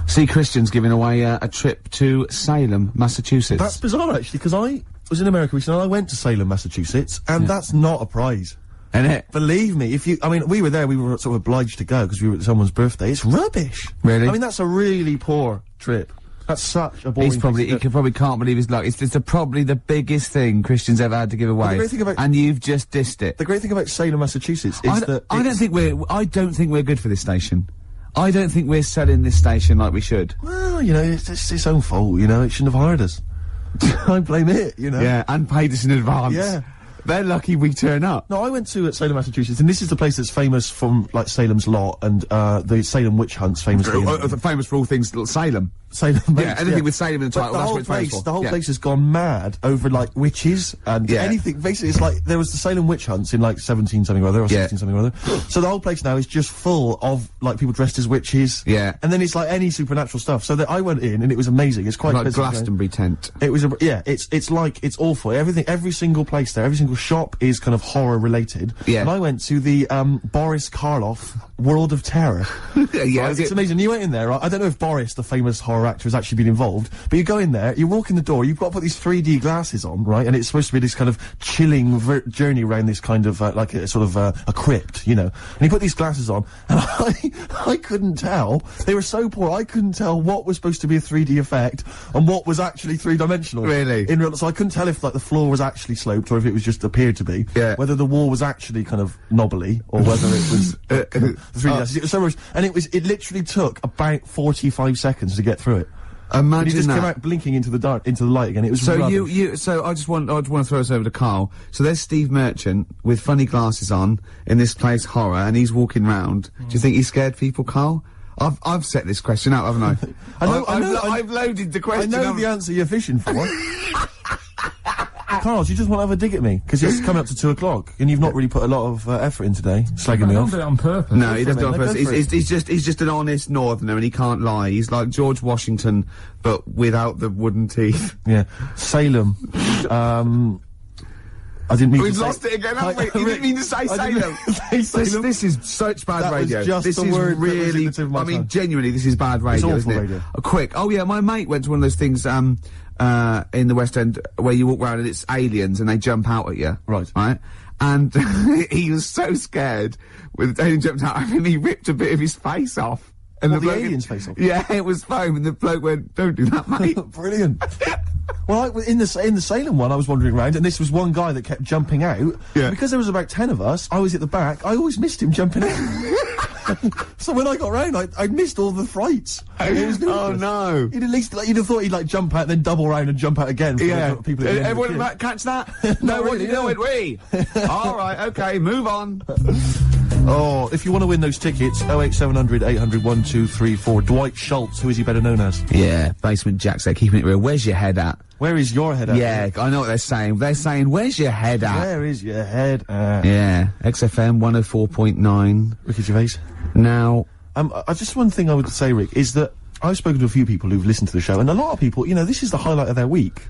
See, Christian's giving away a trip to Salem, Massachusetts. That's bizarre, actually, because I was in America recently, and I went to Salem, Massachusetts, and that's not a prize. Isn't it? Believe me, I mean, we were there, we were sort of obliged to go because we were at someone's birthday. It's rubbish. Really? I mean, that's a really poor trip. That's such a boring He probably can't believe his luck. It's probably the biggest thing Christian's ever had to give away. The great thing about, and you've just dissed it. The great thing about Salem, Massachusetts is that I don't think we're good for this station. I don't think we're selling this station like we should. Well, you know, it's its own fault, you know, it shouldn't have hired us. I blame it, you know. Yeah, and paid us in advance. Yeah. They're lucky we turn up. No, I went to Salem, Massachusetts, and this is the place that's famous from, like, Salem's Lot and, the Salem witch hunts famously. Famous for all things Salem. Salem. Yeah, anything with Salem in the title, that's what it's famous for. The whole place has gone mad over, like, witches and anything. Basically, it's like, there was the Salem witch hunts in, like, 17-something or other, or 16-something or other. So the whole place now is just full of, like, people dressed as witches. Yeah. And then it's, like, any supernatural stuff. So that I went in, and it was amazing. It's quite like Glastonbury tent. It was, it's awful. Every single place there, every single shop is kind of horror related. Yeah. And I went to the, Boris Karloff World of Terror. Yeah. Right? It's amazing. You went in there, right? I don't know if Boris, the famous horror actor, has actually been involved, but you go in there, you walk in the door, you've got to put these 3D glasses on, right? And it's supposed to be this kind of chilling journey around this kind of, like a sort of, a crypt, you know? And you put these glasses on, and I couldn't tell. They were so poor, I couldn't tell what was supposed to be a 3D effect and what was actually three-dimensional. Really? So I couldn't tell if, like, the floor was actually sloped or if it was just appeared to be. Yeah. Whether the wall was actually kind of knobbly or whether it was 3D glasses. It was so much, and it literally took about 45 seconds to get through it. Imagine and he just that. came out blinking into the light again. It was so rubbish. So I just want to throw us over to Carl. So there's Steve Merchant with funny glasses on in this place horror, and he's walking round. Do you think he scared people, Carl? I've set this question out, haven't I? I've loaded the question. I know the answer you're fishing for. Carl, do you just want to have a dig at me? Because it's coming up to 2 o'clock, and you've not really put a lot of effort in today, slagging me off. I don't do it on purpose. No, he doesn't do it on purpose. He's just an honest northerner, and he can't lie. He's like George Washington, but without the wooden teeth. Yeah. Salem. I didn't mean We've to say... lost it again, haven't we? You didn't mean to say Salem. This is such bad radio. Just this the is word really... I mean, genuinely, this is bad radio, it's awful isn't it? radio. Quick. Oh, yeah, my mate went to one of those things, in the West End where you walk around and it's aliens and they jump out at you. Right. Right? And he was so scared when the alien jumped out and he ripped a bit of his face off. And the alien's face off? Yeah, it was foam and the bloke went, don't do that, mate. Brilliant. Well, in the Salem one, I was wandering around, and this was one guy that kept jumping out. Yeah. Because there was about 10 of us, I was at the back, I always missed him jumping out. So when I got round, I missed all the frights. It was oh, no. You'd at least, you'd have thought he'd, jump out, then double round and jump out again. For the people at the end of the Everyone queue. catch that? No, what did you know it, we? Alright, okay, move on. Oh, if you want to win those tickets, 08700 800 1234. Dwight Schultz, who is he better known as? Yeah, Basement Jack's there, keeping it real. Where's your head at? Where is your head at? Yeah, I know what they're saying. They're saying, where's your head at? Where is your head at? Yeah, XFM 104.9. Ricky Gervais. Now... just one thing I would say, Rick, is that I've spoken to a few people who've listened to the show, and a lot of people, this is the highlight of their week.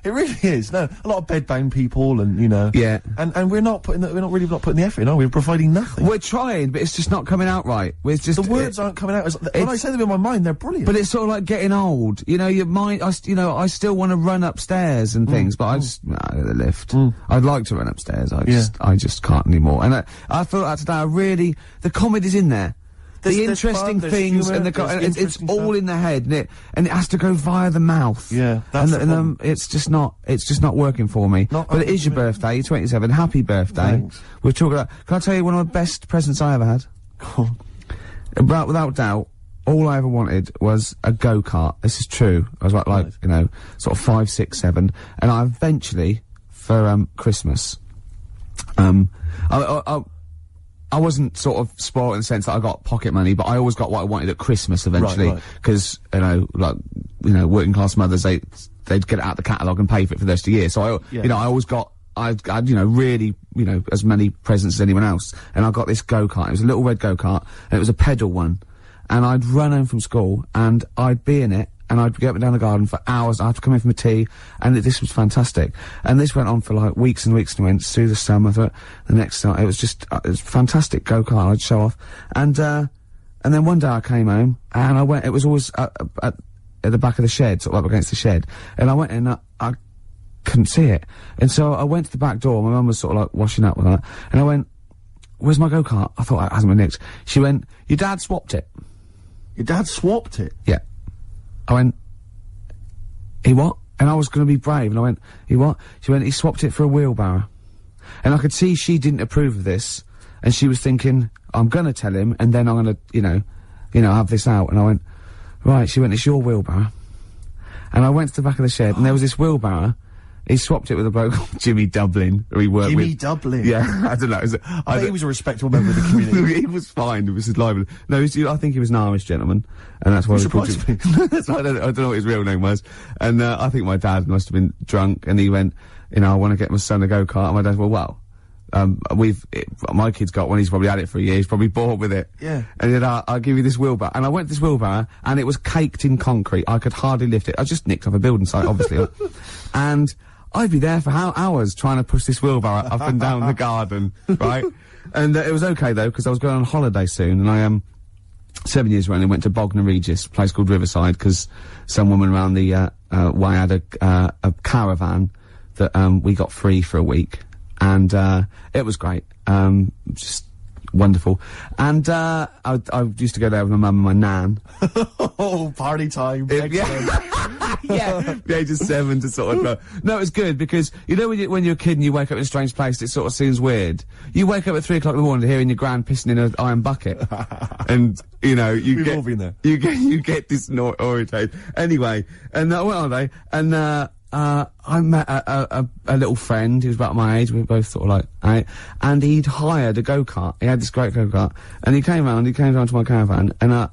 It really is. No, a lot of bedbound people, and Yeah. And we're not putting the effort in, are we? We're providing nothing. We're trying, but it's just not coming out right. It's just the words aren't coming out. When I say them in my mind, they're brilliant. But it's sort of like getting old. Your mind. I still want to run upstairs and things, but I just the lift. I'd like to run upstairs. I just can't anymore. And I felt that today. The comedy's in there. The interesting things and it's all in the head, and it has to go via the mouth. Yeah, that's and it's just not working for me. But it is your birthday. You're 27. Happy birthday. Thanks. We're talking about. Can I tell you one of the best presents I ever had? Without doubt, all I ever wanted was a go-kart. This is true. I was like sort of 5, 6, 7, and I eventually for Christmas, I wasn't sort of spoiled in the sense that I got pocket money, but I always got what I wanted at Christmas eventually. Because, working class mothers, they'd get it out the catalogue and pay for it for the rest of the year. So I always got, I'd really, as many presents as anyone else. And I got this go-kart. It was a little red go-kart, and it was a pedal one. And I'd run home from school, and I'd be in it, and I'd get up and down the garden for hours. I had to come in from a tea, and this was fantastic. And this went on for like weeks and weeks and went through the summer. The next summer, it was just it was fantastic go-kart. I'd show off, and then one day I came home and I went. It was always at the back of the shed, sort of up against the shed, and I went in. I couldn't see it, and so I went to the back door. My mum was sort of like washing up with that, and I went, "Where's my go-kart?" I thought it hasn't been nicked. She went, "Your dad swapped it." Your dad swapped it? Yeah. I went, he what? And I was going to be brave, and I went, he what? She went, he swapped it for a wheelbarrow. And I could see she didn't approve of this, and she was thinking, I'm going to tell him, and then I'm going to, have this out. And I went, right. She went, it's your wheelbarrow. And I went to the back of the shed, and there was this wheelbarrow. He swapped it with a bloke called Jimmy Dublin, who he worked with. Jimmy Dublin? Yeah, I don't know. I think he was a respectable member of the community. He was fine. It was his lively. No, I think he was an Irish gentleman, and that's why he surprised me. That's why I don't know what his real name was. And I think my dad must have been drunk, and he went, I want to get my son a go-kart. And my dad went, my kid's got one. He's probably had it for a year. He's probably bored with it. Yeah. And then I'll give you this wheelbarrow. And I went to this wheelbarrow, and it was caked in concrete. I could hardly lift it. I just nicked off a building site, obviously. And I'd be there for hours trying to push this wheelbarrow up and down the garden, right? And it was okay though, because I was going on holiday soon, and I 7 years running went to Bognor Regis, a place called Riverside, because some woman around the way had a caravan that we got free for a week, and it was great, just wonderful. And I used to go there with my mum and my nan. Oh, party time! Yeah, the age of 7 to sort of no, it was good because when you're a kid and you wake up in a strange place, it sort of seems weird. You wake up at 3 o'clock in the morning hearing your gran pissing in an iron bucket, and We've all been there. You get disorientated. Anyway, and I went on holiday, and I met a little friend who was about my age. We were both sort of like, right, and he'd hired a go-kart. He had this great go-kart, and he came round to my caravan, and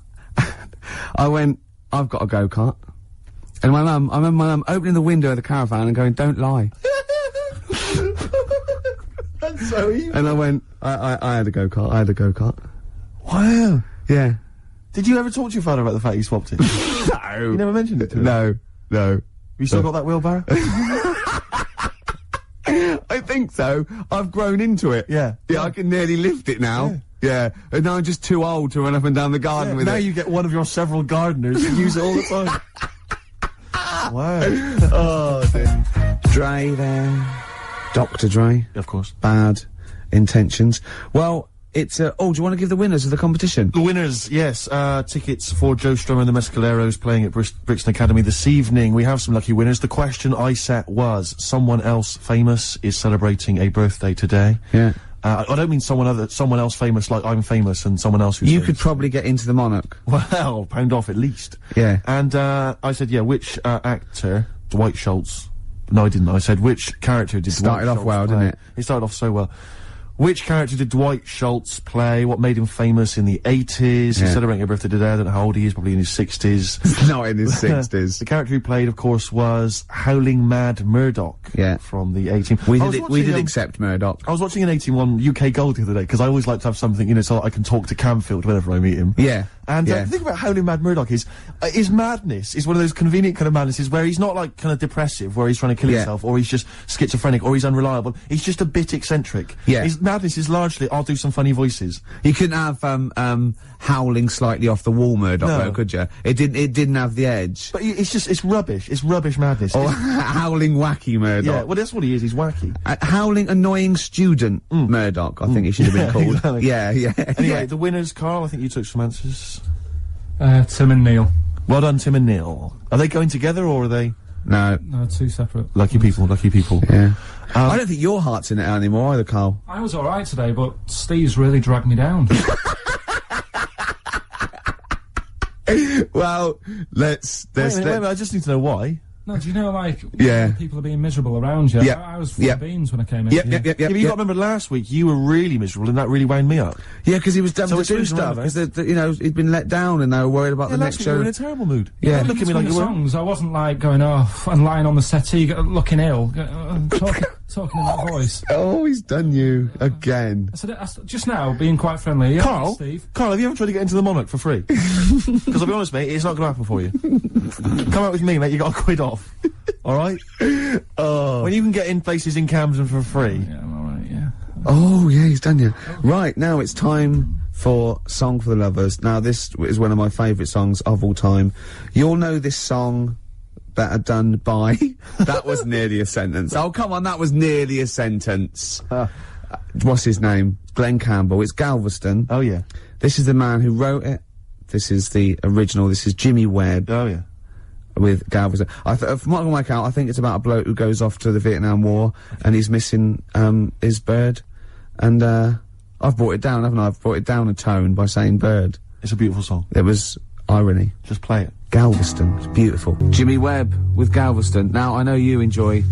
I went, I've got a go-kart. And I remember my mum opening the window of the caravan and going, don't lie. That's so evil. And I went, I had a go-kart. I had a go-kart. Wow. Yeah. Did you ever talk to your father about the fact you swapped it? No. You never mentioned it to him? No. You still got that wheelbarrow? I think so. I've grown into it. Yeah. Yeah, I can nearly lift it now. Yeah. And now I'm just too old to run up and down the garden with it. Now you get one of your several gardeners and use it all the time. Wow. Oh, dear. Dre there. Dr. Dre. Of course. Bad intentions. Well, it's, do you want to give the winners of the competition? The winners, yes. Tickets for Joe Strummer and the Mescaleros playing at Brixton Academy this evening. We have some lucky winners. The question I set was, someone else famous is celebrating a birthday today. Yeah. I don't mean someone else famous like I'm famous and someone else who's You famous. could probably get into the Monarch. Well, pound off at least. Yeah. And, I said, yeah, which, actor, Dwight Schultz. No, I didn't. I said, which character did Dwight Started off Schultz well, play? didn't it? He started off so well. Which character did Dwight Schultz play? What made him famous in the 80s? He's celebrating a birthday today. I don't know how old he is, probably in his 60s. Not in his 60s. The character he played, of course, was Howling Mad Murdoch. Yeah. From the 18... We did accept Murdoch. I was watching an 18-1 UK Gold the other day, because I always like to have something, you know, so I can talk to Camfield whenever I meet him. Yeah. And the thing about Howling Mad Murdoch is, his madness is one of those convenient kind of madnesses where he's not like kind of depressive, where he's trying to kill himself, or he's just schizophrenic, or he's unreliable. He's just a bit eccentric. Yeah. His madness is largely, I'll do some funny voices. You couldn't have, howling slightly off the wall Murdoch though, could you? It didn't have the edge. But it's rubbish. It's rubbish madness. Or howling wacky Murdoch. Yeah, well that's what he is, he's wacky. Howling annoying student Murdoch, I think he should have been called. Exactly. Yeah. Anyway, the winners, Carl, I think you took some answers. Tim and Neil. Well done, Tim and Neil. Are they going together, or are they? No. No, two separate. Lucky people, lucky people. Yeah. I don't think your heart's in it anymore either, Carl. I was alright today, but Steve's really dragged me down. Well, let's... Wait a minute, I just need to know why. No, do you know, like, Yeah. people are being miserable around you? Yeah. I was full of beans when I came in. Yeah, Yeah, but you got to remember last week, you were really miserable, and that really wound me up. Yeah, because he was having So to it's do reason stuff, around, because, you know, he'd been let down and they were worried about the next last week you were in show. a terrible mood. Yeah. Look at me like you were. songs, I wasn't like going off and lying on the settee, looking ill, talking in that voice. Oh, he's done you again. I said, just now, being quite friendly. Yeah, Carl, Steve. Carl, have you ever tried to get into the Monarch for free? Because I'll be honest, mate, it's not going to happen for you. Come out with me, mate, you got a quid off. Alright? Oh. When you can get in places in Camden for free. Yeah, I'm alright, yeah. Oh, yeah, he's done you. Right, now it's time for Song for the Lovers. Now, this is one of my favourite songs of all time. You'll know this song better done by... That was nearly a sentence. Oh, come on, that was nearly a sentence. What's his name? Glenn Campbell. It's Galveston. Oh, yeah. This is the man who wrote it. This is the original. This is Jimmy Webb. Oh, yeah. With Galveston. From what I can work out, I think it's about a bloke who goes off to the Vietnam War and he's missing, his bird. And, I've brought it down, haven't I? I've brought it down a tone by saying bird. It's a beautiful song. There was irony. Just play it. Galveston. It's beautiful. Jimmy Webb with Galveston. Now, I know you enjoy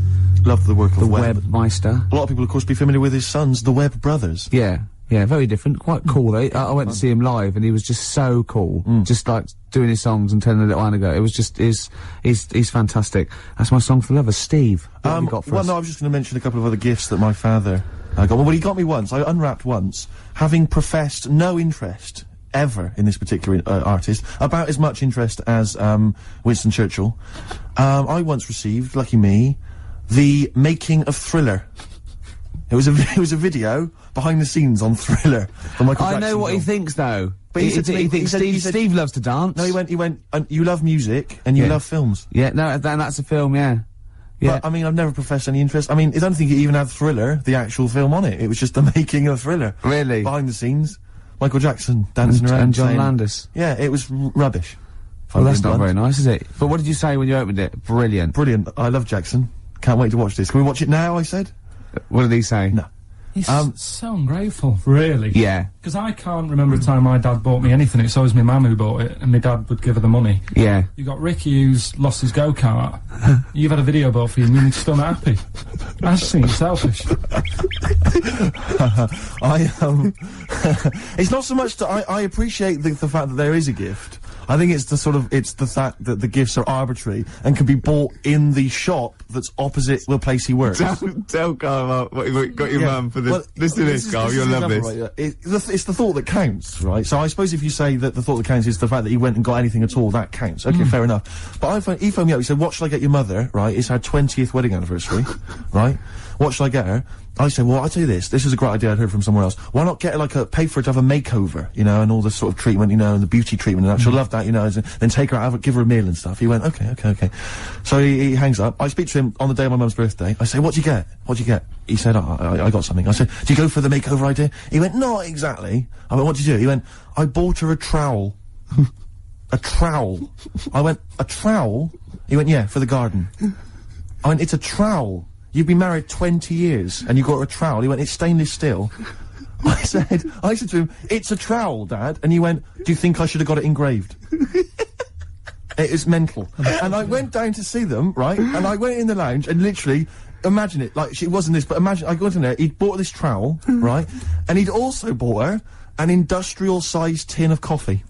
Love the work of the Webb. Webmeister. A lot of people, of course, be familiar with his sons, the Webb brothers. Yeah. Yeah, very different. Quite cool, though. I went to see him live, and he was just so cool. Just like doing his songs and telling a little anecdote. It was just, he's fantastic. That's my song for the lovers. Steve, what have you got for well, us? no, I was just going to mention a couple of other gifts that my father got. Well, he got me once. I unwrapped once, having professed no interest ever in this particular artist, about as much interest as Winston Churchill. I once received, lucky me, the making of Thriller. It was a video behind the scenes on Thriller from Michael Jackson. I know what he thinks, though. But he said to me- thinks he said- Steve loves to dance. No, he went, you love music and you love films. Yeah, no, that's a film, yeah. Yeah. But, I mean, I've never professed any interest. I mean, I don't think it even had Thriller, the actual film, on it. It was just the making of Thriller. Really? Behind the scenes. Michael Jackson dancing around. And John saying- Landis. Yeah, it was rubbish. Well, that's not very nice, is it? But what did you say when you opened it? Brilliant. Brilliant. I love Jackson. Can't wait to watch this. Can we watch it now, I said? What did he say? No. He's so ungrateful, really. Yeah. Because I can't remember a time my dad bought me anything. It's always my mum who bought it, and my dad would give her the money. Yeah. You got Ricky who's lost his go-kart. You've had a video bought for you and you're still not happy. I just think it's selfish. It's not so much that I appreciate the fact that there is a gift. I think it's the fact that the gifts are arbitrary and can be bought in the shop that's opposite the place he works. Tell Carl about what you got your mum for this. Well, listen to this, Carl, you'll love this. Right, it's the thought that counts, right? So I suppose if you say that the thought that counts is the fact that he went and got anything at all, that counts. Okay, fair enough. But he phoned me up, he said, what shall I get your mother, right? It's her 20th wedding anniversary, right? what should I get her? I say, well, I'll tell you this is a great idea I'd heard from somewhere else. Why not get her, like, pay for her to have a makeover, you know, and all this sort of treatment, you know, and the beauty treatment and that. She'll love that, you know, then take her out, give her a meal and stuff. He went, okay. So he hangs up. I speak to him on the day of my mum's birthday. I say, what'd you get? He said, I got something. I said, do you go for the makeover idea? He went, not exactly. I went, what'd you do? He went, I bought her a trowel. A trowel. I went, a trowel? He went, yeah, for the garden. I went, it's a trowel. You've been married 20 years, and you got a trowel. He went, it's stainless steel. I said to him, it's a trowel, Dad. And he went, do you think I should have got it engraved? It is mental. And I went down to see them, right? And I went in the lounge, and literally, imagine it, like, it wasn't this, but imagine, I got in there, he'd bought this trowel, right? And he'd also bought her an industrial-sized tin of coffee.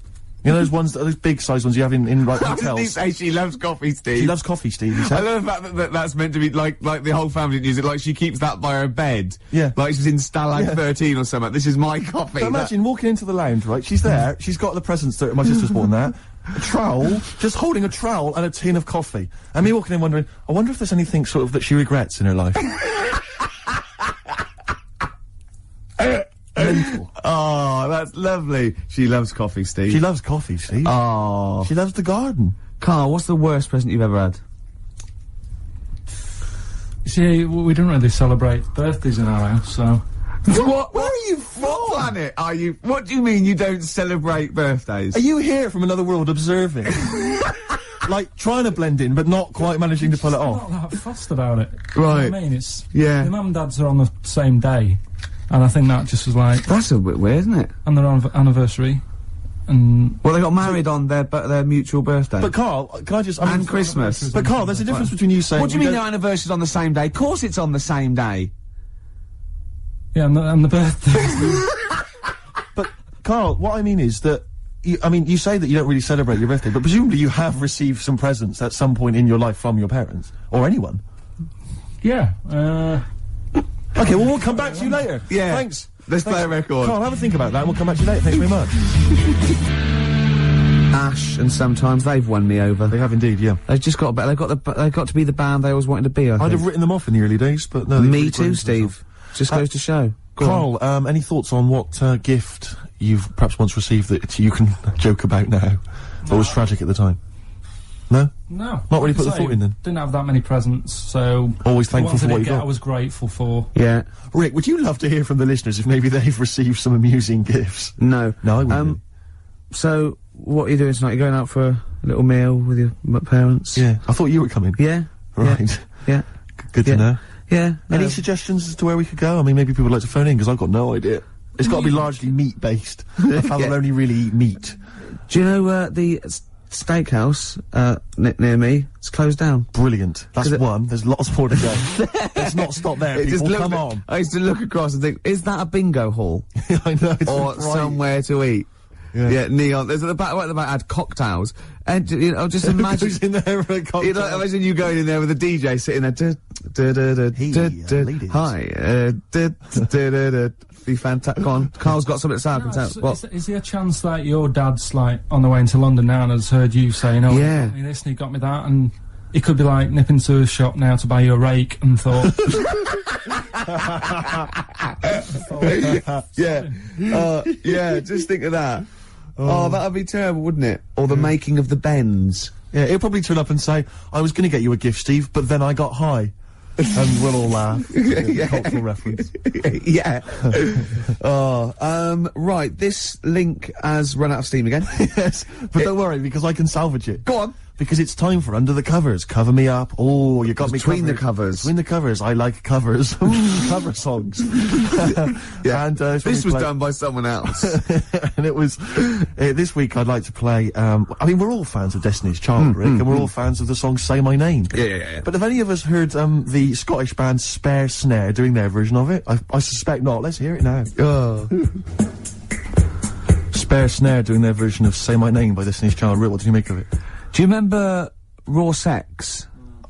You know those ones, those big-sized ones you have in like, hotels? Did he say she loves coffee, Steve? She loves coffee, Steve, he said. I love the fact that that's meant to be, like the whole family didn't use it, like she keeps that by her bed. Yeah. Like she's in Stalag 13 or something. This is my coffee. So imagine walking into the lounge, right? She's there, she's got the presents that my sister's bought and that. A trowel, just holding a trowel and a tin of coffee. And me walking in wondering, I wonder if there's anything sort of that she regrets in her life. Mental. Oh, that's lovely. She loves coffee, Steve. She loves coffee, Steve. Oh. She loves the garden. Carl, what's the worst present you've ever had? See, we don't really celebrate birthdays in our house, so... What? Where are you from? What planet are you? What do you mean you don't celebrate birthdays? Are you here from another world observing? Like, trying to blend in, but not quite managing to pull it off? I'm not that fussed about it. Right. You know what I mean? It's... Yeah. My mum and dad's are on the same day. And I think that just was like... That's a bit weird, isn't it? And their anniversary. And... Well, they got married on their mutual birthday. But Carl, can I just... I mean, and Christmas. But Carl, there's a difference between you saying... What do you mean their anniversary's on the same day? Of course it's on the same day. Yeah, and the birthday. But, Carl, what I mean is that... you say that you don't really celebrate your birthday, but presumably you have received some presents at some point in your life from your parents. Or anyone. Yeah, Okay, well, we'll come back to you later. Yeah. Thanks. Let's play a record. Carl, have a think about that and we'll come back to you later. Thanks very much. Ash and Sometimes, they've won me over. They have indeed, yeah. They've just got, they've got to be the band they always wanted to be, I think. I'd have written them off in the early days, but no. Me too, Steve. Just goes to show. Carl, any thoughts on what, gift you've perhaps once received that you can joke about now, but was tragic at the time? No? No. Not really put the thought in then? Didn't have that many presents, so... Always thankful for what you got. I was grateful for. Yeah. Rick, would you love to hear from the listeners if maybe they've received some amusing gifts? No. No, I wouldn't. So, what are you doing tonight? You're going out for a little meal with your parents? Yeah. I thought you were coming. Yeah. Right. Yeah. Good to know. Yeah. Any suggestions as to where we could go? I mean, maybe people would like to phone in, because I've got no idea. It's got to be largely meat-based. My father will only really eat meat. Do you know, the steakhouse, near me, it's closed down. Brilliant. That's one. There's lots more to go. Let's not stop there, people. Come on. I used to look across and think, is that a bingo hall? I know, it's or bright. somewhere to eat? Yeah, neon. There's at the back, right at the back, had cocktails. And, you know, just imagine. Who's in there for a cocktail? You know, imagine you going in there with a DJ sitting there. Ladies. Hi. Be fantastic. Go on. Carl's got something to say, I can tell. What? Is there a chance that your dad's, like, on the way into London now and has heard you saying, oh, yeah, he got me this and he got me that, and he could be, like, nipping to a shop now to buy you a rake and thought... yeah, just think of that. Oh, that'd be terrible, wouldn't it? Or the making of the Bends. Yeah, he'll probably turn up and say, I was gonna get you a gift, Steve, but then I got high. And we'll all laugh. Cultural reference. Yeah. Right, this link has run out of steam again. Yes, but don't worry, because I can salvage it. Go on. Because it's time for Under the Covers. Cover me up. Oh, you got me covered. Between the covers. Between the covers. I like covers. Cover songs. Yeah. And, this was done by someone else. And it was, this week I'd like to play, I mean, we're all fans of Destiny's Child, Rick, and we're all fans of the song Say My Name. Yeah. But have any of us heard, the Scottish band Spare Snare doing their version of it? I suspect not. Let's hear it now. Spare Snare doing their version of Say My Name by Destiny's Child. Rick, what did you make of it? Do you remember Raw Sex?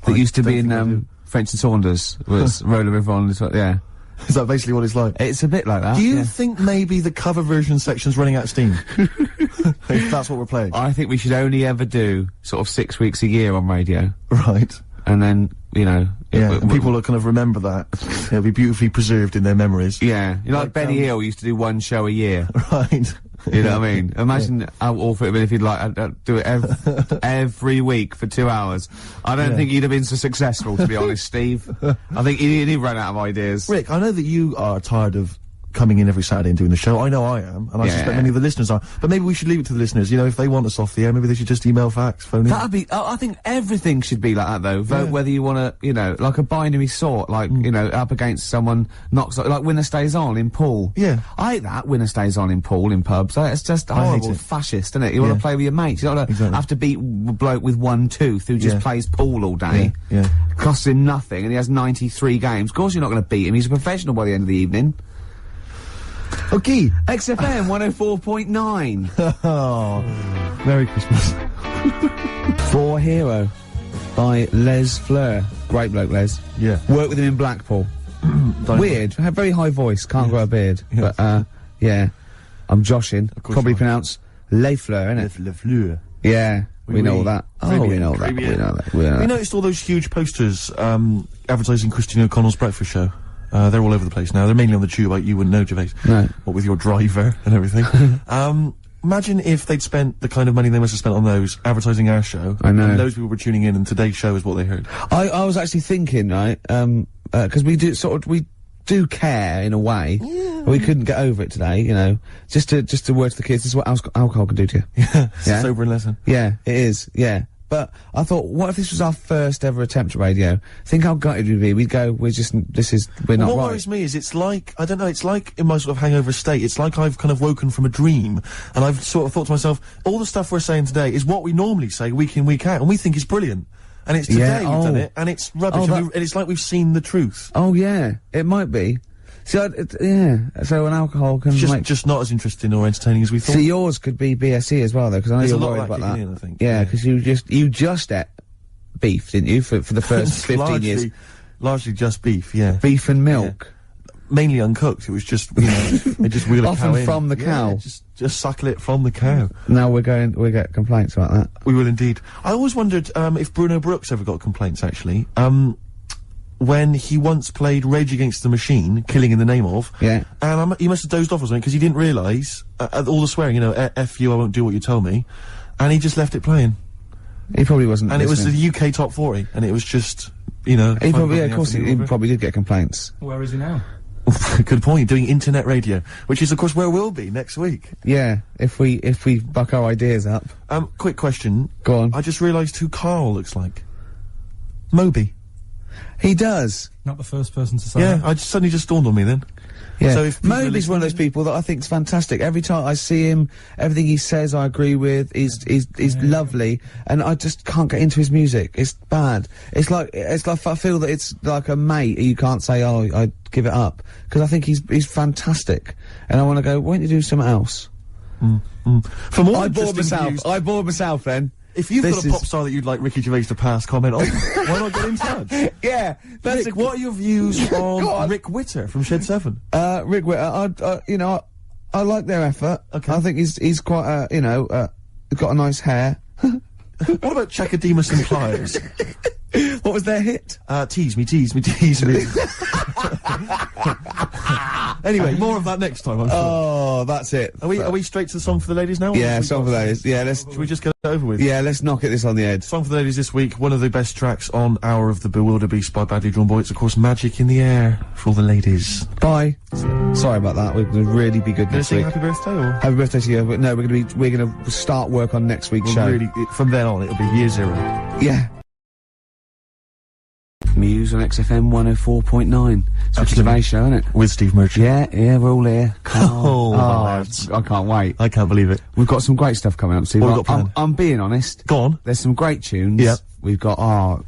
That used to be in, French and Saunders, was Roller River on this, yeah. Is that basically what it's like? It's a bit like that. Do you think maybe the cover version section's running out of steam? If that's what we're playing. I think we should only ever do sort of 6 weeks a year on radio. Right. And then you know. And people will kind of remember that. It'll be beautifully preserved in their memories. Yeah, you know, like Benny Hill used to do one show a year. Right. You know what I mean? Imagine how awful it'd be if he'd like do it every week for 2 hours. I don't think he'd have been so successful, to be honest, Steve. I think he'd run out of ideas. Rick, I know that you are tired of coming in every Saturday and doing the show. I know I am, and I suspect many of the listeners are. But maybe we should leave it to the listeners. You know, if they want us off the air, maybe they should just email, fax, phone in. That'd be. I think everything should be like that, though. Vote whether you want to, you know, like a binary sort, like you know, up against someone knocks like winner stays on in pool. Yeah, I hate that winner stays on in pool in pubs. It's just horrible, fascist, isn't it? You want to play with your mates. You don't have to beat a bloke with one tooth who just plays pool all day. Yeah, costs him nothing, and he has 93 games. Of course, you're not going to beat him. He's a professional by the end of the evening. Okay, XFM 104.9. Oh, Merry Christmas. For Hero by Les Fleur. Great bloke, Les. Yeah. Worked with him in Blackpool. Weird. Had very high voice. Can't grow a beard. But, yeah. I'm joshing. Probably pronounced Les Fleur, innit? Les Fleur. Yeah. We know all that. Oh, we know that. We know that. We noticed all those huge posters, advertising Christine O'Connell's breakfast show. They're all over the place now. They're mainly on the tube, like you wouldn't know, Gervais. No. What with your driver and everything. Imagine if they'd spent the kind of money they must have spent on those advertising our show. I know. And those people were tuning in, and today's show is what they heard. I was actually thinking, right, because we do care in a way. Yeah. We couldn't get over it today, you know. Just to word to the kids, this is what alcohol can do to you. Yeah. Sobering lesson. Yeah, it is. Yeah. But I thought, what if this was our first ever attempt at radio? Think how gutted we'd be. We'd go, we're not right. What worries me is it's like, I don't know, it's like in my sort of hangover state, it's like I've kind of woken from a dream, and I've sort of thought to myself, all the stuff we're saying today is what we normally say week in, week out, and we think it's brilliant. And it's today we've done it, and it's rubbish, and it's like we've seen the truth. Oh yeah, it might be. See, so an alcohol can just not as interesting or entertaining as we thought. See, yours could be BSE as well, though, because I know you're worried about that. I think. Yeah, because you just ate beef, didn't you, for the first 15 years? Largely just beef, yeah. Beef and milk. Yeah. Mainly uncooked. It was just, you know, they just wheel a cow in. from the cow. Yeah, just suckle it from the cow. Now we get complaints about that. We will indeed. I always wondered if Bruno Brooks ever got complaints, actually. When he once played Rage Against the Machine, Killing in the Name of, and he must have dozed off or something, because he didn't realise, all the swearing, you know, F you, I won't do what you tell me, and he just left it playing. He probably wasn't And listening. It was the UK Top 40, and it was just, you know... He probably, of course, he probably did get complaints. Where is he now? Good point, doing internet radio, which is, of course, where we'll be next week. Yeah, if we buck our ideas up. Quick question. Go on. I just realised who Karl looks like. Moby. He does. Not the first person to say that. Yeah, suddenly just dawned on me then. Yeah. So if Moby's one of those people that I think's fantastic. Every time I see him, everything he says I agree with. He's lovely, and I just can't get into his music. It's bad. It's like I feel that it's like a mate you can't say, oh, I give it up, because I think he's fantastic, and I want to go, why don't you do something else? For more I bored myself then. If you've got a pop star that you'd like Ricky Gervais to pass comment on, why not get in touch? Yeah, Rick, what are your views on Rick Witter from Shed 7? Rick Witter, you know, I like their effort. Okay. I think he's quite, you know, got a nice hair. What about Chakademus and Pliers? What was their hit? Tease me, tease me, tease me. Anyway, more of that next time, I'm sure. Oh, that's it. Are we straight to the song for the ladies now? Yeah, song for the ladies. Yeah, should we just get it over with? Yeah, let's knock this on the head. Song for the ladies this week, one of the best tracks on Hour of the Bewilderbeast by Badly Drawn Boy. It's, of course, Magic in the Air for all the ladies. Bye. Sorry about that. We're gonna really be good next week. Happy birthday, or? Happy birthday to you, but no, we're gonna start work on next week's show. Really, from then on, it'll be year 0. Yeah. Muse on XFM 104.9. It's a Gervais show, isn't it? With Steve Merchant. Yeah, we're all here. Lads. I can't wait. I can't believe it. We've got some great stuff coming up, Steve. I'm being honest. Go on. There's some great tunes. Yep. We've got,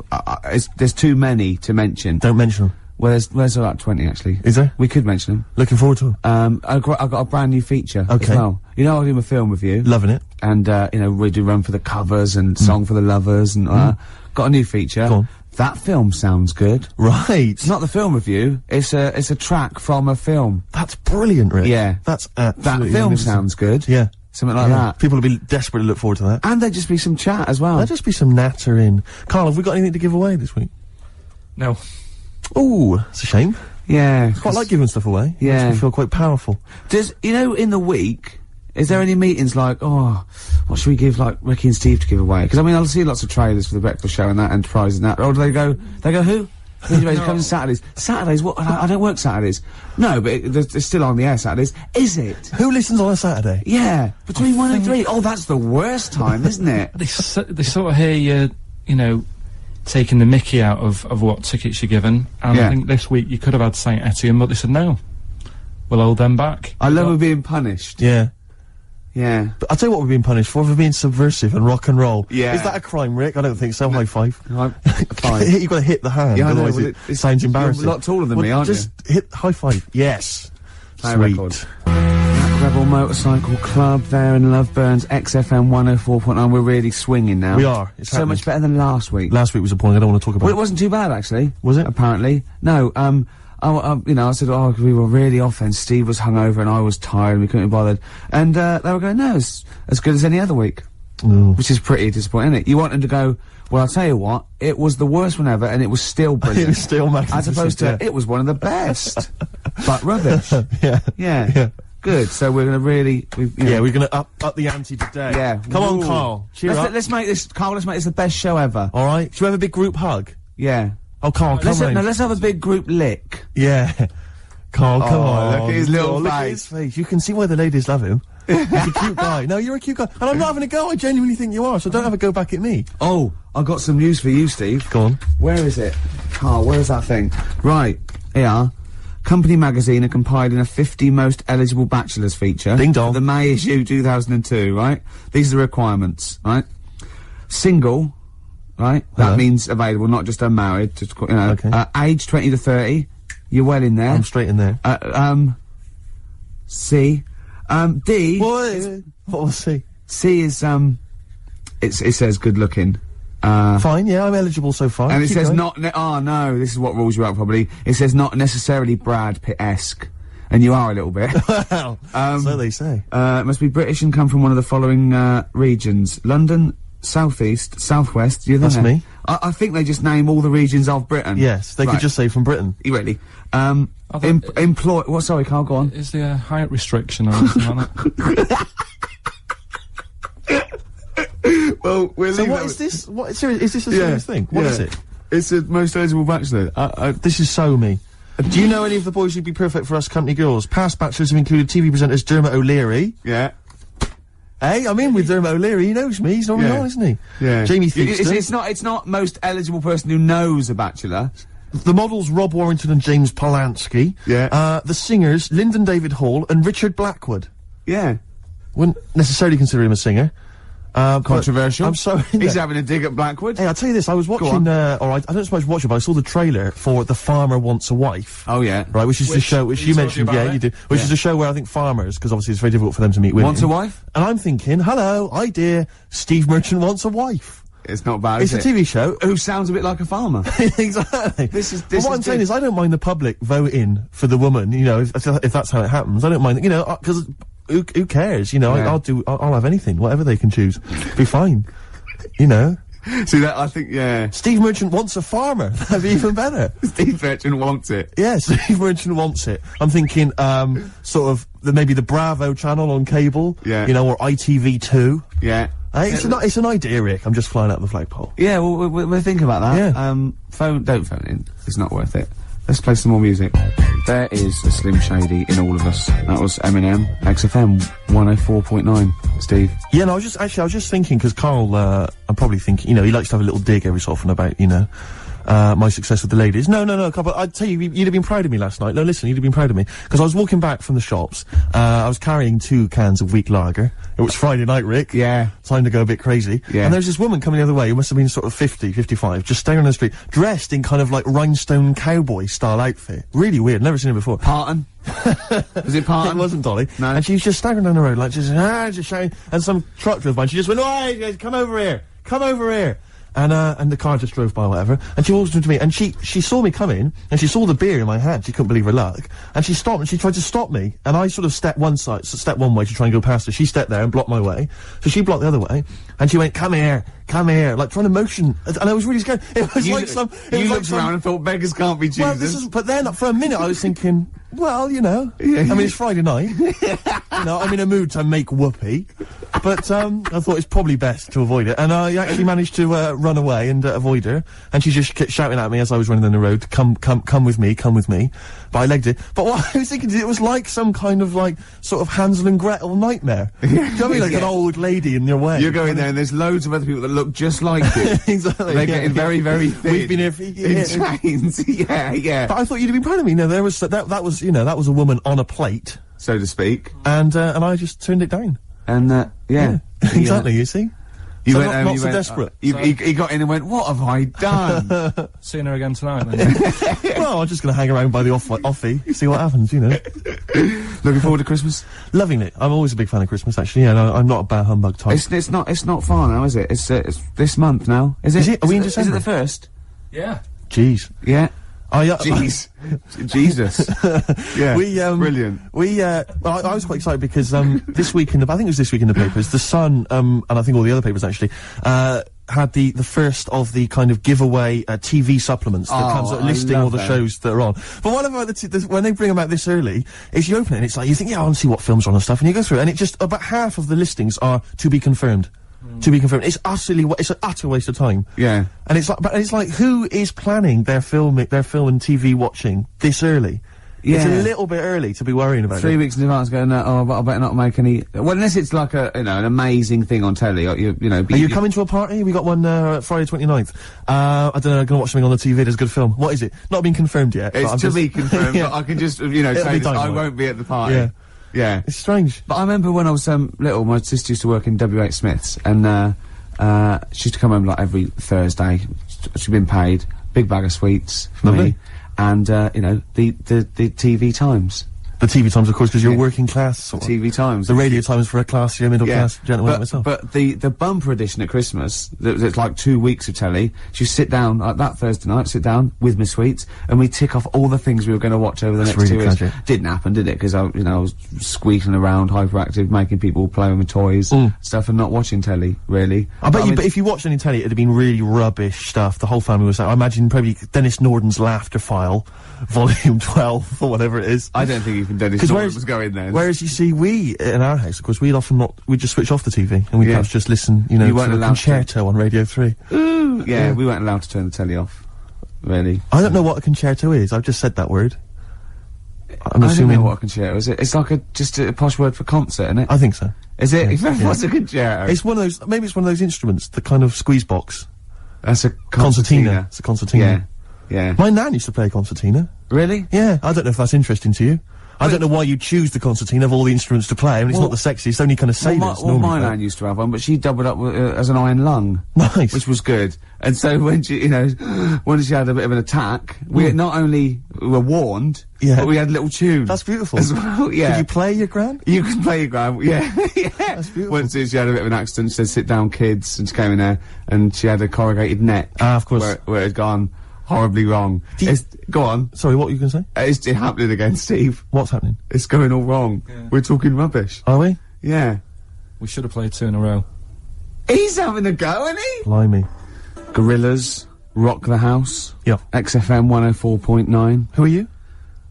there's too many to mention. Don't mention them. Well, there's about 20 actually. Is there? We could mention them. Looking forward to them. I've got a brand new feature as Okay. well. You know, I do a film with you. Loving it. And, you know, we do Run for the Covers and Song for the Lovers and, got a new feature. Go on. That film sounds good. Right. It's not the film review, it's a track from a film. That's brilliant, Rick. Yeah. That's absolutely That film magnificent. sounds good. Yeah. Something like that. People will be desperate to look forward to that. And there'd just be some chat as well. There'll just be some natter in. Karl, have we got anything to give away this week? No. Ooh, it's a shame. Yeah. Quite like giving stuff away. Yeah. Makes me feel quite powerful. Does, you know, in the week, is there any meetings like, oh, what should we give, like, Ricky and Steve to give away? Because, I mean, I'll see lots of trailers for the breakfast show and that, and prizes and that. Or do they go, who? Anyway, comes Saturdays. Saturdays? What? I don't work Saturdays. No, but it's still on the air Saturdays. Is it? Who listens on a Saturday? Yeah. Between 1 and 3. Oh, that's the worst time, isn't it? They sort of hear you know, taking the mickey out of what tickets you're given. And I think this week you could have had St Etienne, but they said no. We'll hold them back. I love we're being punished. Yeah. Yeah. But I'll tell you what we're being punished for being subversive and rock and roll. Yeah. Is that a crime, Rick? I don't think so. High five. Fine. You've got to hit the hand, yeah, otherwise well, it sounds embarrassing. You're a lot taller than me, aren't just hit high five. Yes. Sweet. Rebel Motorcycle Club there in Loveburns, XFM 104.9. We're really swinging now. We are. It's so much better than last week. Last week was appalling. I don't want to talk about it. Well, it wasn't too bad, actually. Was it? Apparently. No, you know, I said, oh, we were really off and Steve was hungover and I was tired and we couldn't be bothered. And, they were going, no, it's as good as any other week. Which is pretty disappointing, isn't it? You want them to go, well, I'll tell you what, it was the worst one ever and it was still brilliant. It was still magnificent. As opposed to, it was one of the best. But rubbish. Yeah. Good. So we're gonna really, we're gonna up the ante today. Yeah. Come on, Carl. Cheer up. Let's make this, Carl, let's make this the best show ever. All right. Should we have a big group hug? Yeah. Oh, Carl, come on. No, let's have a big group lick. Yeah. Carl, come on. Look at his little face. Look at his face. You can see why the ladies love him. He's a cute guy. No, you're a cute guy. And I'm not having a go. I genuinely think you are, so don't have a go back at me. Oh, I've got some news for you, Steve. Go on. Where is it? Carl, where is that thing? Right. Here. Company Magazine are compiling a 50 most eligible bachelors feature. Ding dong. For the May issue 2002, right? These are the requirements, right? Single, right? That means available, not just unmarried, just, you know. Okay. Age 20 to 30. You're well in there. I'm straight in there. C. D. What was C? C is, it says good looking. Fine, yeah, I'm eligible so far. And it says oh no, this is what rules you out probably. It says not necessarily Brad Pitt-esque. And you are a little bit. Well, so they say. Must be British and come from one of the following, regions. London, South East, South West, you're there. That's me. I think they just name all the regions of Britain. Yes, they could just say from Britain. Really. Employ, what, sorry, Carl, go on. Is there a height restriction or anything like that? Well, so what is this? What, seriously, is this a serious thing? What is it? It's the most eligible bachelor. This is so me. Do you know any of the boys who'd be perfect for us company girls? Past bachelors have included TV presenters Dermot O'Leary. Yeah. Hey, I'm in with Dermot O'Leary. He knows me. He's not real, isn't he? Yeah. Jamie Theakston. It's not most eligible person who knows a bachelor. The models Rob Warrington and James Polanski. Yeah. The singers Lyndon David Hall and Richard Blackwood. Yeah. Wouldn't necessarily consider him a singer. Controversial. I'm sorry. He's having a dig at Blackwood. Hey, I'll tell you this, I was watching, I don't so much watch it, but I saw the trailer for The Farmer Wants a Wife. Oh, yeah. Right, which is the show, which you mentioned, you did, which is a show where I think farmers, because obviously it's very difficult for them to meet women. Wants a wife? And I'm thinking, hello, idea, Steve Merchant wants a wife. It's not bad, It's a TV show. Who sounds a bit like a farmer. Exactly. But what I'm saying is, I don't mind the public voting for the woman, you know, if that's how it happens. I don't mind, you know, because who cares, you know, I'll have anything, whatever they can choose. Be fine. You know? See that, I think, Steve Merchant wants a farmer. That'd be even better. Steve Merchant wants it. Yeah, Steve Merchant wants it. I'm thinking, sort of, maybe the Bravo channel on cable. Yeah. You know, or ITV2. Yeah. It's an idea, Rick. I'm just flying out the flagpole. Yeah, well, we'll think about that. Yeah. Don't phone in. It's not worth it. Let's play some more music. There is a Slim Shady in all of us. That was Eminem, XFM 104.9. Steve? Yeah, no, I was just thinking, because Carl, I'm probably thinking, you know, he likes to have a little dig every so often about, you know, my success with the ladies. No, Carl, I'd tell you, you'd have been proud of me last night. No, listen, you'd have been proud of me. Because I was walking back from the shops, I was carrying 2 cans of weak lager. It was Friday night, Rick. Yeah. Time to go a bit crazy. Yeah. And there's this woman coming the other way who must have been sort of 50, 55, just staring on the street, dressed in kind of like rhinestone cowboy style outfit. Really weird, never seen her before. Parton? Was it Parton? It wasn't Dolly. No. And she was just staggering down the road, like, just shouting, and some truck drove by, and she just went, "Oi, come over here! Come over here!" and the car just drove by or whatever, and she walks into me, and she saw me coming, and she saw the beer in my hand, she couldn't believe her luck, and she stopped, and she tried to stop me, and I sort of stepped one way to try and go past her, she stepped there and blocked my way, so she blocked the other way, and she went, come here, like trying to motion, and I was really scared. It was like some... You looked around and thought, beggars can't be choosers. Well, but then, for a minute, I was thinking, well, you know, I mean, it's Friday night, you know, I'm in a mood to make whoopee, but, I thought it's probably best to avoid it, and I actually managed to, run away and, avoid her, and she just kept shouting at me as I was running down the road, come with me, but I legged it. But what I was thinking is it was like some kind of, like, sort of Hansel and Gretel nightmare. Do you know what I mean? Like an old lady in your way. You're going there and there's loads of other people that look just like you. Exactly. They're getting very, very thin. We've been here for years. In chains. Yeah. But I thought you'd have been proud of me. No, that was, you know, that was a woman on a plate. So to speak. And I just turned it down. And, yeah. Exactly, you see? You so went not so desperate. He got in and went, what have I done? Seeing her again tonight, then. Well, I'm just gonna hang around by the offie, see what happens, you know. Looking forward to Christmas? Loving it. I'm always a big fan of Christmas, actually. Yeah, no, I'm not a bah humbug type. It's not far now, is it? It's this month now. Is it? Are we in December? Is it the 1st? Yeah. Jeez. Yeah. Oh, yeah. Jeez. Jesus. Yeah. Brilliant. Well, I was quite excited because, this week I think it was this week in the papers, The Sun, and I think all the other papers actually, had the first of the kind of giveaway, TV supplements that comes out listing all the shows that are on. But what about when they bring them out this early, is you open it and it's like, you think, yeah, I want to see what films are on and stuff, and you go through it, and it just, about half of the listings are to be confirmed. To be confirmed. It's it's an utter waste of time. Yeah. And it's like, who is planning their film and TV watching this early? Yeah. It's a little bit early to be worrying about 3 weeks in advance going, oh, but I better not make any... Well, unless it's like an amazing thing on telly, or, you know... Are you coming to a party? We got one, Friday 29th. I don't know, I'm gonna watch something on the TV, there's a good film. What is it? Not been confirmed yet. It's to be confirmed, yeah. But I can just, you know, say I won't be at the party. Yeah. Yeah. It's strange. But I remember when I was, little, my sister used to work in W.H. Smith's, and, she used to come home, like, every Thursday. She'd been paid, big bag of sweets for me. And, you know, the TV Times. The TV Times, of course, because you're working class. Sort of. TV Times. The radio Times for a classier, middle class gentleman like myself. But the bumper edition at Christmas, it's like 2 weeks of telly, you sit down, like that Thursday night, sit down with my sweets, and we tick off all the things we were going to watch over the next 2 weeks. Didn't happen, did it? Because I was squeaking around, hyperactive, making people play with my toys, stuff, and not watching telly, really. I bet but if you watched any telly, it'd have been really rubbish stuff. The whole family was like, I imagine probably Dennis Norden's Laughter File, Volume 12, or whatever it is. I don't think even Dennis Norden was going there. Whereas you see, in our house, of course, we'd just switch off the TV, and we'd perhaps just listen, you know, to a concerto on Radio 3. Ooh, yeah, we weren't allowed to turn the telly off. Really. I don't know what a concerto is, I've just said that word. I don't know what a concerto is. It's like just a posh word for concert, isn't it? I think so. Is it? Yeah. What's a concerto? It's one of those, maybe it's one of those instruments, the kind of squeeze box. That's a concertina. It's a concertina. Yeah. My nan used to play concertina. Really? Yeah. I don't know if that's interesting to you. I don't know why you choose the concertina of all the instruments to play. I mean, it's not the sexiest, only kind of sailors normally. My nan used to have one, but she doubled up as an iron lung. Nice. Which was good. And so when she, you know, when she had a bit of an attack, we not only were warned, but we had little tunes. That's beautiful. As well, yeah. Could you play your gran? You can play your gran, yeah. Yeah. That's beautiful. Once she had a bit of an accident, she said, sit down kids, and she came in there, and she had a corrugated neck. Ah, of course. Where it had gone horribly wrong. Go on. Sorry, what were you going to say? It's happening again, Steve. What's happening? It's going all wrong. Yeah. We're talking rubbish. Are we? Yeah. We should have played 2 in a row. He's having a go, isn't he? Blimey. Gorillas, Rock the House. Yep. XFM 104.9. Who are you?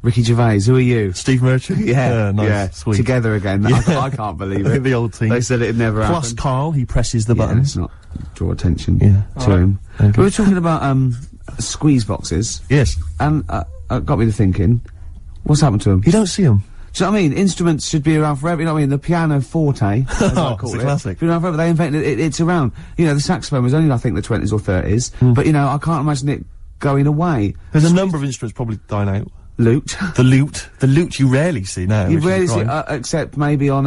Ricky Gervais. Who are you? Steve Merchant? Yeah. Nice. Yeah. Sweet. Together again. Yeah. I can't believe it. The old team. They said it'd never happen. Plus Karl, he presses the buttons. Let's not draw attention to him. We were talking about, squeeze boxes. Yes. And, got me to thinking, what's happened to them? You don't see them. Do you know what I mean? Instruments should be around forever, you know what I mean? The piano forte, as I call it's a classic. Been around forever. They invented it, it's around. You know, the saxophone was only, I think, the 20s or 30s, but, you know, I can't imagine it going away. There's a number of instruments probably dying out. Lute. The lute you rarely see now. You rarely see, except maybe on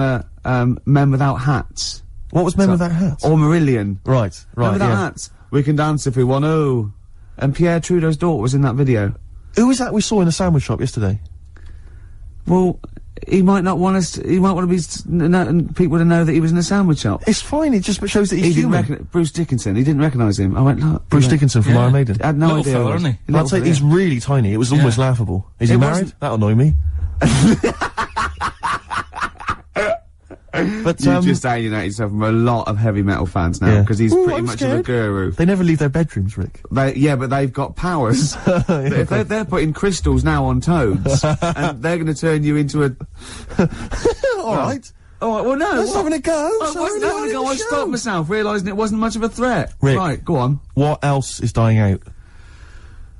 Men Without Hats. What was Men Without Hats? Or Marillion. Right, Men Without Hats. We can dance if we want to. And Pierre Trudeau's daughter was in that video. Who was that we saw in the sandwich shop yesterday? Well, he might not want us. He might want to be people to know that he was in a sandwich shop. It's fine. It just shows that he's human. Bruce Dickinson. He didn't recognise him. I went, look. Bruce Dickinson from Iron Maiden. I had no idea. Fella, isn't he? I'd say he's really tiny. It was almost laughable. Is he married? That'll annoy me. But you just alienate yourself from a lot of heavy metal fans now because he's pretty much of a guru. They never leave their bedrooms, Rick. But they've got powers. If they're putting crystals now on toads, and they're going to turn you into a. All right. Oh well, no. Let's having a go. I wasn't having a go. I stopped myself, realising it wasn't much of a threat. Rick, right, go on. What else is dying out?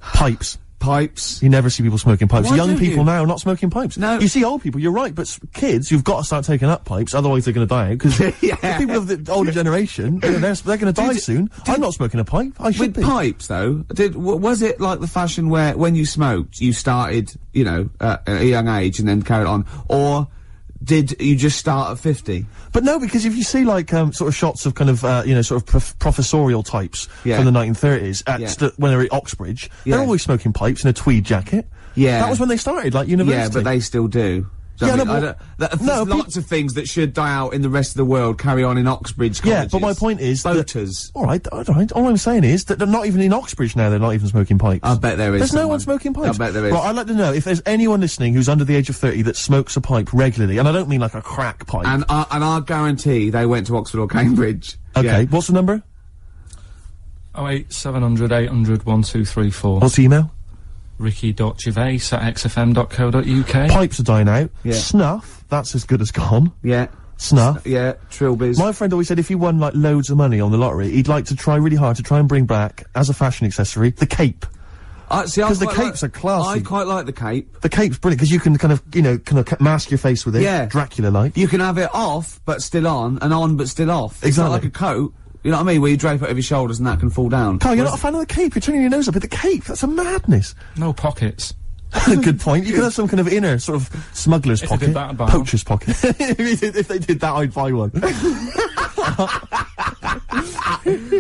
Pipes. Pipes. You never see people smoking pipes. Why Young don't people you? now are not smoking pipes. No. You see old people, you're right, but kids, you've got to start taking up pipes, otherwise they're going to die out, because the people of the older generation, you know, they're going to die soon. I'm not smoking a pipe. I should be. With pipes, though, was it like the fashion where, when you smoked, you started, you know, at a young age and then carried on, or did you just start at 50? But no, because if you see, like, sort of shots of kind of, you know, sort of professorial types from the 1930s when they were at Oxbridge, they're always smoking pipes in a tweed jacket. Yeah. That was when they started, like, university. Yeah, but they still do. Yeah, there's lots of things that should die out in the rest of the world carry on in Oxbridge colleges. Yeah, but my point is Boaters. All right. All I'm saying is that they're not even in Oxbridge now, they're not even smoking pipes. I bet there is. There's no one smoking pipes. I bet there is. Right, I'd like to know if there's anyone listening who's under the age of 30 that smokes a pipe regularly, and I don't mean like a crack pipe. And I guarantee they went to Oxford or Cambridge. Okay, what's the number? 08700 800 1234. What's the email? ricky.gervais@xfm.co.uk. Pipes are dying out. Yeah. Snuff, that's as good as gone. Yeah. Snuff. Yeah, trilbies. My friend always said if he won, like, loads of money on the lottery, he'd like to try really hard to try and bring back, as a fashion accessory, the cape. Because the capes are classy. I quite like the cape. The cape's brilliant, because you can kind of, you know, mask your face with it. Yeah. Dracula-like. You can have it off, but still on, and on, but still off. It's Exactly. not like a coat. You know what I mean? Where you drape it over your shoulders and that can fall down. Carl, you're not a fan of the cape. You're turning your nose up at the cape. That's a madness. No pockets. Good point. You could have some kind of inner sort of smuggler's If pocket. they did that about. Poacher's pocket. if they did that, I'd buy one.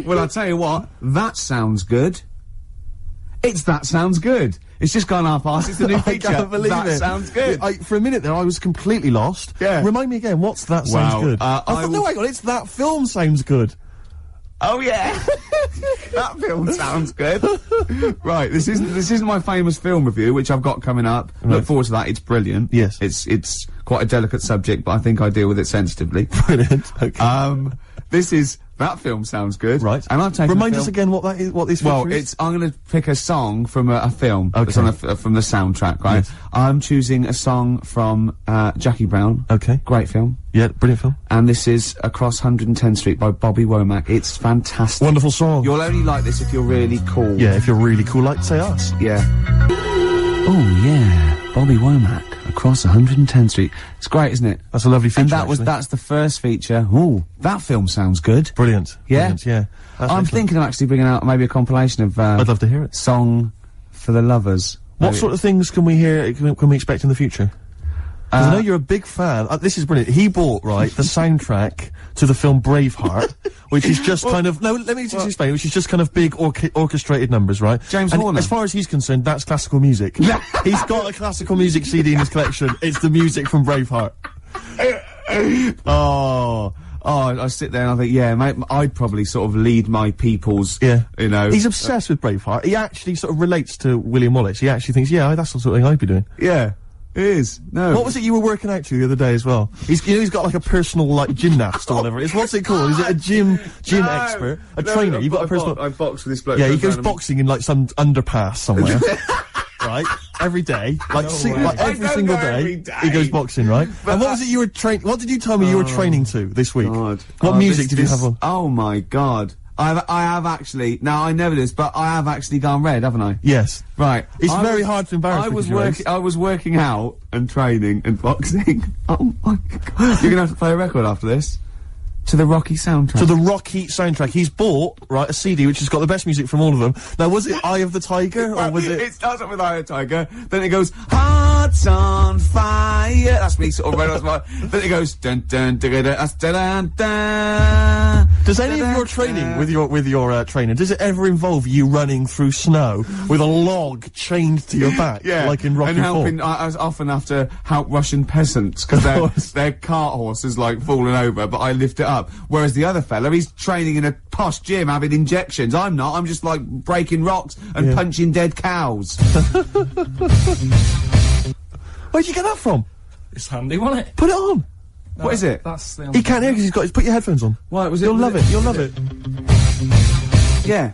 Well, I'll tell you what. That sounds good. That sounds good. It's just gone half-assed. It's the new feature. I can't believe that it. sounds good. For a minute there, I was completely lost. Yeah. Remind me again, what's that sounds good? I thought, no, hang on, it's that film sounds good. Oh yeah, that film sounds good. Right, this isn't my famous film review, which I've got coming up. Right. Look forward to that. It's brilliant. Yes, it's quite a delicate subject, but I think I deal with it sensitively. Brilliant. Okay. That film sounds good. Right. And I've taken. Remind us again what that is. What this? Well, is? I'm going to pick a song from a film. Okay. That's on from the soundtrack, right? Yes. I'm choosing a song from Jackie Brown. Okay. Great film. Yeah, brilliant film. And this is Across 110th Street by Bobby Womack. It's fantastic. Wonderful song. You'll only like this if you're really cool. Yeah, if you're really cool, like, say, us. Yeah. Oh, yeah. Bobby Womack, Across 110th Street. It's great, isn't it? That's a lovely feature, And that's the first feature. Ooh, that film sounds good. Brilliant. Yeah? Brilliant, yeah. That's I'm excellent. thinking of actually bringing out maybe a compilation of, I'd love to hear it. Song for the Lovers. What sort of things can we hear, can we expect in the future? Because I know you're a big fan. This is brilliant. He bought, right, the soundtrack to the film Braveheart, which is just kind of... No, let me just explain. Which is just kind of big orchestrated numbers, right? James and Horner. as far as he's concerned, that's classical music. He's got a classical music CD in his collection. It's the music from Braveheart. Oh, I sit there and I think, yeah, mate, I'd probably sort of lead my people's, you know... He's obsessed with Braveheart. He actually sort of relates to William Wallace. He actually thinks, yeah, that's the sort of thing I'd be doing. Yeah. It is. No. What was it you were working out to the other day as well? He's got like a personal, like, gymnast or whatever. What's it called? Is it a gym expert? A trainer? You've got a personal... I box with this bloke. Yeah, he goes boxing in, like, some underpass somewhere. Right? Every day. Like, every single day, he goes boxing, right? But and what was it you were what did you tell me you were training to this week? God. What music did you have on? Oh my God. I have actually, now I never did this, but I have actually gone red, haven't I? Yes. Right. It's very hard to embarrass I was working out and training and boxing. Oh my God. You're gonna have to play a record after this. To the Rocky soundtrack. To the Rocky soundtrack. He's bought, right, a CD which has got the best music from all of them. Now, was it Eye of the Tiger, or was it... It starts up with Eye of the Tiger, then it goes, Hearts on Fire. That's me sort of Red Hot Fire. Then it goes, dun dun dun dun dun dun dun. Does any of your training, with your trainer, does it ever involve you running through snow with a log chained to your back? Yeah. Like in Rocky IV? And helping, I was often have to help Russian peasants, because their cart horse is like falling over, but I lift it up. Whereas the other fella, he's training in a posh gym having injections. I'm not. I'm just like breaking rocks and punching dead cows. Where'd you get that from? It's handy, wasn't it? Put it on. No, what is it? That's the He can't hear because he's got. Put your headphones on. What was it? You'll love it. You'll love it. Yeah.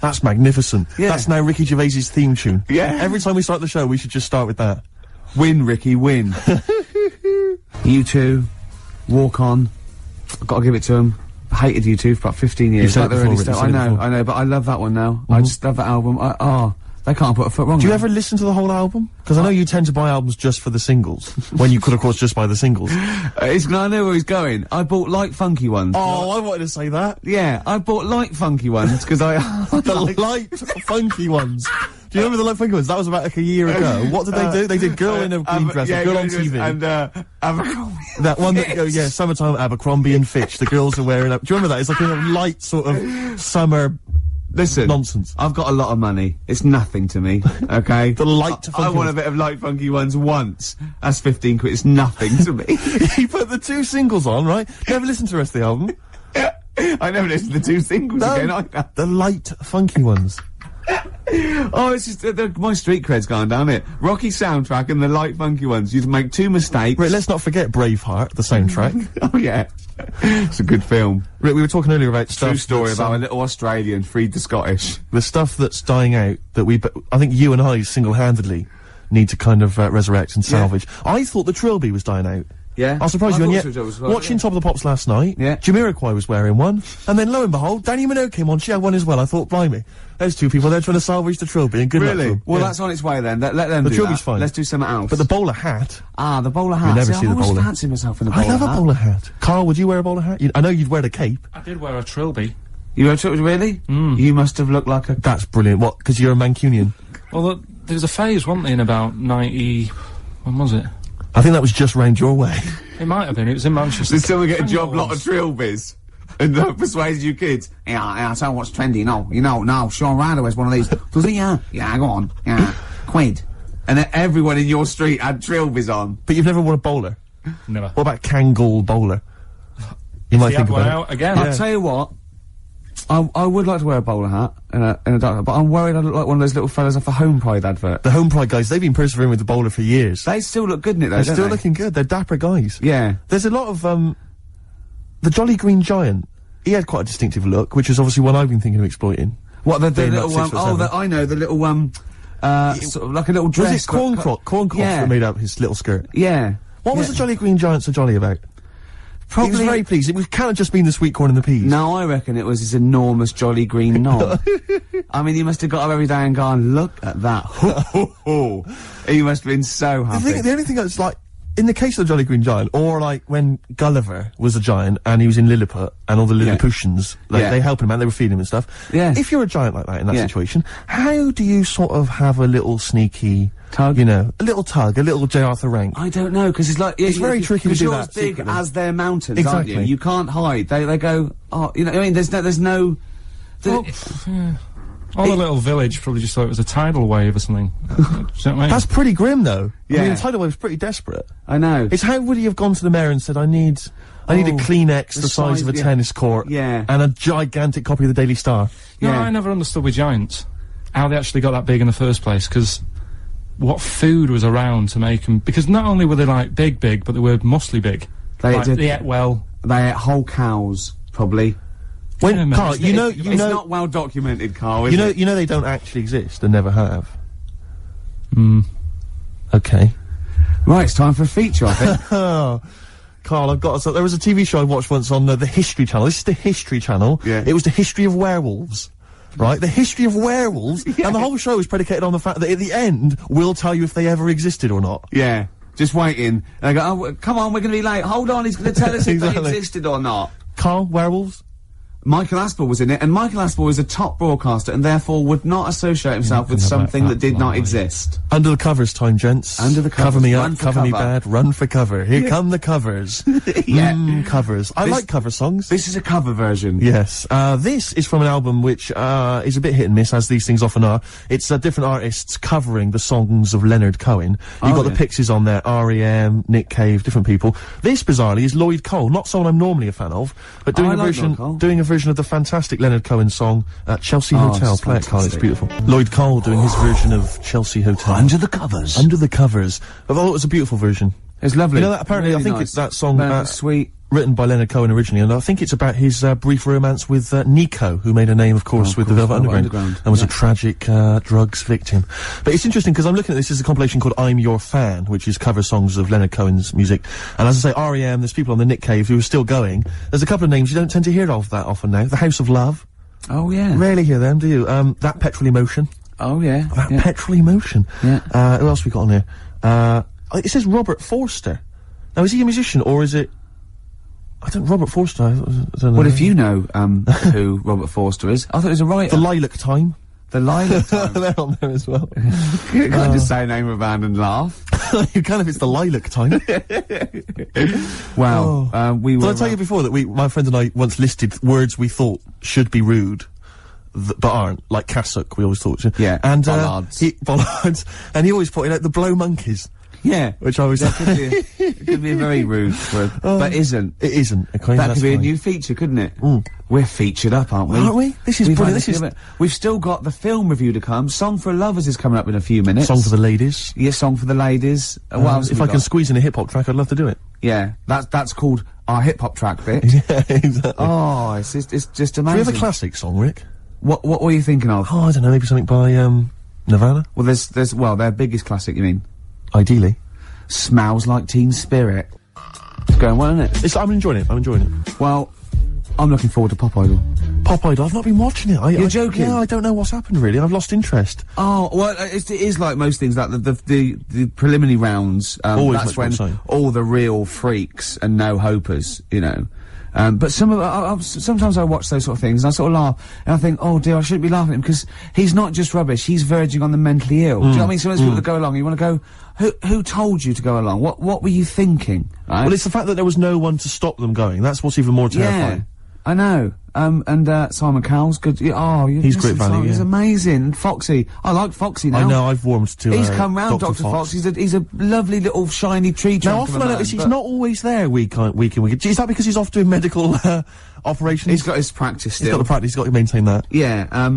That's magnificent. Yeah. That's now Ricky Gervais's theme tune. Yeah. Every time we start the show, we should just start with that. Win, Ricky, win. U2, Walk On. I've got to give it to him. I hated U2 for about 15 years. You've said it before, I know, but I love that one now. I just love that album. They can't put a foot wrong. Do you ever listen to the whole album? Because I know you tend to buy albums just for the singles, when you could, of course, just buy the singles. I know where he's going. I bought light funky ones. Oh, I wanted to say that. Yeah, I bought light funky ones, because The light funky ones. Do you remember the light funky ones? That was about like a year ago. What did they do? They did Girl in a Green Dress, Girl on TV. And, Abercrombie. That one that, Summertime Abercrombie and Fitch, the girls are wearing up. Do you remember that? It's like a light sort of summer... Listen, nonsense. I've got a lot of money. It's nothing to me, okay? The light funky I want a bit of light funky ones once. That's 15 quid. It's nothing to me. You put the 2 singles on, right? Never listen to the rest of the album. I never listened to the 2 singles again either. The light funky ones. Oh, it's just, my street cred's gone down it. Rocky soundtrack and the light funky ones. You make 2 mistakes. Right, let's not forget Braveheart, the soundtrack. Oh yeah. It's a good film. Rick, we were talking earlier about stuff. True story about a little Australian freed the Scottish. The stuff that's dying out that I think you and I single-handedly need to kind of resurrect and salvage. I thought the Trilby was dying out. Yeah. I'll surprise you, and yet, watching Top of the Pops last night, Jamiroquai was wearing one, and then lo and behold, Danny Minogue came on, she had one as well. I thought, blimey, there's 2 people there trying to salvage the Trilby, and good luck to them. Well, that's on its way then. Let them do that. The Trilby's fine. Let's do something else. But the bowler hat... Ah, the bowler hat. You never see the bowler. I always fancy myself in a bowler hat. I love a bowler hat. Carl, would you wear a bowler hat? I know you'd wear a cape. I did wear a Trilby. You wear a Trilby, really? Mm. You must have looked like a... That's brilliant. What, because you're a Mancunian? Well, there was a phase, wasn't there, in about 90... When was it? I think that was just round your way. It might have been. It was in Manchester. Did someone get a job lot of Trilbys? And persuaded you kids? Yeah, I'll tell you what's trendy. No, Sean Ryder wears one of these. Does he? Yeah, go on. Yeah, quid. And then everyone in your street had Trilbys on. But you've never worn a bowler? Never. What about Kangol bowler? You might think about it. Out again. I'll tell you what. I would like to wear a bowler hat in a dark, but I'm worried I look like one of those little fellas off a Home Pride advert. The Home Pride guys, they've been persevering with the bowler for years. They still look good in it though, They're still looking good. They're dapper guys. Yeah. There's a lot of, the Jolly Green Giant, he had quite a distinctive look, which is obviously one I've been thinking of exploiting. What, the little I know, the little sort of like a little dress. Was it Corncroft that made up his little skirt? Yeah. What was the Jolly Green Giant so jolly about? Probably. He was very pleased. It can't have just been the sweet corn and the peas. No, I reckon it was his enormous Jolly Green knob. I mean, he must have got up every day and gone, look at that. He must have been so happy. The only thing that's like, in the case of the Jolly Green Giant, or like when Gulliver was a giant and he was in Lilliput and all the Lilliputians, they helped him out, they were feeding him and stuff. Yeah. If you're a giant like that in that situation, how do you sort of have a little sneaky tug? You know, a little tug, a little J. Arthur rank. I don't know, because it's like... it's very tricky to do that. Because you're as big as their mountains, exactly. aren't you? You can't hide. They go, oh, you know, I mean, there's no... All the little village probably just thought it was a tidal wave or something. Do you know what I mean? That's pretty grim, though. Yeah. I mean, the tidal wave's pretty desperate. I know. It's how would he have gone to the mayor and said, I need a Kleenex the size of a tennis court. Yeah. And a gigantic copy of the Daily Star. No, I never understood with giants how they actually got that big in the first place, because what food was around to make them... Because not only were they, like, big, but they were muscly big. They ate well. They ate whole cows, probably. When, Carl, it's not well documented, Carl, is it? You know they don't actually exist and never have. Okay. Right, it's time for a feature, I think. Oh, Carl, there was a TV show I watched once on the History Channel. This is the History Channel. Yeah. It was the history of werewolves. Right? The history of werewolves. Yeah. And the whole show was predicated on the fact that at the end, we'll tell you if they ever existed or not. Yeah. Just waiting. And I go, oh, come on, we're going to be late. Hold on, he's going to tell us if they existed or not. Carl, werewolves? Michael Aspel was in it, and Michael Aspel is a top broadcaster and therefore would not associate himself with something that did not exist. Under the covers time, gents. Under the covers. Cover me up, cover me bad, run for cover. Here come the covers. Covers. I like cover songs. This is a cover version. Yes. This is from an album which, is a bit hit and miss, as these things often are. It's, different artists covering the songs of Leonard Cohen. You've got the Pixies on there, R.E.M., Nick Cave, different people. This, bizarrely, is Lloyd Cole, not someone I'm normally a fan of, but doing a version of the fantastic Leonard Cohen song, Chelsea Hotel. Play it, Carl, it's beautiful. Lloyd Cole doing his version of Chelsea Hotel. Under the covers. Under the covers. I thought it was a beautiful version. It's lovely. You know that, apparently, really I think nice. it's that song, sweet. Written by Leonard Cohen originally, and I think it's about his, brief romance with, Nico, who made a name, of course, with the Velvet Underground. And was a tragic, drugs victim. But it's interesting, because I'm looking at this as a compilation called I'm Your Fan, which is cover songs of Leonard Cohen's music. And as I say, R.E.M., there's people on the Nick Cave who are still going. There's a couple of names you don't tend to hear of that often now. The House of Love. Oh, yeah. Rarely hear them, do you? That Petrol Emotion. Oh, yeah. That Petrol Emotion. Yeah. Who else we got on here? It says Robert Forster. Now, is he a musician, or is it... Robert Forster, I don't know. Well, if you know, who Robert Forster is, I thought he was a writer. The Lilac Time. The Lilac Time. They're on there as well. You can't just say a name of a band and laugh. You can if it's the Lilac Time. Well, we were... Did I tell you before that my friend and I once listed words we thought should be rude, but aren't, like cassock, we always thought. Yeah, and, bollards. Bollards. And he always pointed out the blow monkeys. Yeah. Which I was... It could be a very rude word, but isn't. It isn't. Okay, that could be a new feature, couldn't it? We're featured up, aren't we? Aren't we? This is brilliant. We've still got the film review to come. Song for Lovers is coming up in a few minutes. Song for the Ladies. Yeah, Song for the Ladies. What else if I can squeeze in a hip-hop track, I'd love to do it. Yeah, that's called our hip-hop track bit. Yeah, exactly. Oh, it's just amazing. Do we have a classic song, Rick? What were you thinking of? Oh, I don't know, maybe something by, Nirvana? Well, well, their biggest classic, you mean? Ideally. Smells Like Teen Spirit. It's going well, isn't it? I'm enjoying it. Well, I'm looking forward to Pop Idol. Pop Idol? I've not been watching it. You're joking? Yeah, I don't know what's happened, really. I've lost interest. Oh, well, it is like most things, like the preliminary rounds, that's when all the real freaks and no-hopers, you know. But sometimes I watch those sort of things and I sort of laugh and I think, oh dear, I shouldn't be laughing at him because he's not just rubbish, he's verging on the mentally ill. Do you know what I mean? Sometimes people that go along, you want to go, who told you to go along? What were you thinking? Right? Well, it's the fact that there was no one to stop them going. That's what's even more terrifying. Yeah, I know. Simon Cowell's good. He's great value. He's amazing. Foxy. I like Foxy now. I know, I've warmed to He's come round, Dr. Fox. He's a lovely little shiny tree trunk. Now, often I notice he's not always there week in, week. Is that because he's off doing medical, operations? He's got his practice still. He's got the practice, he's got to maintain that. Yeah,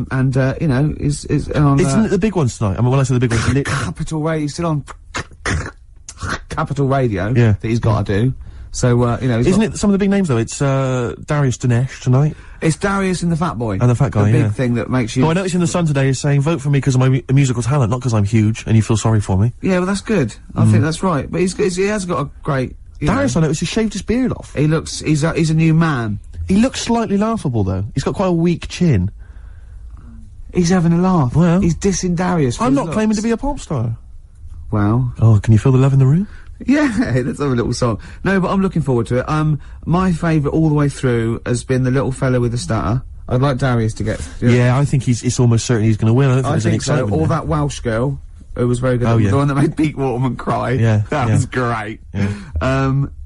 you know, is on... Isn't it the big ones tonight? I mean, when I say the big ones... Capital Radio, he's still on... Capital Radio. Yeah. That he's got to do. So, you know... Isn't it some of the big names, though? It's, Darius Dinesh tonight. It's Darius and the Fat Boy. And the Fat Guy, the big thing that makes you... Oh, I noticed in the Sun today is saying, vote for me because of my musical talent, not because I'm huge, and you feel sorry for me. Yeah, well, that's good. I think that's right. But he has got a great... Darius, I noticed, he shaved his beard off. He looks... He's a new man. He looks slightly laughable, though. He's got quite a weak chin. He's having a laugh. Well... He's dissing Darius for I'm his not looks. claiming to be a pop star. Well... Oh, can you feel the love in the room? Yeah, let's have a little song. No, but I'm looking forward to it. My favourite all the way through has been the little fella with the stutter. I'd like Darius to get... Yeah, I think it's almost certain he's going to win. I don't think there's any excitement so. Or there. that Welsh girl, who was very good. Oh, yeah. The one that made Pete Waterman cry. Yeah. That was great. Yeah.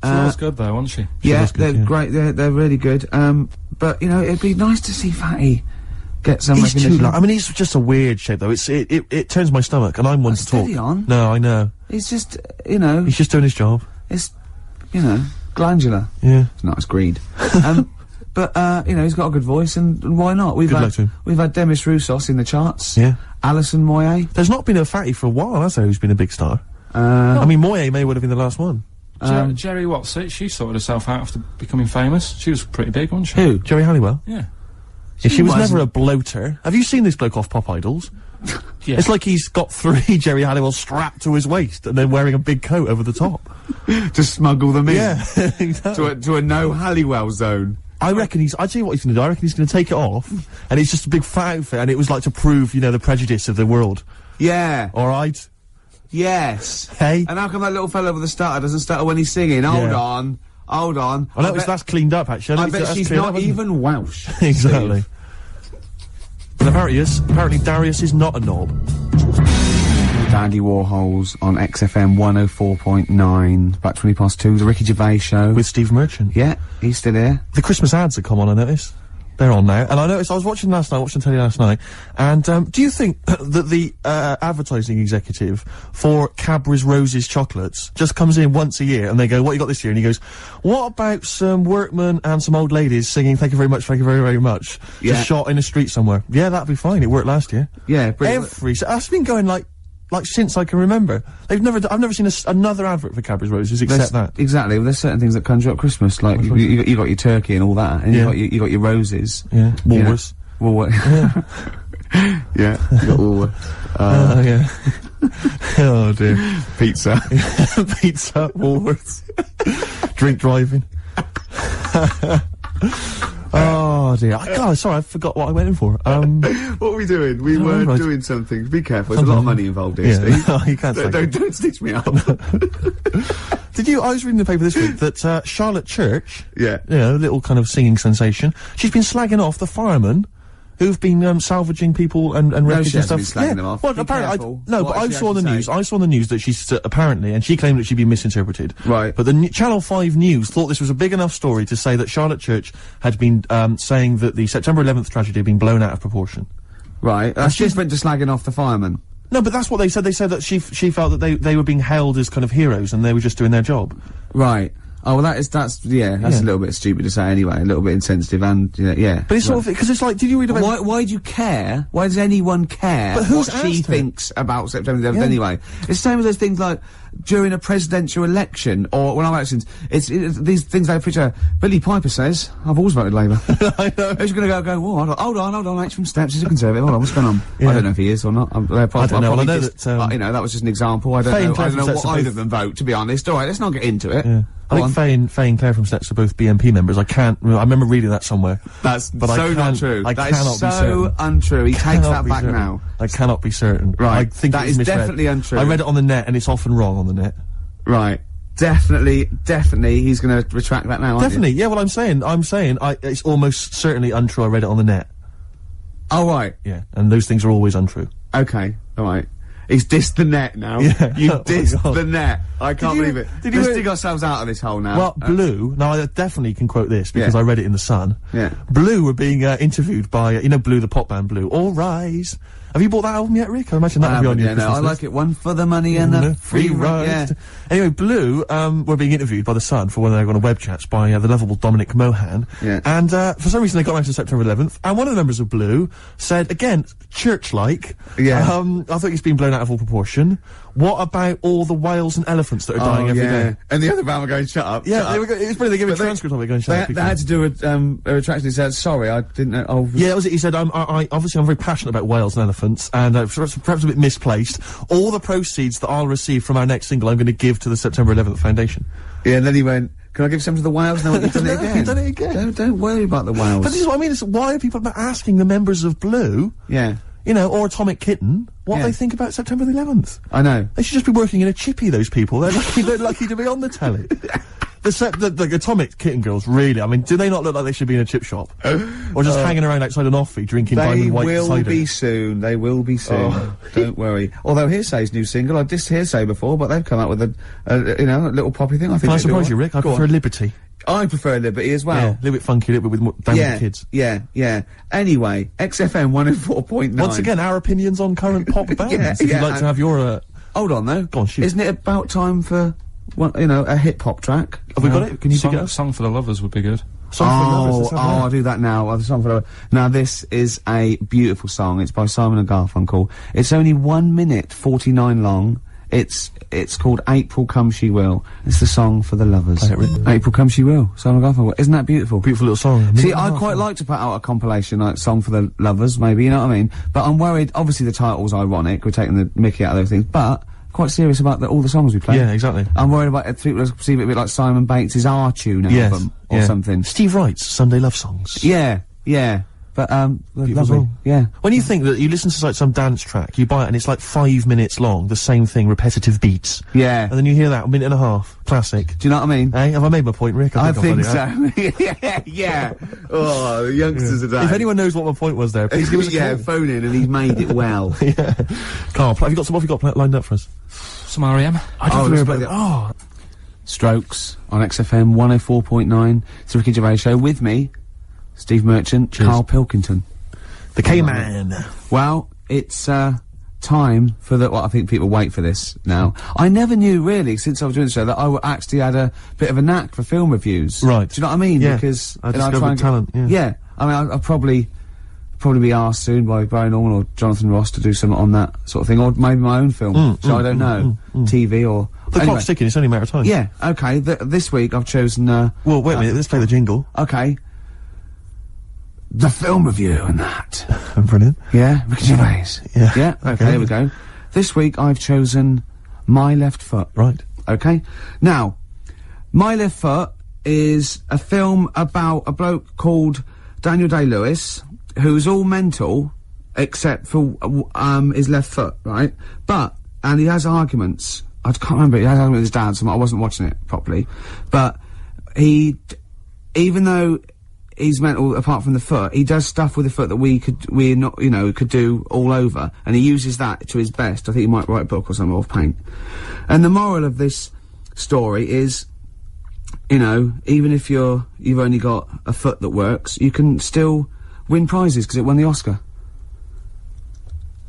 She was good though, wasn't she? Yeah, good, they're great. They're really good. But, you know, it'd be nice to see Fatty get some He's recognition. too long. I mean, he's just a weird shape, though. It turns my stomach, and I'm one to talk. Steady on. No, I know. He's just, you know... He's just doing his job. It's, you know, glandular. Yeah. It's not as greed. But, you know, he's got a good voice, and why not? We've luck to him. We've had Demis Roussos in the charts. Yeah. Alison Moyet. There's not been a fatty for a while, has there, who's been a big star? I mean, Moyet may would have been the last one. Jerry Watts, she sorted herself out after becoming famous. She was pretty big, wasn't she? Who? Jerry Halliwell? Yeah. She was never a bloater. Have you seen this bloke off Pop Idols? Yeah. It's like he's got 3 Jerry Halliwell strapped to his waist and then wearing a big coat over the top. To smuggle them in. Yeah, exactly. To a no Halliwell zone. I reckon I'd tell you what he's gonna do. I reckon he's gonna take it off, and it's just a big fat outfit, and it was like to prove, you know, the prejudice of the world. Yeah. Alright? Yes. Hey? And how come that little fellow with the stutter doesn't stutter when he's singing? Hold on. Hold on. I noticed that's cleaned up, actually. I bet she's not even Welsh. Exactly. But apparently Darius is not a knob. Dandy Warhols on XFM 104.9. About 2:20. The Ricky Gervais Show. With Steve Merchant. Yeah, he's still here. The Christmas ads have come on, I noticed. They're on now. And I noticed, I was watching telly last night, and do you think that the advertising executive for Cadbury's Roses chocolates just comes in once a year and they go, what you got this year? And he goes, what about some workmen and some old ladies singing thank you very much, thank you very, very much? Yeah. Just shot in a street somewhere. Yeah, that'd be fine. It worked last year. Yeah, brilliant. That's been going like since I can remember. I've never seen another advert for Cadbury's Roses except that. Exactly. Well, there's certain things that conjure up Christmas, like you got your turkey and all that, and you got your roses. Yeah. Woolworths. Woolworths. Yeah. Yeah. You got Woolworths. Yeah. Oh dear. Pizza. Pizza. Woolworths. Drink driving. Oh dear. Sorry, I forgot what I went in for. What were we doing? We were doing something. Be careful, there's a lot of money involved here, Steve. No, you can't don't stitch me up. I was reading the paper this week that, Charlotte Church, yeah, you know, little kind of singing sensation, she's been slagging off the firemen who've been, salvaging people and wreckage and stuff. Been slagging them off. Well, apparently, I saw on the news, that she's, apparently, and she claimed that she'd been misinterpreted. Right. But the Channel 5 News thought this was a big enough story to say that Charlotte Church had been, saying that the September 11th tragedy had been blown out of proportion. Right. That's just went to slagging off the firemen. No, but that's what they said. They said that she felt that they were being hailed as kind of heroes and they were just doing their job. Right. Oh, well, that's a little bit stupid to say anyway, a little bit insensitive and, yeah. But it's sort of, because it's like, did you read about— Why do you care? Why does anyone care what she thinks about September 11th anyway? It's the same as those things like, during a presidential election, or when I'm elections, it's these things they picture. Billy Piper says, I've always voted Labour. I know. Who's gonna go, hold on, H from Steps is a Conservative, hold on, what's going on? Yeah. I don't know if he is or not. I don't know, well, I know that, you know, that was just an example, I don't know what either of them vote, to be honest. Alright, let's not get into it. Yeah. I think Faye and Claire from Steps are both BNP members. I remember reading that somewhere. That's not true. That is so untrue. He takes that back now. I cannot be certain. Right. I think that is definitely untrue. I read it on the net and it's often wrong on the net. Right. Definitely, he's gonna retract that now, Definitely, yeah, well I'm saying, it's almost certainly untrue, I read it on the net. Oh, right. Yeah, and those things are always untrue. Okay, alright. He's dissed the net now. Yeah. You dissed the net. I can't believe it. Let's dig ourselves out of this hole now. Well, Blue, now I definitely can quote this because I read it in The Sun. Yeah. Blue were being interviewed by, you know Blue, the pop band Blue. All Rise. Have you bought that album yet, Rick? I imagine that would be on your Christmas list. I like it. One for the money and a free ride. Yeah. Anyway, Blue were being interviewed by The Sun for when they were on a web chats by the lovable Dominic Mohan. Yeah. And for some reason they got around to September 11th, and one of the members of Blue said, again, church-like, I think it's been blown out of all proportion. What about all the whales and elephants that are dying every day? And the other band were going, shut up. Yeah, it was funny, they gave a transcript of it going, shut up. They had to do a retraction. He said, sorry, I didn't know. Oh, yeah, that was it. He said, obviously I'm very passionate about whales and elephants, and perhaps a bit misplaced. All the proceeds that I'll receive from our next single, I'm going to give to the September 11th Foundation. Yeah, and then he went, can I give some to the whales? No, you've done it again. You've done it again. Don't worry about the whales. But this is what I mean, why are people asking the members of Blue, you know, or Atomic Kitten, what they think about September the 11th? I know. They should just be working in a chippy, those people. They're lucky to be on the telly. The Atomic Kitten girls, really, I mean, do they not look like they should be in a chip shop? Or just hanging around outside an offie, drinking diamond white cider? They will be soon. They will be soon. Oh. Don't worry. Although Hearsay's new single, I've dissed Hearsay before, but they've come out with a little poppy thing. I think. Can I surprise you, Rick? I prefer Liberty. I prefer Liberty as well. Yeah, a little bit funky, a little bit with down kids. Yeah. Anyway, XFM 104.9. Once again, our opinions on current pop bands. If you'd like to have your, Hold on, though. Go on, shoot. Isn't it about time for, a hip-hop track? Have we got it? Can you dig it up? Song for the Lovers would be good. Song for the Lovers. I'll do that now. The Song for the Lovers. Now, this is a beautiful song. It's by Simon & Garfunkel. It's only 1 minute 49 long. It's called April Come She Will. It's the song for the lovers. April Come She Will. Simon & Garfunkel. Isn't that beautiful? Beautiful little song. See, I'd quite like to put out a compilation, like Song for the Lovers, maybe, you know what I mean? But I'm worried, obviously the title's ironic, we're taking the mickey out of those things, but quite serious about all the songs we play. Yeah, exactly. I'm worried about people perceive it a bit like Simon Bates' R-Tune album or something. Steve Wright's Sunday Love Songs. Yeah. But, lovely. Yeah. When you think that you listen to like some dance track, you buy it and it's like 5 minutes long, the same thing, repetitive beats. Yeah. And then you hear that, a minute and a half. Classic. Do you know what I mean? Hey, have I made my point, Rick? I think so. Yeah. Oh, the youngsters today. If anyone knows what my point was there, please give us a call. Phone in and he's made it well. Yeah. Carl, what have you got lined up for us? Some R.E.M. I don't know about Strokes on XFM 104.9. It's the Ricky Gervais Show with me, Steve Merchant, Karl Pilkington. The K-Man. Well, it's, time for the, well, I think people wait for this now. I never knew, really, since I was doing the show, that I actually had a bit of a knack for film reviews. Right. Do you know what I mean? Yeah. Because I discovered talent, yeah. I mean, I'll probably be asked soon by Barry Norman or Jonathan Ross to do something on that sort of thing, or maybe my own film. So I don't know. TV or... The clock's ticking, it's only a matter of time. Yeah, okay. This week I've chosen, well, wait a minute, let's play the jingle. Okay. The film review and that. Brilliant. Yeah, Ricky Gervais. Yeah. Yeah, okay, here we go. This week I've chosen My Left Foot. Right. Okay. Now, My Left Foot is a film about a bloke called Daniel Day-Lewis, who's all mental, except for, his left foot, right? And he has arguments. I can't remember, he has arguments with his dad, so I wasn't watching it properly. But even though he's mental apart from the foot, he does stuff with the foot that could do all over, and he uses that to his best. I think he might write a book or something off paint. And the moral of this story is, even if you've only got a foot that works, you can still win prizes because it won the Oscar.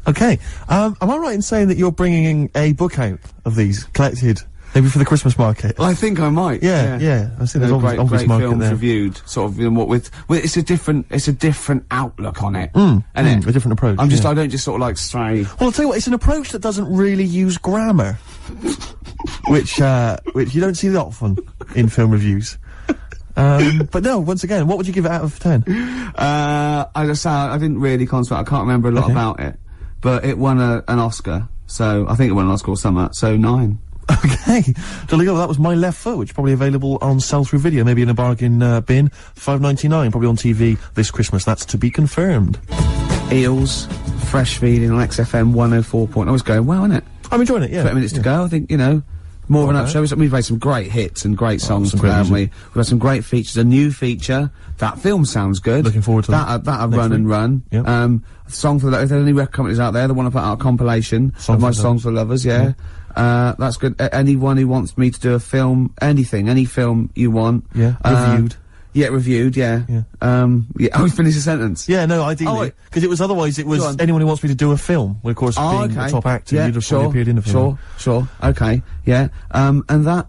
Okay. Am I right in saying that you're bringing a book out of these collected, maybe for the Christmas market? I think I might. Yeah. I see there's obvious great market films there. reviewed, sort of, what with it's a different outlook on it. A different approach. I don't just sort of like stray. Well, I'll tell you what, it's an approach that doesn't really use grammar. which you don't see that often in film reviews. But no, once again, what would you give it out of 10? I didn't really concentrate. I can't remember a lot about it, but it won an Oscar. So I think it won an Oscar or something. So 9. Okay, jolly good. Well, that was My Left Foot, which is probably available on sell-through video, maybe in a bargain bin. $5.99, probably on TV this Christmas. That's to be confirmed. Eels, fresh feeding on XFM 104. I was going well, isn't it? I'm enjoying it. Yeah. 20 minutes to go. I think more of an up show. We've made some great hits and great songs today, haven't we? We've had some great features. A new feature. That film sounds good. Looking forward to that. That'll run and run. Yep. Song for if there's any record companies out there that want to put out a compilation of my songs for lovers, yeah. That's good. Anyone who wants me to do a film, any film you want. Yeah. Reviewed. Yeah, reviewed, yeah. Oh, finish the sentence. Yeah, no, ideally. Because it was anyone who wants me to do a film. Well, of course, being a top actor, you'd have probably appeared in a film. Sure, okay, yeah. And that...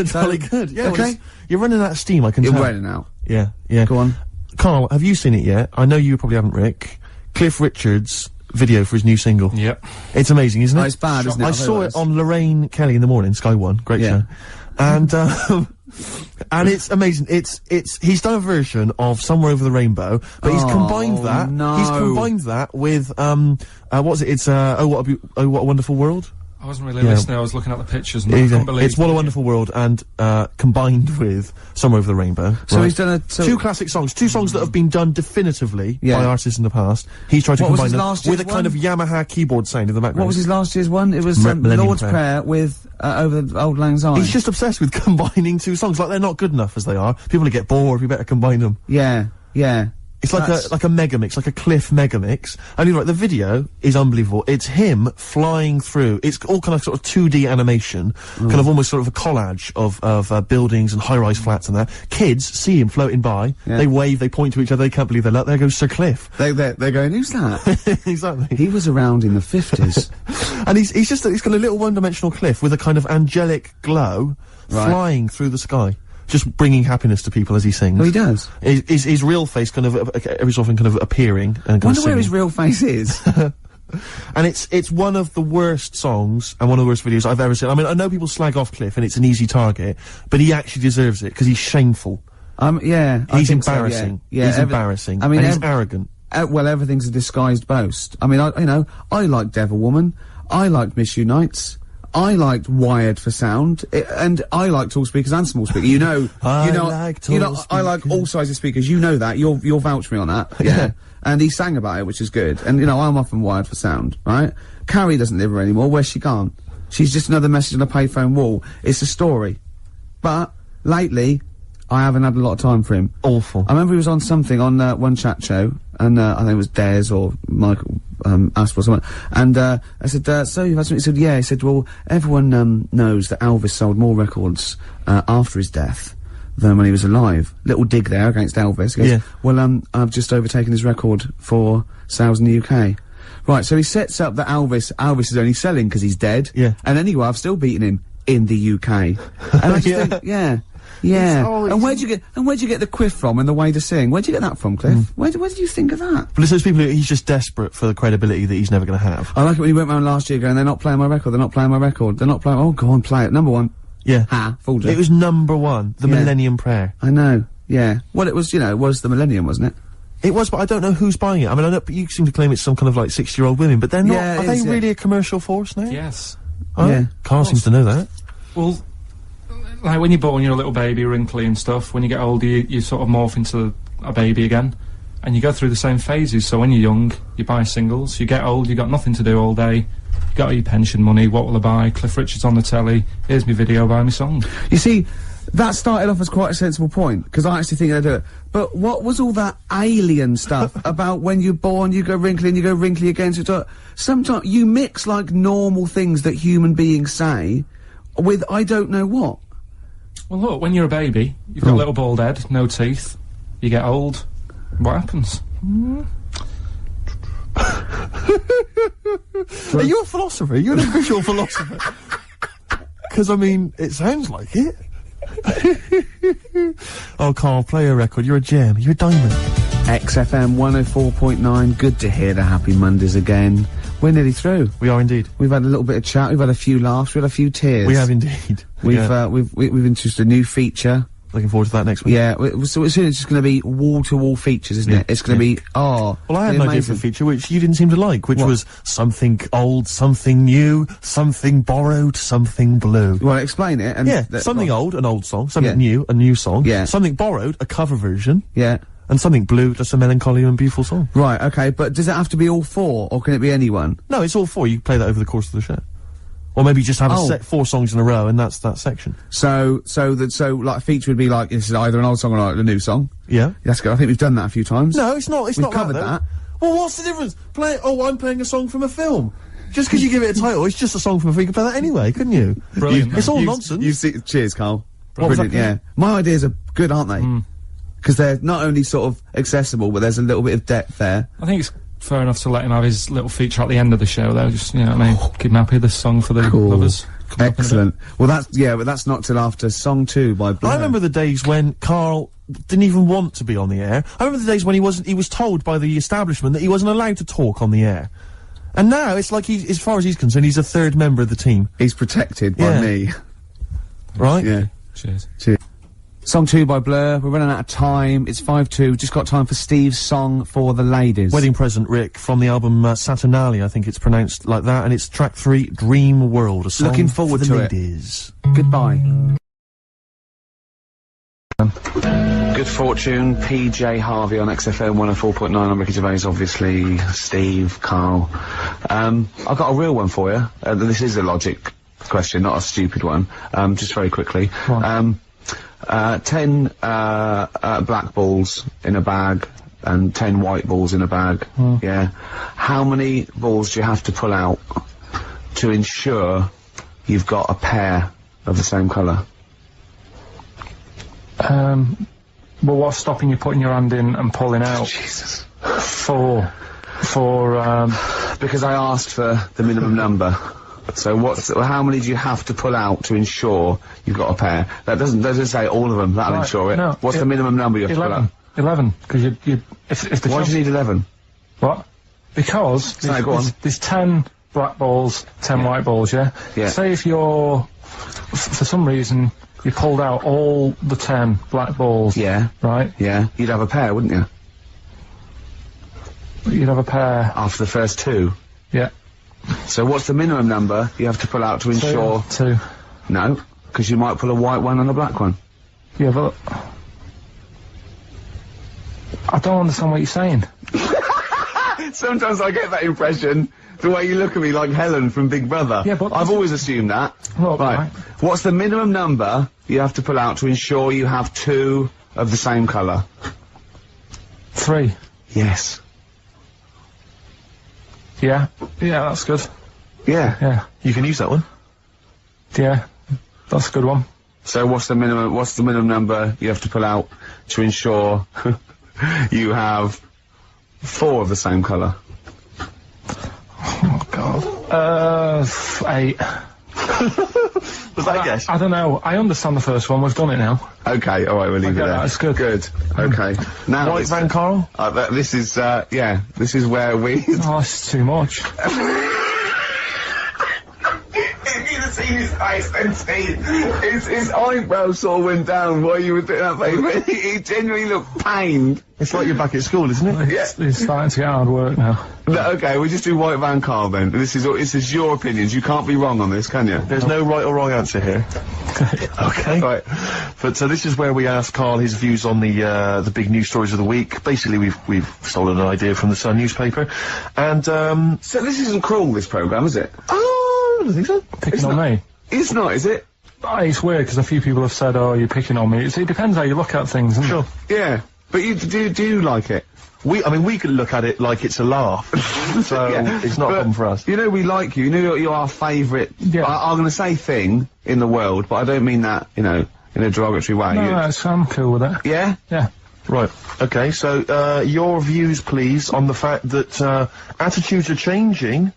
Jolly good. Yeah, okay. Well, you're running out of steam, I can tell. You're running out. Yeah. Go on. Carl, have you seen it yet? I know you probably haven't, Rick. Cliff Richard's video for his new single. Yep. It's amazing, isn't it? It's bad, isn't it? I saw it on Lorraine Kelly in the morning, Sky One. Great show. And, and it's amazing. He's done a version of Somewhere Over the Rainbow, but he's combined that. No. He's combined that with, what was it? It's, Oh What a Wonderful World. I wasn't really listening, I was looking at the pictures and I couldn't believe it's What a Wonderful World and, combined with Somewhere Over the Rainbow. So he's done two classic songs, two songs that have been done definitively by artists in the past. He's tried to combine them with a kind of Yamaha keyboard sound in the background. What was his last year's one? It was Lord's Prayer with Over the Old Lang Syne. He's just obsessed with combining two songs, like they're not good enough as they are. People will get bored, we better combine them. Yeah. It's like a mega mix, like a Cliff mega mix. And you're right, the video is unbelievable. It's him flying through. It's all kind of sort of 2D animation, kind of almost sort of a collage of buildings and high-rise flats and that. Kids see him floating by. They wave, they point to each other. They can't believe their luck. There goes Sir Cliff. They're going, who's that? Exactly. He was around in the 50s. And he's got a little one-dimensional Cliff with a kind of angelic glow flying through the sky. Just bringing happiness to people as he sings. Oh, he does. His real face kind of, every so often kind of appearing and kind of wonder where his real face is. And it's one of the worst songs and one of the worst videos I've ever seen. I mean, I know people slag off Cliff and it's an easy target, but he actually deserves it because he's shameful. Yeah. He's embarrassing. So, yeah. He's embarrassing. I mean, and he's arrogant. Well, everything's a disguised boast. I mean, I like Devil Woman. I liked Miss You Nights. I liked Wired for sound, and I like tall speakers and small speakers. You know, I like all sizes of speakers. You know that. You'll vouch me on that. Yeah. And he sang about it, which is good. And, you know, I'm often wired for sound, right? Carrie doesn't live here anymore. Where's she gone? She's just another message on a payphone wall. It's a story. But, lately, I haven't had a lot of time for him. Awful. I remember he was on something on, one chat show, and, I think it was Des or Michael, Asper or something. And, I said, so you've had something? He said, yeah. He said, well, everyone, knows that Elvis sold more records, after his death than when he was alive. Little dig there against Elvis. He goes, yeah. Well, I've just overtaken his record for sales in the UK. Right, so he sets up that Elvis is only selling because he's dead. Yeah. And anyway, I've still beaten him in the UK. And I just think, yeah. And where'd you get the quiff from and the way to sing? Where'd you get that from, Cliff? Where did you think of that? But it's those people who he's just desperate for the credibility that he's never going to have. I like it when he went round last year going, they're not playing my record, they're not playing my record, they're not playing, oh, go on, play it. Number one. Yeah. Fooled you. It was #1, the Millennium Prayer. I know, yeah. Well, it was, you know, it was the Millennium, wasn't it? It was, but I don't know who's buying it. I mean, I know, but you seem to claim it's some kind of, like, 60-year-old women, but they're not, are they really a commercial force now? Yes. Oh, yeah. Carl seems to know that. Well, like, when you're born, you're a little baby, wrinkly and stuff. When you get older, you sort of morph into a baby again. And you go through the same phases. So when you're young, you buy singles. You get old, you got nothing to do all day. You got your pension money, what will I buy? Cliff Richard's on the telly, here's my video, buy me song. You see, that started off as quite a sensible point, because I actually think they do it. But what was all that alien stuff about when you're born, you go wrinkly and you go wrinkly again? So sometimes you mix, like, normal things that human beings say with I don't know what. Well, look, when you're a baby, you've got a little bald head, no teeth, you get old, what happens? Are you a philosopher? Are you an official philosopher? Because, I mean, it sounds like it. Oh, Carl, play a record. You're a gem. You're a diamond. XFM 104.9. Good to hear the Happy Mondays again. We're nearly through. We are indeed. We've had a little bit of chat. We've had a few laughs. We've had a few tears. We have indeed. We've introduced a new feature. Looking forward to that next week. Yeah, so soon it's just going to be wall-to-wall features, isn't it? It's going to be, well, I had an idea for a feature which you didn't seem to like, which was something old, something new, something borrowed, something blue. You want to explain it? And something old, an old song, something new, a new song, something borrowed, a cover version, and something blue, just a melancholy and beautiful song. Right, okay, but does it have to be all four, or can it be any one? No, it's all four. You play that over the course of the show. Or maybe just have a 4 songs in a row, and that's that section. So like a feature would be like, this is either an old song or like a new song. Yeah. That's good. I think we've done that a few times. No, it's not. We've covered that. Well, what's the difference? I'm playing a song from a film. Just because you give it a title, it's just a song from a film. You could play that anyway, couldn't you? Brilliant. It's all nonsense. Cheers, Carl. Brilliant, yeah. My ideas are good, aren't they? Because they're not only sort of accessible, but there's a little bit of depth there. I think it's fair enough to let him have his little feature at the end of the show, though. Just, you know what I mean? Keep him happy, this song for the lovers. Excellent. Well, but that's not till after song 2 by Blur. I remember the days when Carl didn't even want to be on the air. I remember the days when he was told by the establishment that he wasn't allowed to talk on the air. And now, it's like as far as he's concerned, he's a third member of the team. He's protected by me. Right? Yeah. Cheers. Song 2 by Blur. We're running out of time. It's 5-2. Just got time for Steve's song for the ladies. Wedding Present, Rick, from the album Saturnalia, I think it's pronounced like that, and it's track 3, Dream World, a song Looking forward for to the ladies. Goodbye. Good fortune, PJ Harvey on XFM 104.9. I'm Ricky Gervais, obviously, Steve, Carl. I've got a real one for you. This is a logic question, not a stupid one. Just very quickly. 10 black balls in a bag and 10 white balls in a bag. Yeah. How many balls do you have to pull out to ensure you've got a pair of the same colour? Well, what's stopping you putting your hand in and pulling out? Jesus. Because I asked for the minimum number. So how many do you have to pull out to ensure you've got a pair? That doesn't say all of them, that'll ensure it. No, what's the minimum number you have to pull out? 11, because if the Why do you need 11? What? Because there's 10 black balls, 10 white balls, yeah? Yeah. Say if you're, for some reason, you pulled out all the 10 black balls. Yeah. Right? Yeah. You'd have a pair, wouldn't you? You'd have a pair. After the first 2? Yeah. So what's the minimum number you have to pull out to ensure... Two. No, because you might pull a white one and a black one. Yeah, but... I don't understand what you're saying. Sometimes I get that impression, the way you look at me like Helen from Big Brother. Yeah, but... I've always assumed that. Well, right. What's the minimum number you have to pull out to ensure you have 2 of the same colour? 3. Yes. Yeah. Yeah, that's good. Yeah. Yeah. You can use that one. Yeah. That's a good one. So what's the minimum number you have to pull out to ensure you have 4 of the same colour? Oh, God. 8. Was that a guess? I don't know. I understand the first one. We've done it now. Okay, alright, we'll leave it there. That's good. Good. Okay. Now White van, Karl? this is, yeah, this is where we... Oh, it's too much. If you'd have seen his face and seen his eyebrows sort of went down while you were doing that thing. He genuinely looked pained. It's like you're back at school, isn't it? Yeah. It's starting to get hard work now. No, okay, we'll just do White Van Karl then. This is your opinions. You can't be wrong on this, can you? There's no right or wrong answer here. Okay. Right. But so this is where we ask Karl his views on the big news stories of the week. Basically, we've stolen an idea from the Sun newspaper, and so this isn't cruel, this programme, is it? Oh, I don't think so. Picking on me. It's not, is it? Oh, it's weird because a few people have said, "Oh, you're picking on me." It depends how you look at things, isn't Sure. it? Yeah, but you do like it. I mean, we could look at it like it's a laugh, so it's not a problem for us. You know we like you. You know you're our favourite. Yeah. I'm going to say thing in the world, but I don't mean that, you know, in a derogatory way. No, I'm cool with it. Yeah? Yeah. Right. Okay. So your views, please, on the fact that attitudes are changing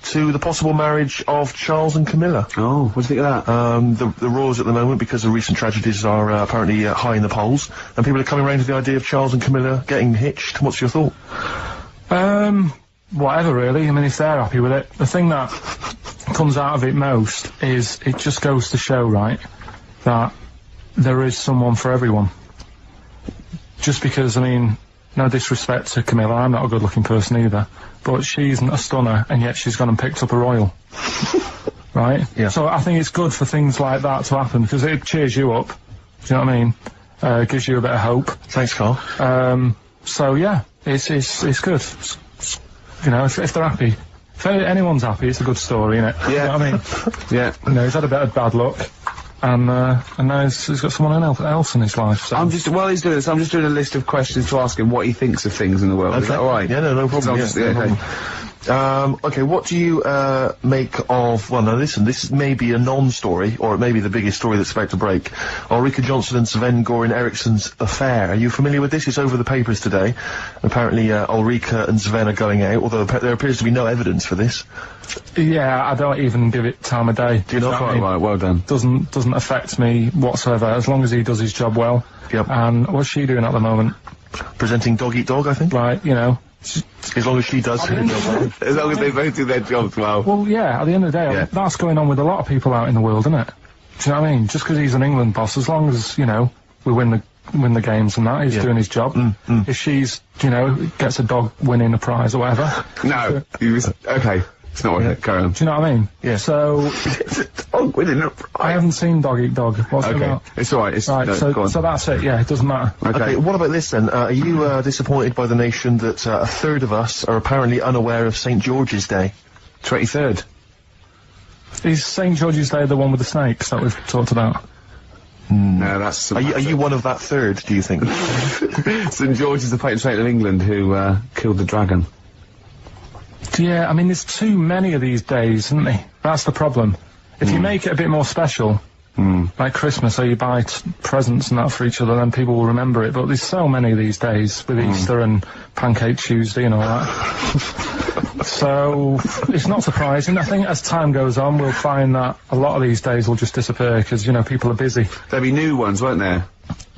to the possible marriage of Charles and Camilla. Oh, what do you think of that? The roars at the moment, because of recent tragedies, are apparently high in the polls, and people are coming around to the idea of Charles and Camilla getting hitched. What's your thought? Whatever, really. I mean, if they're happy with it. The thing that comes out of it most is it just goes to show, right, that there is someone for everyone. Just because, I mean, no disrespect to Camilla, I'm not a good-looking person either, but she isn't a stunner, and yet she's gone and picked up a royal. Right? Yeah. So I think it's good for things like that to happen, because it cheers you up. Do you know what I mean? Gives you a bit of hope. Thanks, Karl. So yeah, it's good. You know, if they're happy. If anyone's happy, it's a good story, innit? Yeah. You know what I mean? Yeah. You know, he's had a bit of bad luck. And now he's got someone else in his life, so... While he's doing this, I'm just doing a list of questions to ask him what he thinks of things in the world. Okay. Is that alright? Yeah, no problem. Okay, what do you make of... Well, now listen, this may be a non-story, or it may be the biggest story that's about to break. Ulrika Jonsson and Sven-Goran Eriksson's affair. Are you familiar with this? It's over the papers today. Apparently, Ulrika and Sven are going out, although there appears to be no evidence for this. Yeah, I don't even give it time of day. Do you not? Quite right, well done. Doesn't affect me whatsoever, as long as he does his job well. Yep. And what's she doing at the moment? Presenting Dog Eat Dog, I think. Right, you know. As long as she does her job well. As long as they both do their jobs well. Well, yeah, at the end of the day, that's going on with a lot of people out in the world, isn't it? Do you know what I mean? Just because he's an England boss, as long as, you know, we win the games and that, he's doing his job. If she's, you know, gets a dog winning a prize or whatever. No, he was... Okay. It's not worth it. Carry on. Do you know what I mean? Yeah. So... Dog winning a prize. I haven't seen Dog Eat Dog. What's it about? It's alright. Right, no, so that's it. Yeah, it doesn't matter. Okay, what about this then? Are you disappointed by the nation that a third of us are apparently unaware of St. George's Day? 23rd. Is St. George's Day the one with the snakes that we've talked about? No, that's... Are you one of that third, do you think? St. George is the patron saint of England who killed the dragon. Yeah, I mean, there's too many of these days, isn't there? That's the problem. If you make it a bit more special, like Christmas, so you buy presents and that for each other, then people will remember it. But there's so many of these days, with Easter and Pancake Tuesday and all that. So, it's not surprising. I think as time goes on, we'll find that a lot of these days will just disappear, because, you know, people are busy. There'll be new ones, won't there?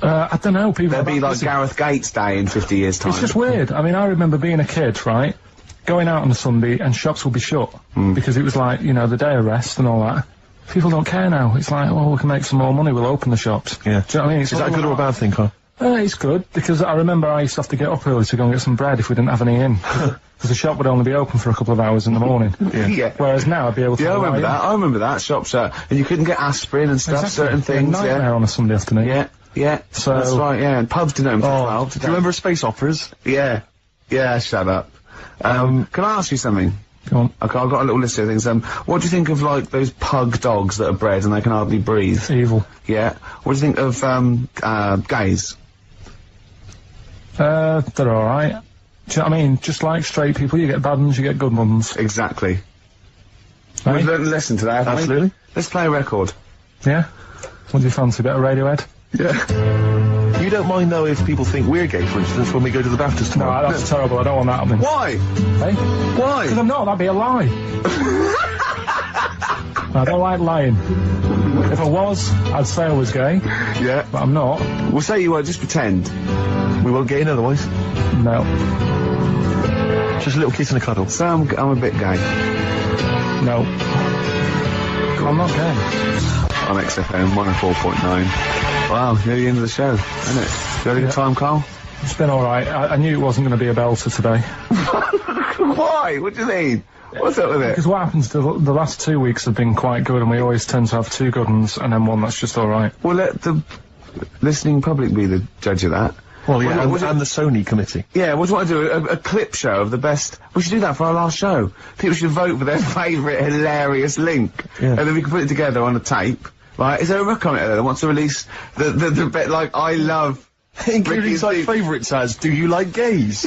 I don't know, people... There'll be like Gareth Gates Day in 50 years' time. It's just weird. I mean, I remember being a kid, right? Going out on a Sunday and shops will be shut because it was like, you know, the day of rest and all that. People don't care now. It's like, oh, we can make some more money, we'll open the shops. Yeah. Do you know what I mean? Is that a good or a bad thing, Carl? It's good, because I remember I used to have to get up early to go and get some bread if we didn't have any in. Because the shop would only be open for a couple of hours in the morning. Yeah. Whereas now I'd be able to... Yeah, I remember that. Shops, and you couldn't get aspirin and stuff, certain things, a nightmare on a Sunday afternoon. Yeah, so that's right, yeah, and pubs didn't open till 12. Do you remember space operas? Yeah, shut up. Can I ask you something? Go on. Okay, I've got a little list of things. What do you think of, like, those pug dogs that are bred and they can hardly breathe? Evil. Yeah. What do you think of, gays? They're alright. Do you know what I mean? Just like straight people, you get bad ones, you get good ones. Exactly. Right? We've learned a lesson today, haven't we? Absolutely. Let's play a record. Yeah? What do you fancy, a bit of Radiohead? Yeah. You don't mind, though, if people think we're gay, for instance, when we go to the Baptist tomorrow? No, that's terrible, I don't want that happening. Why? Hey? Why? Because I'm not, that'd be a lie. I don't like lying. If I was, I'd say I was gay. Yeah. But I'm not. We'll say you were, just pretend. We won't get in otherwise. No. Just a little kiss and a cuddle. So I'm a bit gay. No. I'm not gay. On XFM 104.9. Wow, near the end of the show, isn't it? You had a good time, Carl? It's been alright. I knew it wasn't going to be a belter today. Why? What do you mean? What's up with it? Because what happens, the last 2 weeks have been quite good, and we always tend to have 2 good ones, and then one that's just alright. Well, let the listening public be the judge of that. Well, yeah, and the Sony committee. Yeah, what do you want to do? A clip show of the best... We should do that for our last show. People should vote for their favourite hilarious link. Yeah. And then we can put it together on a tape. Right? Is there a rock on it there that wants to release the bit like, I love... Including such favourites as, do you like gays?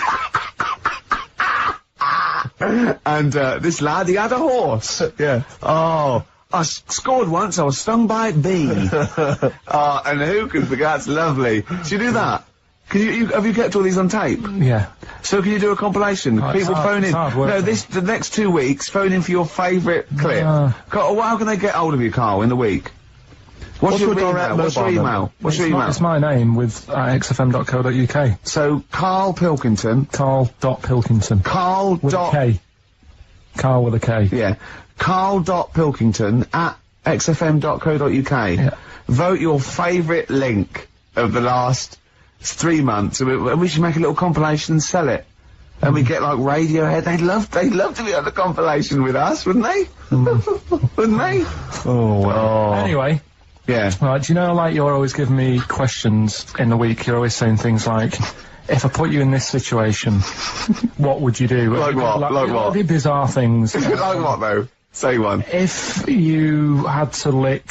And, this lad, he had a horse. Yeah. Oh... I scored once, I was stung by a bee. And who can forget? That's lovely. Should you do that? Can have you kept all these on tape? Yeah. So can you do a compilation? People phone in. No, the next 2 weeks, phone in for your favourite clip. How can they get hold of you, Carl, in the week? What's your email? What's your email? What's your email? It's my name with xfm.co.uk. So, Karl Pilkington. Karl.Pilkington. Karl. With a K. Karl with a K. Yeah. Karl.Pilkington at xfm.co.uk. Yeah. Vote your favourite link of the last 3 months, and we should make a little compilation and sell it. And we get like Radiohead. They'd love to be on the compilation with us, wouldn't they? Wouldn't they? Oh well. Anyway. Yeah. Right, do you know, like, you're always giving me questions in the week, you're always saying things like, if I put you in this situation, what would you do? Like what? Like what? It'd be bizarre things. Like what, though? Say one. If you had to lick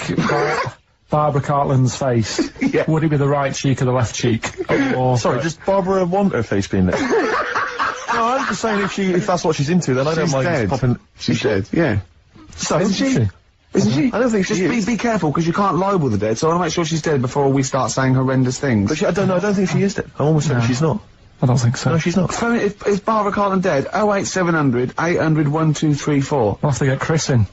Barbara Cartland's face, would it be the right cheek or the left cheek? Or sorry, just Barbara want her face being there? No, I'm just saying if that's what she's into, then I don't mind popping... She's dead, yeah. So, isn't she? Isn't she? I don't think she is. Be careful, because you can't libel the dead, so I want to make sure she's dead before we start saying horrendous things. But I don't think she is dead. I'm almost certain she's not. I don't think so. No, she's not. Phone it, is Barbara Cartland dead? 08700 800 1234. We'll have to get Chris in.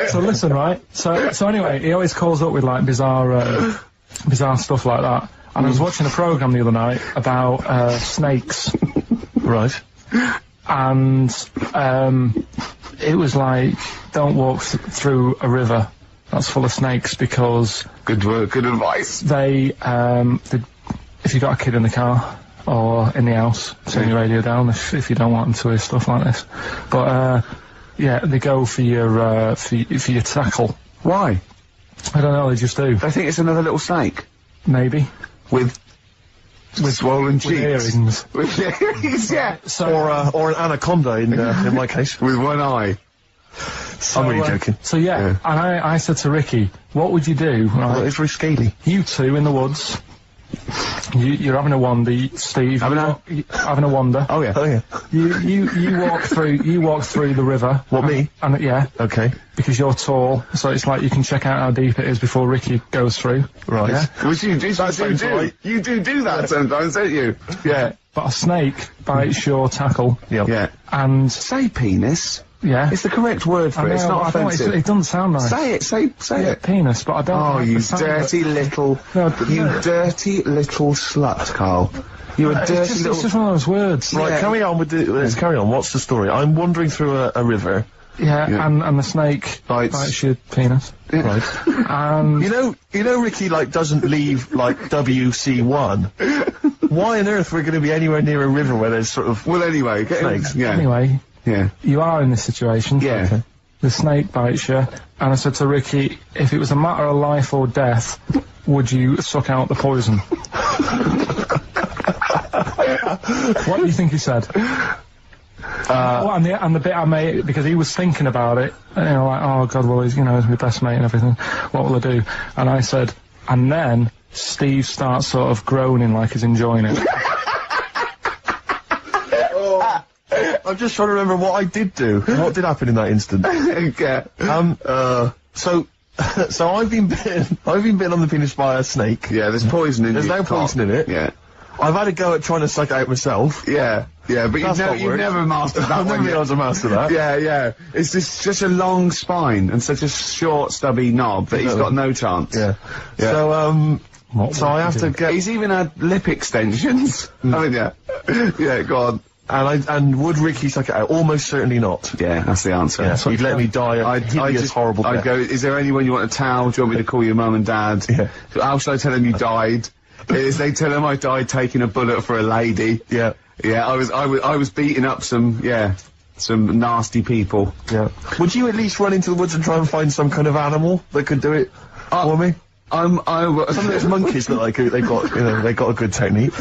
So listen, right? So anyway, he always calls up with, like, bizarre stuff like that. And I was watching a programme the other night about, snakes. Right. And, it was like, don't walk through a river that's full of snakes, because... Good work, good advice. If you've got a kid in the car or in the house, turn your radio down if you don't want them to hear stuff like this. But, yeah, they go for your tackle. Why? I don't know, they just do. They think it's another little snake. Maybe. With swollen cheeks. Earrings. With earrings, yeah. So, or an anaconda in my case. With one eye. So, I'm really joking. So yeah, and I said to Ricky, what would you do? Right? Well, it's very scaly. You two in the woods. You're having a wander, Steve. Having a wander. Oh yeah. Oh yeah. You walk through the river. What, me? And yeah. Okay. Because you're tall, so it's like you can check out how deep it is before Ricky goes through. Right. Yeah? Which you do. Right. You do that sometimes, don't you? Yeah. But a snake bites your tackle. Yep. Yeah. And say penis. Yeah. It's the correct word for it. It's not offensive. It doesn't sound nice. Say it. Say it. Penis, but I don't. Oh, like you dirty little. Dirty little slut, Carl. You're a dirty little. It's just one of those words. Right. Carry on with let's carry on. What's the story? I'm wandering through a river. Yeah, and the snake bites your penis. Yeah. Right. And You know Ricky, like, doesn't leave, like, WC1. Why on earth we're gonna be anywhere near a river where there's sort of... Well, anyway, snakes. Yeah. anyway, Yeah. you are in this situation. Yeah. Okay. The snake bites you, and I said to Ricky, if it was a matter of life or death, would you suck out the poison? What do you think he said? Well, and the bit I made, because he was thinking about it, you know, like, oh god, well, he's my best mate and everything, what will I do? And I said, and then Steve starts sort of groaning like he's enjoying it. I'm just trying to remember what I did do. What did happen in that instant? Okay. So I've been bitten on the penis by a snake. Yeah, there's poison in it. There's no poison in it. Yeah. I've had a go at trying to suck it out myself. Yeah, but you've never mastered that I've never one been yet. able to master that. Yeah. It's just such a long spine and such a short, stubby knob that he's got no chance. Yeah. So, I have to get... He's even had lip extensions. I mean, yeah. Yeah, go on. And would Ricky suck it out? Almost certainly not. Yeah, that's the answer. Yeah, he'd let me die a hideous, horrible death. I'd go, is there anyone you want a towel? Do you want me to call your mum and dad? Yeah. How shall I tell him you died? Is they tell him I died taking a bullet for a lady? Yeah. Yeah, I was beating up some nasty people. Yeah. Would you at least run into the woods and try and find some kind of animal that could do it for me? Some of those monkeys look like they got a good technique.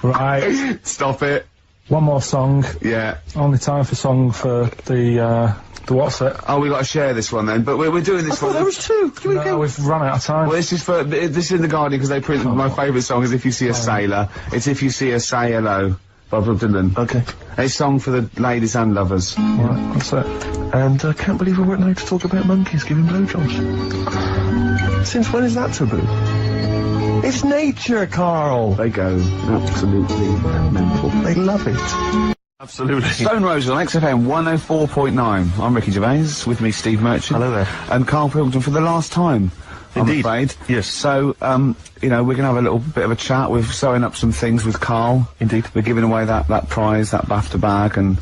Right. Stop it. One more song. Yeah. Only time for song for the what's it? Oh, we got to share this one then, but we're doing this one. There was two. No, we've run out of time. Well, this is in the Guardian because they printed my favourite song is If You See a Sailor. It's If You See a Say Hello by Bob Dylan. Okay. A song for the ladies and lovers. Right, that's it. And I can't believe we weren't allowed to talk about monkeys giving blowjobs. Since when is that taboo? It's nature, Carl. They go absolutely mental. They love it. Absolutely. Stone Roses on XFM 104.9. I'm Ricky Gervais, with me Steve Merchant. Hello there. And Karl Pilkington for the last time. Indeed. I'm afraid. Yes. So, we're going to have a little bit of a chat. We're sewing up some things with Karl. Indeed. We're giving away that prize, that BAFTA bag, and,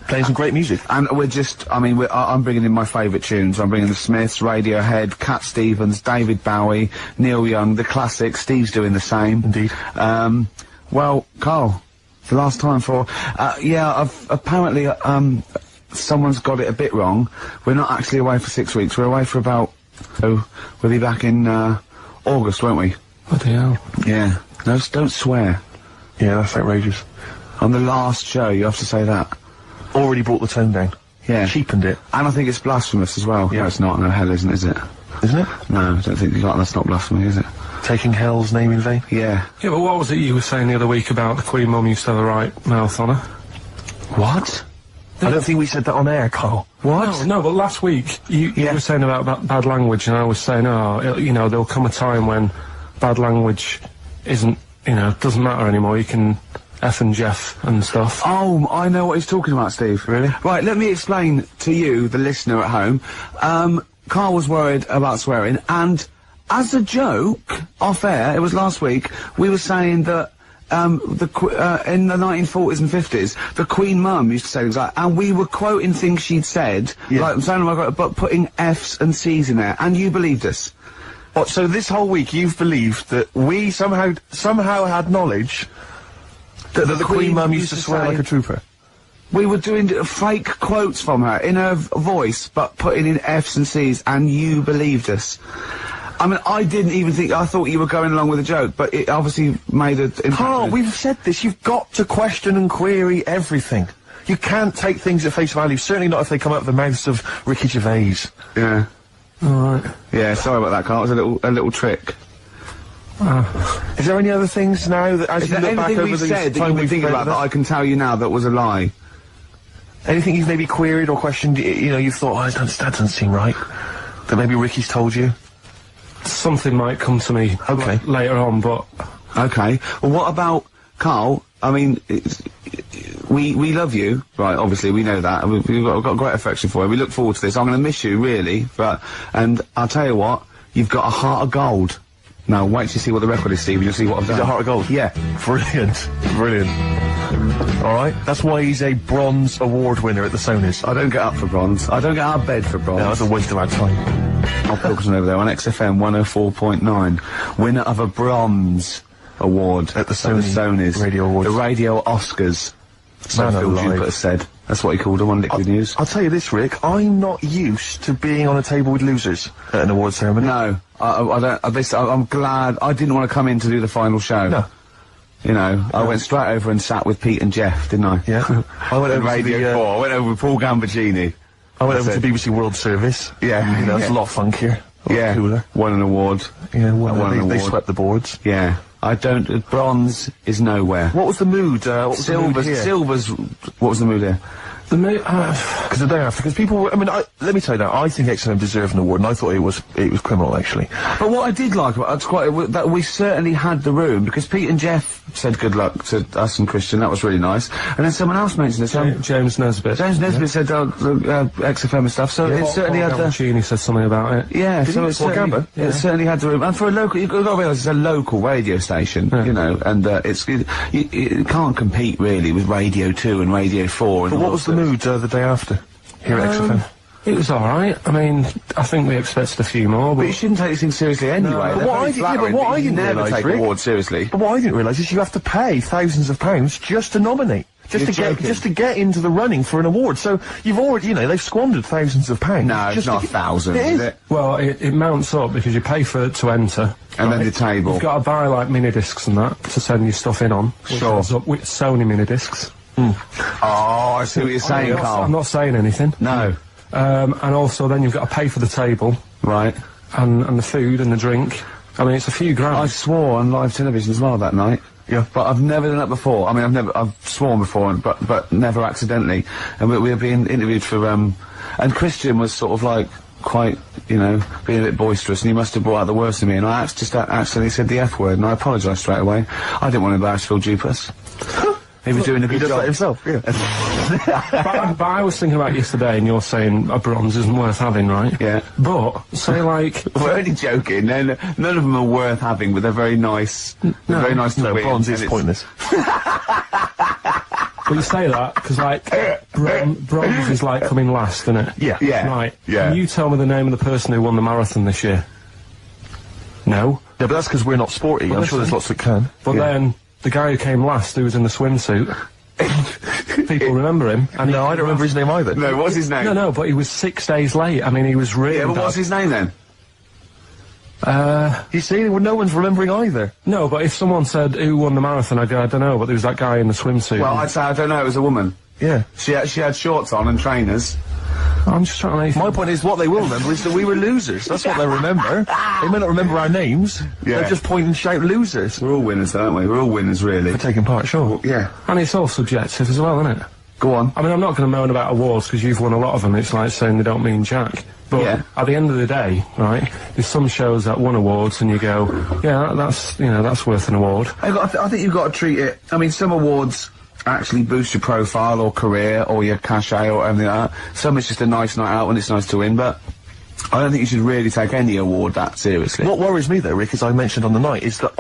playing some great music. And we're just, I'm bringing in my favourite tunes. I'm bringing the Smiths, Radiohead, Cat Stevens, David Bowie, Neil Young, the classics. Steve's doing the same. Indeed. Well, Karl, the last time for, apparently, someone's got it a bit wrong. We're not actually away for 6 weeks. We're away for about, we'll be back in, August, won't we? Bloody hell. Yeah. No, don't swear. Yeah, that's outrageous. On the last show, you have to say that. Already brought the tone down. Yeah. Cheapened it. And I think it's blasphemous as well. Yeah. No, it's not. No, hell isn't, is it? Isn't it? No, I don't think that's not blasphemy, is it? Taking hell's name in vain? Yeah. Yeah, but what was it you were saying the other week about the Queen Mum used to have the right mouth on her? What? I don't think we said that on air, Carl. What? No, but last week you were saying about bad language, and I was saying, there'll come a time when bad language isn't, doesn't matter anymore. You can F and Jeff and stuff. Oh, I know what he's talking about, Steve. Really? Right, let me explain to you, the listener at home. Carl was worried about swearing, and as a joke, off air, it was last week, we were saying that in the 1940s and 50s, the Queen Mum used to say things like, and we were quoting things she'd said, like, but putting F's and C's in there, and you believed us. What, so this whole week you've believed that we somehow had knowledge that the Queen Mum used to swear like a trooper? We were doing fake quotes from her, in her voice, but putting in F's and C's, and you believed us. I mean, I didn't even think, I thought you were going along with a joke, but it obviously made an impact. Carl, we've said this, you've got to question and query everything. You can't take things at face value, certainly not if they come out of the mouths of Ricky Gervais. Yeah. Alright. Yeah, sorry about that, Carl, it was a little trick. Is there any other things now that, as you look back over the said that you were thinking about that I can tell you now that was a lie? Anything you've maybe queried or questioned, you've thought, that doesn't seem right, that maybe Ricky's told you? Something might come to me later on, but... Okay. Well, what about, Carl, I mean, we love you, right, obviously, we know that, we've got great affection for you, we look forward to this, I'm going to miss you, really, and I'll tell you what, you've got a heart of gold. Now, wait till you see what the record is, Steve, and you'll see what I've done. A heart of gold? Yeah. Brilliant. Brilliant. Alright? That's why he's a bronze award winner at the Sonys. I don't get up for bronze. I don't get out of bed for bronze. No, that's a waste of our time. Karl Pilkington over there on XFM 104.9. Winner of a bronze award at the Sonys Radio Awards. The Radio Oscars. So Phil Jupiter said. That's what he called them on Liquid News. I'll tell you this, Rick. I'm not used to being on a table with losers at an award ceremony. No. I don't. I'm glad. I didn't want to come in to do the final show. No. You know, I went straight over and sat with Pete and Jeff, didn't I? Yeah. I went over Radio 4. I went over with Paul Gambaccini. I went over to BBC World Service. Yeah. You know, it's a lot funkier. A lot cooler. Won an award. Yeah, they swept the boards. Yeah. I don't. Bronze is nowhere. What was the mood? What was the mood here? Silver's. What was the mood here? The mood. Because the day after, because people were, I mean, let me tell you now, I think XFM deserved an award, and I thought it was criminal, actually. But what I did like about that we certainly had the room, because Pete and Jeff said good luck to us and Christian, that was really nice. And then someone else mentioned it. James Nesbitt. James Nesbitt said XFM and stuff, so it certainly had the... He said something about it. Yeah, so it certainly had the room. And for a local, you've got to realise it's a local radio station, you know, and it can't compete really with Radio 2 and Radio 4. But what was the mood the day after here at XFM? It was alright. I mean, I think we expected a few more, but you shouldn't take these things seriously anyway. But what I didn't never take awards seriously. But what I didn't realise is you have to pay thousands of pounds just to nominate. Just to get into the running for an award. So you've already, you know, they've squandered thousands of pounds. No, it's not thousands, is it? Well, it mounts up because you pay to enter. And then the table. You've got to buy, like, mini-discs and that to send your stuff in on. Sure. Up with Sony mini-discs. Oh, I see what you're saying, Karl. I'm not saying anything. No. And also then you've got to pay for the table. Right. And the food and the drink. I mean, it's a few grand. I swore on live television as well that night. Yeah. But I've never done that before. I mean, I've sworn before, but never accidentally. And we were being interviewed for, and Christian was sort of like, quite, you know, being a bit boisterous, and he must have brought out the worst in me, and I just accidentally said the F word, and I apologised straight away. I didn't want to embarrass Phil Jupiter. He was doing a good job himself, yeah. but I was thinking about yesterday, and you're saying a bronze isn't worth having, right? Yeah. But, say like... We're only joking, none of them are worth having, but they're very nice. They're very nice to win. Bronze is pointless. But you say that, because, like, bronze is, like, coming last, isn't it? Yeah. Yeah. Right. Yeah. Can you tell me the name of the person who won the marathon this year? No? Yeah, but that's because we're not sporty. I'm sure there's lots that can. But then... The guy who came last, who was in the swimsuit, people remember him. And no, I don't remember his name either. No, what's his name? No, but he was 6 days late. I mean, he was really Yeah, but bad. what's his name then? You see, well, no one's remembering either. No, but if someone said, who won the marathon, I'd go, I don't know, but there was that guy in the swimsuit. Well, I'd say, I don't know, it was a woman. Yeah. She had shorts on and trainers. I'm just trying to... My point is, what they will remember is that we were losers. That's what they remember. They may not remember our names. Yeah. They'll just point and shout losers. We're all winners, aren't we? We're all winners, really. For taking part, sure. Yeah. And it's all subjective as well, isn't it? Go on. I mean, I'm not going to moan about awards because you've won a lot of them. It's like saying they don't mean jack. But at the end of the day, right, there's some shows that won awards and you go, yeah, that's, you know, that's worth an award. I think you've got to treat it... I mean, some awards actually boost your profile or career or your cachet or everything like that. Some it's just a nice night out and it's nice to win, but I don't think you should really take any award that seriously. What worries me though, Rick, as I mentioned on the night, is that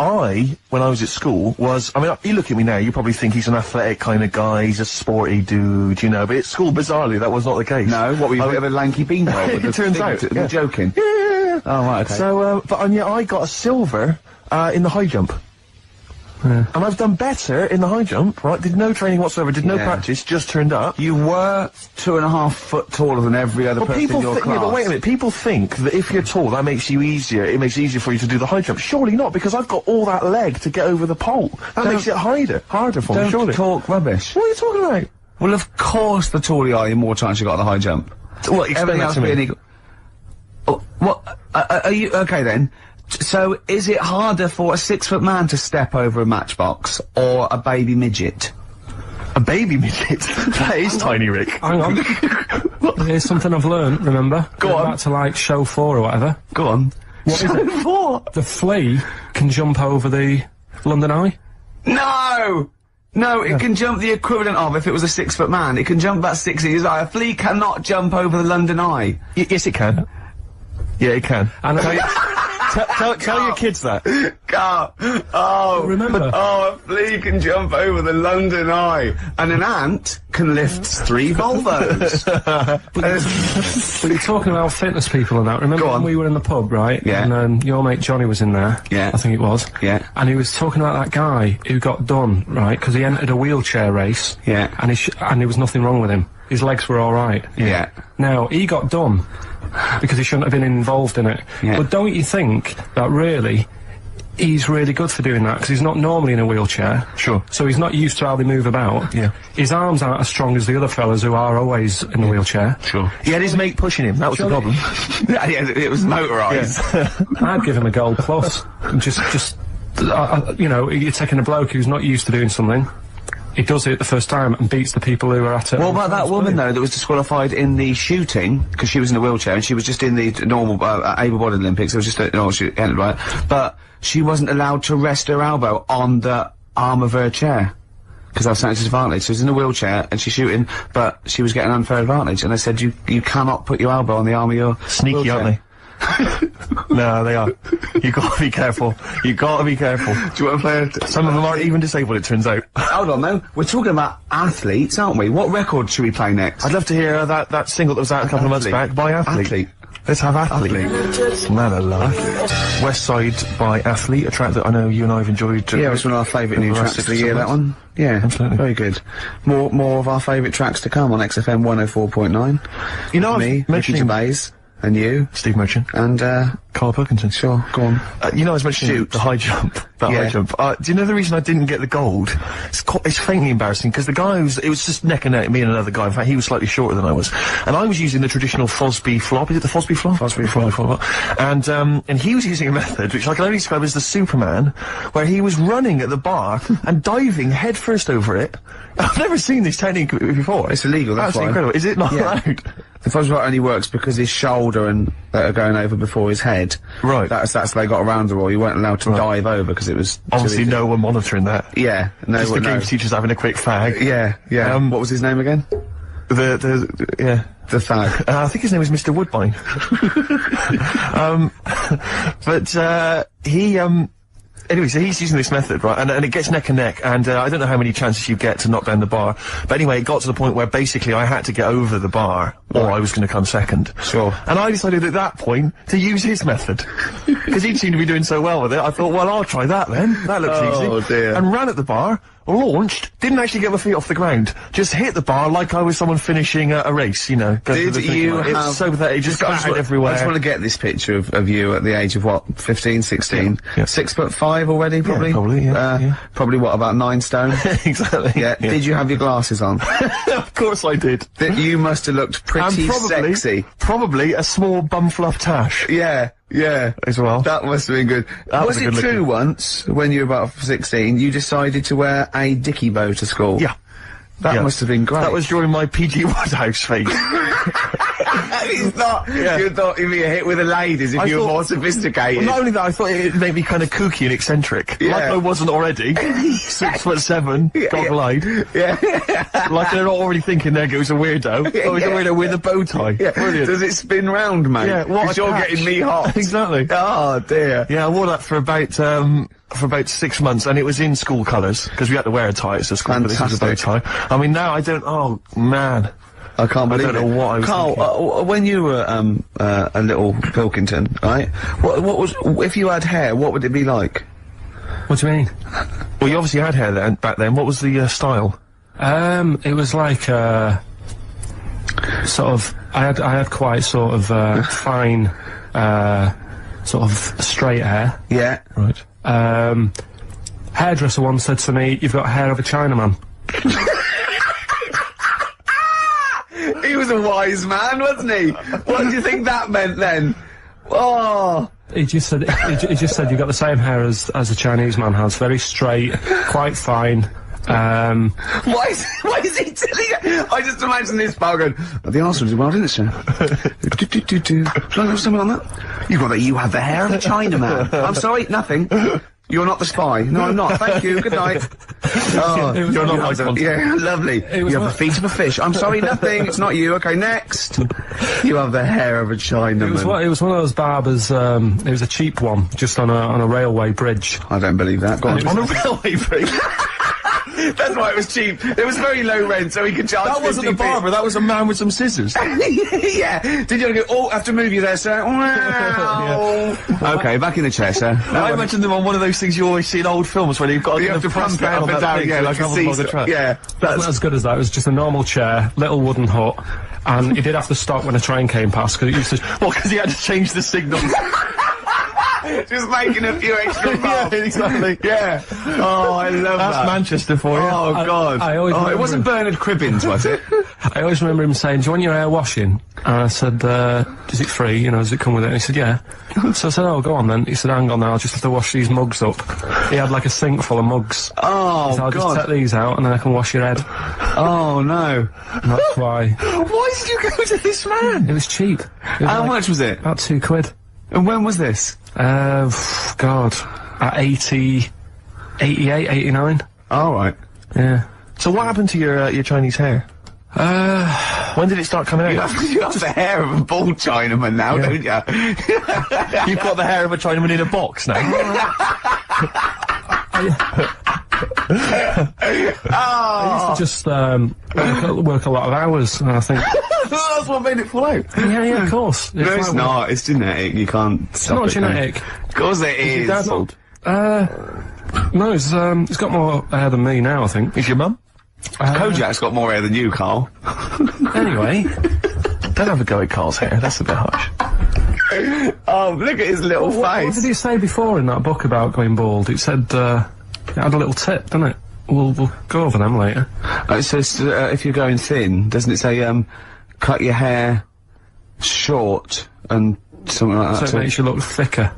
when I was at school, I mean, you look at me now, you probably think he's an athletic kind of guy, he's a sporty dude, you know, but at school, bizarrely, that was not the case. No, what were you, a bit of a lanky beanpole? It turns out. You're joking. Yeah. Oh, right, okay. So, and yet I got a silver, in the high jump. Yeah. And I've done better in the high jump, right? Did no training whatsoever, did no practice, just turned up. You were 2.5 foot taller than every other person in your class. Yeah, but wait a minute, people think that if you're tall, that makes you easier, it makes it easier for you to do the high jump. Surely not, because I've got all that leg to get over the pole. That makes it harder for me, surely. Don't talk rubbish. What are you talking about? Well, of course, the taller you are, the more chance you got at the high jump. Well, explain that to me. Are you, okay then. So, is it harder for a 6-foot man to step over a matchbox, or a baby midget? A baby midget? That is tiny, Rick. Hang on. Here's something I've learned, remember? Go on. Back to, like, show 4 or whatever. Go on. What is it? Show 4? The flea can jump over the London Eye? No! No, it can jump the equivalent of, if it was a 6-foot man, it can jump about 6 inches high. A flea cannot jump over the London Eye. Yes, it can. Yeah, it can. And Tell your kids that. Carl. Oh, remember? Oh, a flea can jump over the London Eye, and an ant can lift 3 Volvos. But you're talking about fitness people and that. Remember when we were in the pub, right? Yeah. And your mate Johnny was in there. Yeah. I think it was. Yeah. And he was talking about that guy who got done, right? Because he entered a wheelchair race. Yeah. And there was nothing wrong with him. His legs were all right. Yeah. Now, he got done because he shouldn't have been involved in it. Yeah. But don't you think that really he's really good for doing that, because he's not normally in a wheelchair. Sure. So he's not used to how they move about. Yeah. His arms aren't as strong as the other fellas who are always in the wheelchair. Sure. He had his mate pushing him, that was the problem. Yeah, it was motorised. I'd give him a gold plus. You know, you're taking a bloke who's not used to doing something. He does it the first time and beats the people who are at it. What about that woman, though, that was disqualified in the shooting, because she was in a wheelchair, and she was just in the normal, able-bodied Olympics, it was just she entered, right? But she wasn't allowed to rest her elbow on the arm of her chair, because that was something disadvantage. She was in a wheelchair, and she's shooting, but she was getting an unfair advantage, and they said, you cannot put your elbow on the arm of your Sneaky, wheelchair. aren't they? No, they are. You gotta be careful. You gotta be careful. Do you want to play Some of them aren't even disabled, it turns out. Hold on, though. We're talking about athletes, aren't we? What record should we play next? I'd love to hear that single that was out a couple of months back by Athlete. Let's have Athlete. Man alive. West Side by Athlete, a track that I know you and I have enjoyed. Yeah, it was one of our favourite new tracks of the year, that one. Yeah, absolutely. Very good. More of our favourite tracks to come on XFM 104.9. You know, me, Ricky Gervais, and you, Steve Merchant, and Karl Pilkington. Sure, go on. You know, I was mentioning the high jump. High jump. Do you know the reason I didn't get the gold? It's faintly embarrassing, because the guy it was just neck and neck, me and another guy. In fact, he was slightly shorter than I was. And I was using the traditional Fosby flop. Is it the Fosby flop? Fosby flop. And he was using a method, which I can only describe as the Superman, where he was running at the bar and diving headfirst over it. I've never seen this technique before. It's illegal, that's why. Incredible. Is it not allowed? The Fosby flop only works because his shoulder and that are going over before his head. Right. That's they got around the rule. You weren't allowed to dive over because it was obviously no one monitoring that. Yeah, no. Just the games teachers having a quick fag. Yeah, yeah. What was his name again? The fag. I think his name was Mr. Woodbine. Anyway, so he's using this method, right, and it gets neck and neck, and I don't know how many chances you get to knock down the bar, but anyway, it got to the point where basically I had to get over the bar, or I was going to come second. Sure. And I decided at that point to use his method, because he'd seemed to be doing so well with it. I thought, well, I'll try that then. That looks easy. Oh dear. And ran at the bar, launched, didn't actually get my feet off the ground, just hit the bar like I was someone finishing a race, you know. Did you have... It's so pathetic, just clattered everywhere. I just want to get this picture of you at the age of, what, 15, 16? Yeah. 6'5" already, probably? Yeah, probably, yeah. Probably, what, about 9 stone? Exactly. Yeah. Did you have your glasses on? Of course I did. You must have looked pretty sexy. Probably a small bum fluff tash. Yeah. Yeah. As well. That must have been good. Was it true once, when you were about 16, you decided to wear a dicky bow to school? Yeah. That must have been great. That was during my PG Woodhouse phase. It's not. Yeah. You thought you'd be a hit with the ladies if you were more sophisticated. Well, not only that, I thought it'd make me kind of kooky and eccentric. Yeah. Like I wasn't already. 6'7", goggle-eyed. Yeah. Like they're not already thinking there goes a weirdo. Oh, he's a weirdo with a bow tie. Yeah. Brilliant. Does it spin round, mate? Yeah, what a you're catch. getting me hot. Exactly. Oh, dear. Yeah, I wore that for about 6 months, and it was in school colours, because we had to wear a tie at school, but this was a bow tie. I mean, now I don't, oh, man. I can't believe it. I don't know what I was thinking. Carl, when you were, a little Pilkington, right? What was, if you had hair, what would it be like? What do you mean? Well, you obviously had hair then, back then. What was the, style? It was like, sort of, I had quite sort of, fine, sort of straight hair. Yeah. Right. Hairdresser once said to me, "You've got hair of a Chinaman." He was a wise man, wasn't he? What do you think that meant then? Oh. He just said, you've got the same hair as a Chinese man has. Very straight, quite fine. Why is he telling you? I just imagine this pal going, the answer is well, didn't it, sir? Shall I have something on that? You have the hair of a Chinaman. I'm sorry, nothing. You're not the spy. No, I'm not. Thank you. Good night. Oh, you're not like one. Yeah, lovely. You have the feet of a fish. I'm sorry, nothing. It's not you. Okay, next. You have the hair of a Chinaman. It was one of those barbers. It was a cheap one, just on a railway bridge. I don't believe that. Go on. On a railway bridge? That's why it was cheap. It was very low rent, so he could charge. That wasn't a barber. That was a man with some scissors. Yeah. Did you go? Oh, I have to move you there, sir. Wow. Okay, back in the chair, sir. I imagine them on one of those things you always see in old films where you've got you have to pump it up and down. Yeah, like a seesaw. Yeah, that's not as good as that. It was just a normal chair, little wooden hut, and he did have to stop when a train came past because it used to. Well, because he had to change the signal. Just making a few extra bucks. Yeah, exactly. Yeah. Oh, I love that. That's Manchester for you. Oh, God. I always it wasn't Bernard Cribbins, was it? I always remember him saying, "Do you want your hair washing?" And I said, "Is it free? You know, does it come with it?" And he said, "Yeah." So I said, "Oh, go on then." He said, "Hang on now, I'll just have to wash these mugs up." He had like a sink full of mugs. Oh, I'll just take these out and then I can wash your head. Oh, no. And that's why. Why did you go to this man? It was cheap. How much was it? About £2. And when was this? God, at 88, 89. All right. Yeah. So what happened to your Chinese hair? When did it start coming out? You have the hair of a bald Chinaman now, don't you? You've got the hair of a Chinaman in a box now. I used to just work a lot of hours, and I think that's what made it fall out. Yeah, of course. No, it's not. It's genetic. You can't stop it. It's not genetic. Of course it is. Your dad old? No, he's got more hair than me now, I think. Is your mum? Kojak's got more hair than you, Carl. Anyway, don't have a go at Carl's hair. That's a bit harsh. Oh, look at his little face. What did he say before in that book about going bald? It said, it had a little tip, didn't it? We'll go over them later. It says, if you're going thin, doesn't it say, cut your hair short and something like that? So it makes you look thicker.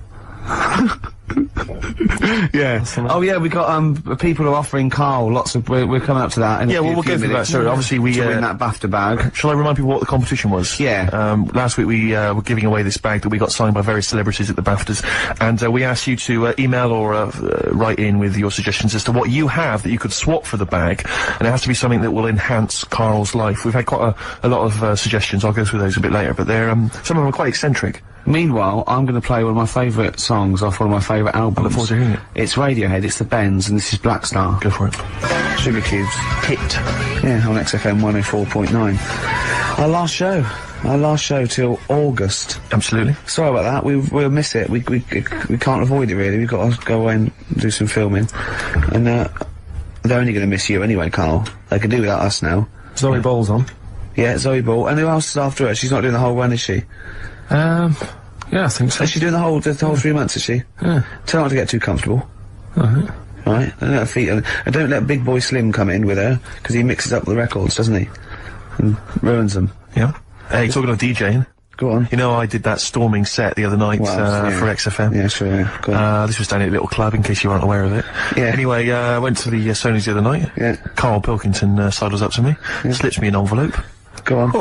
Yeah. Oh yeah, we got people are offering Carl lots of. We're coming up to that. In we'll get to that. So obviously we win that BAFTA bag. Shall I remind people what the competition was? Yeah. Last week we were giving away this bag that we got signed by various celebrities at the BAFTAs, and we asked you to email or write in with your suggestions as to what you have that you could swap for the bag, and it has to be something that will enhance Carl's life. We've had quite a lot of suggestions. I'll go through those a bit later, but they're some of them are quite eccentric. Meanwhile, I'm going to play one of my favourite songs off one of my favourite albums. I look forward to hearing it. It's Radiohead, it's the Bends, and this is Black Star. Go for it. Sugar Cubes. Hit. Yeah, on XFM 104.9. Our last show till August. Absolutely. Sorry about that, we'll miss it. We can't avoid it really, we've got to go away and do some filming. And, they're only going to miss you anyway, Carl. They can do without us now. Zoe Ball's on. Yeah, Zoe Ball. And who else is after her? She's not doing the whole run, is she? Yeah, I think so. Is she doing the whole 3 months, is she? Yeah. Tell her not to get too comfortable. Alright. Right? And let her feet, and don't let Big Boy Slim come in with her, because he mixes up the records, doesn't he? And ruins them. Yeah. Hey, talking of DJing. Go on. You know, I did that storming set the other night, for XFM. Yeah, sure, yeah. Go on. This was down at a little club, in case you weren't aware of it. Yeah. Anyway, I went to the Sony's the other night. Yeah. Karl Pilkington sidles up to me, slips me an envelope. Go on.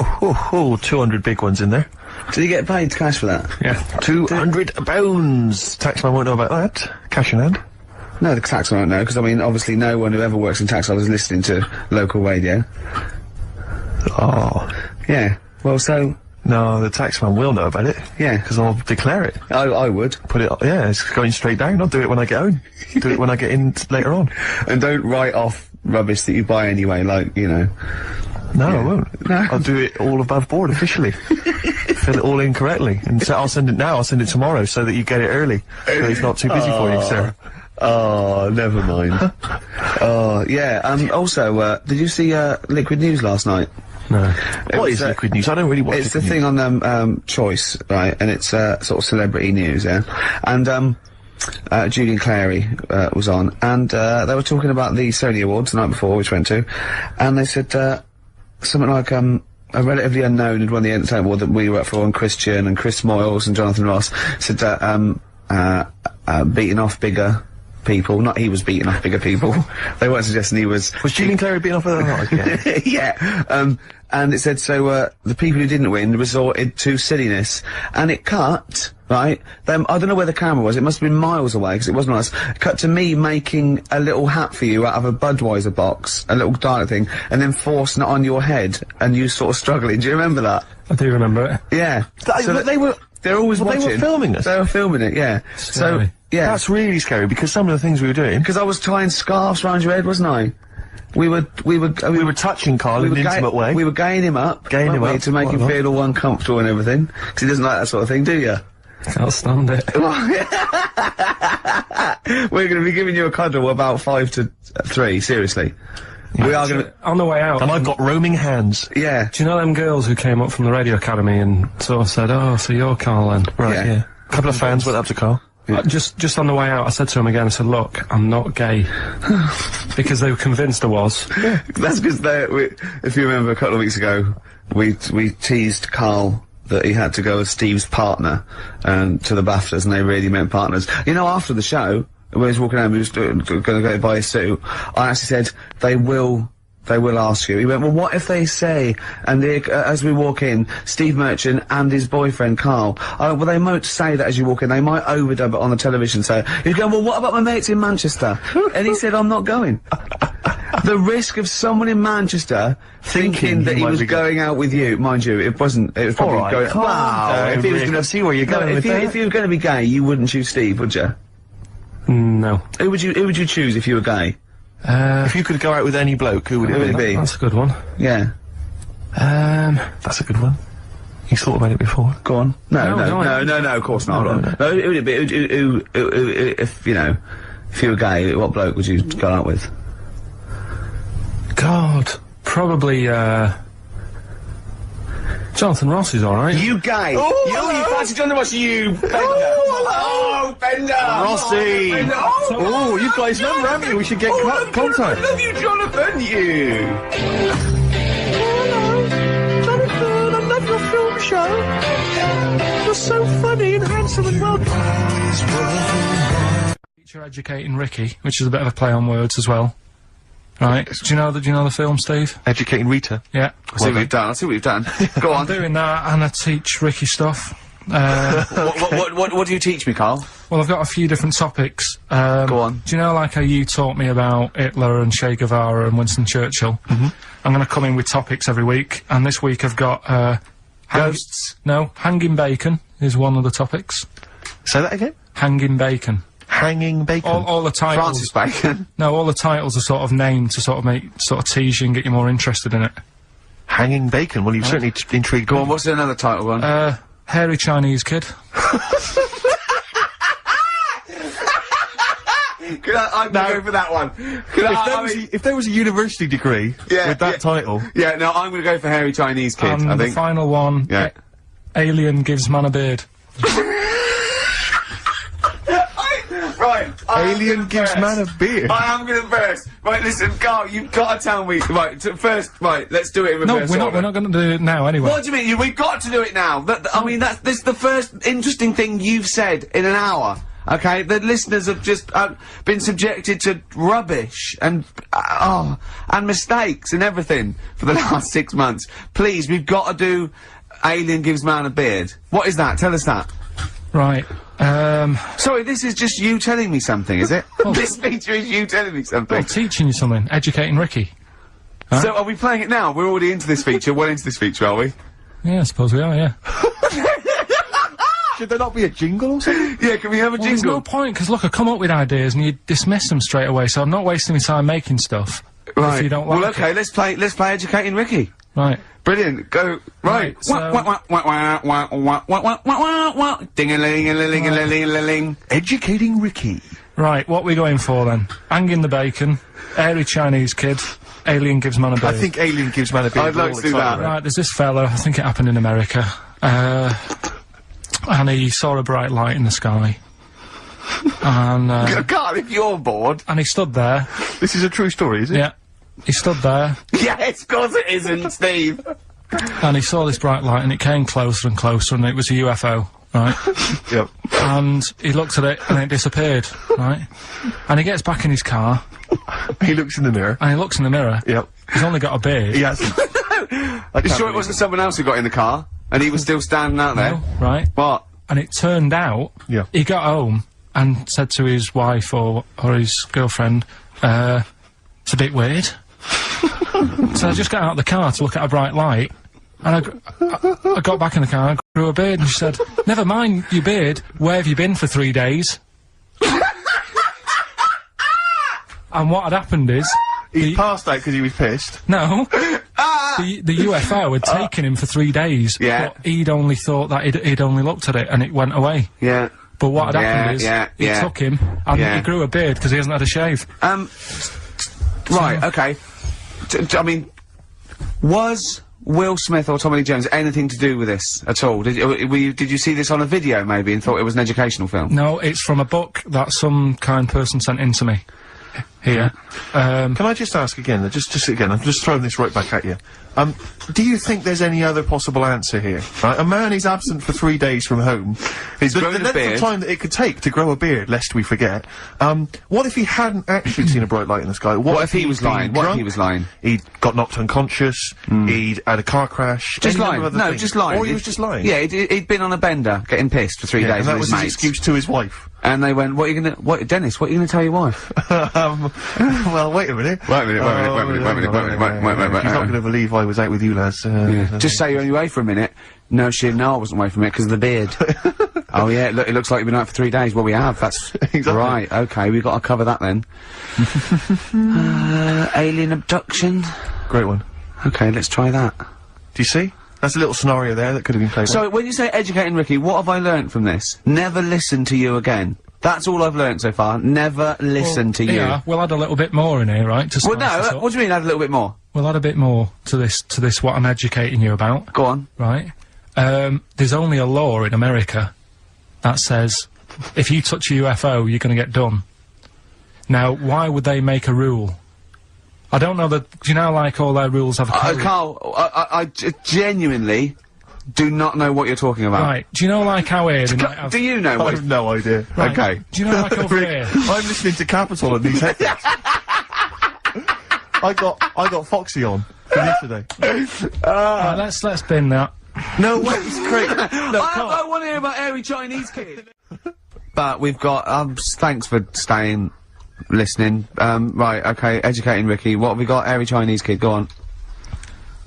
200 big ones in there. Did you get paid cash for that? Yeah. £200. Taxman won't know about that. Cash in hand. No, the taxman won't know, because I mean, obviously no one who ever works in tax office is listening to local radio. Oh. Yeah. Well, so... No, the taxman will know about it. Yeah. Because I'll declare it. I would. Put it, yeah, it's going straight down. I'll do it when I get home. Do it when I get in later on. And don't write off rubbish that you buy anyway, like, you know... No, I won't. No. I'll do it all above board officially. Fill it all in correctly. And so I'll send it now, I'll send it tomorrow so that you get it early. So it's not too busy for you, sir. Oh, never mind. Oh, yeah, also, did you see, Liquid News last night? No. What is Liquid News? I don't really watch It's the thing on, Choice, right, and it's, sort of celebrity news, yeah? And, Julian Clary, was on, and, they were talking about the Sony Awards the night before, which went to, and they said, something like, a relatively unknown had won the Entertainment Award that we were up for, and Chris Moyles and Jonathan Ross said that, beating off Bigger people, not he was beating up bigger people. They weren't suggesting he was... Was Julian Clary beating up other guys? Yeah. And it said, so, the people who didn't win resorted to silliness. And it cut, right? I don't know where the camera was, it must have been miles away, because it wasn't us. It cut to me making a little hat for you out of a Budweiser box, a little dialect thing, and then forcing it on your head, and you sort of struggling. Do you remember that? I do remember it. Yeah. They're always watching. They were filming us? They were filming it, yeah. Scary. So, yeah. That's really scary, because some of the things we were doing... Because I was tying scarves around your head, wasn't I? We were touching Karl in an intimate way. We were gaying him up. To make him feel all uncomfortable and everything. Because he doesn't like that sort of thing, do you? Can't stand it. We're going to be giving you a cuddle about 5 to 3, seriously. Yeah, we are going to... On the way out... And I've got roaming hands. Yeah. Do you know them girls who came up from the radio academy and sort of said, oh, so you're Karl then? Right, yeah. A couple of fans went up to Karl. Yeah. Just on the way out, I said to him again, I said, look, I'm not gay. Because they were convinced I was. Yeah. That's because if you remember a couple of weeks ago, we teased Karl that he had to go as Steve's partner, to the BAFTAs, and they really meant partners. You know, after the show, when he was walking home, he was going to go buy his suit, I actually said, they will ask you. He went, well, what if they say, and as we walk in, Steve Merchant and his boyfriend, Karl, well, they might say that as you walk in, they might overdub it on the television, so he's going, well, what about my mates in Manchester? And he said, I'm not going. The risk of someone in Manchester thinking that he was going out with you, mind you, it was probably going, wow, if he was going to see where you're going with that. If you were going to be gay, you wouldn't choose Steve, would you? No. Who would you choose if you were gay? If you could go out with any bloke, who would it be? That's a good one. Yeah. That's a good one. You thought about it before. Go on. No, of course not. No, who would it be? If, you know, if you were gay, what bloke would you go out with? God, probably, Jonathan Ross is alright. You gay! Oh, you fancy Jonathan Ross, you Bender! Oh, Bender! Rossi! Bender. Oh, you've got his number, haven't you? We should get contact. I love you, Jonathan, you! Hello, Jonathan, I love your film show. You're so funny and handsome and well... Teacher Educating Ricky, which is a bit of a play on words as well. Right, do you know the film, Steve? Educating Rita? Yeah. I see what you've done. Go on. I'm doing that, and I teach Ricky stuff. What do you teach me, Karl? Well, I've got a few different topics. Go on. Do you know, like how you taught me about Hitler and Che Guevara and Winston Churchill? Mm-hmm. I'm gonna come in with topics every week, and this week I've got, ghosts? No, hanging bacon is one of the topics. Say that again? Hanging bacon. Hanging bacon? All the titles... Francis Bacon? No, all the titles are sort of named to sort of tease you and get you more interested in it. Hanging bacon? Well, you've certainly intrigued me. Go on, what's another title one? Hairy Chinese Kid. I'm gonna go for that one. If there was a university degree with that title... Yeah, no, I'm gonna go for Hairy Chinese Kid, I think. The final one, Alien Gives Man a Beard. Right, Alien Gives Man a Beard. I am gonna burst. Right, listen, Karl, you've got to tell me. Right, right, let's do it in reverse. No, we're not gonna do it now anyway. What do you mean? We've got to do it now. I mean, this is the first interesting thing you've said in an hour. Okay, the listeners have just been subjected to rubbish and mistakes and everything for the last 6 months. Please, we've got to do Alien Gives Man a Beard. What is that? Tell us that. Right. Sorry, this is just you telling me something, is it? Well, this feature is you telling me something. Well, teaching you something. Educating Ricky. Huh? So, are we playing it now? We're already into this feature. Well into this feature, are we? Yeah, I suppose we are, yeah. Should there not be a jingle or something? Yeah, can we have a jingle? There's no point, because look, I come up with ideas and you dismiss them straight away, so I'm not wasting my time making stuff. Right. If you don't like well, okay, let's play Educating Ricky. Right. Brilliant. Go. Right. Ding-a-ling-a-ling-a-ling-a-ling. Educating Ricky. Right, what we going for then? Hanging the bacon, Hairy Chinese Kid, Alien Gives Man a Beard. I think Alien Gives Man a Beard. I'd like to do that. Right, there's this fella, I think it happened in America, and he saw a bright light in the sky. And, Karl, if you're bored. And he stood there. This is a true story, is it? Yeah. He stood there. Yes, of course it isn't, Steve. And he saw this bright light and it came closer and closer and it was a UFO. right? Yep. And he looked at it, and it disappeared, right? And he gets back in his car. He looks in the mirror. And he looks in the mirror. Yep. He's only got a beard. He hasn't. You sure it wasn't someone else who got in the car? And he was still standing out there? No, right? What? And it turned out, he got home and said to his wife or his girlfriend, it's a bit weird. So I just got out of the car to look at a bright light, and I got back in the car and grew a beard, and she said, never mind your beard, where have you been for 3 days? And what had happened is... He passed out because he was pissed. No. The UFO had taken him for 3 days. Yeah. But he'd only thought that he'd only looked at it and it went away. Yeah. But what had happened is, he took him and he grew a beard because he hasn't had a shave. Right, okay. I mean, was Will Smith or Tommy Lee Jones anything to do with this at all? Did you see this on a video maybe and thought it was an educational film? No, it's from a book that some kind person sent in to me. Here. Can I just ask again, just again, I'm just throwing this right back at you. Do you think there's any other possible answer here? Right? A man is absent for 3 days from home. He's grown a length beard. of time that it could take to grow a beard, lest we forget. What if he hadn't actually seen a bright light in the sky? What if he was lying? What if he was lying? He'd got knocked unconscious, he'd had a car crash. Just lying. No, just lying. Or he was just lying. Yeah, he'd been on a bender, getting pissed for 3 days and that with was his his mates. excuse to his wife. And they went, Dennis, what are you gonna tell your wife? Well, wait a minute. Wait a minute. She's not gonna believe I was out with you, lads. Just say you're only away for a minute. No, I wasn't away from it because of the beard. Oh yeah, look, it looks like you've been out for 3 days. Well, we have, that's... Exactly. Right, okay, we've got to cover that then. Alien abduction. Great one. Okay, let's try that. Do you see? That's a little scenario there that could have been played. So, when you say educating Ricky, what have I learnt from this? Never listen to you again. That's all I've learnt so far. Never listen to you. Yeah, we'll add a little bit more in here, right? Well, no, what do you mean add a little bit more? We'll add a bit more to this what I'm educating you about. Go on. Right. There's only a law in America that says if you touch a UFO, you're gonna get done. Now, why would they make a rule? I don't know that... Do you know, like, all their rules have a code? Carl, I genuinely do not know what you're talking about. Right. Do you know, like, how here they might have... Do you know what... I have no idea. Right. Okay. Do you know, like, over here... I'm listening to Capital on these headphones. I got Foxy on from yesterday. Right, let's bin that. No way, it's great. I want to hear about airy Chinese kid. But we've got, thanks for staying... listening. Right, okay, educating Ricky. What have we got? Airy Chinese kid, go on.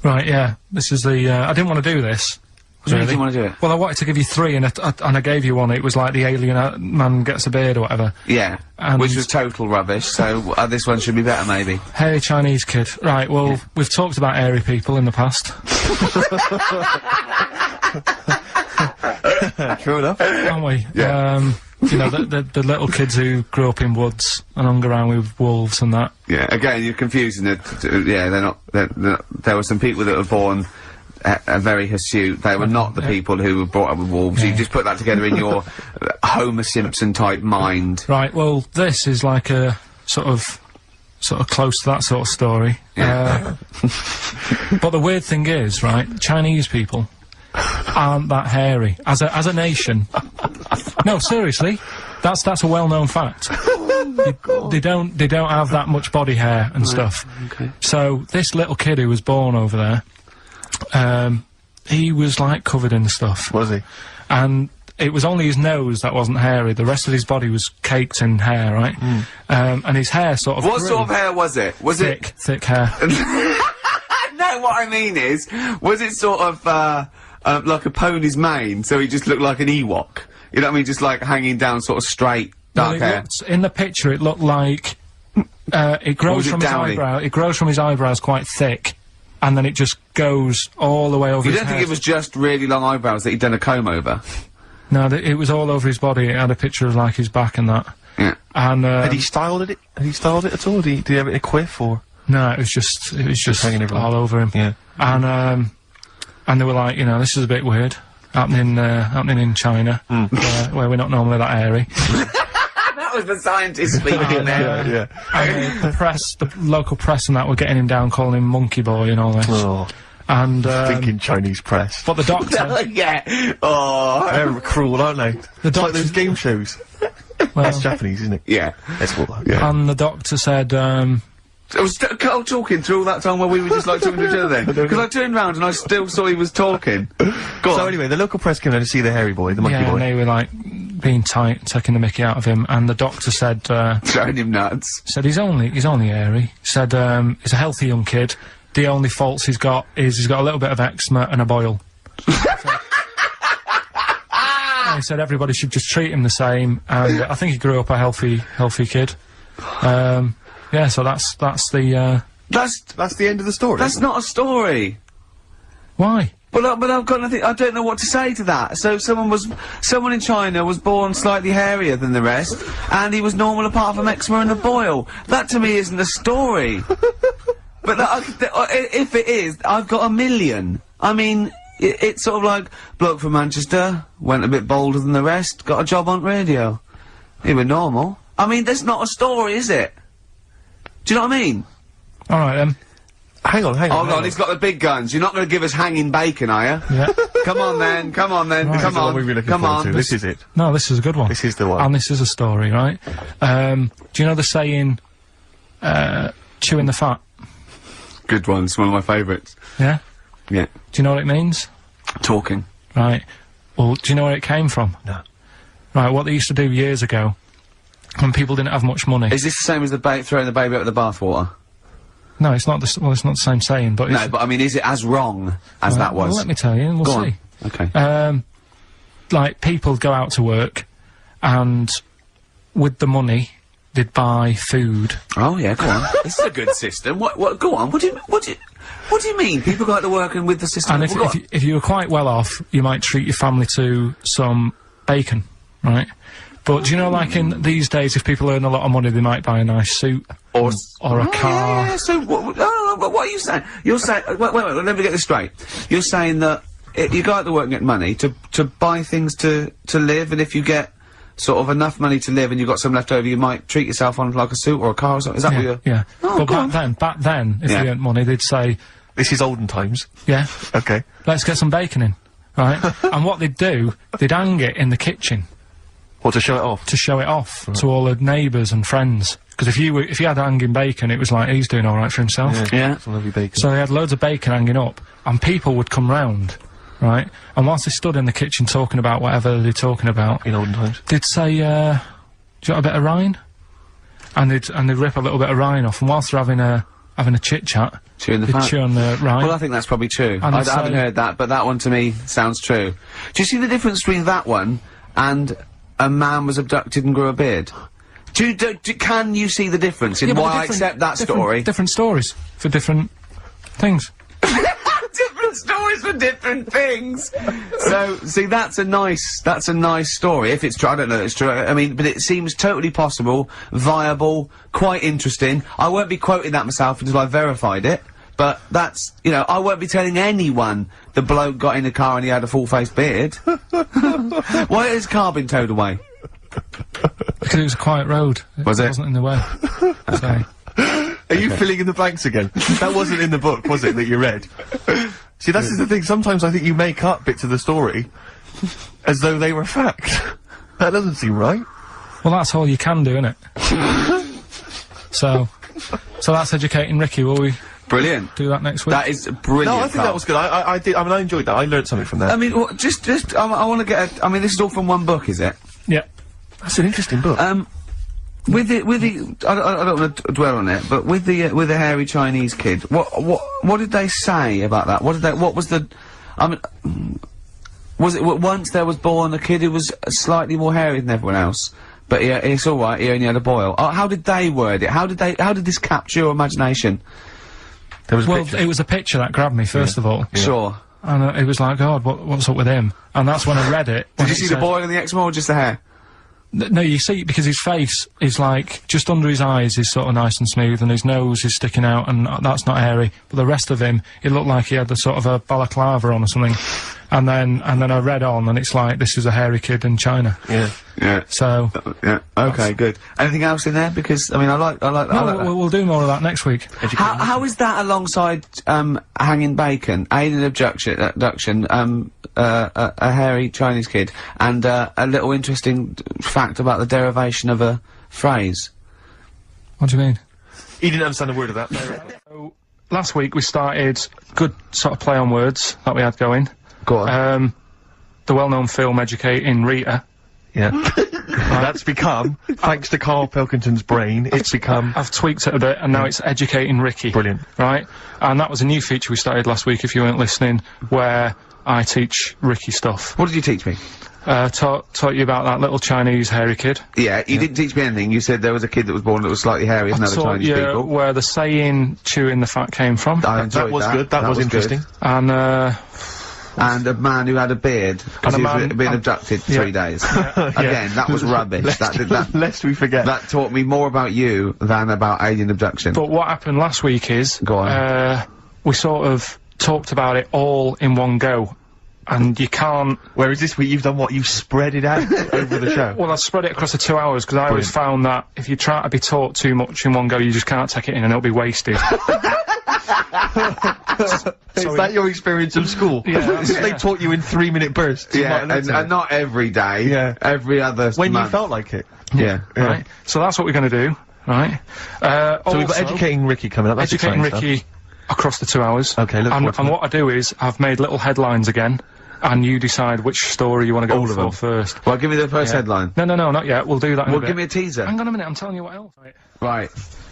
Right, yeah. This is the, I didn't want to do this. Really? Didn't want to do it? Well, I wanted to give you 3 and I gave you one. It was like the alien man gets a beard or whatever. Yeah. Which was total rubbish, so this one should be better, maybe. Hairy Chinese kid. Right, well, we've talked about airy people in the past. True enough. Haven't we? Yeah. You know, the little kids who grew up in woods and hung around with wolves and that. Yeah, again, you're confusing it. Yeah, they're not, there were some people that were born very hirsute. They were not the people who were brought up with wolves. You just put that together in your Homer Simpson type mind. Right, well, this is like a sort of close to that sort of story. Yeah. But the weird thing is, right, Chinese people aren't that hairy as a nation. No, seriously, that's a well-known fact. They don't have that much body hair and stuff. Okay. So this little kid who was born over there, he was like covered in stuff. Was he? And it was only his nose that wasn't hairy. The rest of his body was caked in hair, right? And his hair sort of What sort of hair was it? Was thick, thick hair. No, what I mean is, was it sort of, like a pony's mane, so he just looked like an Ewok? You know what I mean? Just like hanging down sort of straight, dark hair. In the picture, it looked like, it grows from his eyebrow. It grows from his eyebrows quite thick, and then it just goes all the way over his head. You don't think it was just really long eyebrows that he'd done a comb over? No, it was all over his body. It had a picture of, like, his back and that. Yeah. And, had he styled it? Had he styled it at all? Did he have it in a quiff, or? No, it was just hanging everywhere. all over him. Yeah. And they were like, you know, this is a bit weird. Happening in China, where we're not normally that airy. That was the scientist speaking there. Yeah. And the local press and that were getting him down, calling him monkey boy and all this. Oh. And, thinking Chinese press. But the doctor... Yeah. Oh. They're cruel, aren't they? It's like those game shows. Well, that's Japanese, isn't it? Yeah. That's what. Yeah. And the doctor said, I was Carl talking through all that time while we were just like talking to each other then. Because I turned round and I still saw he was talking. Go on. So anyway, the local press came down to see the hairy boy, the monkey boy. and they were like being tight, taking the mickey out of him, and the doctor said, showing him nuts. Said he's only hairy. Said, he's a healthy young kid. The only faults he's got is he's got a little bit of eczema and a boil. He said everybody should just treat him the same, and I think he grew up a healthy kid. Yeah, so that's the end of the story. That's not a story. Why? But I've got nothing. I don't know what to say to that. So someone in China was born slightly hairier than the rest, and he was normal apart from eczema and a boil. That to me isn't a story. But if it is, I've got a million. I mean, it's sort of like bloke from Manchester went a bit bolder than the rest, got a job on radio. He was normal. I mean, that's not a story, is it? Do you know what I mean? All right, then. Hang on. Hold on, he's got the big guns. You're not going to give us hanging bacon, are you? Yeah. Come on, then. Come on. Come on. This is it. No, this is a good one. This is the one. And this is a story, right? Do you know the saying, chewing the fat? Good one. It's one of my favourites. Yeah? Yeah. Do you know what it means? Talking. Right. Well, do you know where it came from? No. Right, what they used to do years ago, when people didn't have much money... Is this the same as throwing the baby out with the bathwater? No, it's not the, well, it's not the same saying, but no, but I mean, is it as wrong as that was? Well, let me tell you, we'll go see. On. Okay. Like, people go out to work, and with the money, they'd buy food. Oh, yeah, go on. This is a good system. Go on, what do you mean? People go out to work and with the system... And if you were quite well off, you might treat your family to some bacon, right? But do you know, like in these days, if people earn a lot of money, they might buy a nice suit or a car. Yeah, so what are you saying? You're saying wait, let me get this straight. You're saying that you go out to work and get money to buy things to live, and if you get sort of enough money to live and you've got some left over, you might treat yourself on like a suit or a car or something. Is that what you're? Yeah. Oh, but back then, if they earned money, they'd say, "This is olden times." Yeah. Okay. Let's get some bacon in, right? And what they'd do, they'd hang it in the kitchen. What, to show it off? To show it off to all the neighbours and friends. Because if you had hanging bacon, it was like, he's doing alright for himself. Yeah. Some lovely bacon. So they had loads of bacon hanging up, and people would come round, right? And whilst they stood in the kitchen talking about whatever they're talking about... In olden times. They'd say, do you want a bit of rind? And they'd rip a little bit of rind off, and whilst they're having a chit-chat... Chewing the fat. Chew on the rind. Well, I think that's probably true. I haven't heard that, but that one to me sounds true. Do you see the difference between that one and... a man was abducted and grew a beard? Can you see the difference in why I accept that story? Different stories for different things. Different stories for different things! So, see, that's a nice story, if it's true. I don't know if it's true, I mean, but it seems totally possible, viable, quite interesting. I won't be quoting that myself until I've verified it. But that's, you know, I won't be telling anyone the bloke got in the car and he had a full-faced beard. Why has his car been towed away? Because it was a quiet road. It wasn't in the way. So. Are you filling in the blanks again? That wasn't in the book, was it, that you read? See, that's the thing. Sometimes I think you make up bits of the story as though they were fact. That doesn't seem right. Well, that's all you can do, innit? So that's educating Ricky, will we? Brilliant. Do that next week. That is brilliant. No, I think that was good. I did. I mean, I enjoyed that. I learned something from that. I mean, I want to get. I mean, this is all from one book, is it? Yeah. That's an interesting book. With the, I don't want to dwell on it, but with the hairy Chinese kid, what did they say about that? What was the, I mean, was it once there was born a kid who was slightly more hairy than everyone else? But yeah, it's all right. He only had a boil. How did they word it? How did this capture your imagination? There was a picture. It was a picture that grabbed me first of all. Yeah. Sure. And it was like, God, what's up with him? And that's when I read it. Did you see the boil and the eczema or just the hair? No, you see, because his face is like, just under his eyes is sort of nice and smooth, and his nose is sticking out, and that's not hairy. But the rest of him, it looked like he had the sort of a balaclava on or something. And then I read on, and it's like, this is a hairy kid in China. Yeah. Yeah. So. Yeah. Okay, good. Anything else in there? Because, I mean, I like that. We'll do more of that next week. How is that alongside, hanging bacon, alien abduction, a hairy Chinese kid, and, a little interesting fact about the derivation of a phrase? What do you mean? He didn't understand a word of that. So, last week we started good sort of play on words that we had going. Go on. The well-known film Educating Rita. Yeah. That's become, thanks to Karl Pilkington's brain, it's become... I've tweaked it a bit, and now it's Educating Ricky. Brilliant. Right? And that was a new feature we started last week, if you weren't listening, where I teach Ricky stuff. What did you teach me? Taught you about that little Chinese hairy kid. Yeah, you didn't teach me anything. You said there was a kid that was born that was slightly hairy than other Chinese people. Where the saying "chewing the fat" came from. I enjoyed that. Was good. That was interesting. Good. And a man who had a beard because he was being abducted 3 days. Again, that was rubbish. Lest we forget. That taught me more about you than about alien abduction. But what happened last week is, go on. We sort of talked about it all in one go. And you can't... Whereas this week you've done what? You've spread it out over the show. Well, I've spread it across the 2 hours, because I always found that if you try to be taught too much in one go, you just can't take it in and it'll be wasted. Is that your experience of school? Yeah. They taught you in 3-minute bursts. Yeah, and not every day. Yeah. Every other When month. you felt like it. Yeah. Right. So that's what we're gonna do. Right. So we've got Educating Ricky coming up. That's Educating Ricky across the 2 hours. Okay, look forward to and that. what I do is, I've made little headlines again. And you decide which story you want to go for first. Well, give me the first headline. No, not yet. We'll do that in a bit. Give me a teaser. Hang on a minute, I'm telling you what else. Right.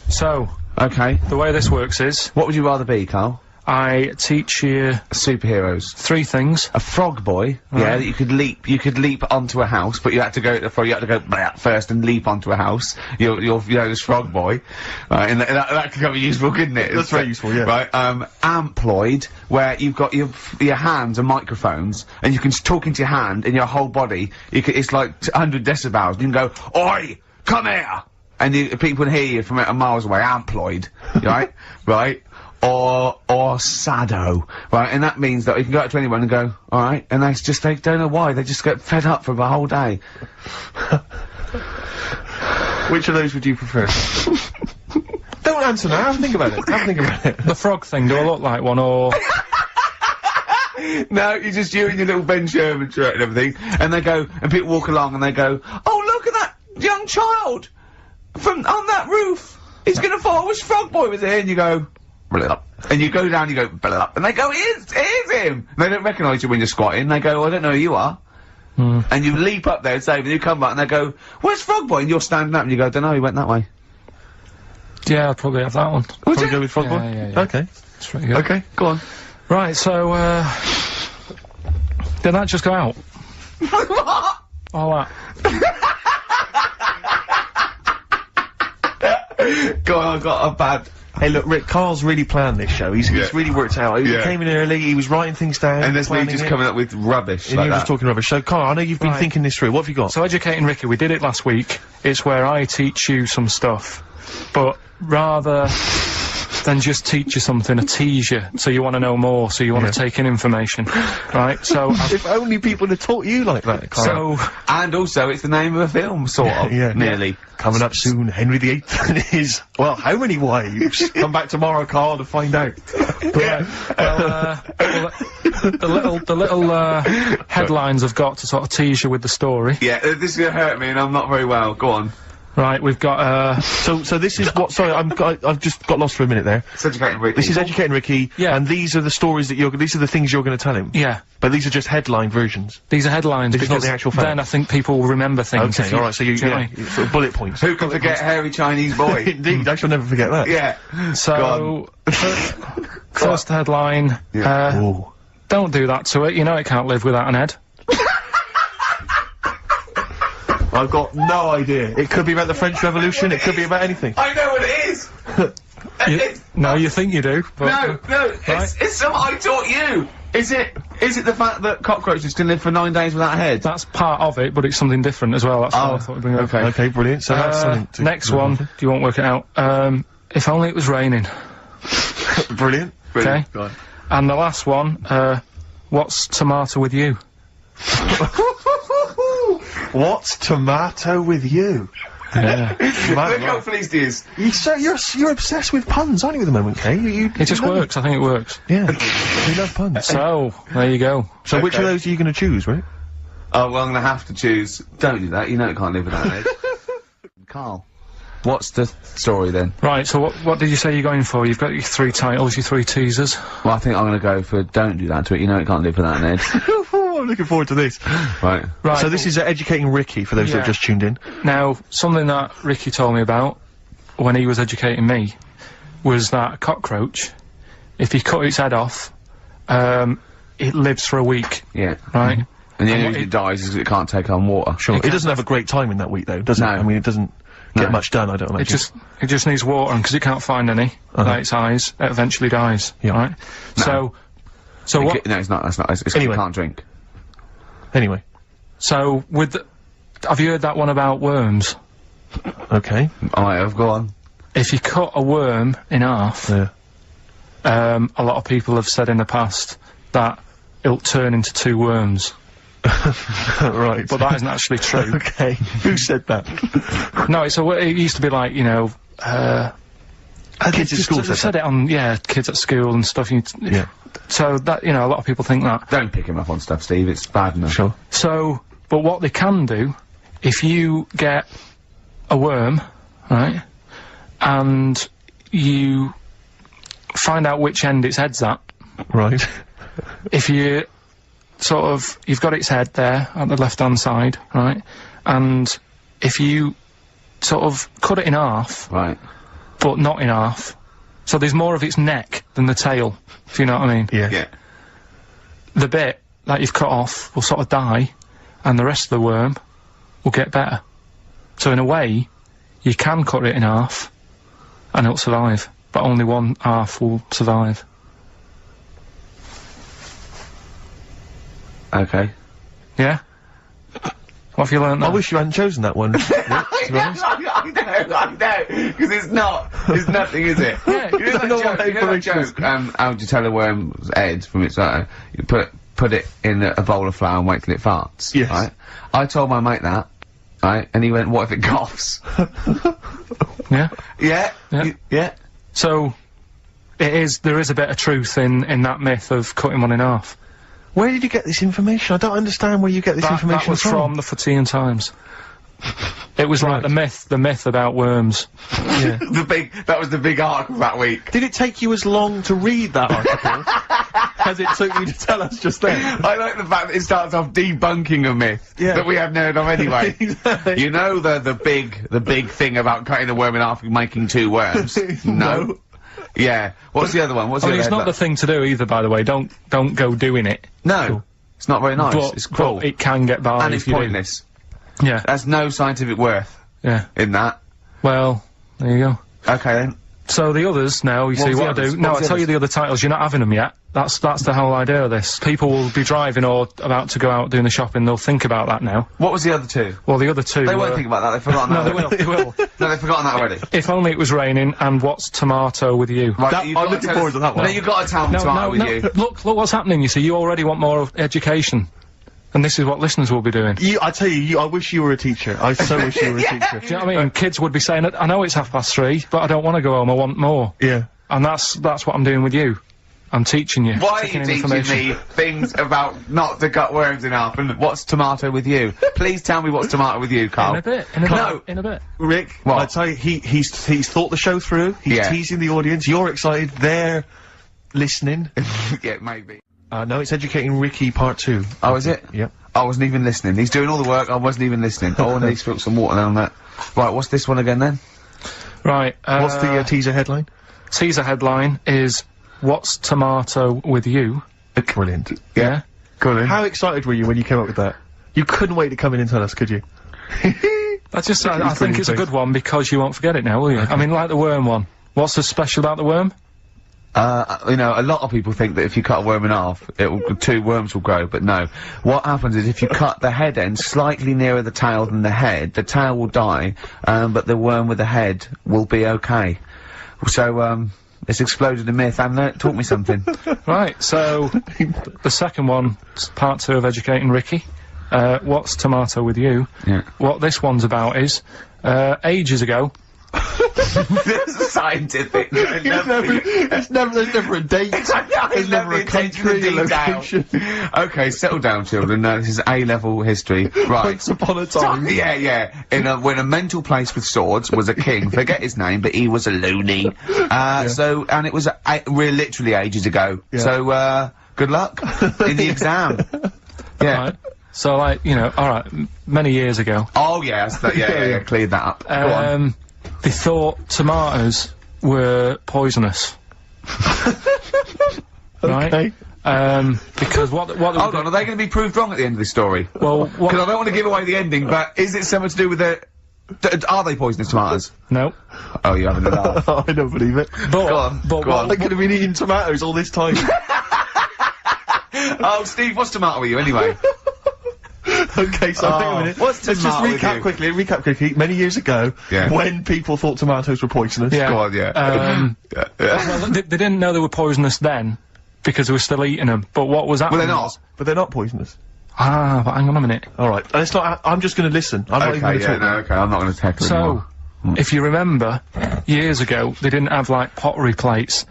So. Okay. The way this works is... What would you rather be, Carl? I teach you... Superheroes. 3 things. A frog boy. Right. Yeah, that you could leap onto a house, but you had to go first and leap onto a house. You're this frog boy. Right, and that could be useful, couldn't it? That's very useful, yeah. Right, amploid, where you've got your hands and microphones, and you can talk into your hand and your whole body. It's like 100 decibels. You can go, "Oi, come here!" And people can hear you from miles away. Amploid, right? Right? Or sado, right? And that means that you can go out to anyone and go, alright, and they don't know why, they just get fed up for the whole day. Which of those would you prefer? Don't answer now, have a think about it. The frog thing, do I look like one, or...? No, you're just you in your little Ben Sherman shirt and everything, and they go, and people walk along and they go, "Oh, look at that young child on that roof, he's gonna fall, I wish Frog Boy was here," and you go, "Blah." And you go down, you go, "Blah," and they go, here's him! They don't recognise you when you're squatting, they go, "I don't know who you are." And you leap up there and save, and you come back and they go, "Where's Frog Boy?" And you're standing up and you go, "Dunno, he went that way." Yeah, I'd probably have that one. Would you? Go with Frog Boy? Yeah. Okay. That's pretty good. Okay, go on. Right, so, did that just go out? What? All that. Go on, I've got a bad... Hey, look, Rick, Carl's really planned this show. He's really worked out. He came in early, he was writing things down. And there's me just coming up with rubbish and like you that. just talking rubbish. So, Carl, I know you've been thinking this through. What have you got? So, Educating Ricky, we did it last week. It's where I teach you some stuff. But rather than just teach you something, I tease you, so you want to know more, so you want to take in information. Right? So... if only people had taught you like that, Carl. So... And also, it's the name of a film, sort of. Nearly. Coming up soon, Henry VIII and his... Well, how many wives? Come back tomorrow, Carl, to find out. The little headlines I've got to sort of tease you with the story. Yeah, this is gonna hurt me, and I'm not very well. Go on. Right, we've got, So this is what... Sorry, I've just got lost for a minute there. It's Educating Ricky. This is Educating Ricky, and these are the stories that these are the things you're gonna tell him. Yeah. But these are just headline versions. These are headlines, this is not the actual fact. Then I think people will remember things. Okay, alright, so you sort of bullet points. Who can forget hairy Chinese boy? Indeed, I shall never forget that. Yeah. So, first headline, don't do that to it, you know it can't live without an head. I've got no idea. It could be about the French Revolution, it could be about anything. I know what it is! No, you think you do, but... No, it's something I taught you! Is it the fact that cockroaches can live for 9 days without a head? That's part of it, but it's something different as well, that's what I thought we'd bring up. Okay, brilliant. So that's something to... Next one, you won't work it out. If only it was raining. Brilliant. Okay. And the last one, what's tomato with you? What's tomato with you? Yeah. Look how pleased he is. You're obsessed with puns, aren't you, at the moment, Kay? It just works. I think it works. Yeah. We love puns. So, there you go. So which of those are you going to choose, Rick? Oh, well, I'm gonna have to choose. Don't do that. You know it can't live without it. Carl, what's the story then? Right, so what did you say you're going for? You've got your 3 titles, your 3 teasers. Well, I think I'm gonna go for don't do that to it. You know it can't live without an Ed. I'm looking forward to this. Right. So this is Educating Ricky, for those that have just tuned in. Now, something that Ricky told me about when he was educating me was that a cockroach, if you cut its head off, it lives for a week. Yeah. Right? And the only reason it dies is 'cause it can't take on water. Sure. It doesn't have a great time in that week, though, does it? I mean, it doesn't get much done, I don't imagine. It just needs water, and 'cause it can't find any, like its eyes, it eventually dies. Yeah. Right? No. So what? No, it's not, that's not, it's 'cause it can't drink. Anyway. So, have you heard that one about worms? Okay. I have, go on. If you cut a worm in half, a lot of people have said in the past that it'll turn into 2 worms. Right. But that isn't actually true. Okay. Who said that? No, it used to be like, you know, kids at school said it on, kids at school and stuff. Yeah. So that, you know, a lot of people think that. Don't pick him up on stuff, Steve, it's bad enough. Sure. So, but what they can do, if you get a worm, right, and you find out which end its head's at. Right. If you you've got its head there at the left-hand side, right, and if you sort of cut it in half. Right. But not in half. So there's more of its neck than the tail, if you know what I mean. Yeah. Yeah. The bit that you've cut off will sort of die, and the rest of the worm will get better. So in a way, you can cut it in half, and it'll survive, but only one half will survive. Okay. Yeah? What have you learned there? I wish you hadn't chosen that one. I know, because it's nothing, is it? Yeah. You know that joke, how would you tell a worm's head from its you put it in a bowl of flour and wait till it farts. Yes. Right? I told my mate that, right, and he went, what if it coughs? Yeah? Yeah? Yeah. So, there is a bit of truth in that myth of cutting one in half. Where did you get this information? I don't understand where you get this information That was from the Fortean Times. It was like the myth about worms. Yeah. That was the big article that week. Did it take you as long to read that article as it took you to tell us just then? I like the fact that it starts off debunking a myth that we hadn't heard of anyway. Exactly. You know the big thing about cutting a worm in half and making 2 worms? No. Yeah. What's the other one? What's the other it's not the thing to do either, by the way. Don't go doing it. No. Cool. It's not very nice. But, it's cruel. But it can get by and if it's you pointless. do. Yeah. There's no scientific worth in that. Well, there you go. Okay then. So the others now, you see what I do. No, I'll tell you the other titles. You're not having them yet. That's the whole idea of this. People will be driving or about to go out doing the shopping. They'll think about that now. What was the other 2? Well, the other 2. They won't think about that. They've forgotten that. No, they will. No, they've forgotten that already. If only it was raining. And what's tomato with you? Right, I'm looking forward to that one. No, you've got to tell me tomato with you. Look what's happening. You see, you already want more of education. And this is what listeners will be doing. I tell you, I wish you were a teacher. I so wish you were a teacher. Do you know what I mean? Kids would be saying, I know it's 3:30, but I don't want to go home, I want more. Yeah. And that's what I'm doing with you. I'm teaching you. Why are you teaching me things about not to cut worms in half and what's tomato with you? Please tell me what's tomato with you, Carl. In a bit. Rick, what? I tell you, he's thought the show through, he's teasing the audience, you're excited, they're listening. Yeah, maybe. No, it's Educating Ricky Part 2. Oh, is it? Yep. I wasn't even listening. He's doing all the work, I wasn't even listening. Oh, and he's spilled some water down that. Right, what's this one again then? Right, what's the teaser headline? Teaser headline is, what's tomato with you? Brilliant. Yeah? Go on. How excited were you when you came up with that? You couldn't wait to come in and tell us, could you? I think it's a good one because you won't forget it now, will you? Okay. I mean, like the worm one. What's so special about the worm? You know, a lot of people think that if you cut a worm in half, 2 worms will grow, but no. What happens is if you cut the head end slightly nearer the tail than the tail will die, but the worm with the head will be okay. So, it's exploded a myth, and it taught me something. Right, so, the second one, Part 2 of Educating Ricky. What's Tomato with you? Yeah. What this one's about is, ages ago... Scientific. There's never a date. There's never a country, a location. Okay, settle down, children. This is A-level history. Right. Once upon a time. Yeah. When a mental place with swords was a king, forget his name, but he was a loony. So, and it was literally ages ago. Yeah. So, good luck in the exam. Yeah. Right. So, like, you know, alright, many years ago. Oh, yeah, cleared that up. Go on. They thought tomatoes were poisonous. Right? Okay. Because what Hold on, are they going to be proved wrong at the end of this story? Well, because I don't want to give away the ending, but is it something to do with the... are they poisonous tomatoes? No. Oh, you're having a laugh. I don't believe it. Go on. They could have been eating tomatoes all this time. Oh, Steve, what's tomato with you, anyway? Okay, so hang on a minute. Let's just recap quickly. Many years ago, when people thought tomatoes were poisonous. Yeah. Go on, Well, they didn't know they were poisonous then, because they were still eating them. But what was happening? Well, they're not. But they're not poisonous. Ah, but hang on a minute. Alright, it's not. I'm just going to listen. I'm not even going to talk. Okay, I'm not going to tackle anymore. If you remember, years ago, they didn't have, like, pottery plates.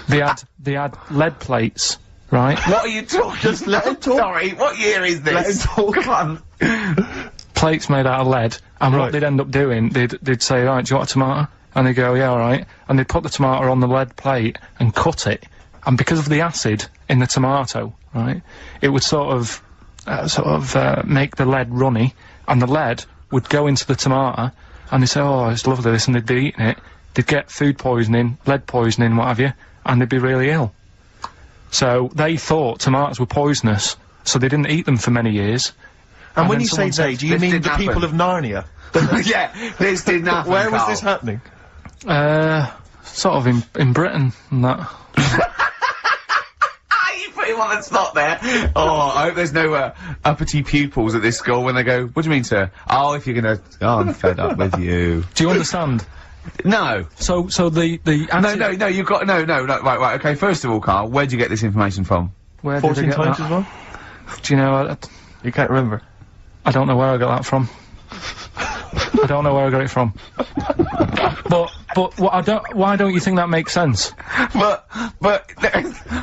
they had lead plates. Right? What are you talking? Just let him talk. Sorry, what year is this? Let him talk. Come on. Plates made out of lead, and what they'd end up doing, they'd say, right, do you want a tomato? And they'd go, yeah, alright. And they'd put the tomato on the lead plate and cut it, and because of the acid in the tomato, right, it would sort of make the lead runny, and the lead would go into the tomato, and they'd say, oh, it's lovely this, and they'd be eating it, they'd get food poisoning, lead poisoning, what have you, and they'd be really ill. So they thought tomatoes were poisonous, so they didn't eat them for many years. And when you say they, do you mean the people of Narnia? Yeah, this didn't happen. Where was this happening? Sort of in Britain and that. You put him on the spot there. Oh, I hope there's no uppity pupils at this school when they go, what do you mean, sir? Oh, if you're gonna... Oh, I'm fed up with you. Do you understand? No. So the No, you've got... No, right, okay, first of all, Carl, where'd you get this information from? Where did 14 I get times that? as well? Do you know... You can't remember? I don't know where I got that from. I don't know where I got it from. But why don't you think that makes sense? But,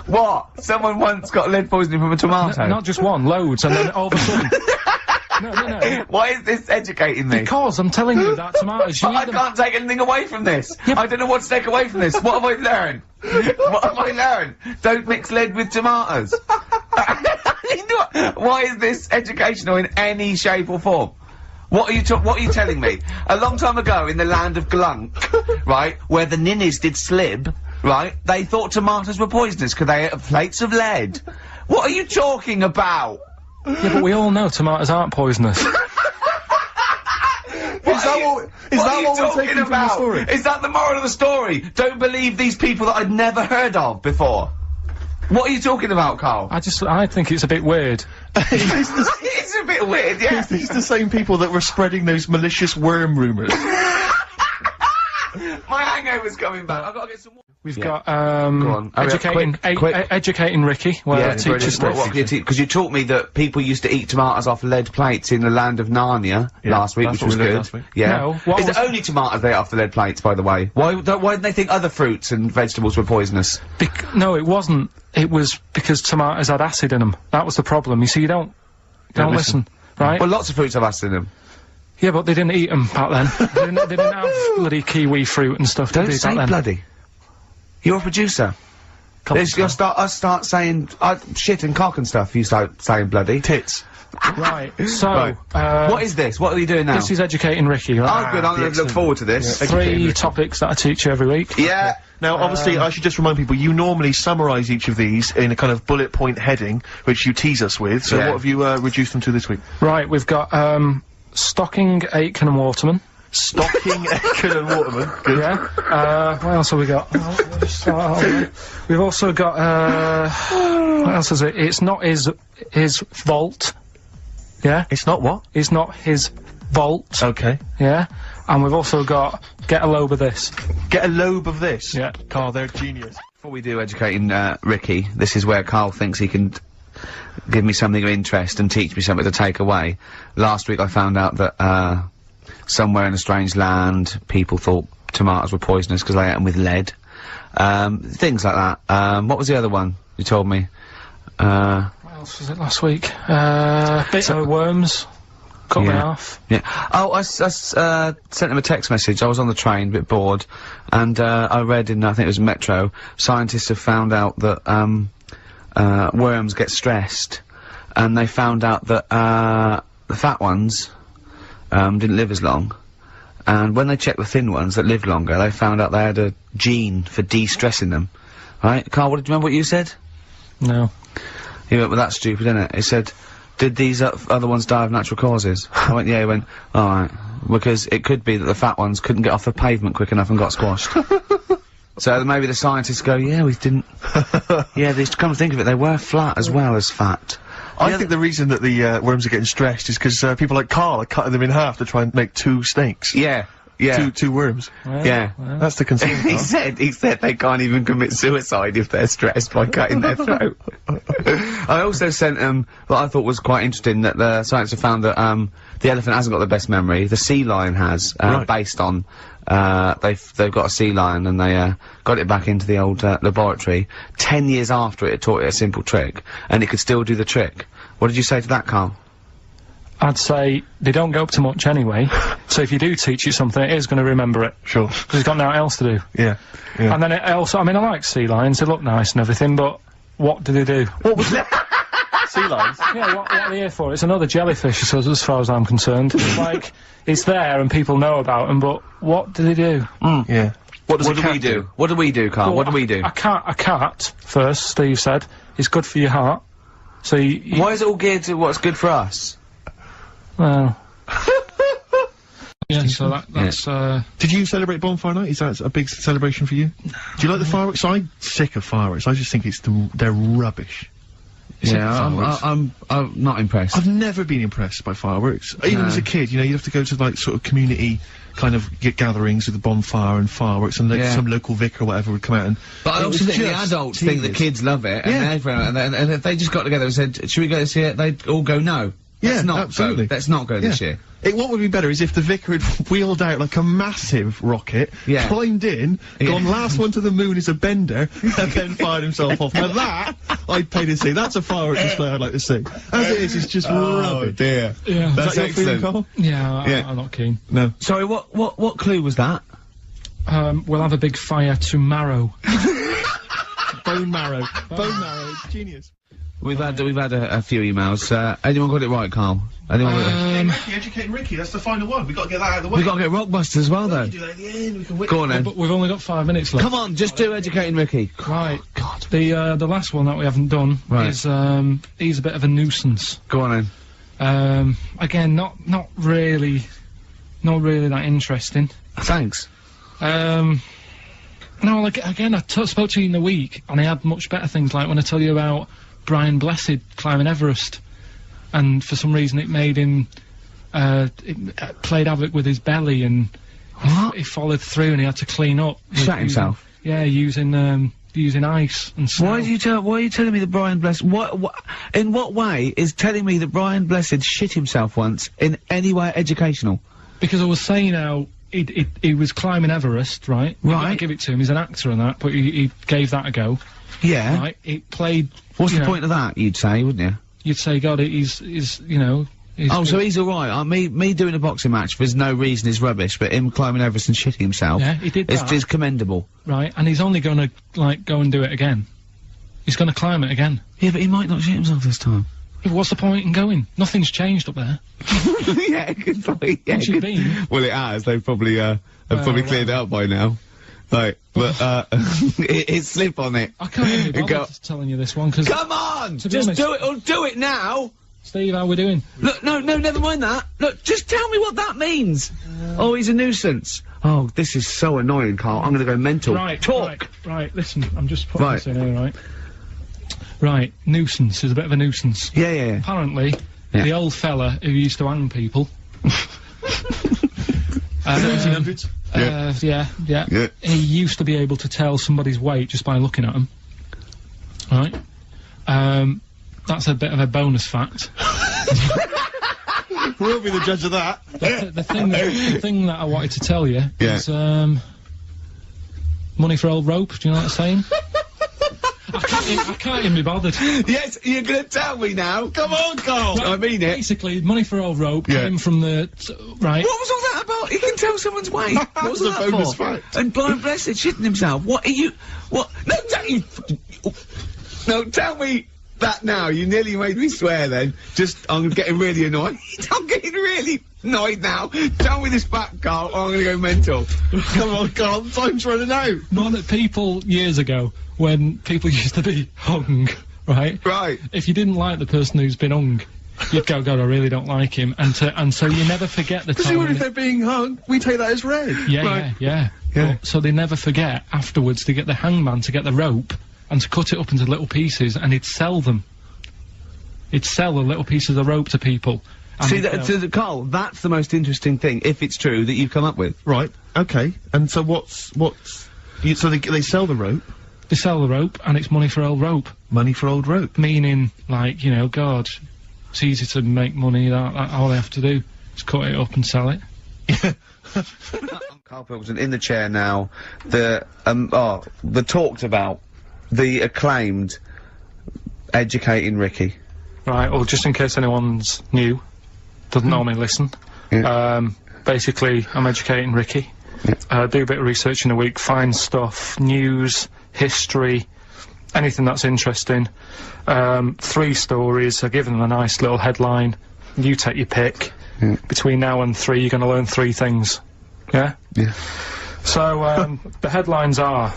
what? Someone once got lead poisoning from a tomato? Not just one, loads, and then all of a sudden... No. Why is this educating me? Because I'm telling you that tomatoes, I can't take anything away from this. I don't know what to take away from this. What have I learned? What have I learned? Don't mix lead with tomatoes. Why is this educational in any shape or form? What are you telling me? A long time ago in the land of Glunk, right, where the ninnies did slib, right, they thought tomatoes were poisonous because they ate plates of lead. What are you talking about? Yeah, but we all know tomatoes aren't poisonous. Is that what we're taking from the story? Is that the moral of the story? Don't believe these people that I'd never heard of before. What are you talking about, Carl? I think it's a bit weird. It's a bit weird, yeah. It's the same people that were spreading those malicious worm rumours. My hangover's coming back. I've got to get some more. We've got, Go on. educating Ricky, where teachers stuff. Because you taught me that people used to eat tomatoes off lead plates in the land of Narnia last week, which was good. Yeah. No, is it only tomatoes they ate off the lead plates, by the way? Why didn't they think other fruits and vegetables were poisonous? No, it wasn't. It was because tomatoes had acid in them. That was the problem. You see, you don't listen, right? Well, lots of fruits have acid in them. Yeah, but they didn't eat them back then. they didn't have bloody kiwi fruit and stuff. Don't say bloody. You're a producer. You'll start saying shit and cock and stuff. You start saying bloody tits. Right. So, what is this? What are you doing now? This is educating Ricky. Right? Oh, good. I'm going to look forward to this. Yeah, 3 topics that I teach you every week. Yeah. Now, obviously, I should just remind people, you normally summarise each of these in a kind of bullet point heading, which you tease us with. So what have you reduced them to this week? Right, we've got Stocking, Aitken and Waterman. Stocking, Aitken and Waterman. Good. Yeah. What else have we got? We've also got, what else is it? It's not his vault. Yeah? It's not what? It's not his vault. Okay. Yeah? And we've also got Get a Lobe of This. Get a Lobe of This? Yeah. Carl, they're genius. Before we do educating Ricky, this is where Carl thinks he can give me something of interest and teach me something to take away. Last week I found out that, somewhere in a strange land, people thought tomatoes were poisonous because they ate them with lead. Things like that. What was the other one you told me? What else was it last week? Bit of worms. Cut me off. Yeah. Oh, I sent him a text message. I was on the train, a bit bored, and I read in, I think it was Metro, scientists have found out that worms get stressed, and they found out that the fat ones didn't live as long, and when they checked the thin ones that lived longer, they found out they had a gene for de-stressing them. Right, Carl? Do you remember what you said? No. He went, well, that's stupid, isn't it? He said, did these other ones die of natural causes? I went, yeah. He went, alright. Because it could be that the fat ones couldn't get off the pavement quick enough and got squashed. So maybe the scientists go, yeah, we didn't... yeah, they come to think of it, they were flat as well as fat. I think the reason that the worms are getting stressed is because people like Karl are cutting them in half to try and make 2 snakes. Yeah. Yeah. Two worms. Well, yeah. well. That's the concern. he said they can't even commit suicide if they're stressed by cutting their throat. I also sent what I thought was quite interesting, that the scientists have found that the elephant hasn't got the best memory. The sea lion has, based on they've got a sea lion and they got it back into the old laboratory. 10 years after it taught it a simple trick, and it could still do the trick. What did you say to that, Carl? I'd say they don't go up to much anyway, so if you do teach it something, it is going to remember it. Sure. Because it's got nothing else to do. Yeah. Yeah. And then it also, I mean, I like sea lions, they look nice and everything, but what do they do? What was that? Sea lions? Yeah, what are they here for? It's another jellyfish, as far as I'm concerned. It's like, it's there and people know about them, but what do they do? Yeah. What do we do? What do we do, Carl? Well, what do we do? A cat, first, Steve said, is good for your heart. So why is it all geared to what's good for us? Well... yeah, so that's, Did you celebrate Bonfire Night? Is that a big celebration for you? Do you like the fireworks? I'm sick of fireworks. I just think they're rubbish. I'm not impressed. I've never been impressed by fireworks. Even as a kid, you know, you'd have to go to, like, sort of community kind of gatherings with the bonfire and fireworks, and like, some local vicar or whatever would come out and... But I also think the adults think the kids love it, and everyone, and if they just got together and said, should we go this year, they'd all go, no. Yeah, absolutely. Let's not go this year. What would be better is if the vicar had wheeled out like a massive rocket, climbed in, gone last one to the moon is a bender, and then fired himself off. Now that, I'd pay to see. That's a fireworks display I'd like to see. As it is, it's just rubbish. Oh dear. Yeah. That's excellent. Carl? Yeah, I'm not keen. No. Sorry, what clue was that? We'll have a big fire tomorrow. Bone marrow. Bone marrow. It's genius. We've had a few emails. Anyone got it right, Carl? Anyone Educating Ricky, that's the final one. We've got to get that out of the way. We've got to get Rockbusters as well, though. We can do that at the end, we can wait. Go on, then. But we've only got 5 minutes left. Come on, just do Educating Ricky. Right. God. The last one that we haven't done is, he's a bit of a nuisance. Go on, then. Again, not really that interesting. Thanks. No, like, again, I spoke to you in the week, and I had much better things, like when I tell you about Brian Blessed climbing Everest, and for some reason it made him, it played havoc with his belly, and he followed through and he had to clean up. Shut himself? Yeah, using ice and snow. Why are you telling me that Brian Blessed, in what way is telling me that Brian Blessed shit himself once in any way educational? Because I was saying how he was climbing Everest, right? Right. I give it to him, he's an actor and that, but he gave that a go. Yeah. Right, it played... What's the point of that, you'd say, wouldn't you? You'd say, God, he's you know... so he's alright. Me doing a boxing match for no reason is rubbish, but him climbing Everest and shitting himself... Yeah, he did that. ...is commendable. Right, and he's only gonna, like, go and do it again. He's gonna climb it again. Yeah, but he might not shit himself this time. Yeah, what's the point in going? Nothing's changed up there. Yeah, good point. Yeah, What's it been? Well, it has. They've probably, cleared it up by now. Like, but, it's slip on it. I can't even be bothered telling you this one, because... Come on! Just do it, or do it now! Steve, how we doing? Look, no, never mind that. Look, just tell me what that means! Oh, he's a nuisance. Oh, this is so annoying, Carl. I'm gonna go mental. Right, talk! Right, listen, I'm just putting this in here, right? Right, nuisance is a bit of a nuisance. Yeah. Apparently, the old fella who used to hang people... 1700s? Yeah. He used to be able to tell somebody's weight just by looking at them. Right? That's that's a bit of a bonus fact. We'll be the judge of that. The thing that I wanted to tell you is, money for old rope, do you know what I'm saying? I can't even be bothered. Yes, you're gonna tell me now. Come on, Carl. I mean it. Basically, money for old rope came from the... right. What was all that about? He can tell someone's weight. What was that bonus for? fact. And blind blessed shitting himself. What are you... What? No, don't you... No, tell me that now. You nearly made me swear then. I'm getting really annoyed. I'm getting really annoyed now. Tell me this back, Carl, or I'm gonna go mental. Come on, Carl, time's running out. More that people, years ago, when people used to be hung, right? Right. If you didn't like the person who's been hung, you'd go, God, I really don't like him. And so you never forget the time. Presumably if they're being hung, we take that as read. Yeah. Well, so they never forget afterwards to get the hangman to get the rope and to cut it up into little pieces, and he'd sell them. He'd sell the little pieces of rope to people. See, Carl, that's the most interesting thing, if it's true, that you've come up with. Right, okay. And so so they sell the rope? They sell the rope, and it's money for old rope. Money for old rope? Meaning, like, you know, God, it's easy to make money, that all they have to do is cut it up and sell it. Karl Pilkington in the chair now, the talked about, the acclaimed Educating Ricky. Right, well, just in case anyone's new, doesn't normally listen, basically, I'm educating Ricky. Do a bit of research in a week, find stuff, news, history, anything that's interesting. 3 stories, I give them a nice little headline, you take your pick. Between now and 3, you're gonna learn 3 things. Yeah? Yeah. So, the headlines are,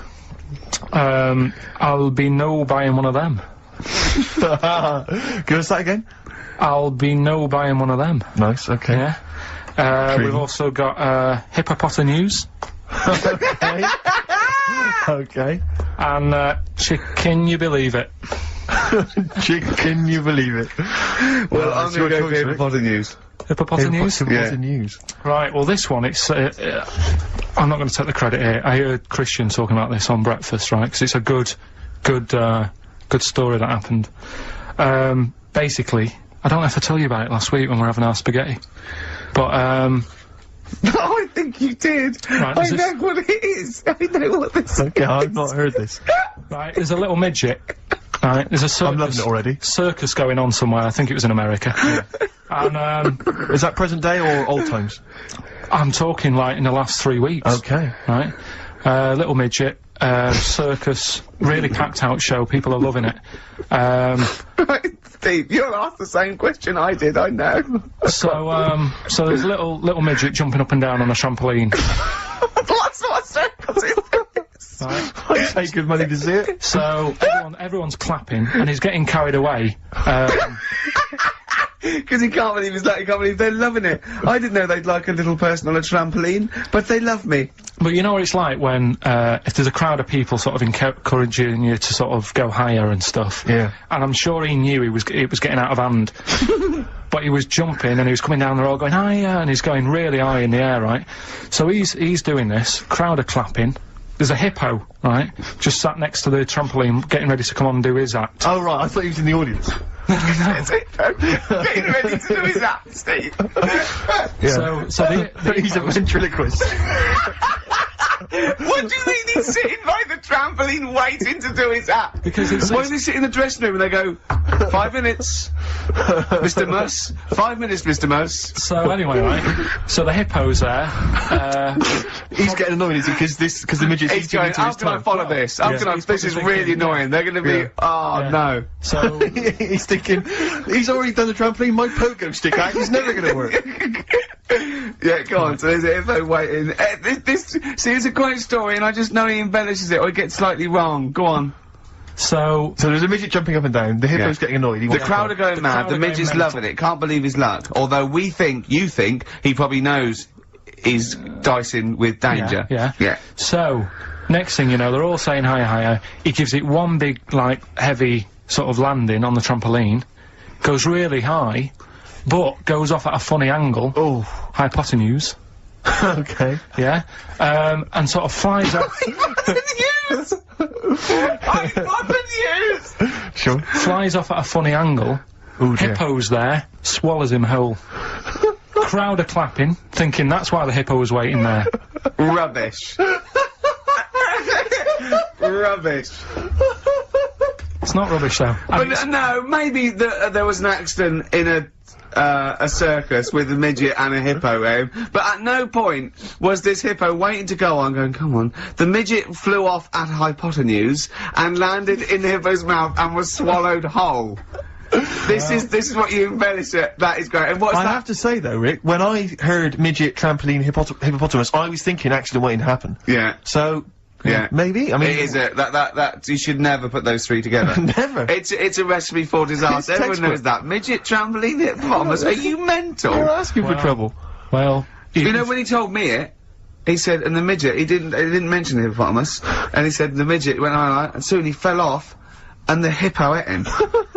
I'll be no buying one of them. Give us that again. I'll be no buying one of them. Nice, okay. Yeah. We've also got, hippopotamus. Okay. Okay. And, can you believe it? Can you believe it? Well, I'm gonna go for hippopotamus. Hippopotamus? Hippopotamus. Right, well this one, it's, I'm not gonna take the credit here. I heard Christian talking about this on breakfast, right? Because it's a good story that happened. Basically, I don't have to tell you about it last week when we were having our spaghetti. But, No, I think you did. Right, I know what it is. I know what this is. Okay, I've not heard this. Right, there's a little midget. Right, there's a circus. I'm loving it already. Circus going on somewhere. I think it was in America. And, is that present day or old times? I'm talking like in the last 3 weeks. Okay. Right? Little midget, circus, really packed out show, people are loving it. Right, Steve, you'll ask the same question I did, I know. So there's a little midget jumping up and down on a trampoline. That's what a circus is. Right. I pay good money to see it. So everyone's clapping, and he's getting carried away. Because he can't believe he can't believe they're loving it. I didn't know they'd like a little person on a trampoline, but they love me. But you know what it's like when, if there's a crowd of people sort of encouraging you to sort of go higher and stuff. Yeah. And I'm sure he knew it was getting out of hand. But he was jumping and he was coming down, they're all going higher, and he's going really high in the air, right? So he's doing this, crowd are clapping. There's a hippo, right, just sat next to the trampoline, getting ready to come on and do his act. Oh, right, I thought he was in the audience. Getting ready to do his act, Steve. Yeah. So he's a ventriloquist. What do you mean he's sitting by the trampoline waiting to do his act? Because it's... Why does he sit in the dressing room and they go, 5 minutes, Mr. Muss, 5 minutes, Mr. Muss. So anyway, right, so the hippo's there, he's getting annoyed, because the midget's he's going, how can I follow this? How can I, this is really annoying, they're gonna be, oh no. So, he's thinking, he's already done the trampoline, my pogo stick act is never gonna work. Yeah, go on, so there's a hippo waiting. See, it's a great story, and I just know he embellishes it, or he gets slightly wrong. Go on. So there's a midget jumping up and down, the hippo's getting annoyed. The crowd are going mad, the midget's loving it, can't believe his luck. Although you think, he probably knows he's dicing with danger. Yeah. So, next thing you know, they're all saying higher, higher. He gives it one big, like, heavy sort of landing on the trampoline, goes really high, but goes off at a funny angle. Oh. Hypotenuse. Okay. Yeah. And sort of flies up. Sure. Flies off at a funny angle. Ooh, dear. Hippo's there, swallows him whole. Crowd are clapping, thinking that's why the hippo was waiting there. Rubbish. Rubbish. It's not rubbish though. But no, maybe there was an accident in a circus with a midget and a hippo, but at no point was this hippo waiting to go on, going, come on. The midget flew off at hypotenuse and landed in the hippo's mouth and was swallowed whole. This is what you embellish it. That is great. And what's that? I have to say though, Rick, when I heard midget trampoline hippopotamus, I was thinking accident waiting to happen. Yeah. So. Yeah. Maybe. I mean, it is that you should never put those three together. Never. It's a recipe for disaster. Everyone knows that. Midget trampoline hippopotamus. Are you mental? You're asking for trouble. Well, you know when he told me it, he said, and the midget, he didn't mention the hippopotamus, and he said the midget went on, and soon he fell off, and the hippo ate him.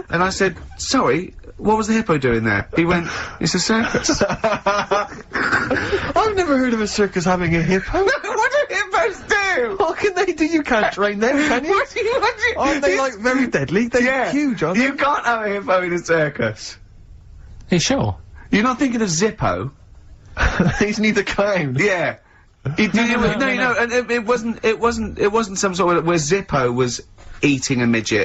And I said, sorry, what was the hippo doing there? He went, it's a circus. I've never heard of a circus having a hippo. No, what do hippos do? What can they do? You can't train them, can you? What do you? Aren't they, like, very deadly? They're huge, aren't they? You can't have a hippo in a circus. Are you sure? You're not thinking of Zippo? He's neither kind. Yeah. No, and it wasn't some sort of where Zippo was eating a midget.